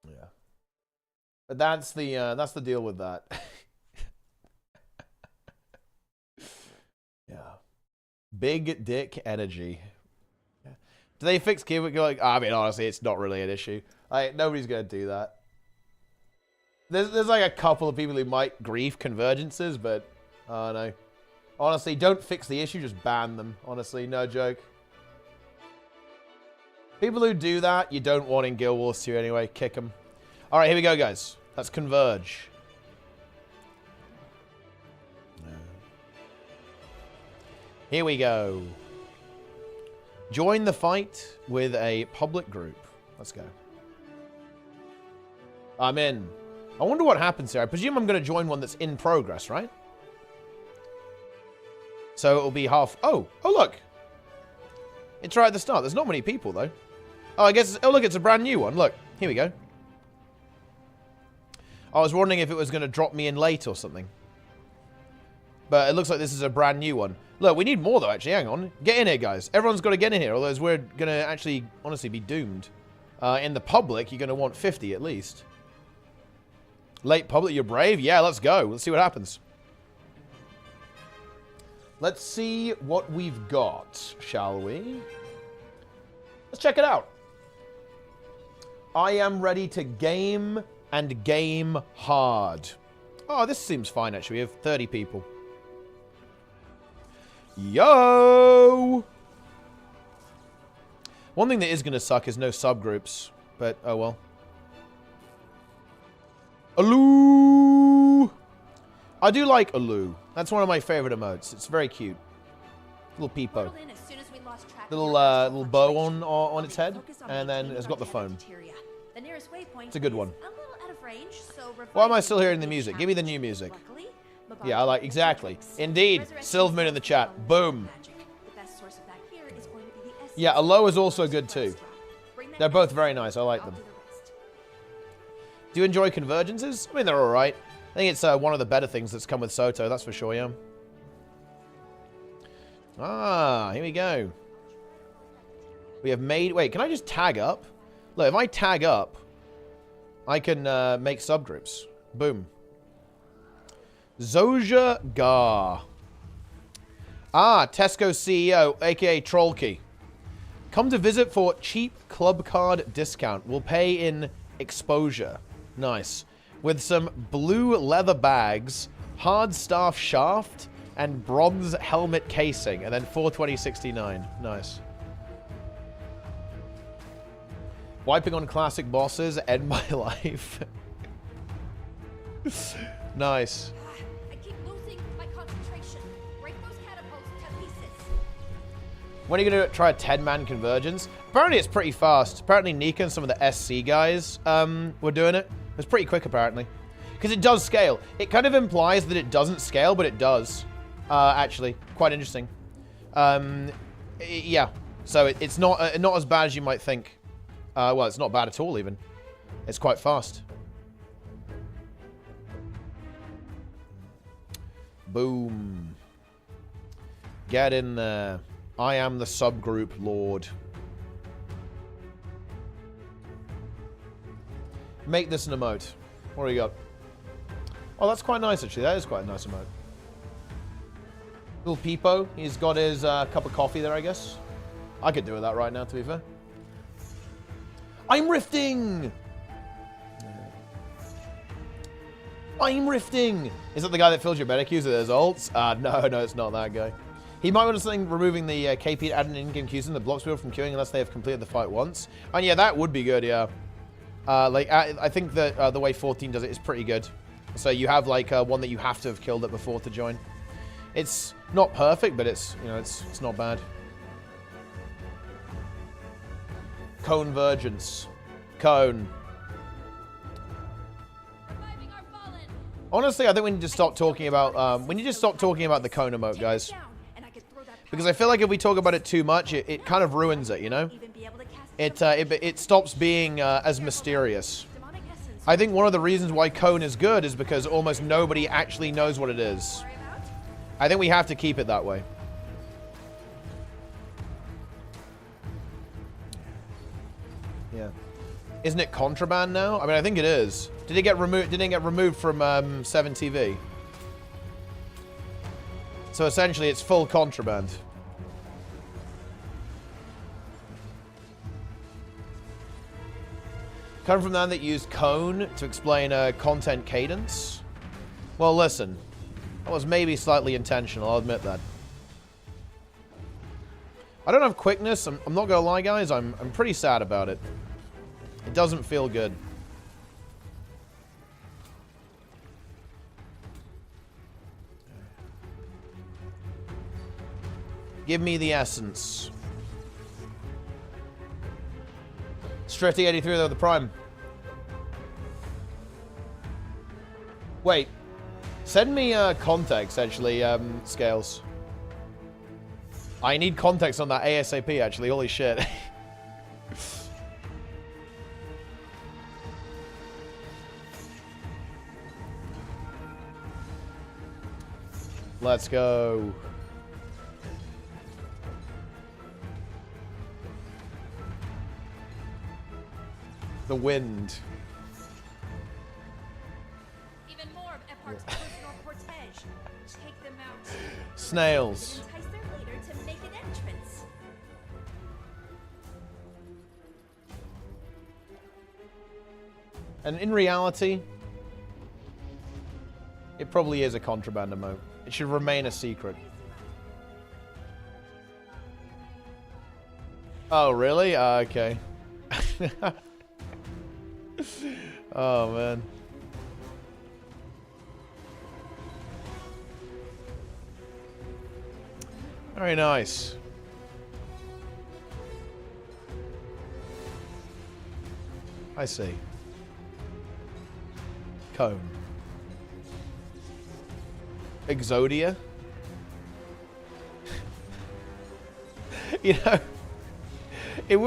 Yeah. But that's the deal with that. Yeah. Big dick energy. Yeah. Do they fix keyboard? Like, I mean, honestly, it's not really an issue. Like, nobody's gonna do that. There's like a couple of people who might grief convergences, but I don't know. Honestly, don't fix the issue, just ban them. Honestly, no joke. People who do that, you don't want in Guild Wars 2 anyway. Kick them. All right, here we go, guys. Let's converge. Here we go. Join the fight with a public group. Let's go. I'm in. I wonder what happens here. I presume I'm going to join one that's in progress, right? So it'll be half... Oh, look. It's right at the start. There's not many people, though. Oh, I guess... Oh, look, it's a brand new one. Look, here we go. I was wondering if it was going to drop me in late or something. But it looks like this is a brand new one. Look, we need more, though, actually. Hang on. Get in here, guys. Everyone's got to get in here, otherwise we're going to actually, honestly, be doomed. In the public, you're going to want 50 at least. Late public, you're brave? Yeah, let's go. Let's see what happens. Let's see what we've got, shall we? Let's check it out. I am ready to game and game hard. Oh, this seems fine, actually. We have 30 people. Yo! One thing that is going to suck is no subgroups, but oh well. Aloo! I do like Aloo. That's one of my favorite emotes. It's very cute. Little peepo. little bow on its head, and then it's got the phone. It's a good one. Why am I still hearing the music? Give me the new music. Yeah, I like, exactly. Indeed, Silverman in the chat. Boom. Yeah, Aloha is also good too. They're both very nice. I like them. Do you enjoy convergences? I mean, they're alright. I think it's one of the better things that's come with Soto, that's for sure, yeah. Ah, here we go. We have made... Wait, can I just tag up? Look, if I tag up, I can make subgroups. Boom. Zoja Gar. Ah, Tesco CEO, a.k.a. Trollkey. Come to visit for cheap club card discount. We'll pay in exposure. Nice. With some blue leather bags, hard staff shaft, and bronze helmet casing. And then 420.69. Nice. Wiping on classic bosses, end my life. Nice. I keep losing my concentration. Break those catapults to pieces. When are you going to try a 10-man convergence? Apparently it's pretty fast. Apparently Nika and some of the SC guys were doing it. It's pretty quick, apparently. Because it does scale. It kind of implies that it doesn't scale, but it does. Actually. Quite interesting. Yeah. So it's not as bad as you might think. Well, it's not bad at all, even. It's quite fast. Boom. Get in there. I am the subgroup lord. Make this an emote. What do you got? Oh, that's quite nice, actually. That is quite a nice emote. Little Peepo. He's got his cup of coffee there, I guess. I could do with that right now, to be fair. I'm rifting! I'm rifting! Is that the guy that fills your meta queues with his ults? No, it's not that guy. He might want to something removing the KP to add an in-game queues in the blocks people from queuing unless they have completed the fight once. And yeah, that would be good, yeah. I think that the way 14 does it is pretty good. So you have like one that you have to have killed it before to join. It's not perfect, but it's, you know, it's not bad. Convergence. Cone. Honestly, I think we need to stop talking about the cone emote, guys. Because I feel like if we talk about it too much, it kind of ruins it, you know? It stops being as mysterious. I think one of the reasons why cone is good is because almost nobody actually knows what it is. I think we have to keep it that way. Yeah. Isn't it contraband now? I mean, I think it is. Did it get removed? Didn't it get removed from 7TV? So essentially, it's full contraband. Come from that used cone to explain content cadence. Well, listen, that was maybe slightly intentional. I'll admit that. I don't have quickness. I'm not gonna lie, guys. I'm pretty sad about it. It doesn't feel good. Give me the essence. Stretty 83 though, the prime. Wait. Send me context, actually, Scales. I need context on that ASAP, actually. Holy shit. Let's go. The wind. Even more of Eparch's personal cortege. Take them out. Snails. Entice their leader to make an entrance. And in reality, it probably is a contraband emote. It should remain a secret. Oh, really? Okay. Oh, man. Very nice. I see. Cone. Exodia? You know, it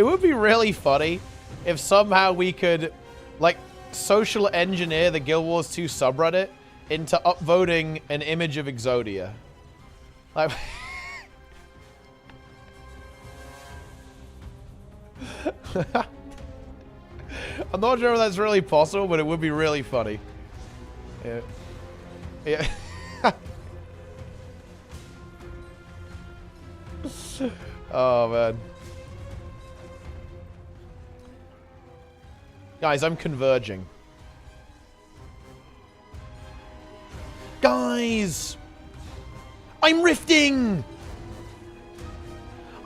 would be really funny if somehow we could, like, social engineer the Guild Wars 2 subreddit into upvoting an image of Exodia. Like... I'm not sure if that's really possible, but it would be really funny. Yeah. Yeah. Oh, man. Guys, I'm converging. Guys! I'm rifting!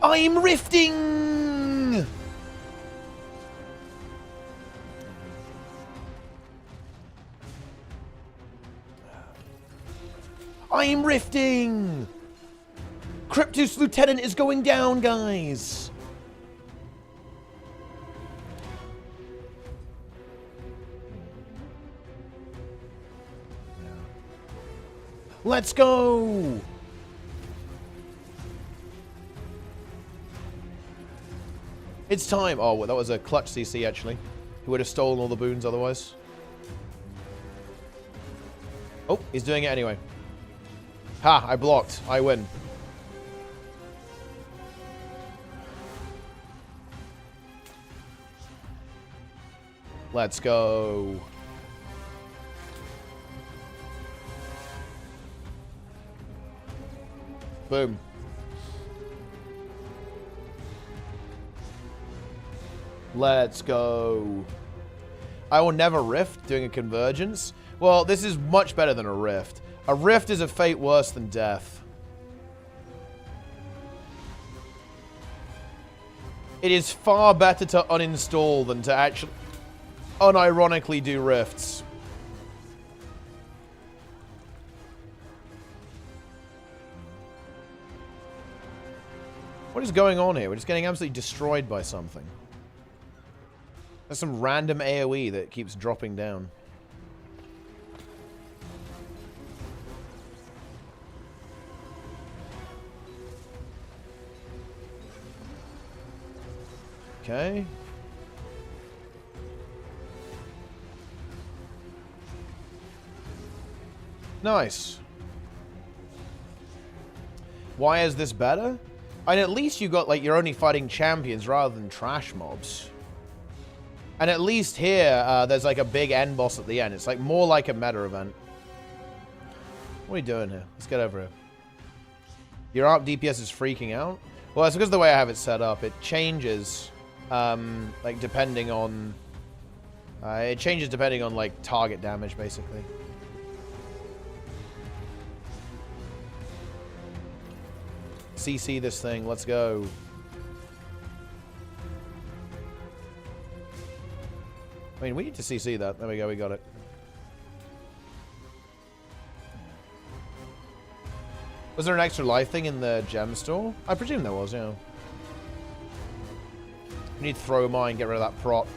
I'm rifting! I'm rifting! Cryptus Lieutenant is going down, guys! Let's go! It's time. Oh, well, that was a clutch CC, actually. He would have stolen all the boons otherwise. Oh, he's doing it anyway. Ha, I blocked. I win. Let's go. Boom. Let's go. I will never rift doing a convergence. Well, this is much better than a rift. A rift is a fate worse than death. It is far better to uninstall than to actually unironically do rifts. What is going on here? We're just getting absolutely destroyed by something. There's some random AoE that keeps dropping down. Okay. Nice. Why is this better? And at least you got, like, you're only fighting champions rather than trash mobs. And at least here, there's, like, a big end boss at the end. It's, like, more like a meta event. What are you doing here? Let's get over here. Your ARP DPS is freaking out? Well, it's because of the way I have it set up. It changes, like, depending on... it changes depending on, like, target damage, basically. CC this thing. Let's go. I mean, we need to CC that. There we go. We got it. Was there an extra life thing in the gem store? I presume there was, yeah. We need to throw mine, get rid of that prop.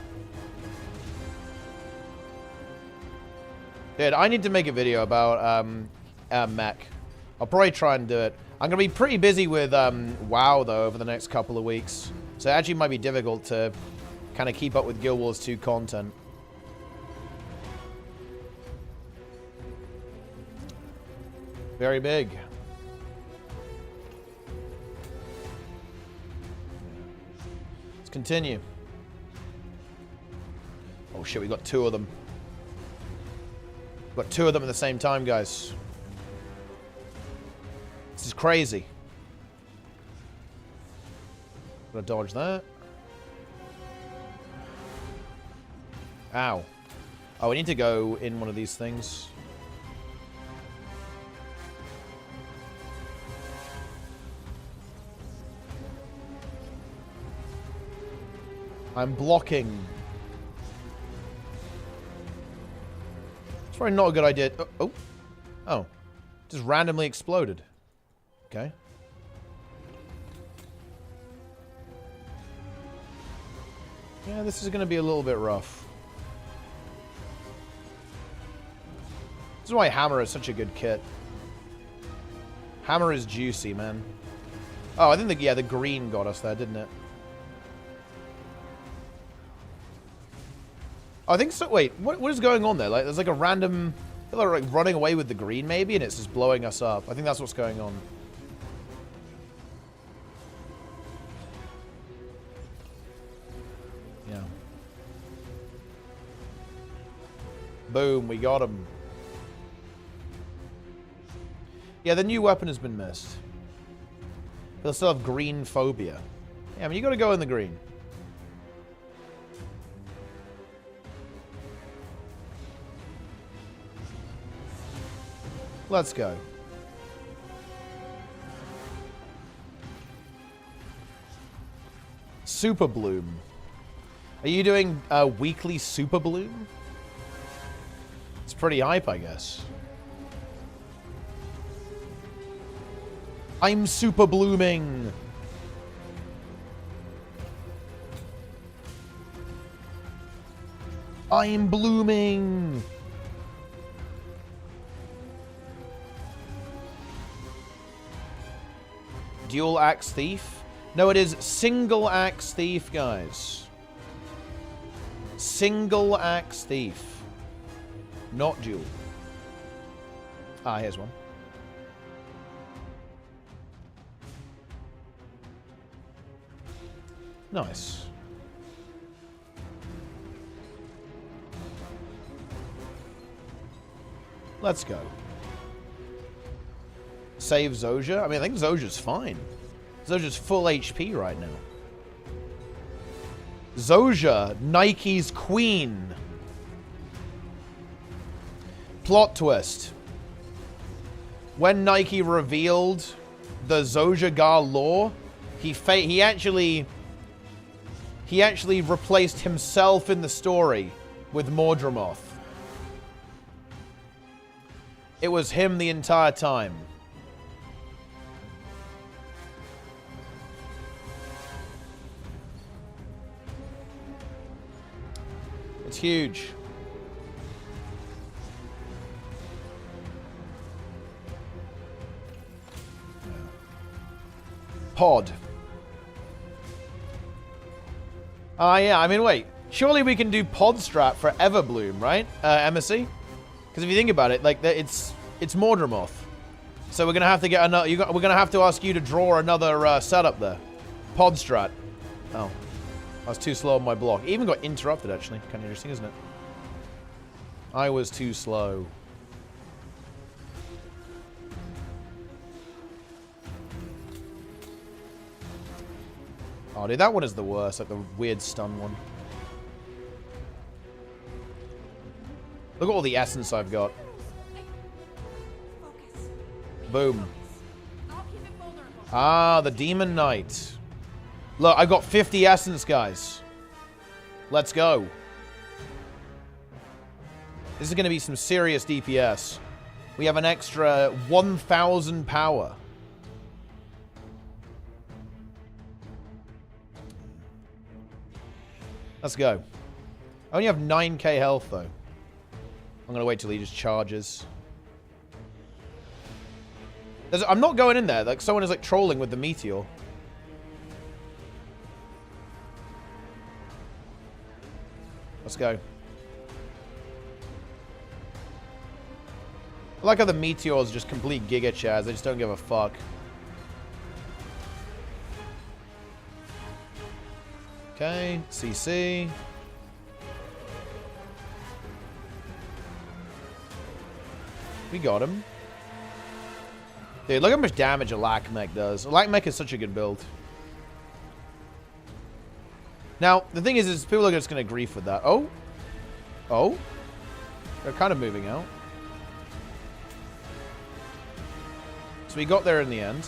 Dude, I need to make a video about mech. I'll probably try and do it. I'm going to be pretty busy with WoW, though, over the next couple of weeks. So it actually might be difficult to kind of keep up with Guild Wars 2 content. Very big. Let's continue. Oh, shit, we got two of them. Got two of them at the same time, guys. This is crazy. Gotta dodge that. Ow. Oh, we need to go in one of these things. I'm blocking. It's probably not a good idea. Oh. Just randomly exploded. Okay. Yeah, this is going to be a little bit rough. This is why Hammer is such a good kit. Hammer is juicy, man. Oh, I think the green got us there, didn't it? I think so. Wait, what is going on there? Like, there's like a random... They're like running away with the green, maybe, and it's just blowing us up. I think that's what's going on. Yeah. Boom, we got him. Yeah, the new weapon has been missed. They'll still have green phobia. Yeah, I mean, you gotta go in the green. Let's go. Super Bloom. Are you doing weekly Super Bloom? It's pretty hype, I guess. I'm super blooming. I'm blooming. Dual Axe Thief? No, it is Single Axe Thief, guys. Single Axe Thief. Not dual. Ah, here's one. Nice. Let's go. Save Zojja? I mean, I think Zojja's fine. Zojja's full HP right now. Zojja, Nike's queen. Plot twist. When Nike revealed the Zojja Gar lore, he actually replaced himself in the story with Mordramoth. It was him the entire time. It's huge. Pod. Yeah, I mean, wait. Surely we can do pod strap for Everbloom, right, MSC? Because if you think about it, like, it's Mordramoth. So we're gonna have to get another. We're gonna have to ask you to draw another setup there. Pod strat. Oh, I was too slow on my block. It even got interrupted, actually. Kind of interesting, isn't it? I was too slow. Oh, dude, that one is the worst. Like the weird stun one. Look at all the essence I've got. Boom. Ah, the Demon Knight. Look, I got 50 essence, guys. Let's go. This is going to be some serious DPS. We have an extra 1,000 power. Let's go. I only have 9k health, though. I'm going to wait till he just charges. I'm not going in there. Like, someone is, like, trolling with the meteor. Let's go. I like how the meteors just complete Giga Chaz. They just don't give a fuck. Okay, CC. We got him. Dude, look how much damage a Lakmech does. A Lakmech is such a good build. Now, the thing is people are just going to grief with that. Oh. Oh. They're kind of moving out. So we got there in the end.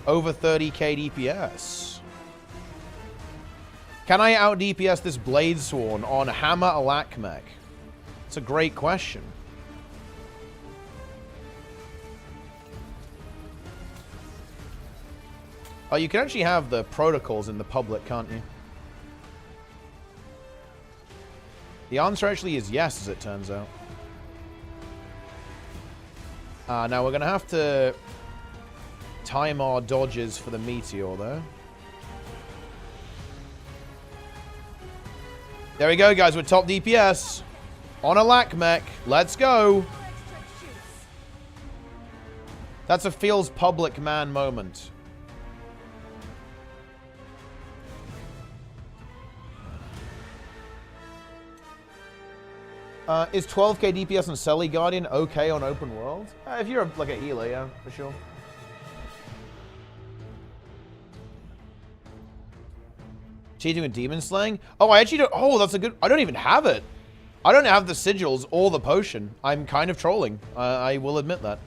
Over 30k DPS. Can I out DPS this Blade Sworn on Hammer Alakmech? It's a great question. Oh, you can actually have the protocols in the public, can't you? The answer actually is yes, as it turns out. Now we're going to have to time our dodges for the meteor, though. There we go, guys. We're top DPS. On a lack mech. Let's go. That's a feels public man moment. Is 12k DPS on Selly Guardian okay on open world? If you're like a healer, yeah, for sure. Cheating with demon slaying? Oh, I actually don't. Oh, that's a good. I don't even have it. I don't have the sigils or the potion. I'm kind of trolling. I will admit that.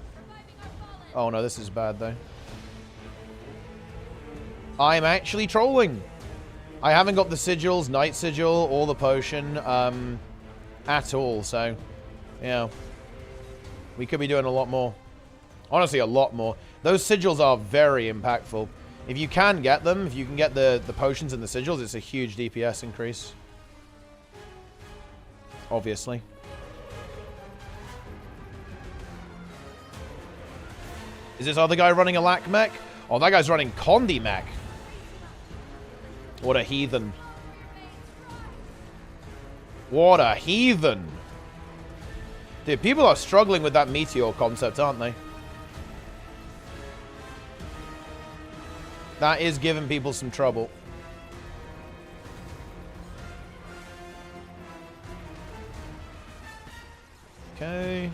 Oh no, this is bad though. I'm actually trolling. I haven't got the sigils, night sigil, or the potion. At all, so yeah, we could be doing a lot more. Honestly, a lot more. Those sigils are very impactful. If you can get them, if you can get the potions and the sigils, it's a huge DPS increase. Obviously. Is this other guy running a lack mech? Oh, that guy's running Condi mech. What a heathen. What a heathen. Dude, people are struggling with that meteor concept, aren't they? That is giving people some trouble. Okay.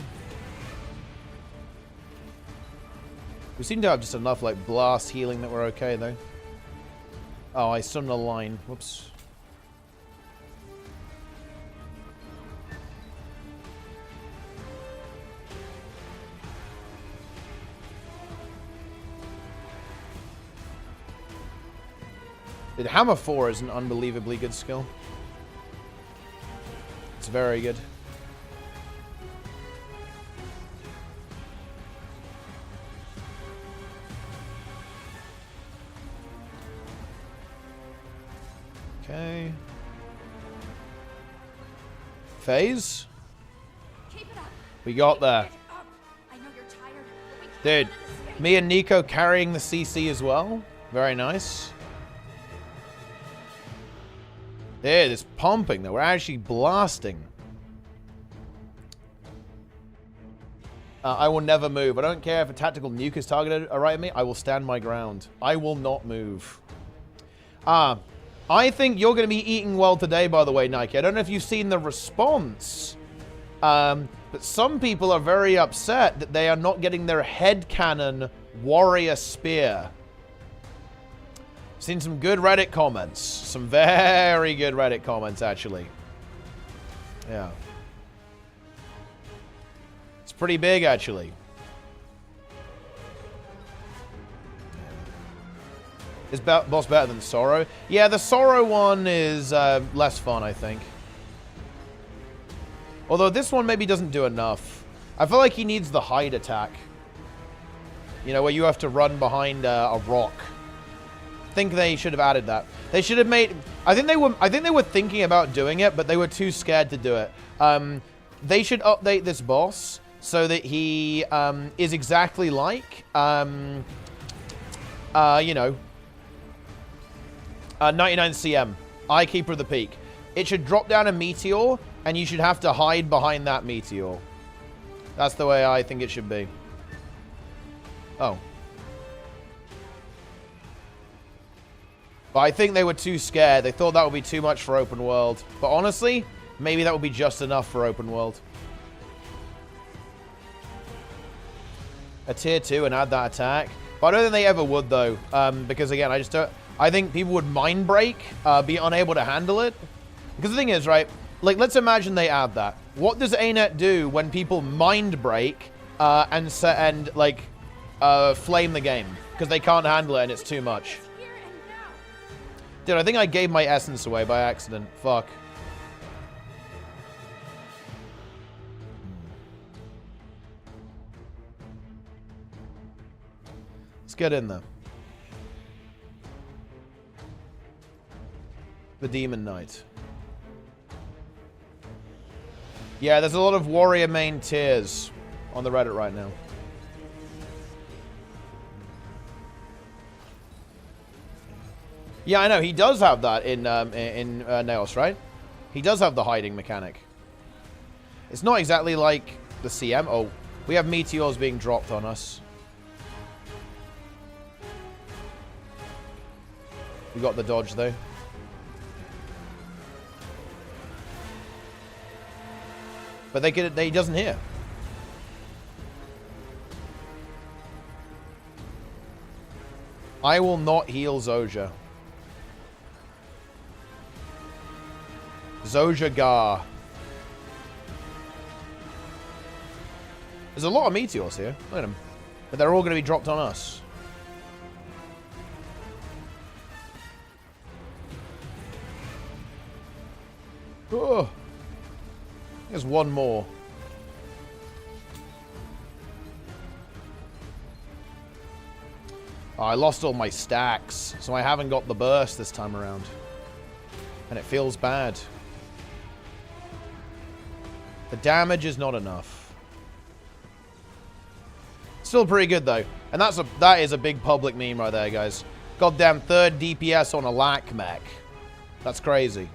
We seem to have just enough, like, blast healing that we're okay, though. Oh, I stunned a line. Whoops. Dude, Hammer 4 is an unbelievably good skill. It's very good. Okay. Phase? We got there. Dude, me and Nico carrying the CC as well. Very nice. There, it's pumping though. We're actually blasting. I will never move. I don't care if a tactical nuke is targeted right at me. I will stand my ground. I will not move. I think you're going to be eating well today, by the way, Nike. I don't know if you've seen the response. But some people are very upset that they are not getting their headcanon warrior spear. Seen some good Reddit comments. Some very good Reddit comments, actually. Yeah. It's pretty big, actually. Is boss better than Sorrow? Yeah, the Sorrow one is less fun, I think. Although this one maybe doesn't do enough. I feel like he needs the hide attack. You know, where you have to run behind a rock. I think they should have added that. They should have made. I think they were thinking about doing it, but they were too scared to do it. They should update this boss so that he is exactly like you know, 99 CM, Eye Keeper of the Peak. It should drop down a meteor, and you should have to hide behind that meteor. That's the way I think it should be. Oh. But I think they were too scared. They thought that would be too much for open world. But honestly, maybe that would be just enough for open world. A tier 2 and add that attack. But I don't think they ever would, though. Because, again, I just don't... I think people would mind break, be unable to handle it. Because the thing is, right... Like, let's imagine they add that. What does ANET do when people mind break and flame the game? Because they can't handle it and it's too much. Dude, I think I gave my essence away by accident. Fuck. Let's get in there. The Demon Knight. Yeah, there's a lot of warrior main tiers on the Reddit right now. Yeah, I know. He does have that in Naos, right? He does have the hiding mechanic. It's not exactly like the CM. Oh, we have meteors being dropped on us. We got the dodge, though. But he doesn't hear. I will not heal Zojja. Zojja Gar. There's a lot of meteors here. Look at them. But they're all going to be dropped on us. Oh. There's one more. Oh, I lost all my stacks, so I haven't got the burst this time around. And it feels bad. The damage is not enough. Still pretty good, though. And that is a big public meme right there, guys. Goddamn 3rd DPS on a lack mech. That's crazy.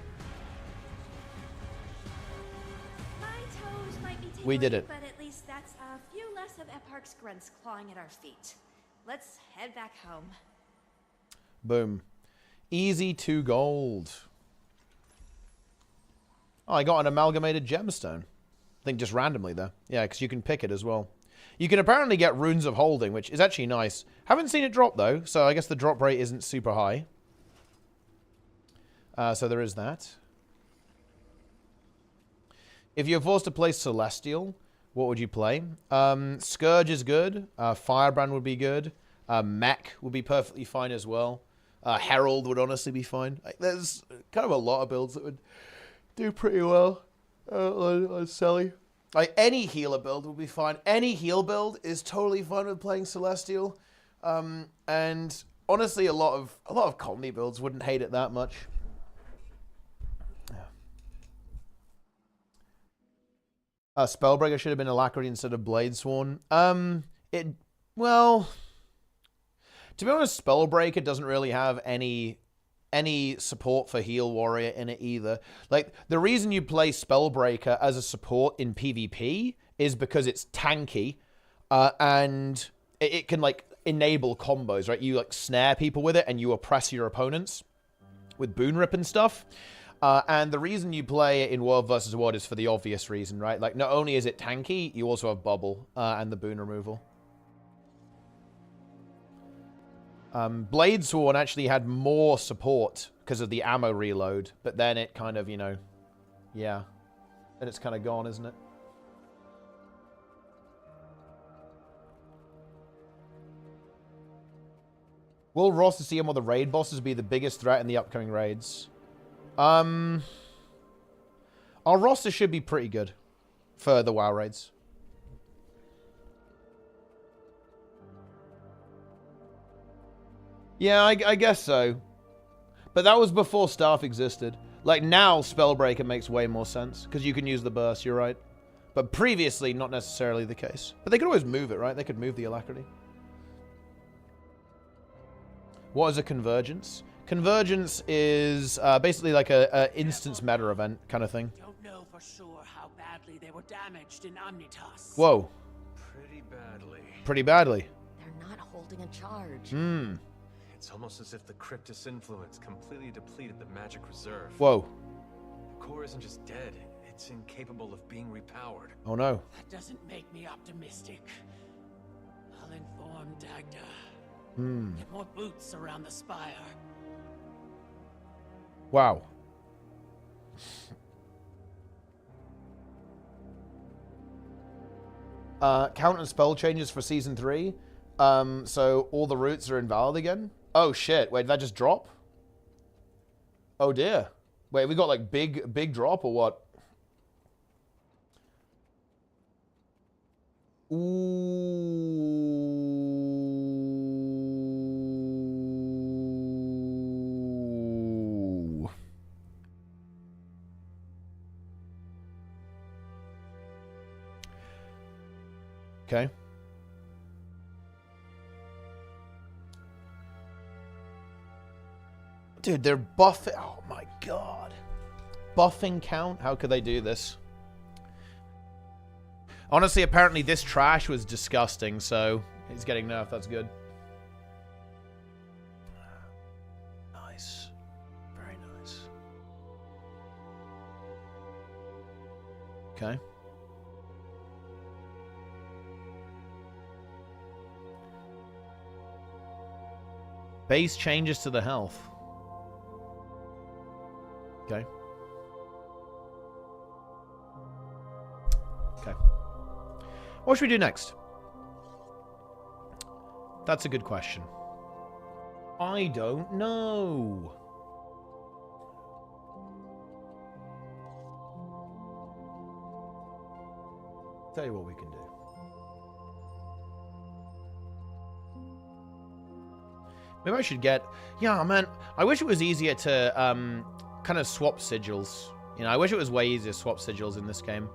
We did it. But at least that's a few less of Eparch's grunts clawing at our feet. Let's head back home. Boom. Easy 2 gold. Oh, I got an amalgamated gemstone. I think just randomly there. Yeah, because you can pick it as well. You can apparently get runes of holding, which is actually nice. Haven't seen it drop, though, so I guess the drop rate isn't super high. So there is that. If you're forced to play Celestial, what would you play? Scourge is good. Firebrand would be good. Mech would be perfectly fine as well. Herald would honestly be fine. Like, there's kind of a lot of builds that would do pretty well on Celly. Like, any healer build would be fine. Any heal build is totally fine with playing Celestial. And honestly, a lot of comedy builds wouldn't hate it that much. Spellbreaker should have been Alacrity instead of Bladesworn. Well, to be honest, Spellbreaker doesn't really have any support for Heal Warrior in it either. Like, the reason you play Spellbreaker as a support in PvP is because it's tanky, and it can, like, enable combos, right? You, like, snare people with it, and you oppress your opponents with Boon Rip and stuff. And the reason you play it in World vs. World is for the obvious reason, right? Like, not only is it tanky, you also have Bubble and the boon removal. Bladesworn actually had more support because of the ammo reload, but then it kind of, you know, yeah. Then it's kind of gone, isn't it? Will Ross to see him or the raid bosses be the biggest threat in the upcoming raids? Our roster should be pretty good for the WoW raids. Yeah, I guess so. But that was before Staff existed. Like, now Spellbreaker makes way more sense, because you can use the burst, you're right. But previously, not necessarily the case. But they could always move it, right? They could move the Alacrity. What is a Convergence? Convergence is basically like a instance meta event kind of thing. Don't know for sure how badly they were damaged in Omnitas. Whoa. Pretty badly. Pretty badly. They're not holding a charge. Hmm. It's almost as if the Cryptus influence completely depleted the magic reserve. Whoa. The core isn't just dead, it's incapable of being repowered. Oh no. That doesn't make me optimistic. I'll inform Dagda. Get more boots around the spire. Wow. Count and spell changes for Season 3. So all the routes are invalid again? Oh shit, wait, did that just drop? Oh dear. Wait, we got like big drop or what? Ooh. Okay. Dude, they're buffing. Oh my god. Buffing count? How could they do this? Honestly, apparently this trash was disgusting, so he's getting nerfed. That's good. Nice. Very nice. Okay. Base changes to the health. Okay. Okay. What should we do next? That's a good question. I don't know. Tell you what we can do. Maybe I should get... Yeah, man. I wish it was easier to kind of swap sigils. You know, I wish it was way easier to swap sigils in this game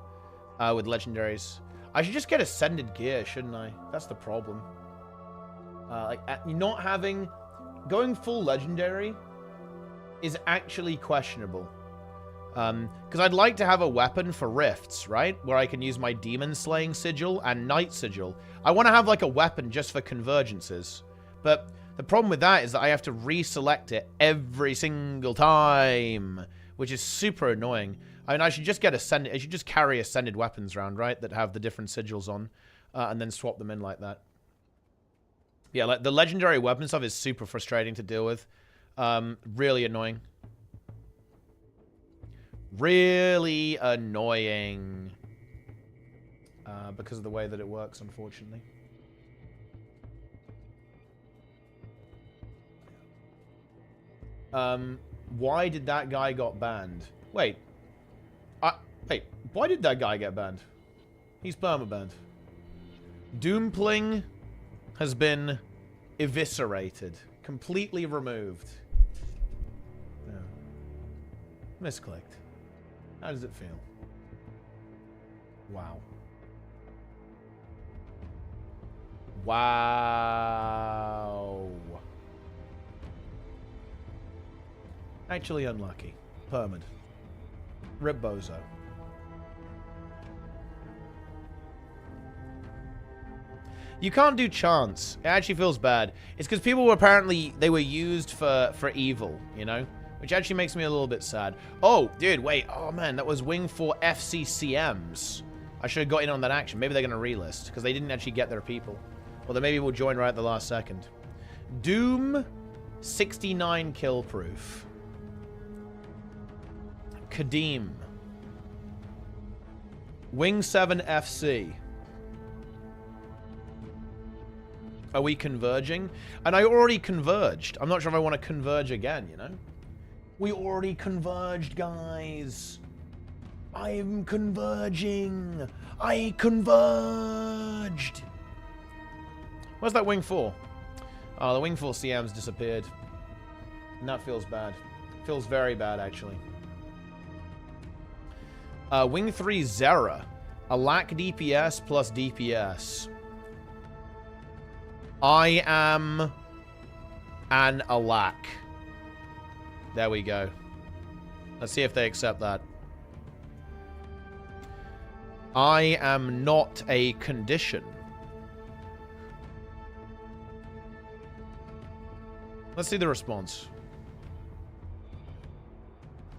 with legendaries. I should just get Ascended Gear, shouldn't I? That's the problem. Not having... Going full legendary is actually questionable. Because I'd like to have a weapon for rifts, right? Where I can use my Demon Slaying Sigil and Night Sigil. I want to have, like, a weapon just for convergences. But... the problem with that is that I have to reselect it every single time, which is super annoying. I mean, I should just get Ascended... I should just carry Ascended weapons around, right? That have the different sigils on, and then swap them in like that. Yeah, like, the legendary weapon stuff is super frustrating to deal with. Really annoying. Really annoying. Because of the way that it works, unfortunately. Why did that guy got banned? Wait. Wait, why did that guy get banned? He's permabanned. Doompling has been eviscerated. Completely removed. Yeah. Misclicked. How does it feel? Wow. Wow. Actually unlucky. Permad. Rip Bozo. You can't do chance. It actually feels bad. It's because people were apparently... they were used for evil, you know? Which actually makes me a little bit sad. Oh, dude, wait. Oh, man, that was Wing 4 FCCMs. I should have got in on that action. Maybe they're going to relist, because they didn't actually get their people. Or they maybe will join right at the last second. Doom, 69 kill proof. Kadeem. Wing 7 FC. Are we converging? And I already converged. I'm not sure if I want to converge again, you know? We already converged, guys. I'm converging. I converged. Where's that Wing 4? Oh, the Wing 4 CM's disappeared. And that feels bad. Feels very bad, actually. Wing 3 Zera. A lack DPS plus DPS. I am an alack. There we go. Let's see if they accept that. I am not a condition. Let's see the response.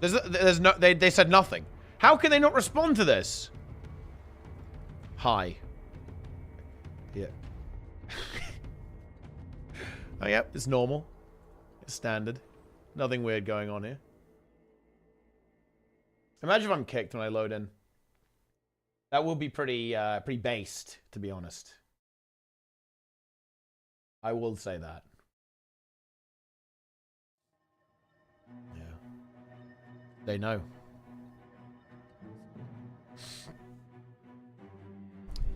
There's no... They said nothing. How can they not respond to this? Hi. Yeah. Oh, yep, it's normal. It's standard. Nothing weird going on here. Imagine if I'm kicked when I load in. That will be pretty based, to be honest. I will say that. Yeah. They know.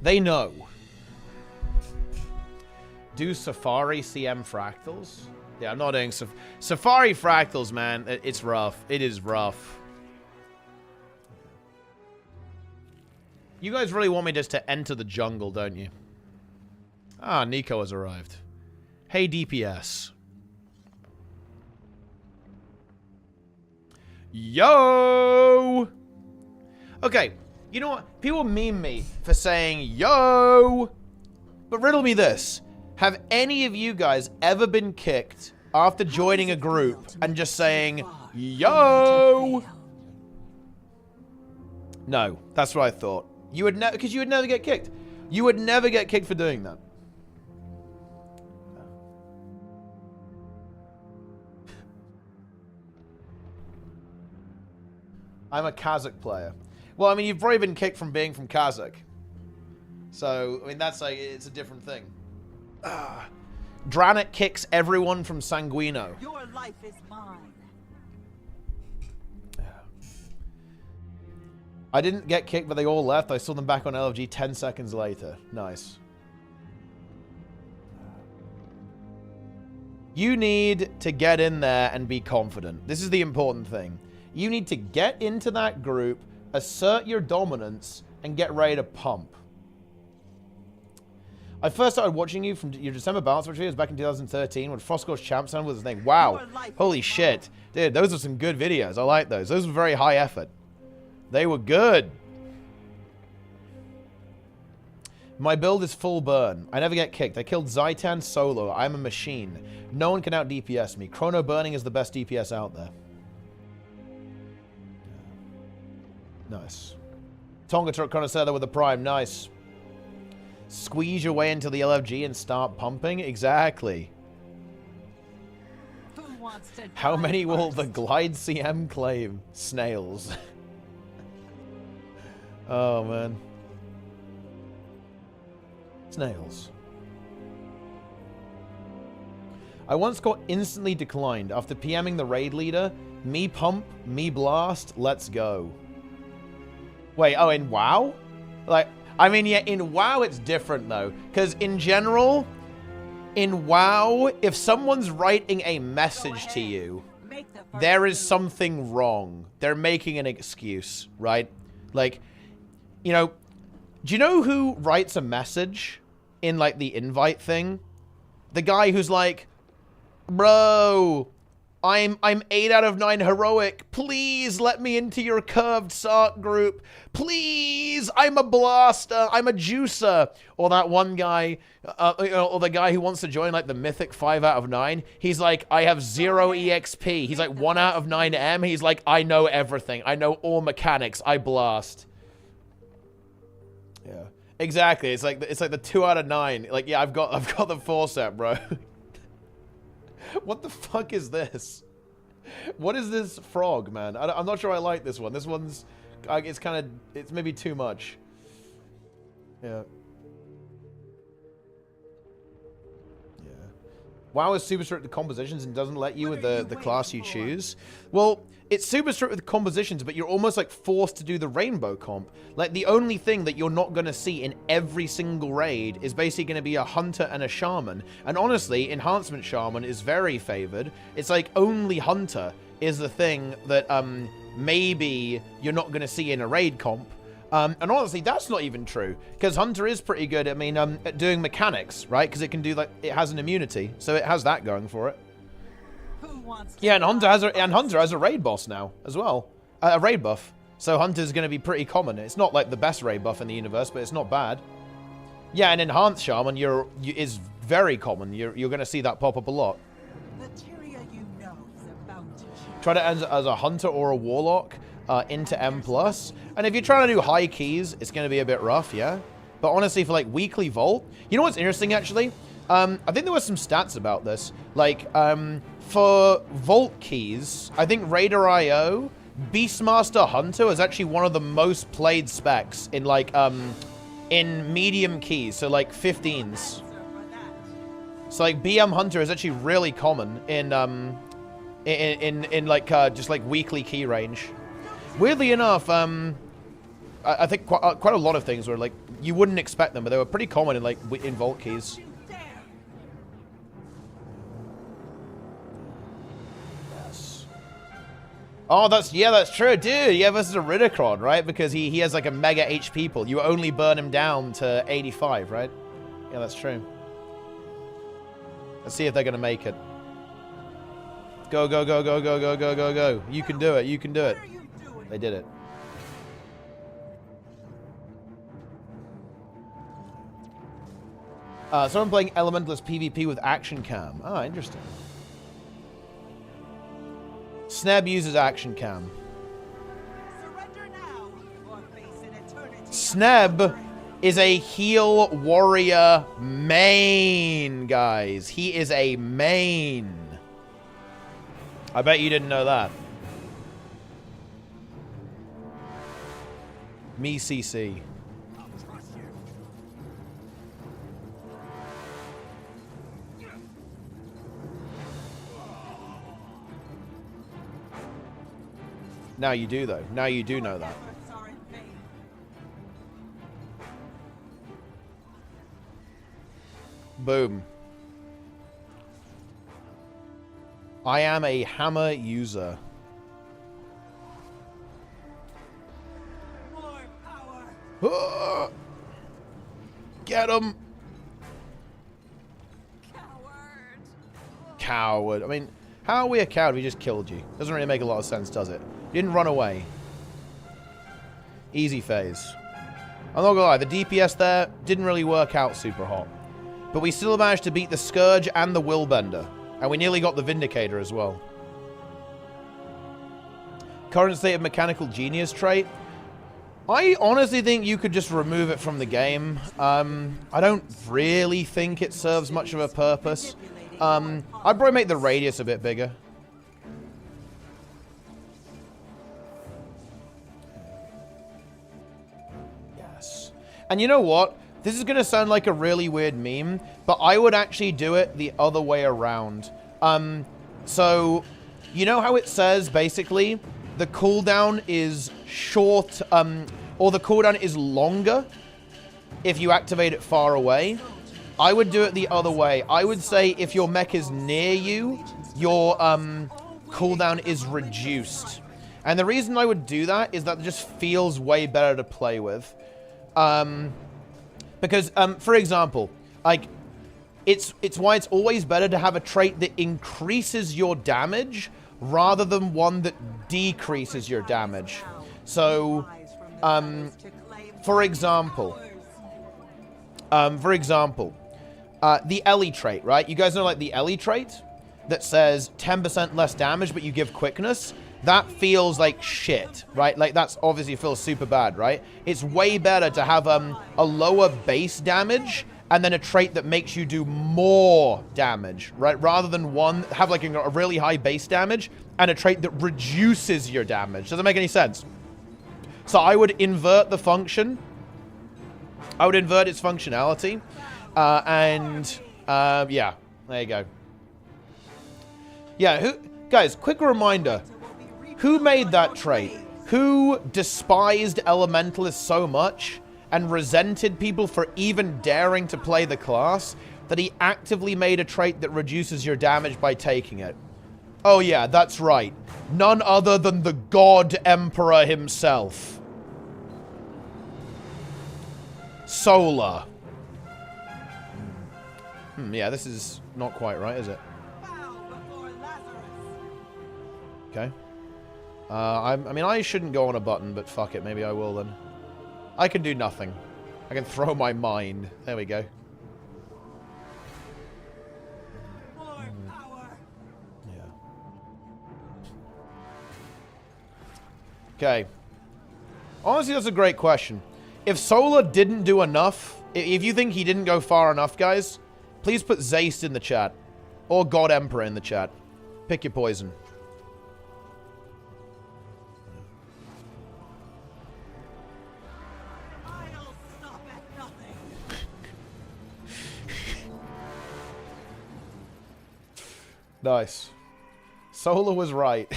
They know. Do Safari CM fractals? Yeah, I'm not doing Safari fractals, man. It's rough. It is rough. You guys really want me just to enter the jungle, don't you? Ah, Nico has arrived. Hey, DPS. Yo! Okay, you know what? People meme me for saying yo! But riddle me this. Have any of you guys ever been kicked after joining a group and just saying yo? No, that's what I thought. You would never, because you would never get kicked. You would never get kicked for doing that. I'm a Kazakh player. Well, I mean, you've probably been kicked from being from Kazakh. So, I mean, that's like, it's a different thing. Dranik kicks everyone from Sanguino. Your life is mine. I didn't get kicked, but they all left. I saw them back on LFG 10 seconds later. Nice. You need to get in there and be confident. This is the important thing. You need to get into that group, assert your dominance, and get ready to pump. I first started watching you from your December balance videos back in 2013 when Frostcore's Champ sound was his name. Wow. Holy shit. Dude, those are some good videos. I like those. Those were very high effort. They were good. My build is full burn. I never get kicked. I killed Zaitan solo. I'm a machine. No one can out DPS me. Chrono burning is the best DPS out there. Nice. Tonga Truck Connoisseur with the Prime. Nice. Squeeze your way into the LFG and start pumping? Exactly. How many will the Glide CM claim? Snails. Oh, man. Snails. I once got instantly declined after PMing the raid leader. Me pump, me blast, let's go. Wait, oh, in WoW? Like, I mean, yeah, in WoW it's different, though. Because in general, in WoW, if someone's writing a message to you, there is something wrong. They're making an excuse, right? Like, you know, do you know who writes a message in, like, the invite thing? The guy who's like, bro, I'm 8 out of 9 heroic. Please let me into your curved Sark group. Please, I'm a blaster. I'm a juicer. Or that one guy, or the guy who wants to join like the mythic 5 out of 9. He's like, I have 0 EXP. He's like 1 out of 9 M. He's like, I know everything. I know all mechanics. I blast. Yeah, exactly. It's like the 2 out of 9. Like, yeah, I've got the 4 set, bro. What the fuck is this? What is this frog, man? I'm not sure I like this one. This one's... it's kind of... It's maybe too much. Yeah. Yeah. WoW is super strict with compositions and doesn't let you with the class you choose. Well, it's super strict with compositions, but you're almost like forced to do the rainbow comp. Like, the only thing that you're not going to see in every single raid is basically going to be a hunter and a shaman. And honestly, enhancement shaman is very favored. It's like only hunter is the thing that maybe you're not going to see in a raid comp. And honestly, that's not even true, because hunter is pretty good, I mean, at doing mechanics, right? Because it can do, like, it has an immunity, so it has that going for it. Yeah, and Hunter has a raid boss now as well, a raid buff. So Hunter's going to be pretty common. It's not like the best raid buff in the universe, but it's not bad. Yeah, and enhanced shaman is very common. You're going to see that pop up a lot. Try to enter as a hunter or a warlock into M+. And if you're trying to do high keys, it's going to be a bit rough, yeah. But honestly, for like weekly vault, you know what's interesting actually? I think there were some stats about this. Like, for vault keys, I think Raider.io, Beastmaster Hunter is actually one of the most played specs in, like, in medium keys, so, like, 15s. So, like, BM Hunter is actually really common in like, just, like, weekly key range. Weirdly enough, I think quite a lot of things were, like, you wouldn't expect them, but they were pretty common in, like, in vault keys. Oh, that's true, dude. Yeah, versus a Ridicron, right? Because he has like a mega HP pool. You only burn him down to 85, right? Yeah, that's true. Let's see if they're going to make it. Go, go, go, go, go, go, go, go, go. You can do it. You can do it. They did it. Someone playing Elementalist PvP with Action Cam. Ah, interesting. Sneb uses Action Cam. Sneb is a heal warrior main, guys. He is a main. I bet you didn't know that. Me CC. Now you do, though. Now you do know that. Boom. I am a hammer user. Ah! Get him! Coward. I mean, how are we a coward? We just killed you. Doesn't really make a lot of sense, does it? You didn't run away. Easy phase. I'm not gonna lie, the DPS there didn't really work out super hot. But we still managed to beat the Scourge and the Willbender. And we nearly got the Vindicator as well. Current state of mechanical genius trait. I honestly think you could just remove it from the game. I don't really think it serves much of a purpose. I'd probably make the radius a bit bigger. Yes. And you know what? This is going to sound like a really weird meme, but I would actually do it the other way around. So, you know how it says, basically, the cooldown is short, or the cooldown is longer if you activate it far away? I would do it the other way. I would say if your mech is near you, your cooldown is reduced. And the reason I would do that is that it just feels way better to play with. Because, for example, like, it's why it's always better to have a trait that increases your damage rather than one that decreases your damage. So, for example, the Ellie trait, right? You guys know, like, the Ellie trait that says 10% less damage, but you give quickness? That feels like shit, right? Like, that's obviously feels super bad, right? It's way better to have a lower base damage and then a trait that makes you do more damage, right? Rather than have like a really high base damage and a trait that reduces your damage. Does that make any sense? So I would invert the function. I would invert its functionality. Yeah, there you go. Yeah, guys, quick reminder. Who made that trait? Who despised Elementalists so much and resented people for even daring to play the class that he actively made a trait that reduces your damage by taking it? Oh yeah, that's right. None other than the God Emperor himself. Solar. Yeah, this is not quite right, is it? Okay. I mean, I shouldn't go on a button, but fuck it. Maybe I will then. I can do nothing. I can throw my mind. There we go. Yeah. Okay. Honestly, that's a great question. If Solar didn't do enough, if you think he didn't go far enough, guys, please put Zaist in the chat. Or God Emperor in the chat. Pick your poison. Nice. Solar was right.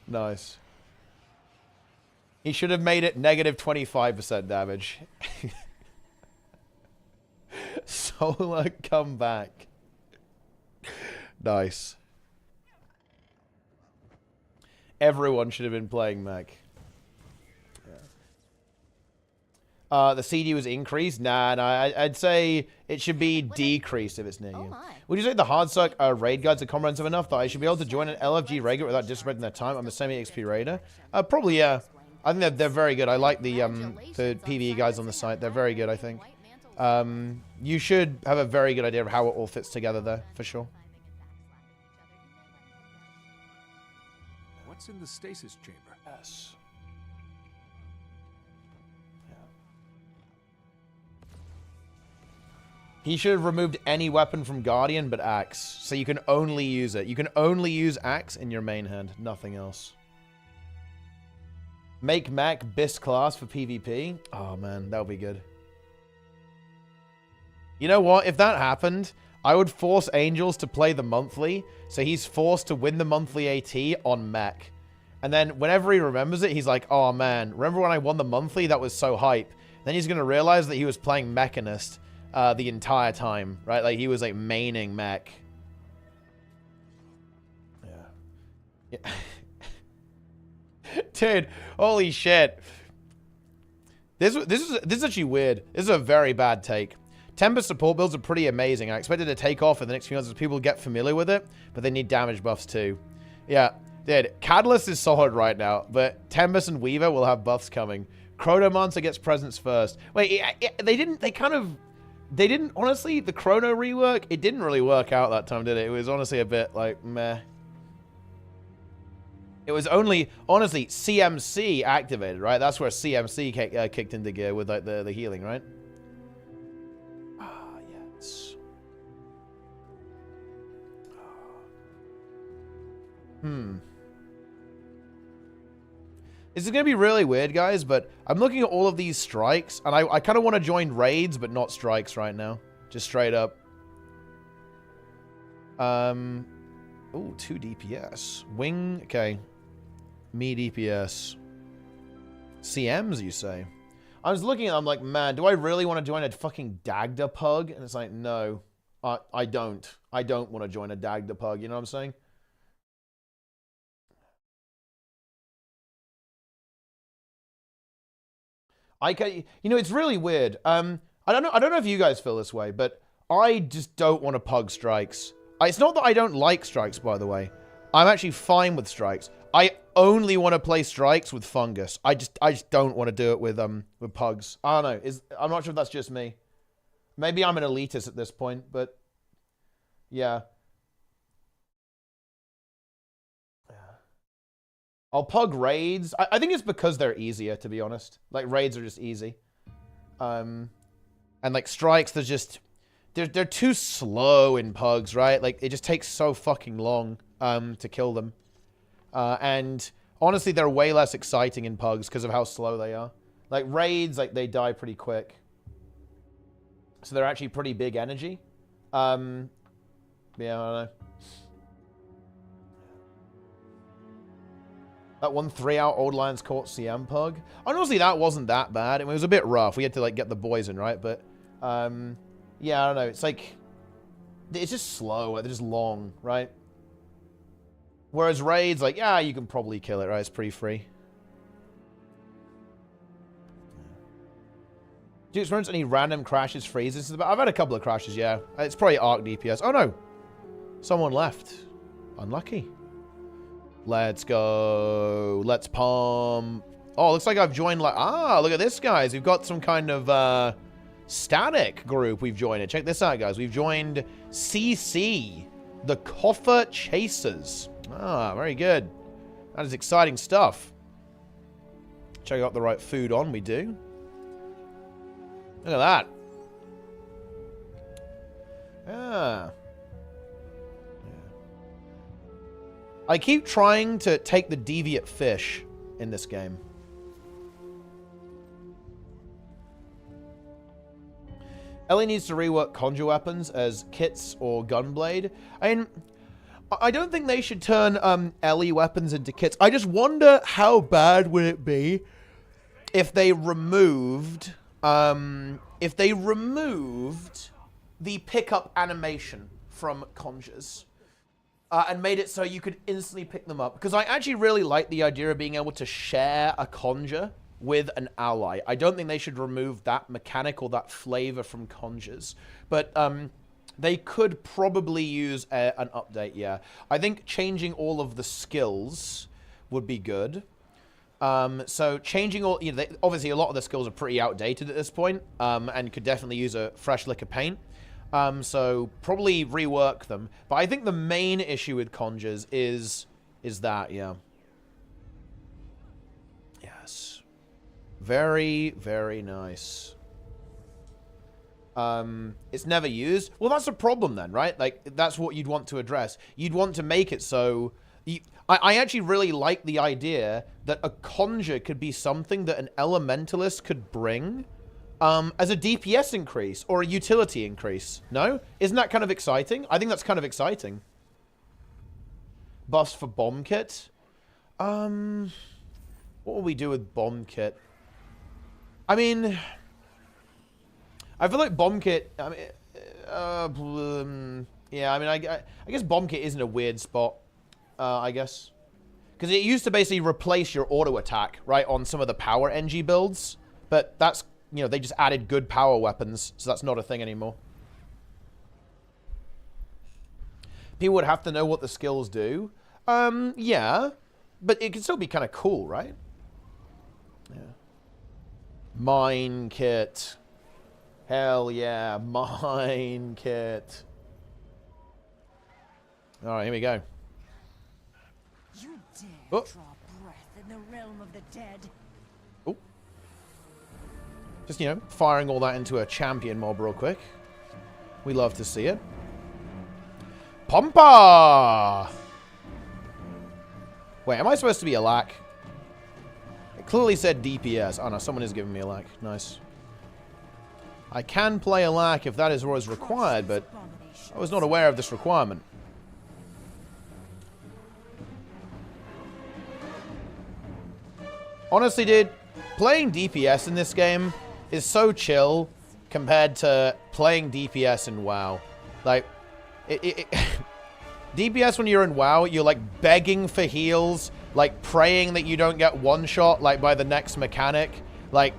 Nice. He should have made it negative 25% damage. Solar, come back. Nice. Everyone should have been playing mech. The CD was increased? Nah, I'd say it should be decreased if it's near you. Would you say the hard suck raid guides are comprehensive enough that I should be able to join an LFG raid without disrespecting their time? I'm a semi-XP raider. Probably, yeah. I think they're very good. I like the PvE guys on the site. They're very good, I think. You should have a very good idea of how it all fits together there, for sure. What's in the stasis chamber? Yes. He should have removed any weapon from Guardian but Axe. So you can only use it. You can only use Axe in your main hand. Nothing else. Make Mac BIS class for PvP. Oh, man. That would be good. You know what? If that happened, I would force Angels to play the monthly. So he's forced to win the monthly AT on Mech. And then whenever he remembers it, he's like, oh, man. Remember when I won the monthly? That was so hype. Then he's going to realize that he was playing Mechanist. The entire time, right? Like, he was, like, maining Mech. Yeah. Dude, holy shit. This is actually weird. This is a very bad take. Tempest support builds are pretty amazing. I expected to take off in the next few months as people get familiar with it, but they need damage buffs too. Yeah, dude, Catalyst is solid right now, but Tempest and Weaver will have buffs coming. Chronomancer gets presents first. Wait, they didn't, honestly, the Chrono rework, it didn't really work out that time, did it? It was honestly a bit, like, meh. It was only, honestly, CMC activated, right? That's where CMC kicked into gear with, like, the healing, right? Ah, yes. This is going to be really weird, guys, but I'm looking at all of these strikes, and I kind of want to join raids, but not strikes right now. Just straight up. Ooh, 2 DPS. Wing, okay. Me DPS. CMs, you say? I was looking at them, I'm like, man, do I really want to join a fucking Dagda pug? And it's like, no, I don't. I don't want to join a Dagda pug, you know what I'm saying? You know, it's really weird. I don't know if you guys feel this way, but I just don't want to pug strikes. It's not that I don't like strikes, by the way. I'm actually fine with strikes. I only want to play strikes with fungus. I just don't want to do it with pugs. I don't know. I'm not sure if that's just me. Maybe I'm an elitist at this point, but yeah. I'll pug raids. I think it's because they're easier, to be honest. Like, raids are just easy. And, like, strikes, they're just... They're too slow in pugs, right? Like, it just takes so fucking long to kill them. And, honestly, they're way less exciting in pugs because of how slow they are. Like, raids, like, they die pretty quick. So they're actually pretty big energy. Yeah, I don't know. That 3-hour Old Lions Court CM pug. Honestly, that wasn't that bad. I mean, it was a bit rough. We had to, like, get the boys in, right? But, yeah, I don't know. It's like, it's just slow. They're just long, right? Whereas raids, like, yeah, you can probably kill it, right? It's pretty free. Do you experience any random crashes, freezes? I've had a couple of crashes, yeah. It's probably Arc DPS. Oh, no. Someone left. Unlucky. Let's go. Let's pump. Oh, looks like I've joined, like, look at this, guys. We've got some kind of, static group we've joined. Check this out, guys. We've joined CC, the Coffer Chasers. Very good. That is exciting stuff. Check out the right food on. We do. Look at that. Yeah. I keep trying to take the deviant fish in this game. Ellie needs to rework conjure weapons as kits or gunblade. I mean, I don't think they should turn Ellie weapons into kits. I just wonder how bad would it be if they removed the pickup animation from conjures. And made it so you could instantly pick them up. Because I actually really like the idea of being able to share a conjure with an ally. I don't think they should remove that mechanic or that flavor from Conjures. But they could probably use an update, yeah. I think changing all of the skills would be good. So changing all, you know, obviously a lot of the skills are pretty outdated at this point, and could definitely use a fresh lick of paint. So probably rework them. But I think the main issue with Conjures is that, yeah. Yes. Very, very nice. It's never used. Well, that's a problem then, right? Like, that's what you'd want to address. You'd want to make it so... I actually really like the idea that a conjure could be something that an elementalist could bring as a DPS increase or a utility increase. No? Isn't that kind of exciting? I think that's kind of exciting. Buffs for bomb kit. What will we do with bomb kit? I mean, I feel like bomb kit. I mean, yeah. I mean, I guess bomb kit isn't a weird spot. I guess because it used to basically replace your auto attack, right, on some of the power NG builds. But that's, you know, they just added good power weapons, so that's not a thing anymore. People would have to know what the skills do. Yeah, but it could still be kind of cool, right? Yeah. Mine kit. Hell yeah, mine kit. All right, here we go. You dare Oh. draw breath in the realm of the dead. Oh. Just, you know, firing all that into a champion mob real quick. We love to see it. Pompa! Wait, am I supposed to be a lack? It clearly said DPS. Oh no, someone is giving me a lack. Nice. I can play a lack if that is what is required, but I was not aware of this requirement. Honestly, dude, playing DPS in this game is so chill compared to playing DPS in WoW. Like, DPS when you're in WoW, you're like begging for heals, like praying that you don't get one-shot like by the next mechanic, like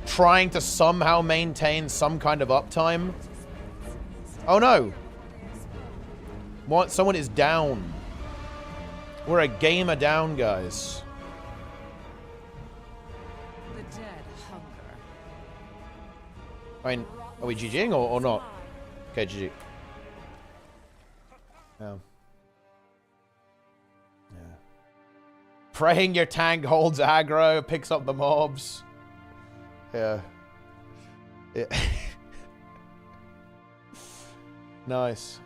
trying to somehow maintain some kind of uptime. Oh no. What? Someone is down. We're a gamer down, guys. I mean, are we GGing or not? Okay, GG. Yeah. Yeah. Praying your tank holds aggro, picks up the mobs. Yeah. Yeah. Nice.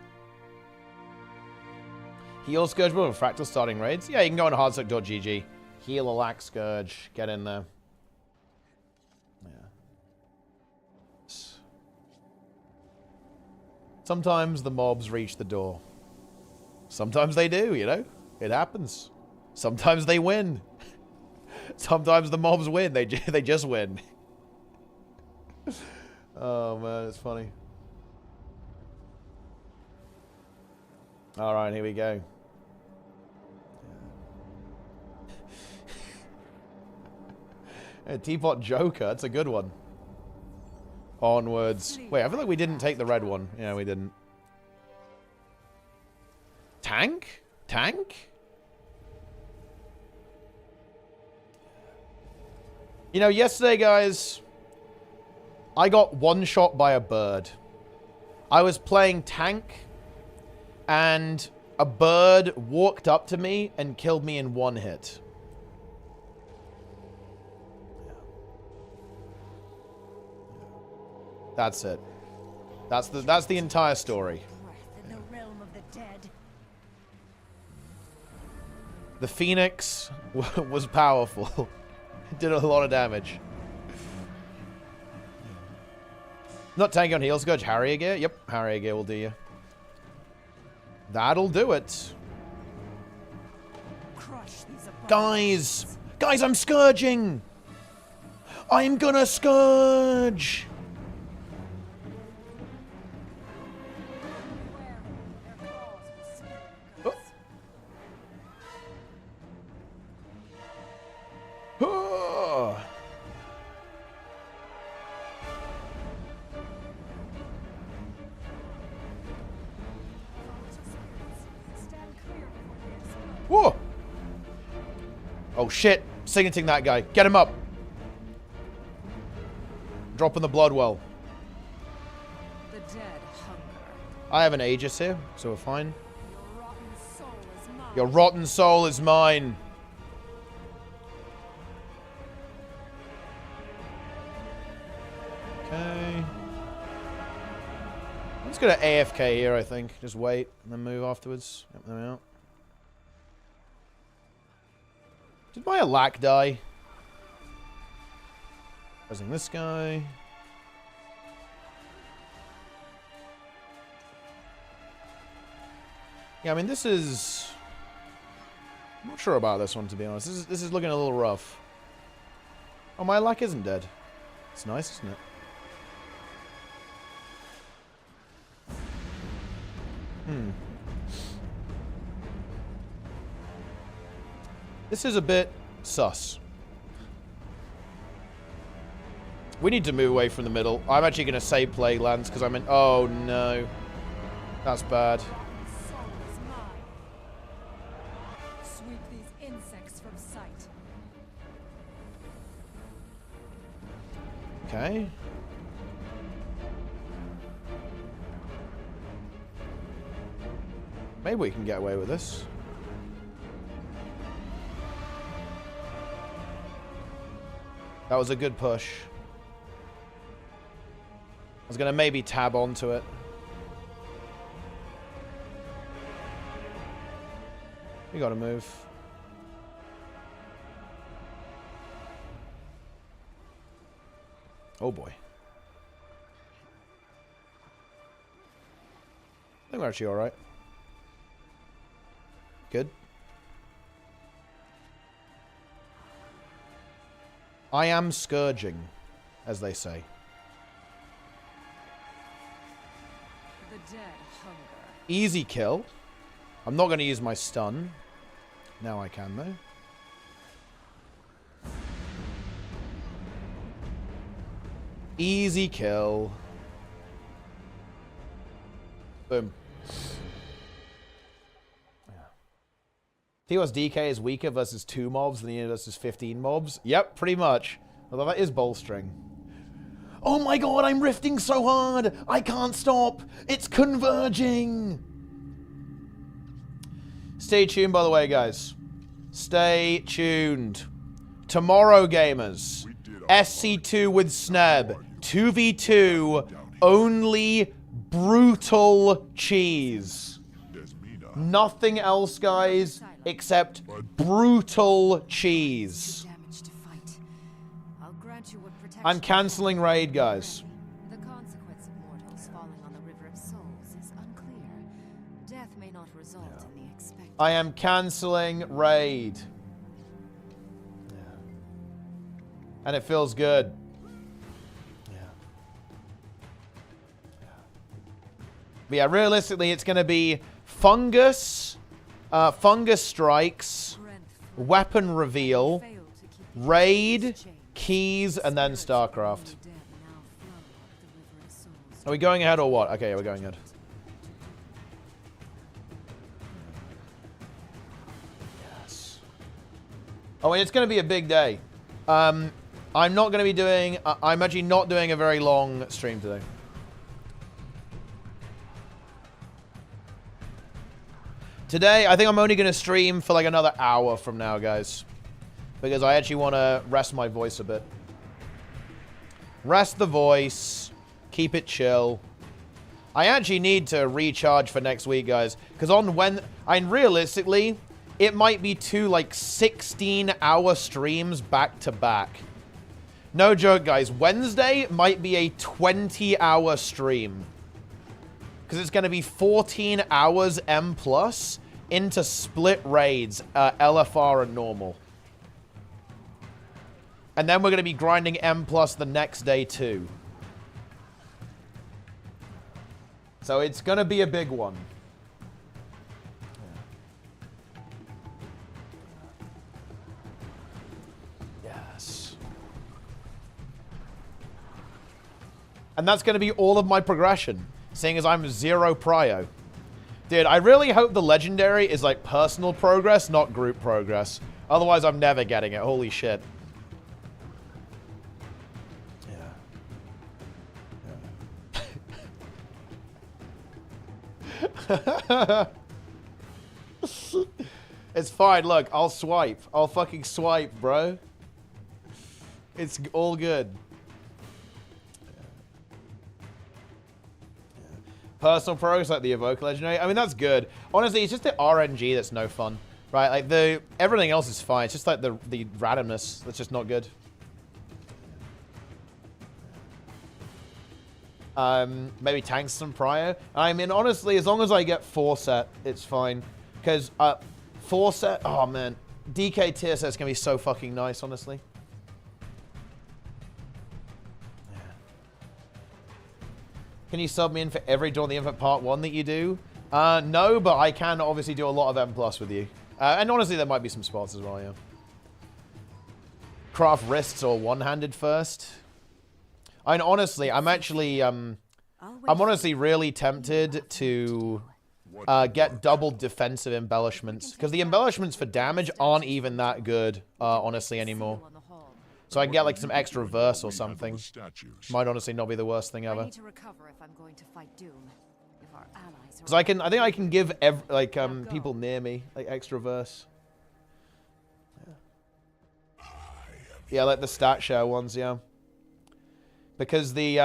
Heal Scourge with Fractal starting raids? Yeah, you can go on hardsuck.gg. Heal a lack Scourge. Get in there. Sometimes the mobs reach the door. Sometimes they do, you know? It happens. Sometimes they win. Sometimes the mobs win. They just win. Oh, man, it's funny. All right, here we go. A Teapot Joker. That's a good one. Onwards. Wait, I feel like we didn't take the red one. Yeah, we didn't. Tank? Tank? You know, yesterday, guys, I got one shot by a bird. I was playing tank, and a bird walked up to me and killed me in one hit. That's it. That's the entire story. The Phoenix was powerful. It did a lot of damage. Not tanking on heal Scourge. Harrier gear? Yep, Harrier gear will do you. That'll do it. Guys! Guys, I'm scourging! I'm gonna scourge! Whoa! Oh shit! Signating that guy. Get him up! Dropping the blood well. The dead hunger. I have an Aegis here, so we're fine. Your rotten soul is mine. Your rotten soul is mine. Okay. I'm just gonna AFK here, I think. Just wait and then move afterwards. Yep, there we are. Did my Alak die? Pressing this guy. Yeah, I mean, this is... I'm not sure about this one, to be honest. This is looking a little rough. Oh, my Alak isn't dead. It's nice, isn't it? This is a bit sus. We need to move away from the middle. I'm actually going to say Plague Lands because I'm in... Oh, no. That's bad. Soul is mine. Sweep these insects from sight. Okay. Maybe we can get away with this. That was a good push. I was going to maybe tab onto it. We got to move. Oh boy. I think we're actually alright. Good. I am scourging, as they say. The dead hunger. Easy kill. I'm not going to use my stun. Now I can, though. Easy kill. Boom. TOS DK is weaker versus 2 mobs than he is versus 15 mobs. Yep, pretty much. Although that is bolstering. Oh my god, I'm rifting so hard! I can't stop! It's converging! Stay tuned, by the way, guys. Stay tuned. Tomorrow, gamers. SC2 with Sneb. 2v2. Only brutal cheese. Nothing else, guys, except brutal cheese. I'm canceling raid, guys. The consequence of mortals falling on the river of souls is unclear. Death may not result in the expected. I am canceling raid. And it feels good. But yeah, realistically, it's going to be fungus, fungus strikes, weapon reveal, raid, keys, and then Starcraft. Are we going ahead or what? Okay, yeah, we're going ahead. Yes. Oh, and it's going to be a big day. I'm not going to be doing... I'm actually not doing a very long stream today. Today, I think I'm only going to stream for like another hour from now, guys. Because I actually want to rest my voice a bit. Rest the voice. Keep it chill. I actually need to recharge for next week, guys. Because realistically, it might be 2 like 16-hour streams back to back. No joke, guys. Wednesday might be a 20-hour stream. Because it's going to be 14 hours M+ into split raids, LFR and normal. And then we're going to be grinding M+ the next day too. So it's going to be a big one. Yes. And that's going to be all of my progression. Seeing as I'm 0 prio. Dude, I really hope the legendary is like personal progress, not group progress. Otherwise, I'm never getting it. Holy shit. Yeah. It's fine. Look, I'll swipe. I'll fucking swipe, bro. It's all good. Personal progress like the Evoker Legendary. I mean, that's good. Honestly, it's just the RNG that's no fun. Right? Like, everything else is fine. It's just like the randomness that's just not good. Maybe tanks some prio. I mean, honestly, as long as I get 4 set, it's fine. Because 4 set, oh man. DK tier set's gonna be so fucking nice, honestly. Can you sub me in for every Dawn of the Infinite Part 1 that you do? No, but I can obviously do a lot of M+ with you. And honestly, there might be some spots as well, yeah. Craft wrists or one-handed first. I mean, honestly, I'm actually, I'm honestly really tempted to get double defensive embellishments. Because the embellishments for damage aren't even that good, honestly, anymore. So I can get like some extra verse or something. Might honestly not be the worst thing ever. Because I think I can give people near me like extra verse. Yeah, like the stat share ones, yeah. Because the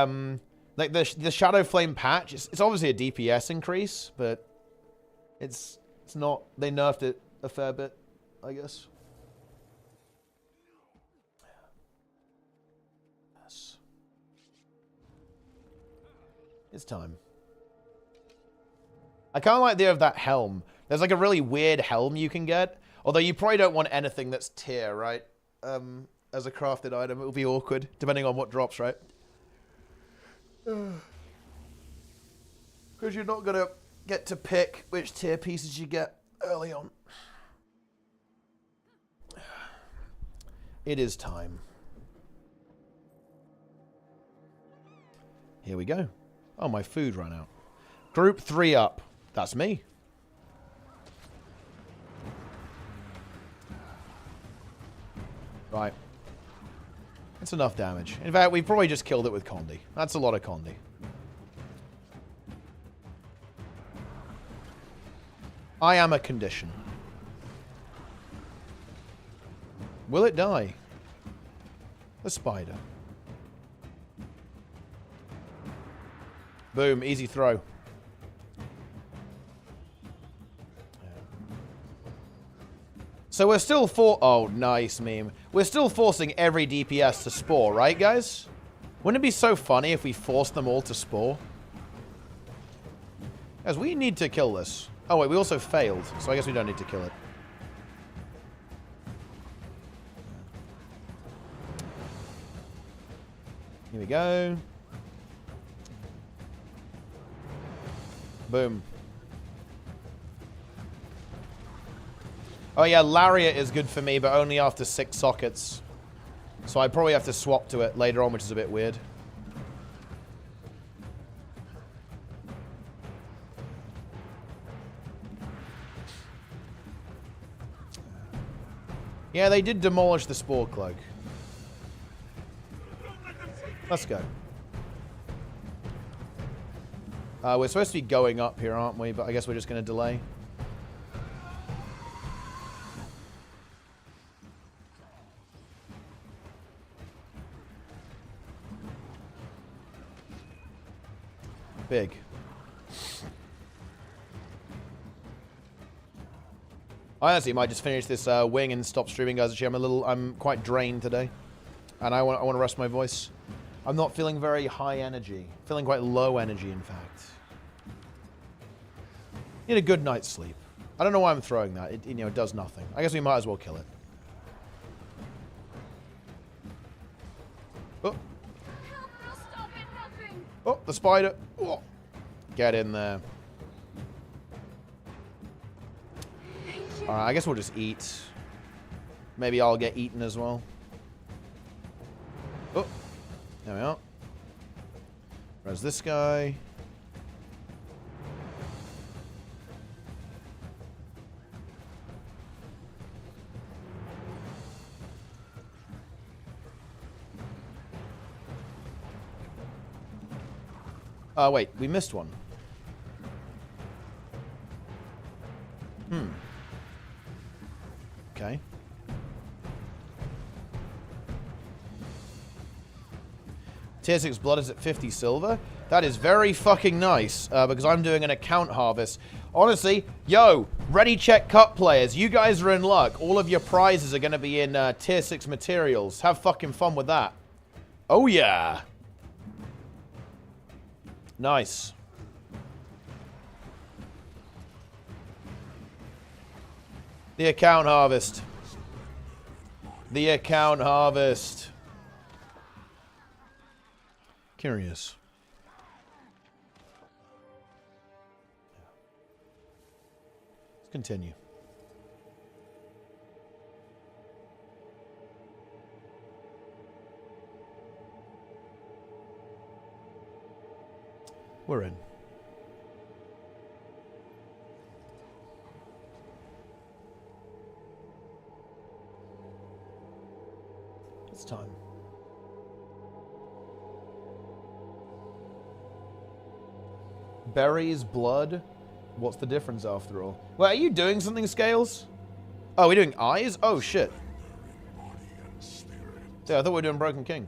like the Shadow Flame patch, it's obviously a DPS increase, but it's not. They nerfed it a fair bit, I guess. Yes. It's time. I kind of like the idea of that helm. There's like a really weird helm you can get, although you probably don't want anything that's tier, right? As a crafted item, it will be awkward depending on what drops, right? Because you're not gonna get to pick which tier pieces you get early on. It is time. Here we go. Oh, my food ran out. Group 3 up. That's me. Right. That's enough damage. In fact, we probably just killed it with Condi. That's a lot of Condi. I am a condition. Will it die? The spider. Boom, easy throw. So we're still oh, nice meme. We're still forcing every DPS to spore, right, guys? Wouldn't it be so funny if we forced them all to spore? Guys, we need to kill this. Oh, wait, we also failed, so I guess we don't need to kill it. Here we go. Boom. Oh yeah, Lariat is good for me, but only after 6 sockets. So I probably have to swap to it later on, which is a bit weird. Yeah, they did demolish the Spore Cloak. Let's go. We're supposed to be going up here, aren't we? But I guess we're just going to delay. Big. I honestly might just finish this wing and stop streaming, guys. Actually, I'm quite drained today, and I want to rest my voice. I'm not feeling very high energy. Feeling quite low energy, in fact. Need a good night's sleep. I don't know why I'm throwing that. It does nothing. I guess we might as well kill it. Oh. Oh, the spider. Oh. Get in there. Alright, I guess we'll just eat. Maybe I'll get eaten as well. Oh. There we are. Where's this guy? Wait, we missed one. Okay. Tier 6 blood is at 50 silver. That is very fucking nice, because I'm doing an account harvest. Honestly, yo, Ready Check Cup players, you guys are in luck. All of your prizes are going to be in Tier 6 materials. Have fucking fun with that. Oh, yeah. Nice. The account harvest. The account harvest. Curious. Let's continue. We're in. It's time. Berries, blood. What's the difference after all? Wait, are you doing something, Scales? Oh, we're doing eyes? Oh, shit. Yeah, I thought we were doing Broken King.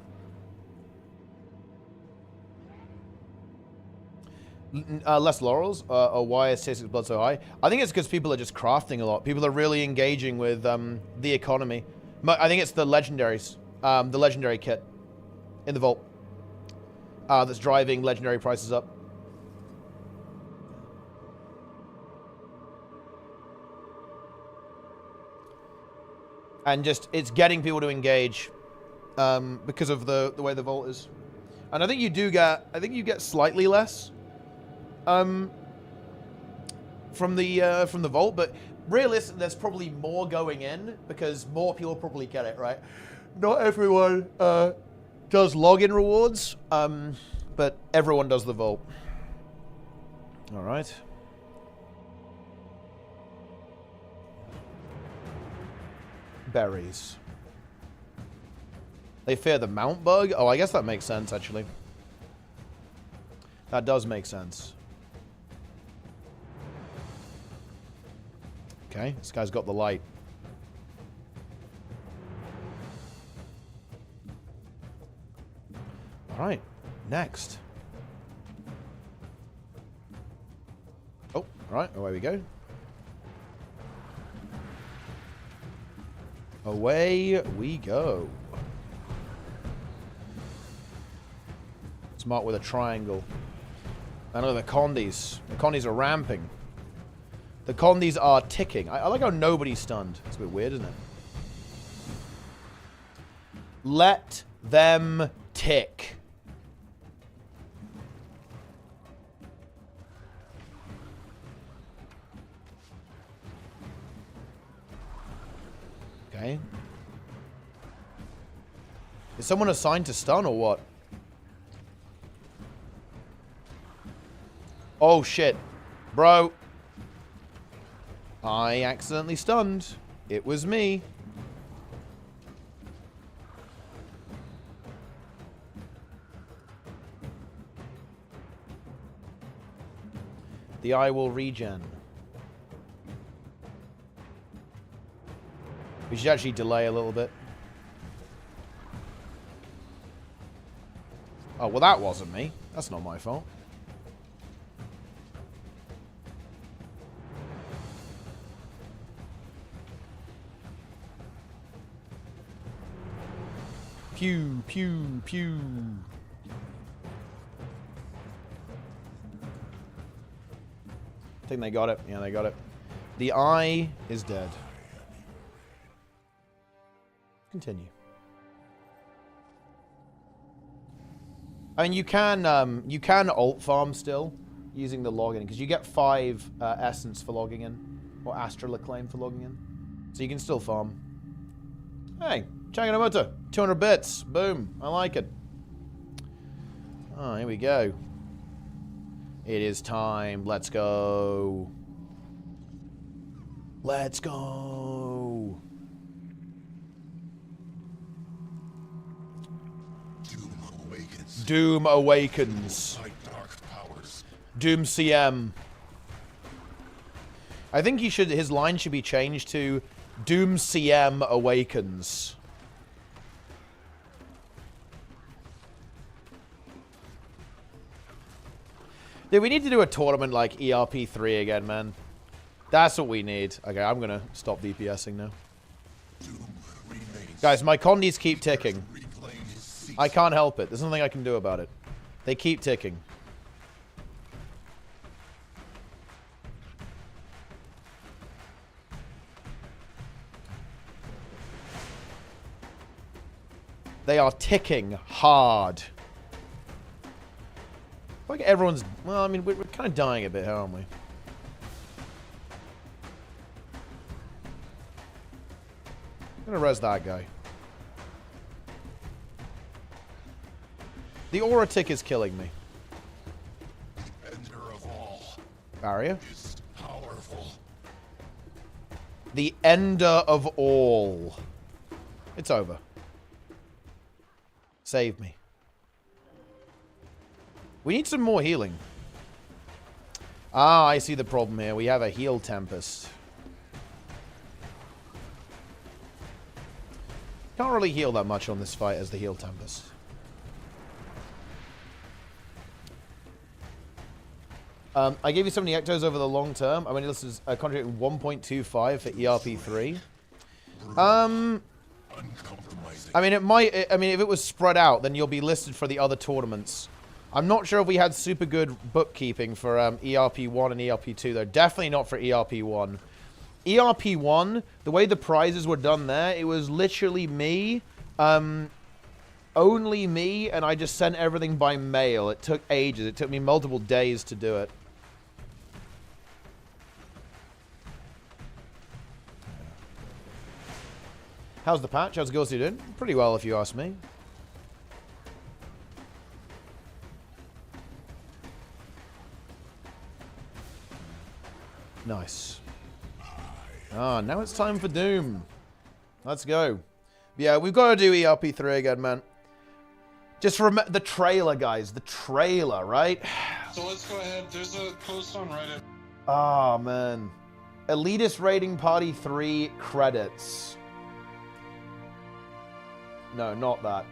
Less laurels? Or why is Tier 6 blood so high? I think it's because people are just crafting a lot. People are really engaging with the economy. I think it's the legendaries. The legendary kit in the vault that's driving legendary prices up. And just, it's getting people to engage because of the way the vault is. And I think you do get, I think you get slightly less from the vault, but realistically, there's probably more going in because more people probably get it, right? Not everyone does login rewards, but everyone does the vault. All right. Berries. They fear the mount bug? Oh, I guess that makes sense, actually. That does make sense. Okay, this guy's got the light. Alright, next. Oh, alright, away we go. Away we go. Let's mark with a triangle. I know the condies. The condies are ramping. The condies are ticking. I like how nobody's stunned. It's a bit weird, isn't it? Let them tick. Okay. Is someone assigned to stun or what? Oh shit. Bro. I accidentally stunned. It was me. The eye will regen. We should actually delay a little bit. Oh, well that wasn't me. That's not my fault. Pew, pew, pew. I think they got it. Yeah, they got it. The eye is dead. Continue. I mean, you can alt farm still using the login because you get 5 essence for logging in, or astral acclaim for logging in, so you can still farm. Hey, Changanamota, 200 bits, boom, I like it. Oh, here we go. It is time. Let's go. Let's go. Doom awakens. My dark power Doom CM. I think his line should be changed to Doom CM Awakens. Dude, we need to do a tournament like ERP3 again, man. That's what we need. Okay, I'm gonna stop DPSing now. Guys, my condies keep ticking. I can't help it. There's nothing I can do about it. They keep ticking. They are ticking hard. Like everyone's... Well, I mean, we're kind of dying a bit, aren't we? I'm gonna res that guy. The aura tick is killing me. The ender of all Barrier? is powerful. The ender of all. It's over. Save me. We need some more healing. Ah, I see the problem here. We have a heal Tempest. Can't really heal that much on this fight as the heal Tempest. I gave you so many ectos over the long term. I mean, this is contributing 1.25 for ERP3. I mean, it might... I mean, if it was spread out, then you'll be listed for the other tournaments. I'm not sure if we had super good bookkeeping for ERP1 and ERP2, though. Definitely not for ERP1. ERP1, the way the prizes were done there, it was literally me, only me, and I just sent everything by mail. It took ages. It took me multiple days to do it. How's the patch? How's the girls doing? Pretty well, if you ask me. Nice. Ah, now it's time for Doom. Let's go. Yeah, we've got to do ERP3 again, man. Just remember the trailer, guys. The trailer, right? So let's go ahead. There's a post on Reddit. Ah, man. Elitist Raiding Party 3 credits. No, not that.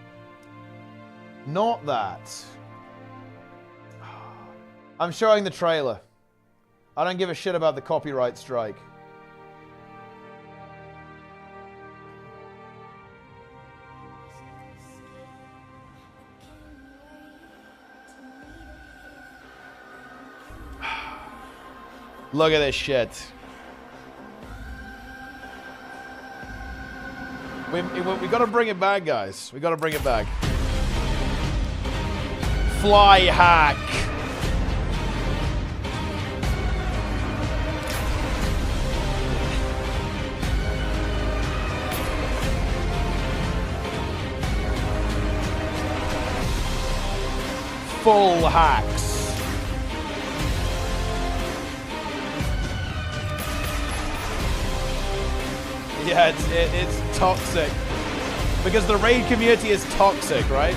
Not that. I'm showing the trailer. I don't give a shit about the copyright strike. Look at this shit. We gotta bring it back, guys. We gotta bring it back. Fly hack. Full hacks. Yeah, it's toxic. Because the raid community is toxic, right?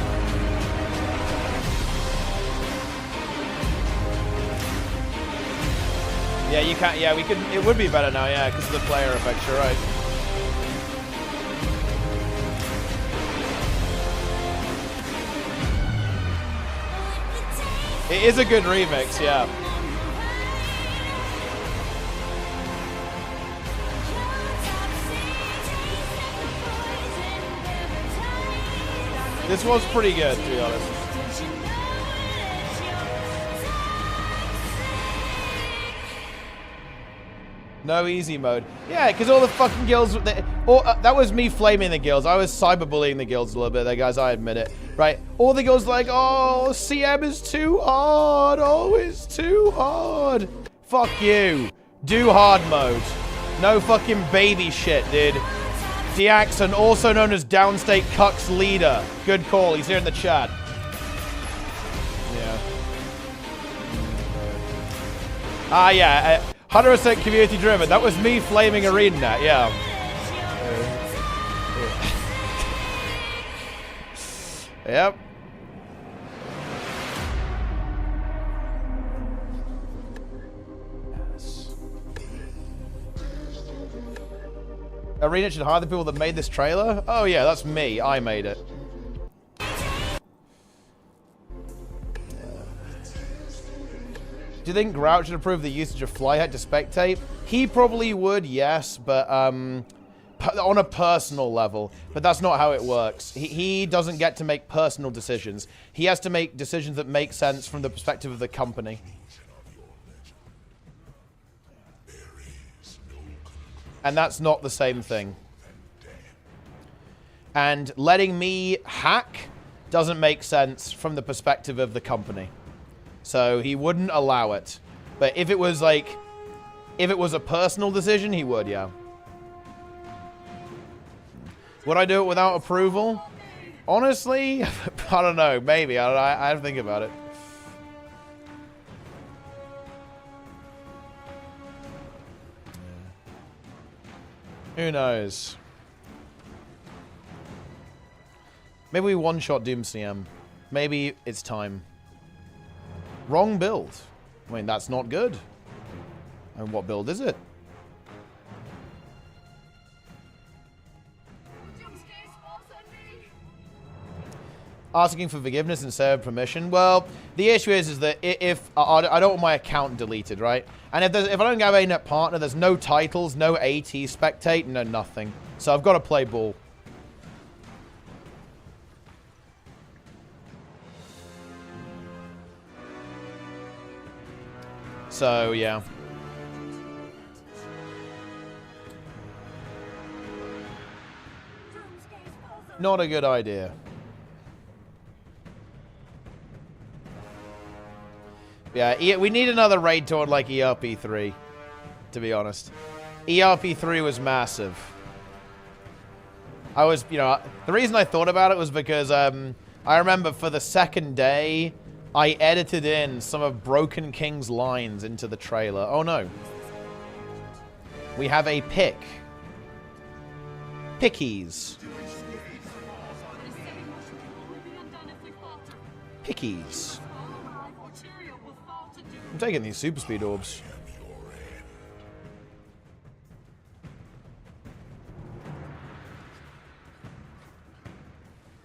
Yeah, you can't, yeah, we could, it would be better now, yeah, because of the player effects, you're right. It is a good remix, yeah. This was pretty good, to be honest. No easy mode. Yeah, because all the fucking guilds... that was me flaming the guilds. I was cyberbullying the guilds a little bit there, guys. I admit it. Right? All the guilds like, oh, CM is too hard. Oh, it's too hard. Fuck you. Do hard mode. No fucking baby shit, dude. Diaxon, also known as Downstate Cuck's leader. Good call. He's here in the chat. Yeah. Ah, yeah. 100% community driven. That was me flaming ArenaNet, yeah. Yep. Arena should hire the people that made this trailer? Oh yeah, that's me. I made it. Do you think Grouch should approve the usage of Flyhead to spectate? He probably would, yes, but on a personal level. But that's not how it works. He doesn't get to make personal decisions. He has to make decisions that make sense from the perspective of the company. And that's not the same thing. And letting me hack doesn't make sense from the perspective of the company. So he wouldn't allow it. But if it was like, if it was a personal decision, he would, yeah. Would I do it without approval? Honestly, I don't know. Maybe. I have to think about it. Who knows? Maybe we one-shot Doomsday. Maybe it's time. Wrong build. I mean, that's not good. And what build is it? Asking for forgiveness instead of permission. Well, the issue is that if I don't want my account deleted, right? And if I don't have a net partner, there's no titles, no AT spectate, no nothing. So I've got to play ball. So, yeah. Not a good idea. Yeah, we need another raid tour like ERP3, to be honest. ERP3 was massive. I was, you know, the reason I thought about it was because I remember for the second day, I edited in some of Broken King's lines into the trailer. Oh no. We have a pick. Pickies. Pickies. I'm taking these super speed orbs.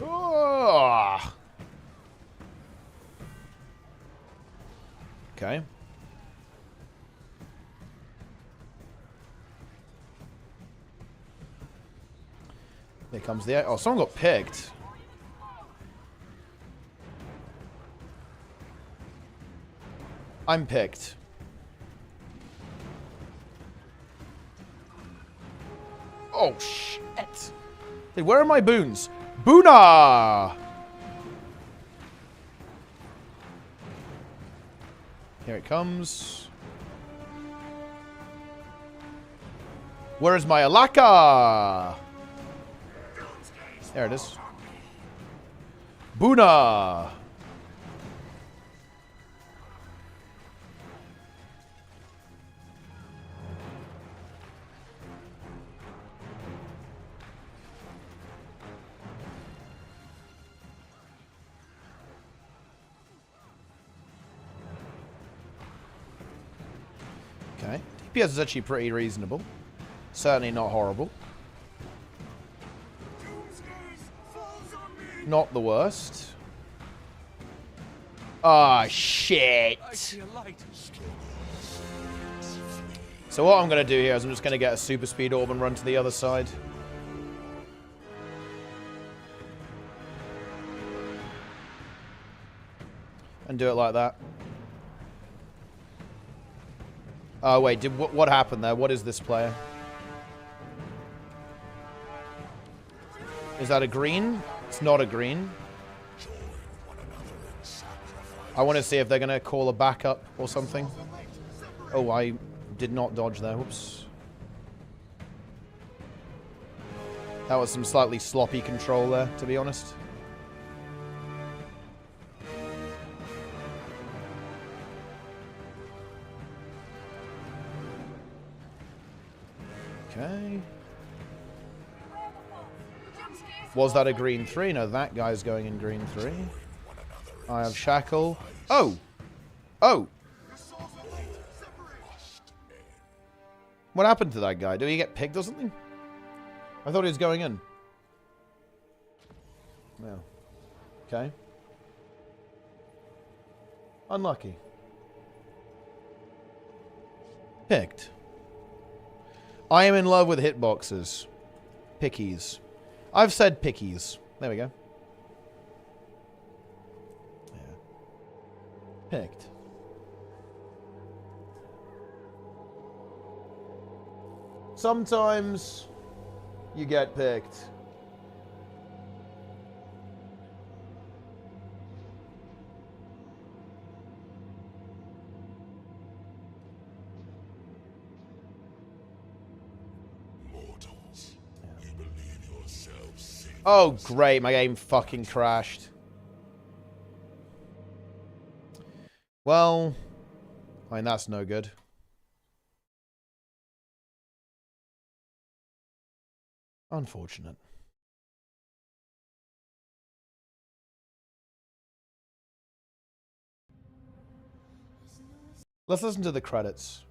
Oh. Okay. Here comes the... Oh, someone got picked. I'm picked. Oh, shit. Hey, where are my boons? Boona! Here it comes. Where is my Alaka? There it is. Boona! Okay. DPS is actually pretty reasonable. Certainly not horrible. Not the worst. Ah, shit. So what I'm going to do here is I'm just going to get a super speed orb and run to the other side. And do it like that. Oh, wait. What happened there? What is this player? Is that a green? It's not a green. I want to see if they're going to call a backup or something. Oh, I did not dodge there. Whoops. That was some slightly sloppy control there, to be honest. Okay. Was that a green 3? No, that guy's going in green 3. I have Shackle. Oh! Oh! What happened to that guy? Did he get picked or something? I thought he was going in. No. Okay. Unlucky. Picked. I am in love with hitboxes. Pickies. I've said pickies. There we go. Yeah. Picked. Sometimes you get picked. Oh, great. My game fucking crashed. Well, I mean, that's no good. Unfortunate. Let's listen to the credits.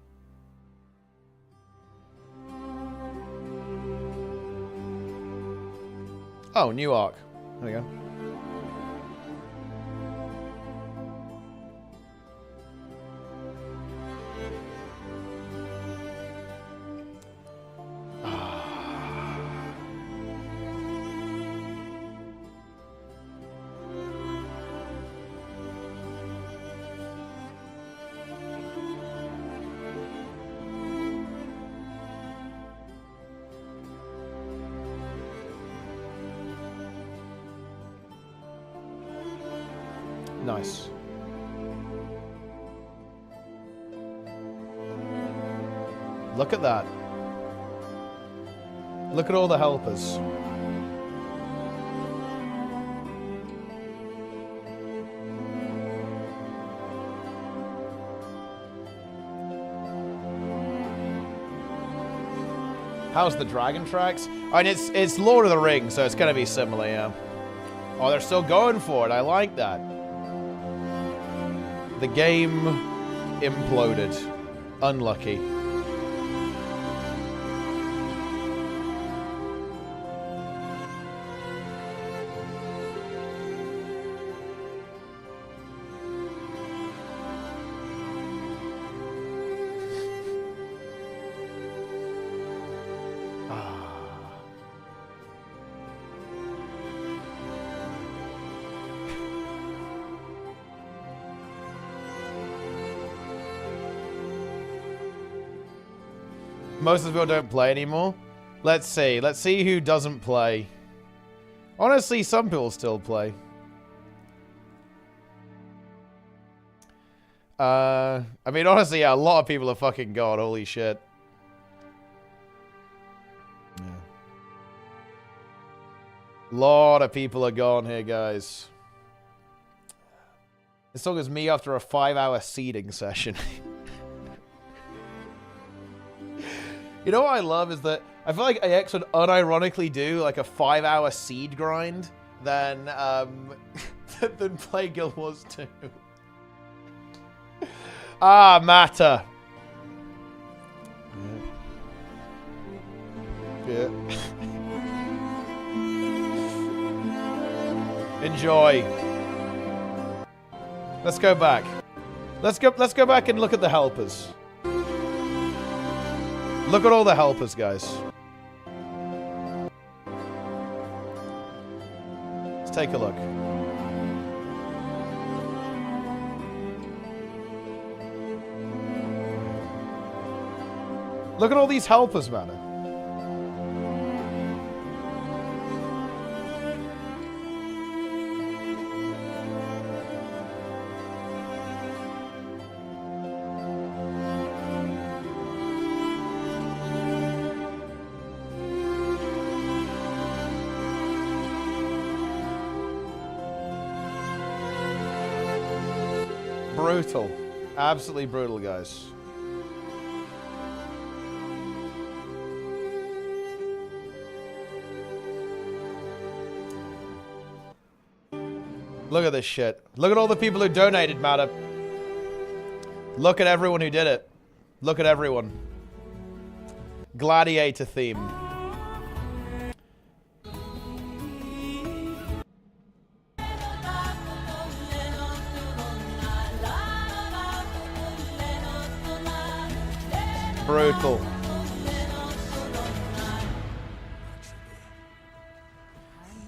Oh, new arc. There we go. Nice. Look at that. Look at all the helpers. How's the dragon tracks? I mean, it's Lord of the Rings, so it's gonna be similar, yeah. Oh, they're still going for it. I like that. The game imploded. Unlucky. Most of the people don't play anymore. Let's see. Let's see who doesn't play. Honestly, some people still play. I mean, honestly, yeah, a lot of people are fucking gone. Holy shit. Yeah. A lot of people are gone here, guys. This song is me after a 5-hour seeding session. You know what I love is that I feel like AX would unironically do like a 5-hour seed grind than play Guild Wars 2. Ah, matter. Yeah. Enjoy. Let's go back. Let's go back and look at the helpers. Look at all the helpers, guys. Let's take a look. Look at all these helpers, man. Brutal. Absolutely brutal, guys. Look at this shit. Look at all the people who donated, Matter. Look at everyone who did it. Look at everyone. Gladiator theme. critical.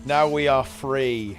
Now we are free.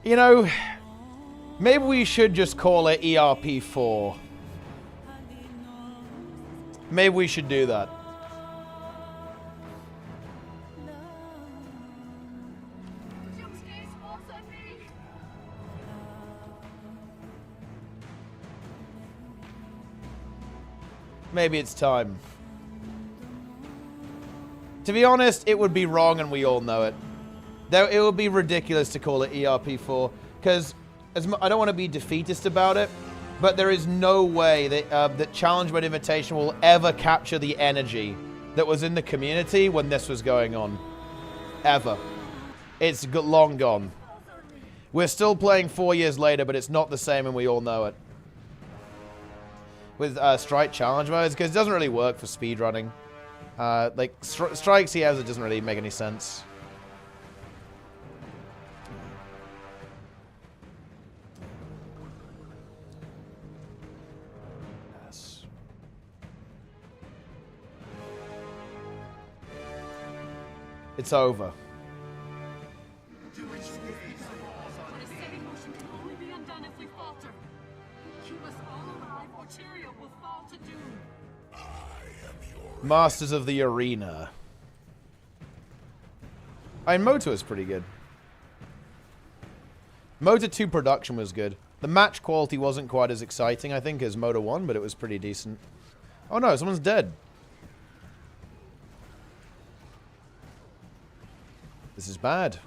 You know, maybe we should just call it ERP4. Maybe we should do that. Maybe it's time. To be honest, it would be wrong and we all know it. Though it would be ridiculous to call it ERP4, because I don't want to be defeatist about it, but there is no way that, that Challenge Mode Invitation will ever capture the energy that was in the community when this was going on. Ever. It's long gone. We're still playing 4 years later, but it's not the same and we all know it. With Strike Challenge Modes, because it doesn't really work for speedrunning. Like, Strikes he has, it doesn't really make any sense. It's over. Masters of the Arena. Motor was pretty good. Motor 2 production was good. The match quality wasn't quite as exciting, I think, as Motor 1, but it was pretty decent. Oh no, someone's dead. This is bad.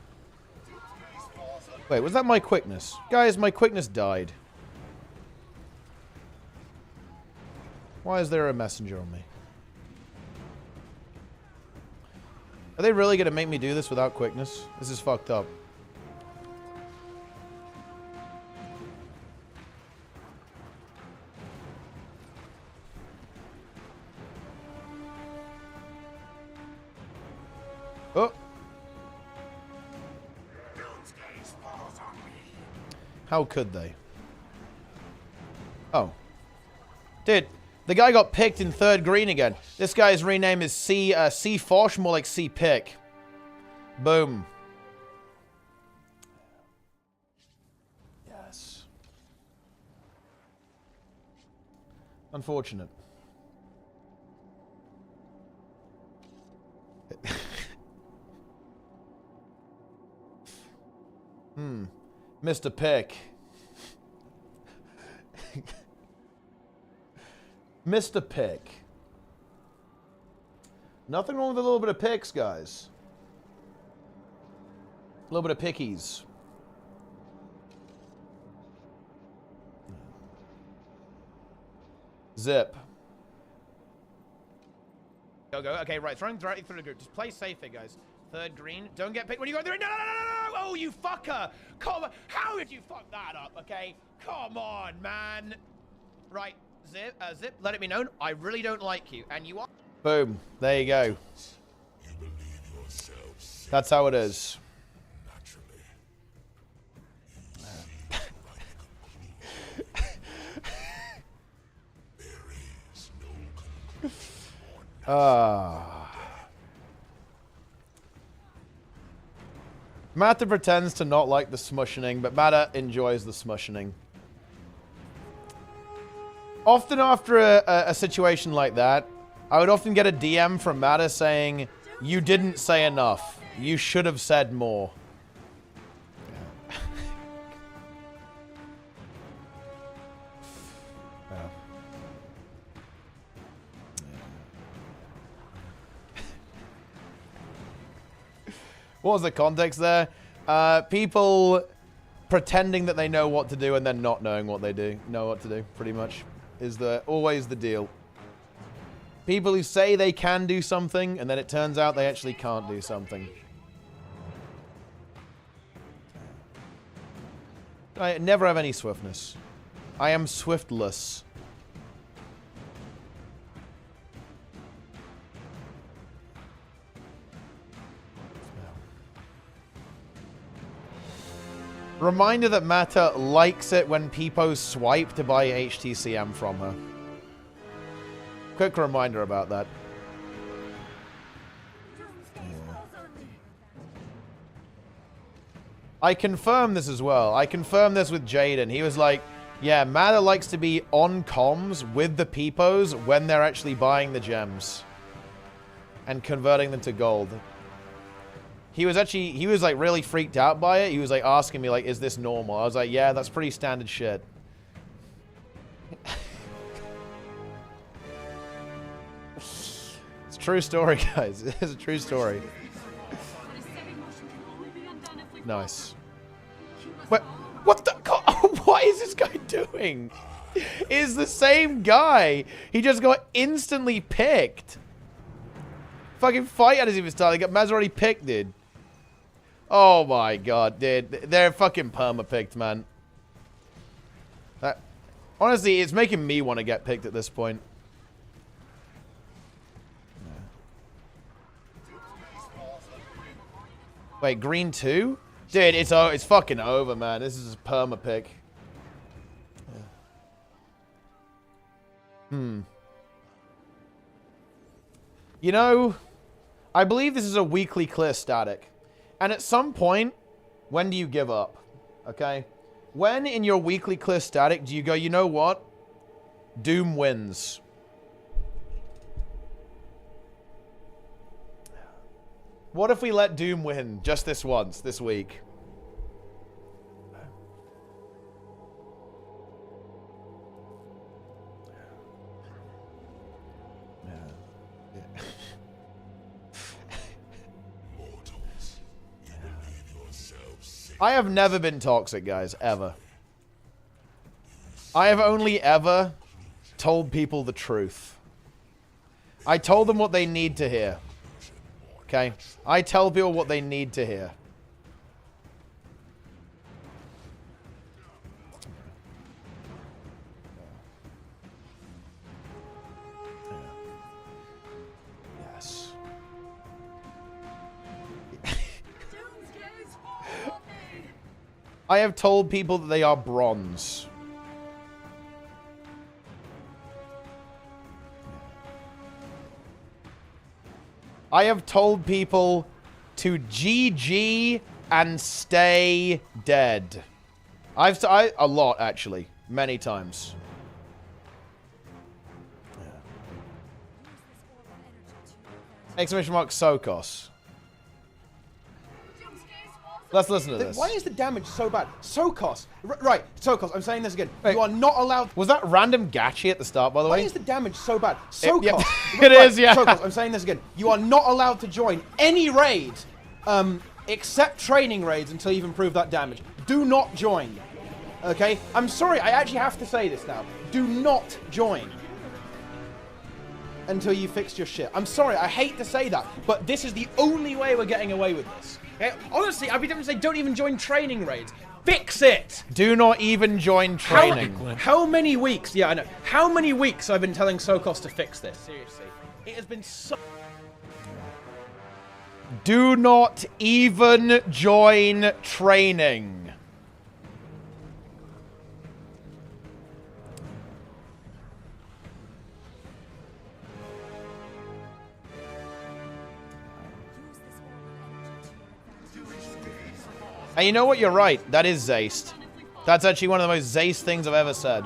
Wait, was that my quickness? Guys, my quickness died. Why is there a messenger on me? Are they really going to make me do this without quickness? This is fucked up. Oh. How could they? Oh. Dude, the guy got picked in 3rd green again. This guy's rename is C Fosh, more like C Pick. Boom. Yes. Unfortunate. Mr. Pick. Mr. Pick. Nothing wrong with a little bit of picks, guys. A little bit of pickies. Zip. Go, go. Okay, right. Throwing directly through the group. Just play safe here, guys. 3rd green. Don't get picked when you go through. No, no, no, no, no. Oh, you fucker. Come on. How did you fuck that up, okay? Come on, man. Right. Zip, let it be known, I really don't like you, and you are... Boom. There you go. That's how it is. Matta pretends to not like the smushing, but Matta enjoys the smushing. Often after a situation like that, I would often get a DM from Matta saying, "You didn't say enough. You should have said more." What was the context there? People pretending that they know what to do and then not knowing what they know what to do, pretty much, is always the deal. People who say they can do something, and then it turns out they actually can't do something. I never have any swiftness. I am swiftless. Reminder that Mata likes it when people swipe to buy HTCM from her. Quick reminder about that. I confirmed this as well. I confirmed this with Jaden. He was like, yeah, Mata likes to be on comms with the peepos when they're actually buying the gems and converting them to gold. He was like really freaked out by it. He was like asking me like, is this normal? I was like, yeah, that's pretty standard shit. It's a true story, guys. It's a true story. Nice. What the? What is this guy doing? It's the same guy. He just got instantly picked. Fucking fight hasn't even started. Maz already picked, dude. Oh my god, dude. They're fucking perma-picked, man. Honestly, it's making me want to get picked at this point. Wait, green 2? Dude, it's fucking over, man. This is a perma-pick. You know, I believe this is a weekly clear static. And at some point, when do you give up? Okay? When in your weekly clear static do you go, you know what? Doom wins. What if we let Doom win just this once, this week? I have never been toxic, guys, ever. I have only ever told people the truth. I told them what they need to hear. Okay? I tell people what they need to hear. Yes. I have told people that they are bronze. I have told people to GG and stay dead. A lot, actually. Many times. Exclamation mark Sokos. Let's listen to this. Why is the damage so bad? Sokos. Right, Sokos, I'm saying this again. Wait, you are not allowed... Was that random Gachi at the start, by the way? Why is the damage so bad? Sokos. It is, yeah. Sokos, I'm saying this again. You are not allowed to join any raid, except training raids until you've improved that damage. Do not join. Okay? I'm sorry, I actually have to say this now. Do not join until you fixed your shit. I'm sorry, I hate to say that, but this is the only way we're getting away with this. Okay? Honestly, I'd be tempted to say don't even join training raids. Fix it! Do not even join training. How many weeks? Yeah, I know. How many weeks I've been telling Sokos to fix this? Seriously. It has been so... Do not even join training. And you know what? You're right. That is Zayst. That's actually one of the most Zayst things I've ever said.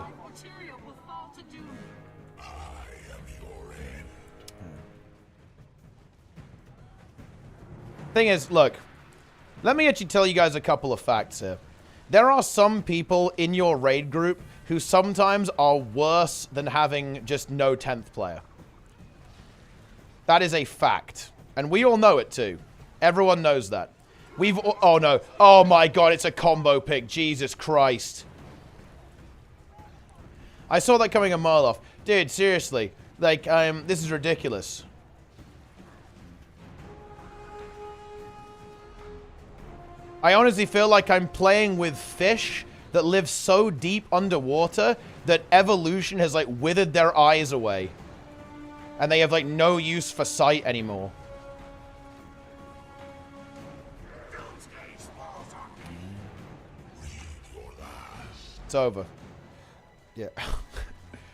Thing is, look. Let me actually tell you guys a couple of facts here. There are some people in your raid group who sometimes are worse than having just no 10th player. That is a fact. And we all know it too. Everyone knows that. We've... Oh, no. Oh, my God. It's a combo pick. Jesus Christ. I saw that coming a mile off. Dude, seriously. Like, this is ridiculous. I honestly feel like I'm playing with fish that live so deep underwater that evolution has, like, withered their eyes away. And they have, like, no use for sight anymore. It's over. Yeah.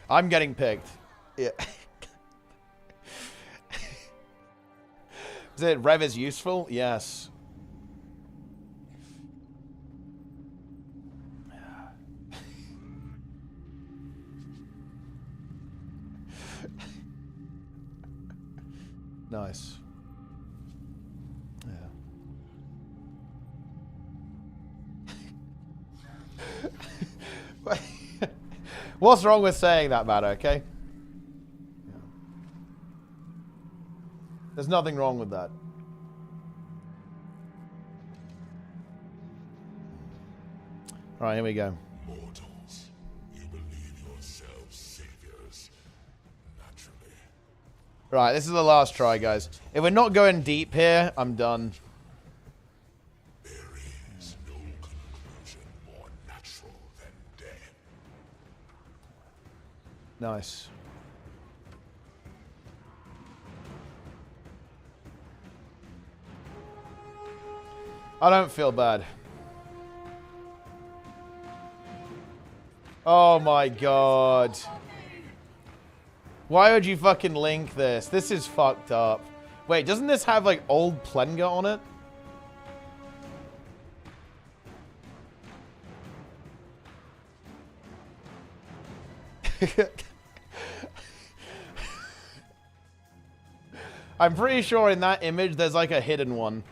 I'm getting picked. Yeah. Is it Rev is useful? Yes. Nice. Yeah. What's wrong with saying that, man, okay? Yeah. There's nothing wrong with that. Alright, here we go. Mortals, you believe yourselves saviors, naturally. Right, this is the last try, guys. If we're not going deep here, I'm done. There is no conclusion more natural than death. Nice. I don't feel bad. Oh my god. Why would you fucking link this? This is fucked up. Wait, doesn't this have like old Plenga on it? I'm pretty sure in that image there's like a hidden one.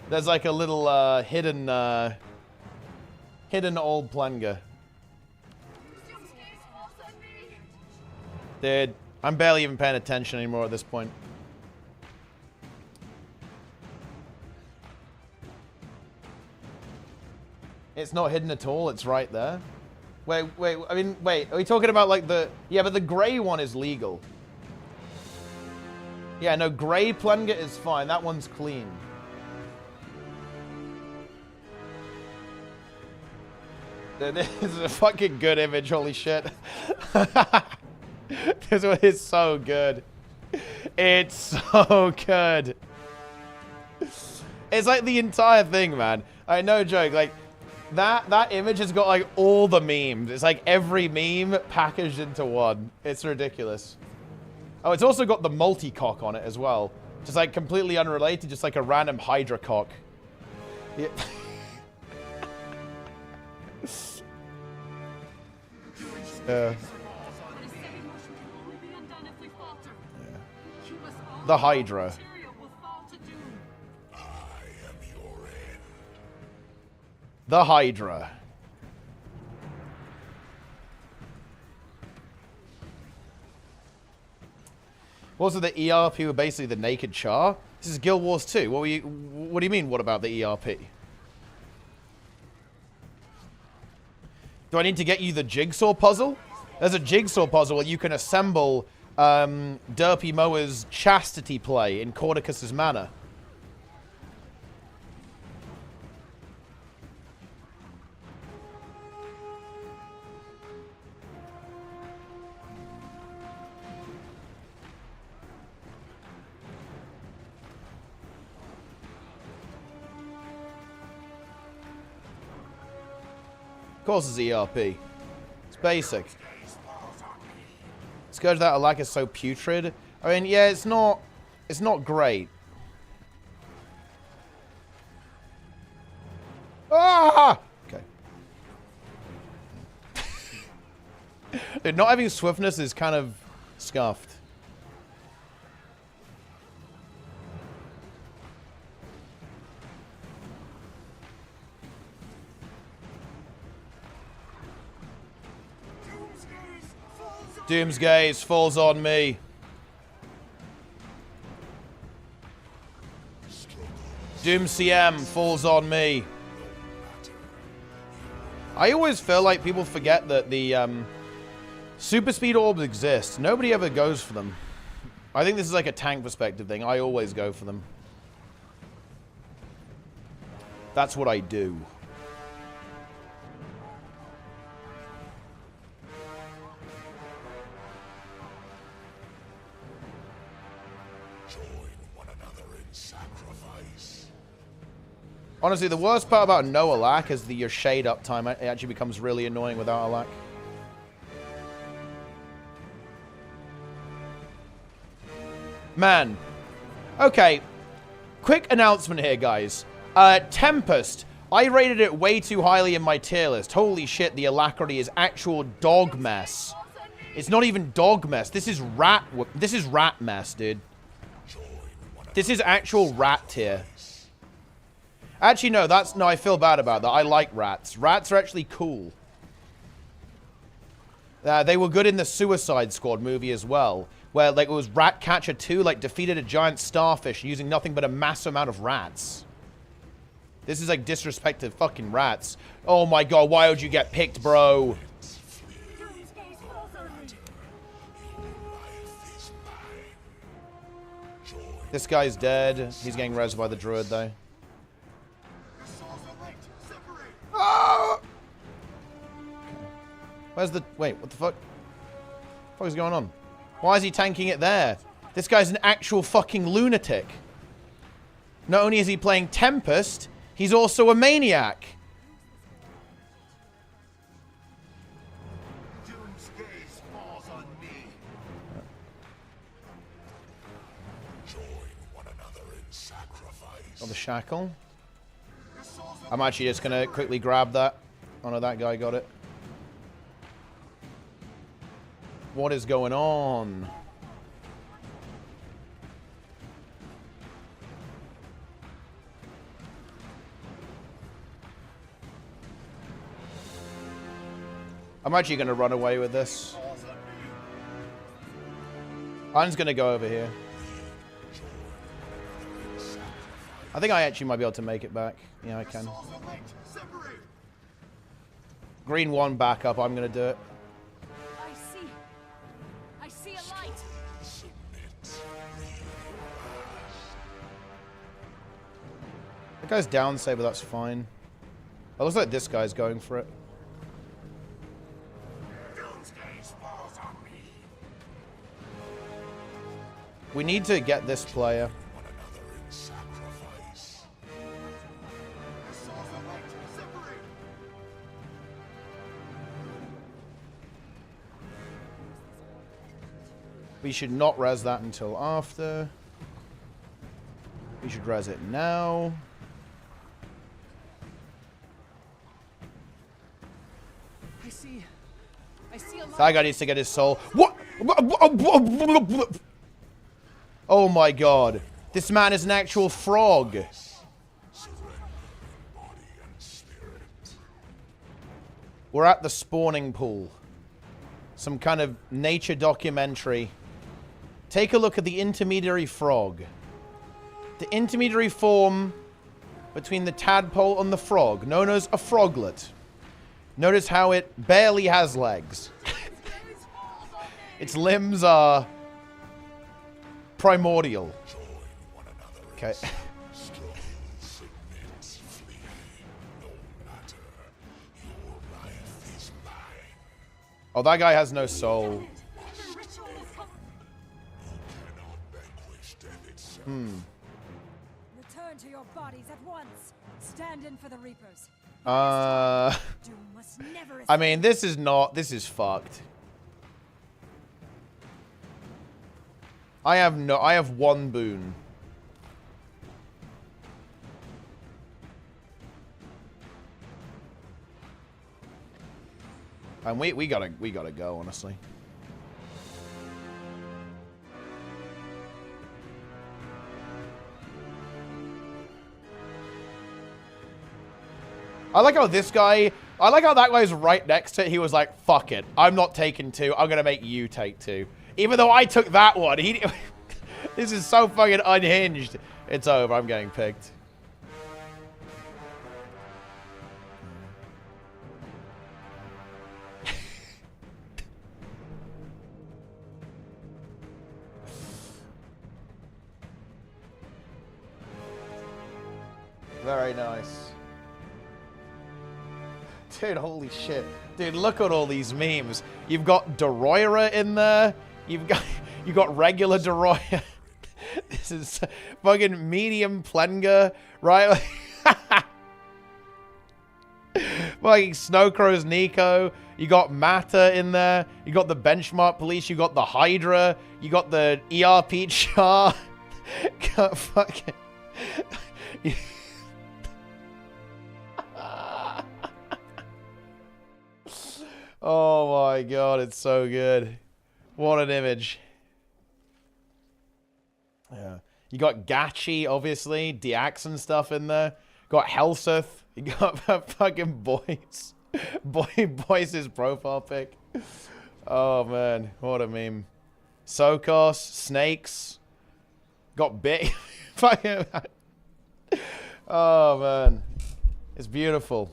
There's like a little hidden old Plenga. Dude, I'm barely even paying attention anymore at this point. It's not hidden at all, it's right there. Wait, I mean, wait, are we talking about like the... Yeah, but the grey one is legal. Yeah, no, grey Plenga is fine, that one's clean. Dude, this is a fucking good image, holy shit. This one is so good. It's so good. It's like the entire thing, man. No joke. Like that image has got like all the memes. It's like every meme packaged into one. It's ridiculous. Oh, it's also got the multi-cock on it as well. Just like completely unrelated, just like a random Hydra cock. Yeah. The Hydra. The Hydra. Also, the ERP were basically the naked Char. This is Guild Wars 2. What do you mean, what about the ERP? Do I need to get you the jigsaw puzzle? There's a jigsaw puzzle where you can assemble Derpy Moa's chastity play in Cordicus's manor. Of course it's ERP. It's basic. Scourge that Alak is so putrid. I mean, yeah, it's not great. Ah! Okay. Dude, not having swiftness is kind of scuffed. Doomsgaze falls on me. Doom CM falls on me. I always feel like people forget that the super speed orbs exist. Nobody ever goes for them. I think this is like a tank perspective thing. I always go for them. That's what I do. Honestly, the worst part about no alack is your shade uptime. It actually becomes really annoying without alack. Man. Okay. Quick announcement here, guys. Tempest. I rated it way too highly in my tier list. Holy shit, the alacrity is actual dog mess. It's not even dog mess. This is rat mess, dude. This is actual rat tier. Actually, no, no, I feel bad about that. I like rats. Rats are actually cool. They were good in the Suicide Squad movie as well, where, like, it was Ratcatcher 2, like, defeated a giant starfish using nothing but a massive amount of rats. This is, like, disrespect to fucking rats. Oh my god, why would you get picked, bro? This guy's dead. He's getting rezzed by the druid, though. Ah! Where's the... Wait, what the fuck? What the fuck is going on? Why is he tanking it there? This guy's an actual fucking lunatic. Not only is he playing Tempest, he's also a maniac. Got the shackle. I'm actually just going to quickly grab that. Oh no, that guy got it. What is going on? I'm actually going to run away with this. I'm just going to go over here. I think I actually might be able to make it back. Yeah, I can. Green 1 back up. I'm going to do it. I see a light. The guy's down saber, that's fine. It looks like this guy's going for it. We need to get this player. We should not res that until after. We should res it now. I see a light. That guy needs to get his soul. What? Oh my god. This man is an actual frog. We're at the spawning pool. Some kind of nature documentary. Take a look at the intermediary frog. The intermediary form between the tadpole and the frog, known as a froglet. Notice how it barely has legs. Its limbs are primordial. Okay. Oh, that guy has no soul. Return to your bodies at once. Stand in for the Reapers. I mean, this is fucked. I have one boon. And we gotta go, honestly. I like how that guy's right next to it. He was like, fuck it. I'm not taking 2. I'm gonna make you take 2. Even though I took that one. This is so fucking unhinged. It's over. I'm getting picked. Very nice. Dude, holy shit. Dude, look at all these memes. You've got Doroira in there. You got regular Doroira. This is fucking medium Plenga, right? Fucking Snowcrow's Nico. You got Mata in there. You got the Benchmark Police. You got the Hydra. You got the ERP Char. God, fucking... Oh my god, it's so good. What an image. Yeah. You got Gachi, obviously. Diax and stuff in there. Got Helseth. You got fucking Boyce. Boyce's profile pic. Oh man, what a meme. Sokos, Snakes. Got bit. Fucking. Oh man. It's beautiful.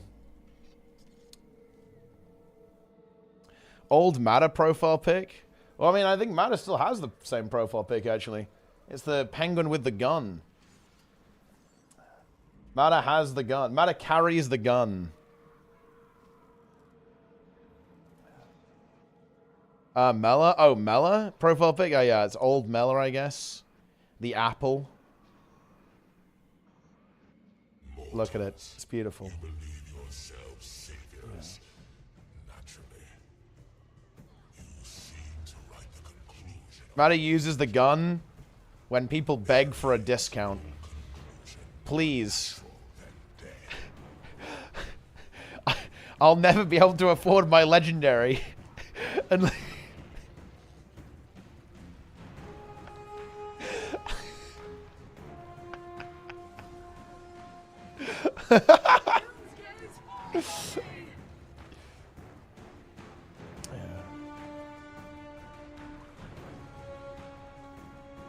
Old Mata profile pic. Well, I mean, I think Mata still has the same profile pic, actually. It's the penguin with the gun. Mata has the gun. Mata carries the gun. Mela? Oh, Mela? Profile pic? Oh, yeah, it's old Mela, I guess. The apple. Look at it. It's beautiful. You believe yourselves saviors. Naturally, you seem to write the conclusion. Mata uses the gun when people beg for a discount. Please. I'll never be able to afford my legendary. And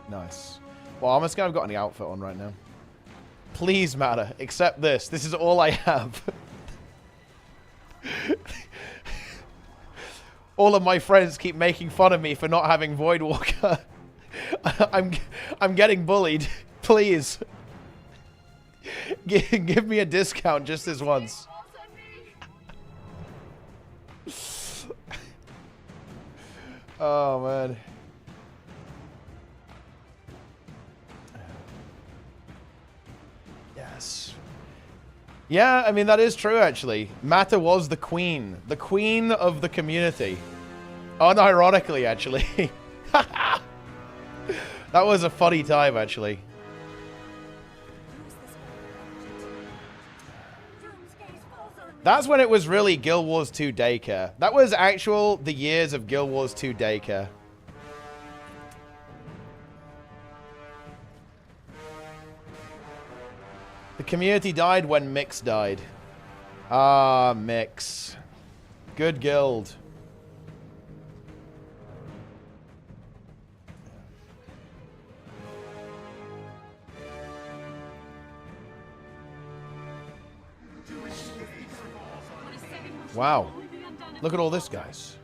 nice. Well, I'm just gonna have got any outfit on right now. Please, Mata, accept this. This is all I have. All of my friends keep making fun of me for not having Voidwalker. I'm getting bullied. Please. Give me a discount just this once. Oh, man. Yes. Yeah, I mean, that is true, actually. Mata was the queen. The queen of the community. Unironically, actually. That was a funny time, actually. That's when it was really Guild Wars 2 daycare. That was the years of Guild Wars 2 daycare. The community died when Mix died. Ah, Mix. Good guild. Wow. Look at all this, guys.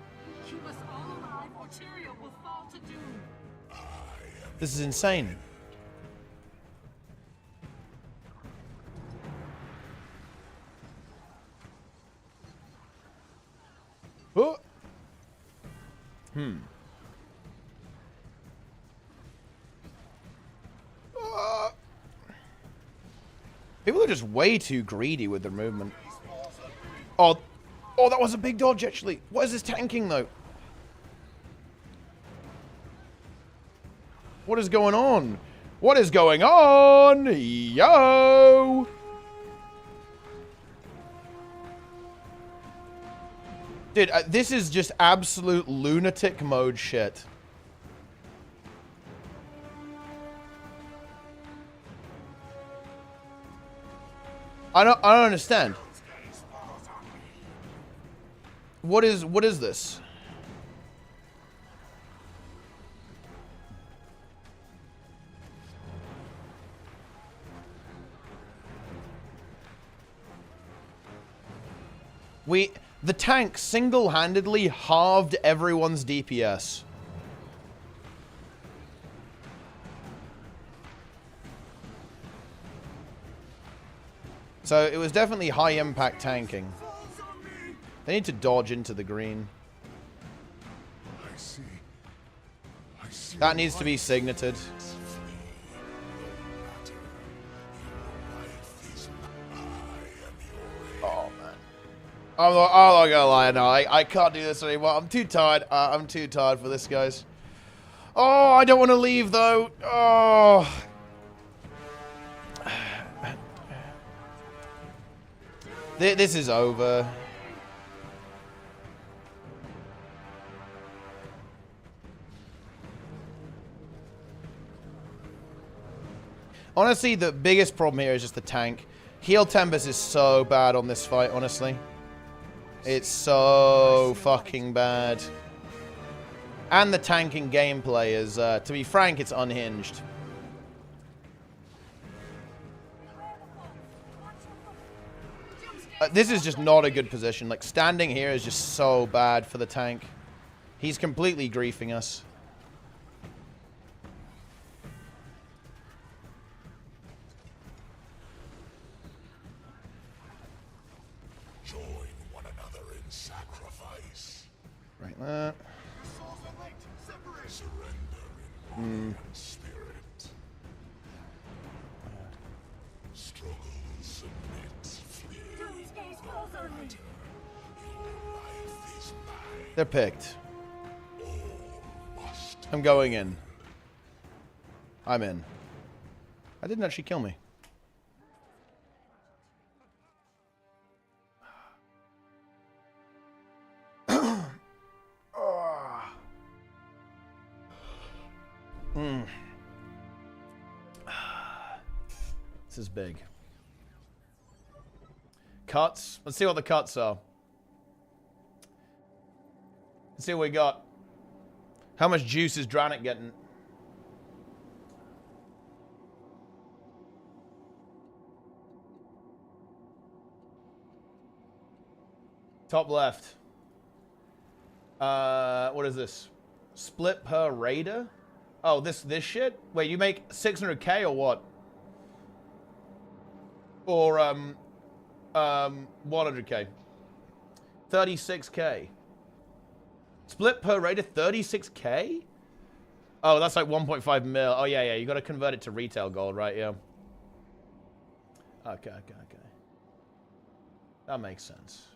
This is insane. Oh. People are just way too greedy with their movement. Oh, that was a big dodge, actually. What is this tanking, though? What is going on? What is going on? Yo! Dude, this is just absolute lunatic mode shit. I don't understand. What is this? The tank single-handedly halved everyone's DPS. So it was definitely high impact tanking. They need to dodge into the green. That needs to be signated. Oh man. I'm not gonna lie, no, I can't do this anymore. I'm too tired. I'm too tired for this, guys. Oh, I don't want to leave though. Oh. This is over. Honestly, the biggest problem here is just the tank. Heal Tempest is so bad on this fight, honestly. It's so fucking bad. And the tanking gameplay is, to be frank, it's unhinged. This is just not a good position. Like, standing here is just so bad for the tank. He's completely griefing us. Join one another in sacrifice. Right there. Surrender in spirit. Struggle, submit, flee. They're picked. I'm going in. I'm in. I didn't actually kill me. This is big. Cuts. Let's see what the cuts are. Let's see what we got. How much juice is Dranik getting? Top left. What is this? Split per raider? Oh, this shit? Wait, you make 600k or what? Or 100k. 36k. Split per raider, 36k? Oh, that's like 1.5 mil. Oh, yeah, you got to convert it to retail gold, right? Yeah. Okay. That makes sense.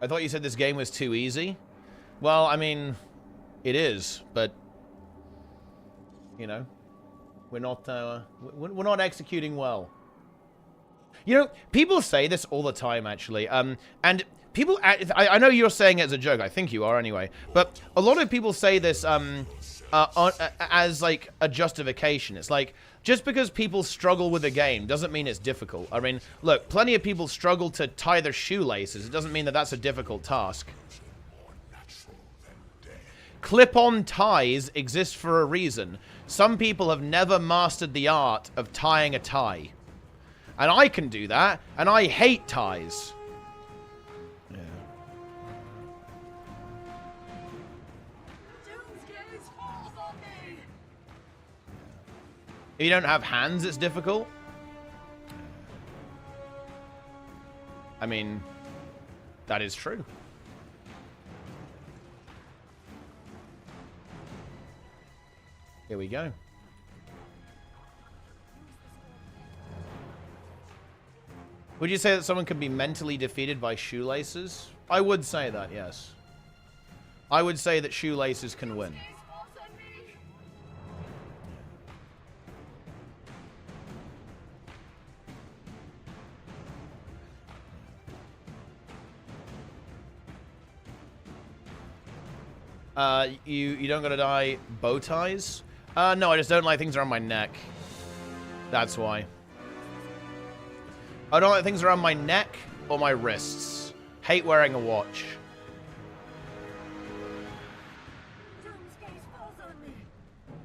I thought you said this game was too easy. Well, I mean, it is, but you know, we're not executing well. You know, people say this all the time, actually. And people, I know you're saying it as a joke. I think you are anyway. But a lot of people say this as like a justification. It's like, just because people struggle with a game doesn't mean it's difficult. I mean, look, plenty of people struggle to tie their shoelaces. It doesn't mean that that's a difficult task. Clip-on ties exist for a reason. Some people have never mastered the art of tying a tie. And I can do that, and I hate ties. Yeah. If you don't have hands, it's difficult. I mean, that is true. Here we go. Would you say that someone can be mentally defeated by shoelaces? I would say that, yes. I would say that shoelaces can win. You don't gotta die bow ties? No, I just don't like things around my neck. That's why. I don't like things around my neck or my wrists. Hate wearing a watch.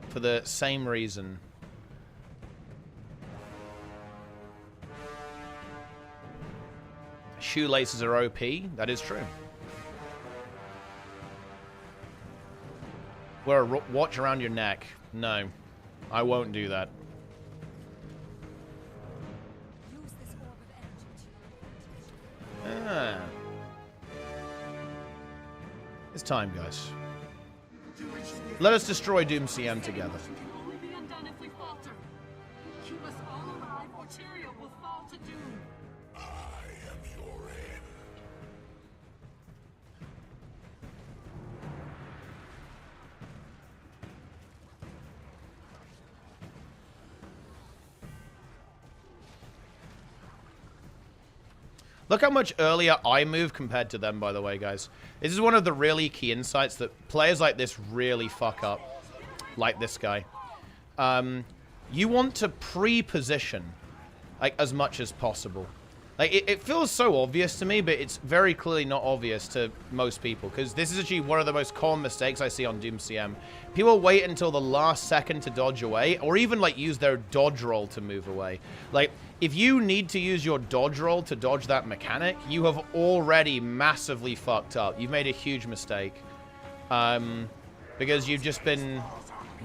For the same reason. Shoelaces are OP. That is true. Wear a watch around your neck. No, I won't do that. Ah. It's time, guys. Let us destroy Doom CM together. Look how much earlier I move compared to them, by the way, guys. This is one of the really key insights that players like this really fuck up. Like this guy. You want to pre-position, like, as much as possible. Like, it feels so obvious to me, but it's very clearly not obvious to most people. Because this is actually one of the most common mistakes I see on Doom CM. People wait until the last second to dodge away, or even, like, use their dodge roll to move away. Like, if you need to use your dodge roll to dodge that mechanic, you have already massively fucked up. You've made a huge mistake. Because you've just been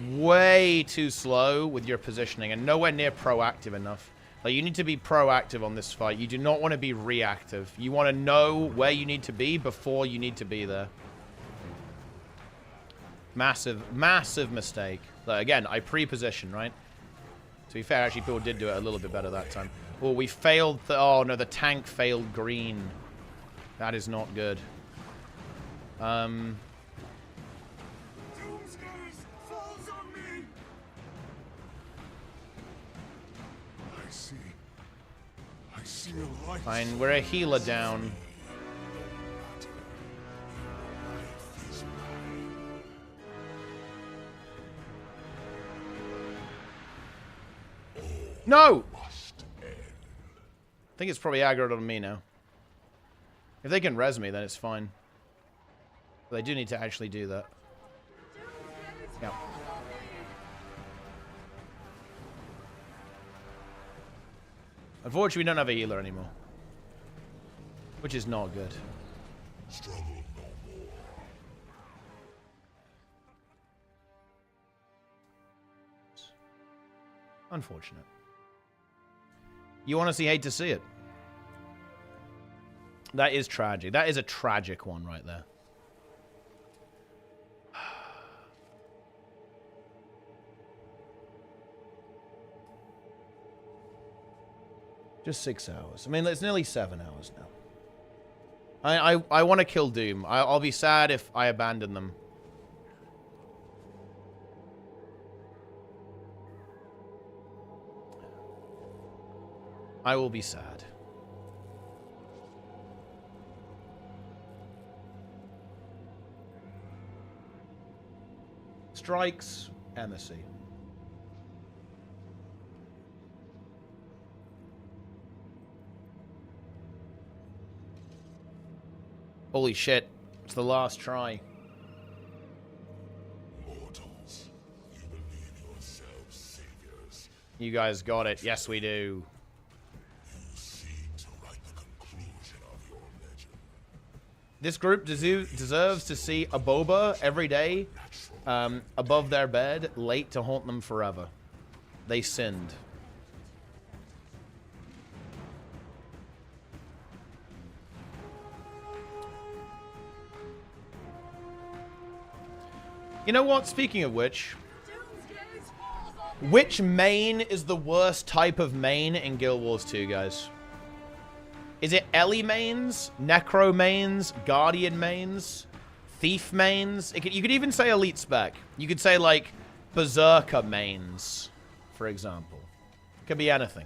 way too slow with your positioning and nowhere near proactive enough. Like, you need to be proactive on this fight. You do not want to be reactive. You want to know where you need to be before you need to be there. Massive, massive mistake. Like, again, I pre-position, right? To be fair, actually, people did do it a little bit better that time. Oh, we failed. Oh, no, the tank failed green. That is not good. Fine, we're a healer down. No! I think it's probably aggroed on me now. If they can res me, then it's fine. But they do need to actually do that. Yeah. Unfortunately, we don't have a healer anymore. Which is not good. Struggle no more. Unfortunate. You honestly hate to see it. That is tragic. That is a tragic one right there. Just 6 hours. I mean, it's nearly 7 hours now. I want to kill Doom. I'll be sad if I abandon them. I will be sad. Strikes, embassy. Holy shit. It's the last try. Mortals, you believe yourselves saviors. You guys got it. Yes, we do. You seem to write the conclusion of your legend. This group deserves to see a boba every day above their bed, late to haunt them forever. They sinned. You know what? Speaking of which main is the worst type of main in Guild Wars 2, guys? Is it Ellie mains? Necro mains? Guardian mains? Thief mains? You could even say Elite Spec. You could say, like, Berserker mains, for example. It could be anything.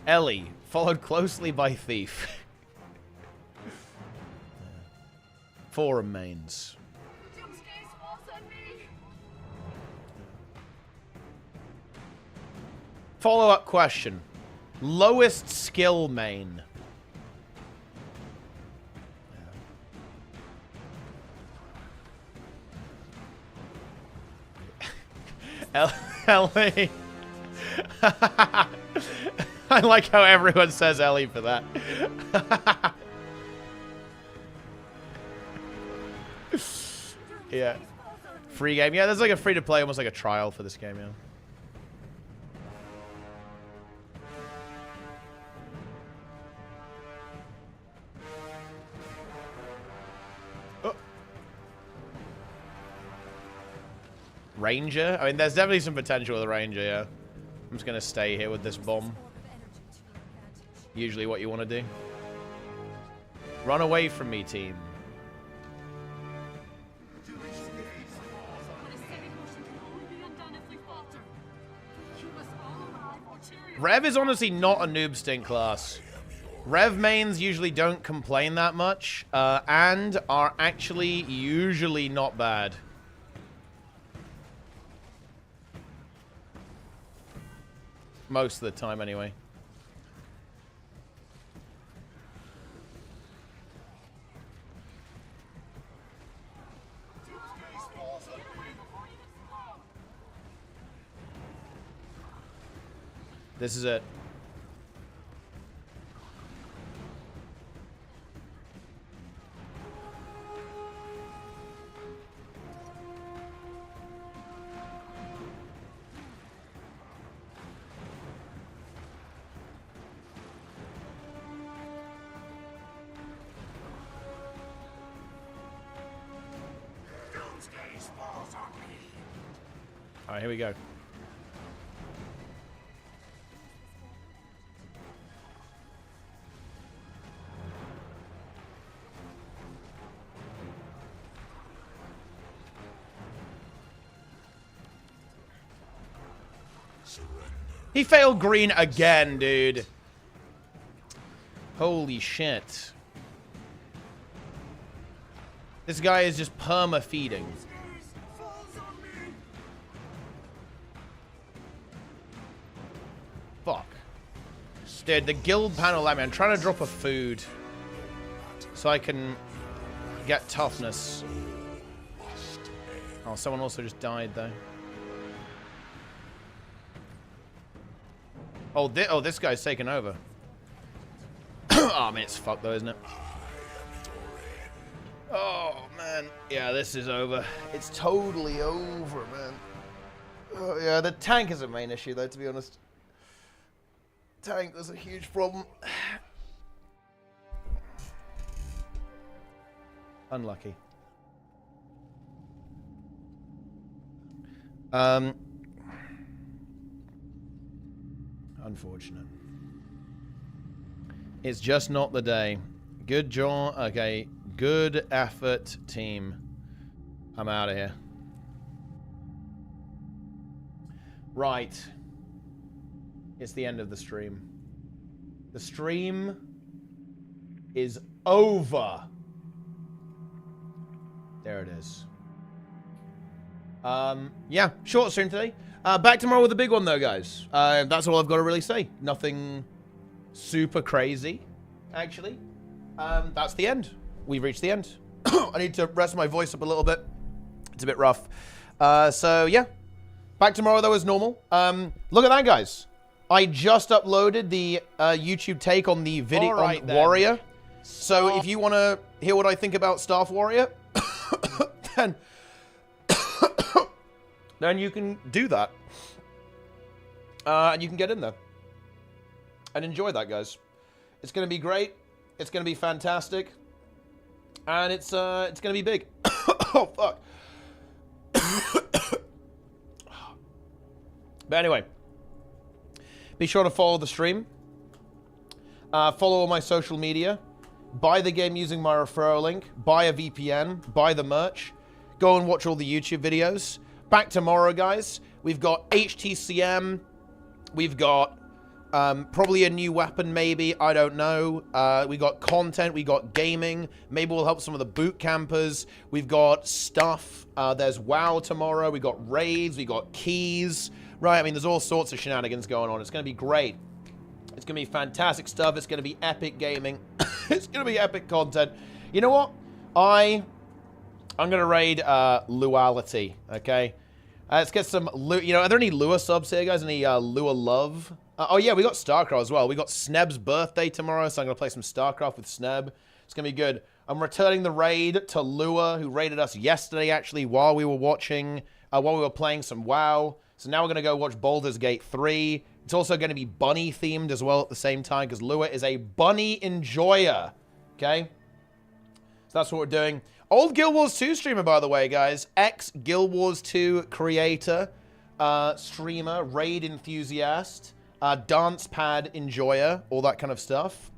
Ellie, followed closely by Thief. Forum mains. Follow-up question. Lowest skill main. Ellie. I like how everyone says Ellie for that. Yeah. Free game. Yeah, there's like a free-to-play, almost like a trial for this game, yeah. Oh. Ranger? I mean, there's definitely some potential with a Ranger, yeah. I'm just going to stay here with this bomb. Usually what you want to do. Run away from me, team. Rev is honestly not a noob stink class. Rev mains usually don't complain that much, and are actually usually not bad. Most of the time, anyway. This is it. All right, here we go. He failed green again, dude. Holy shit. This guy is just perma-feeding. Fuck. Dude, the guild panel let me. I'm trying to drop a food so I can get toughness. Oh, someone also just died, though. Oh, this guy's taken over. Oh, man, it's fucked, though, isn't it? Oh, man. Yeah, this is over. It's totally over, man. Oh, yeah, the tank is a main issue, though, to be honest. Tank was a huge problem. Unlucky. Unfortunate. It's just not the day. Good job. Okay. Good effort, team. I'm out of here. Right. It's the end of the stream. The stream is over. There it is. Yeah, short stream today. Back tomorrow with a big one, though, guys. That's all I've got to really say. Nothing super crazy, actually. That's the end. We've reached the end. I need to rest my voice up a little bit. It's a bit rough. So, yeah. Back tomorrow, though, as normal. Look at that, guys. I just uploaded the YouTube take on the video on Warrior. So, if you want to hear what I think about Staff Warrior, then you can do that. And you can get in there. And enjoy that, guys. It's going to be great. It's going to be fantastic. And it's going to be big. Oh, fuck. But anyway. Be sure to follow the stream. Follow all my social media. Buy the game using my referral link. Buy a VPN. Buy the merch. Go and watch all the YouTube videos. Back tomorrow, guys. We've got HTCM. We've got probably a new weapon, maybe. I don't know. We got content. We got gaming. Maybe we'll help some of the boot campers. We've got stuff. There's WoW tomorrow. We got raids. We got keys. Right, I mean, there's all sorts of shenanigans going on. It's going to be great. It's going to be fantastic stuff. It's going to be epic gaming. It's going to be epic content. You know what? I'm going to raid Luality, okay? Let's get some, you know, are there any Lua subs here, guys? Any Lua love? Oh, yeah, we got Starcraft as well. We got Sneb's birthday tomorrow, so I'm going to play some Starcraft with Sneb. It's going to be good. I'm returning the raid to Lua, who raided us yesterday, actually, while we were watching, while we were playing some WoW. So now we're going to go watch Baldur's Gate 3. It's also going to be bunny-themed as well at the same time, because Lua is a bunny enjoyer. Okay? So that's what we're doing. Old Guild Wars 2 streamer, by the way, guys. Ex-Guild Wars 2 creator, streamer, raid enthusiast, dance pad enjoyer, all that kind of stuff.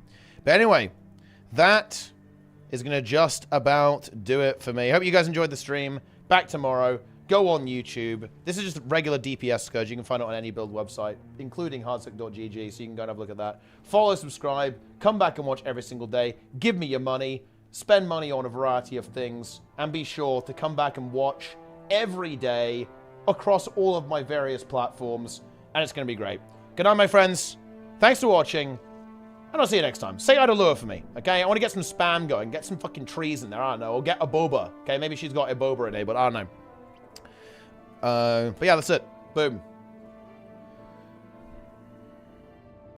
But anyway, that is going to just about do it for me. Hope you guys enjoyed the stream. Back tomorrow. Go on YouTube. This is just regular DPS Scourge. You can find it on any build website, including hardsuck.gg, so you can go and have a look at that. Follow, subscribe, come back and watch every single day. Give me your money. Spend money on a variety of things. And be sure to come back and watch every day across all of my various platforms. And it's going to be great. Good night, my friends. Thanks for watching. And I'll see you next time. Say hi to Lua for me, okay? I want to get some spam going. Get some fucking trees in there. I don't know. Or get a boba. Okay, maybe she's got a boba enabled. I don't know. But yeah, that's it. Boom.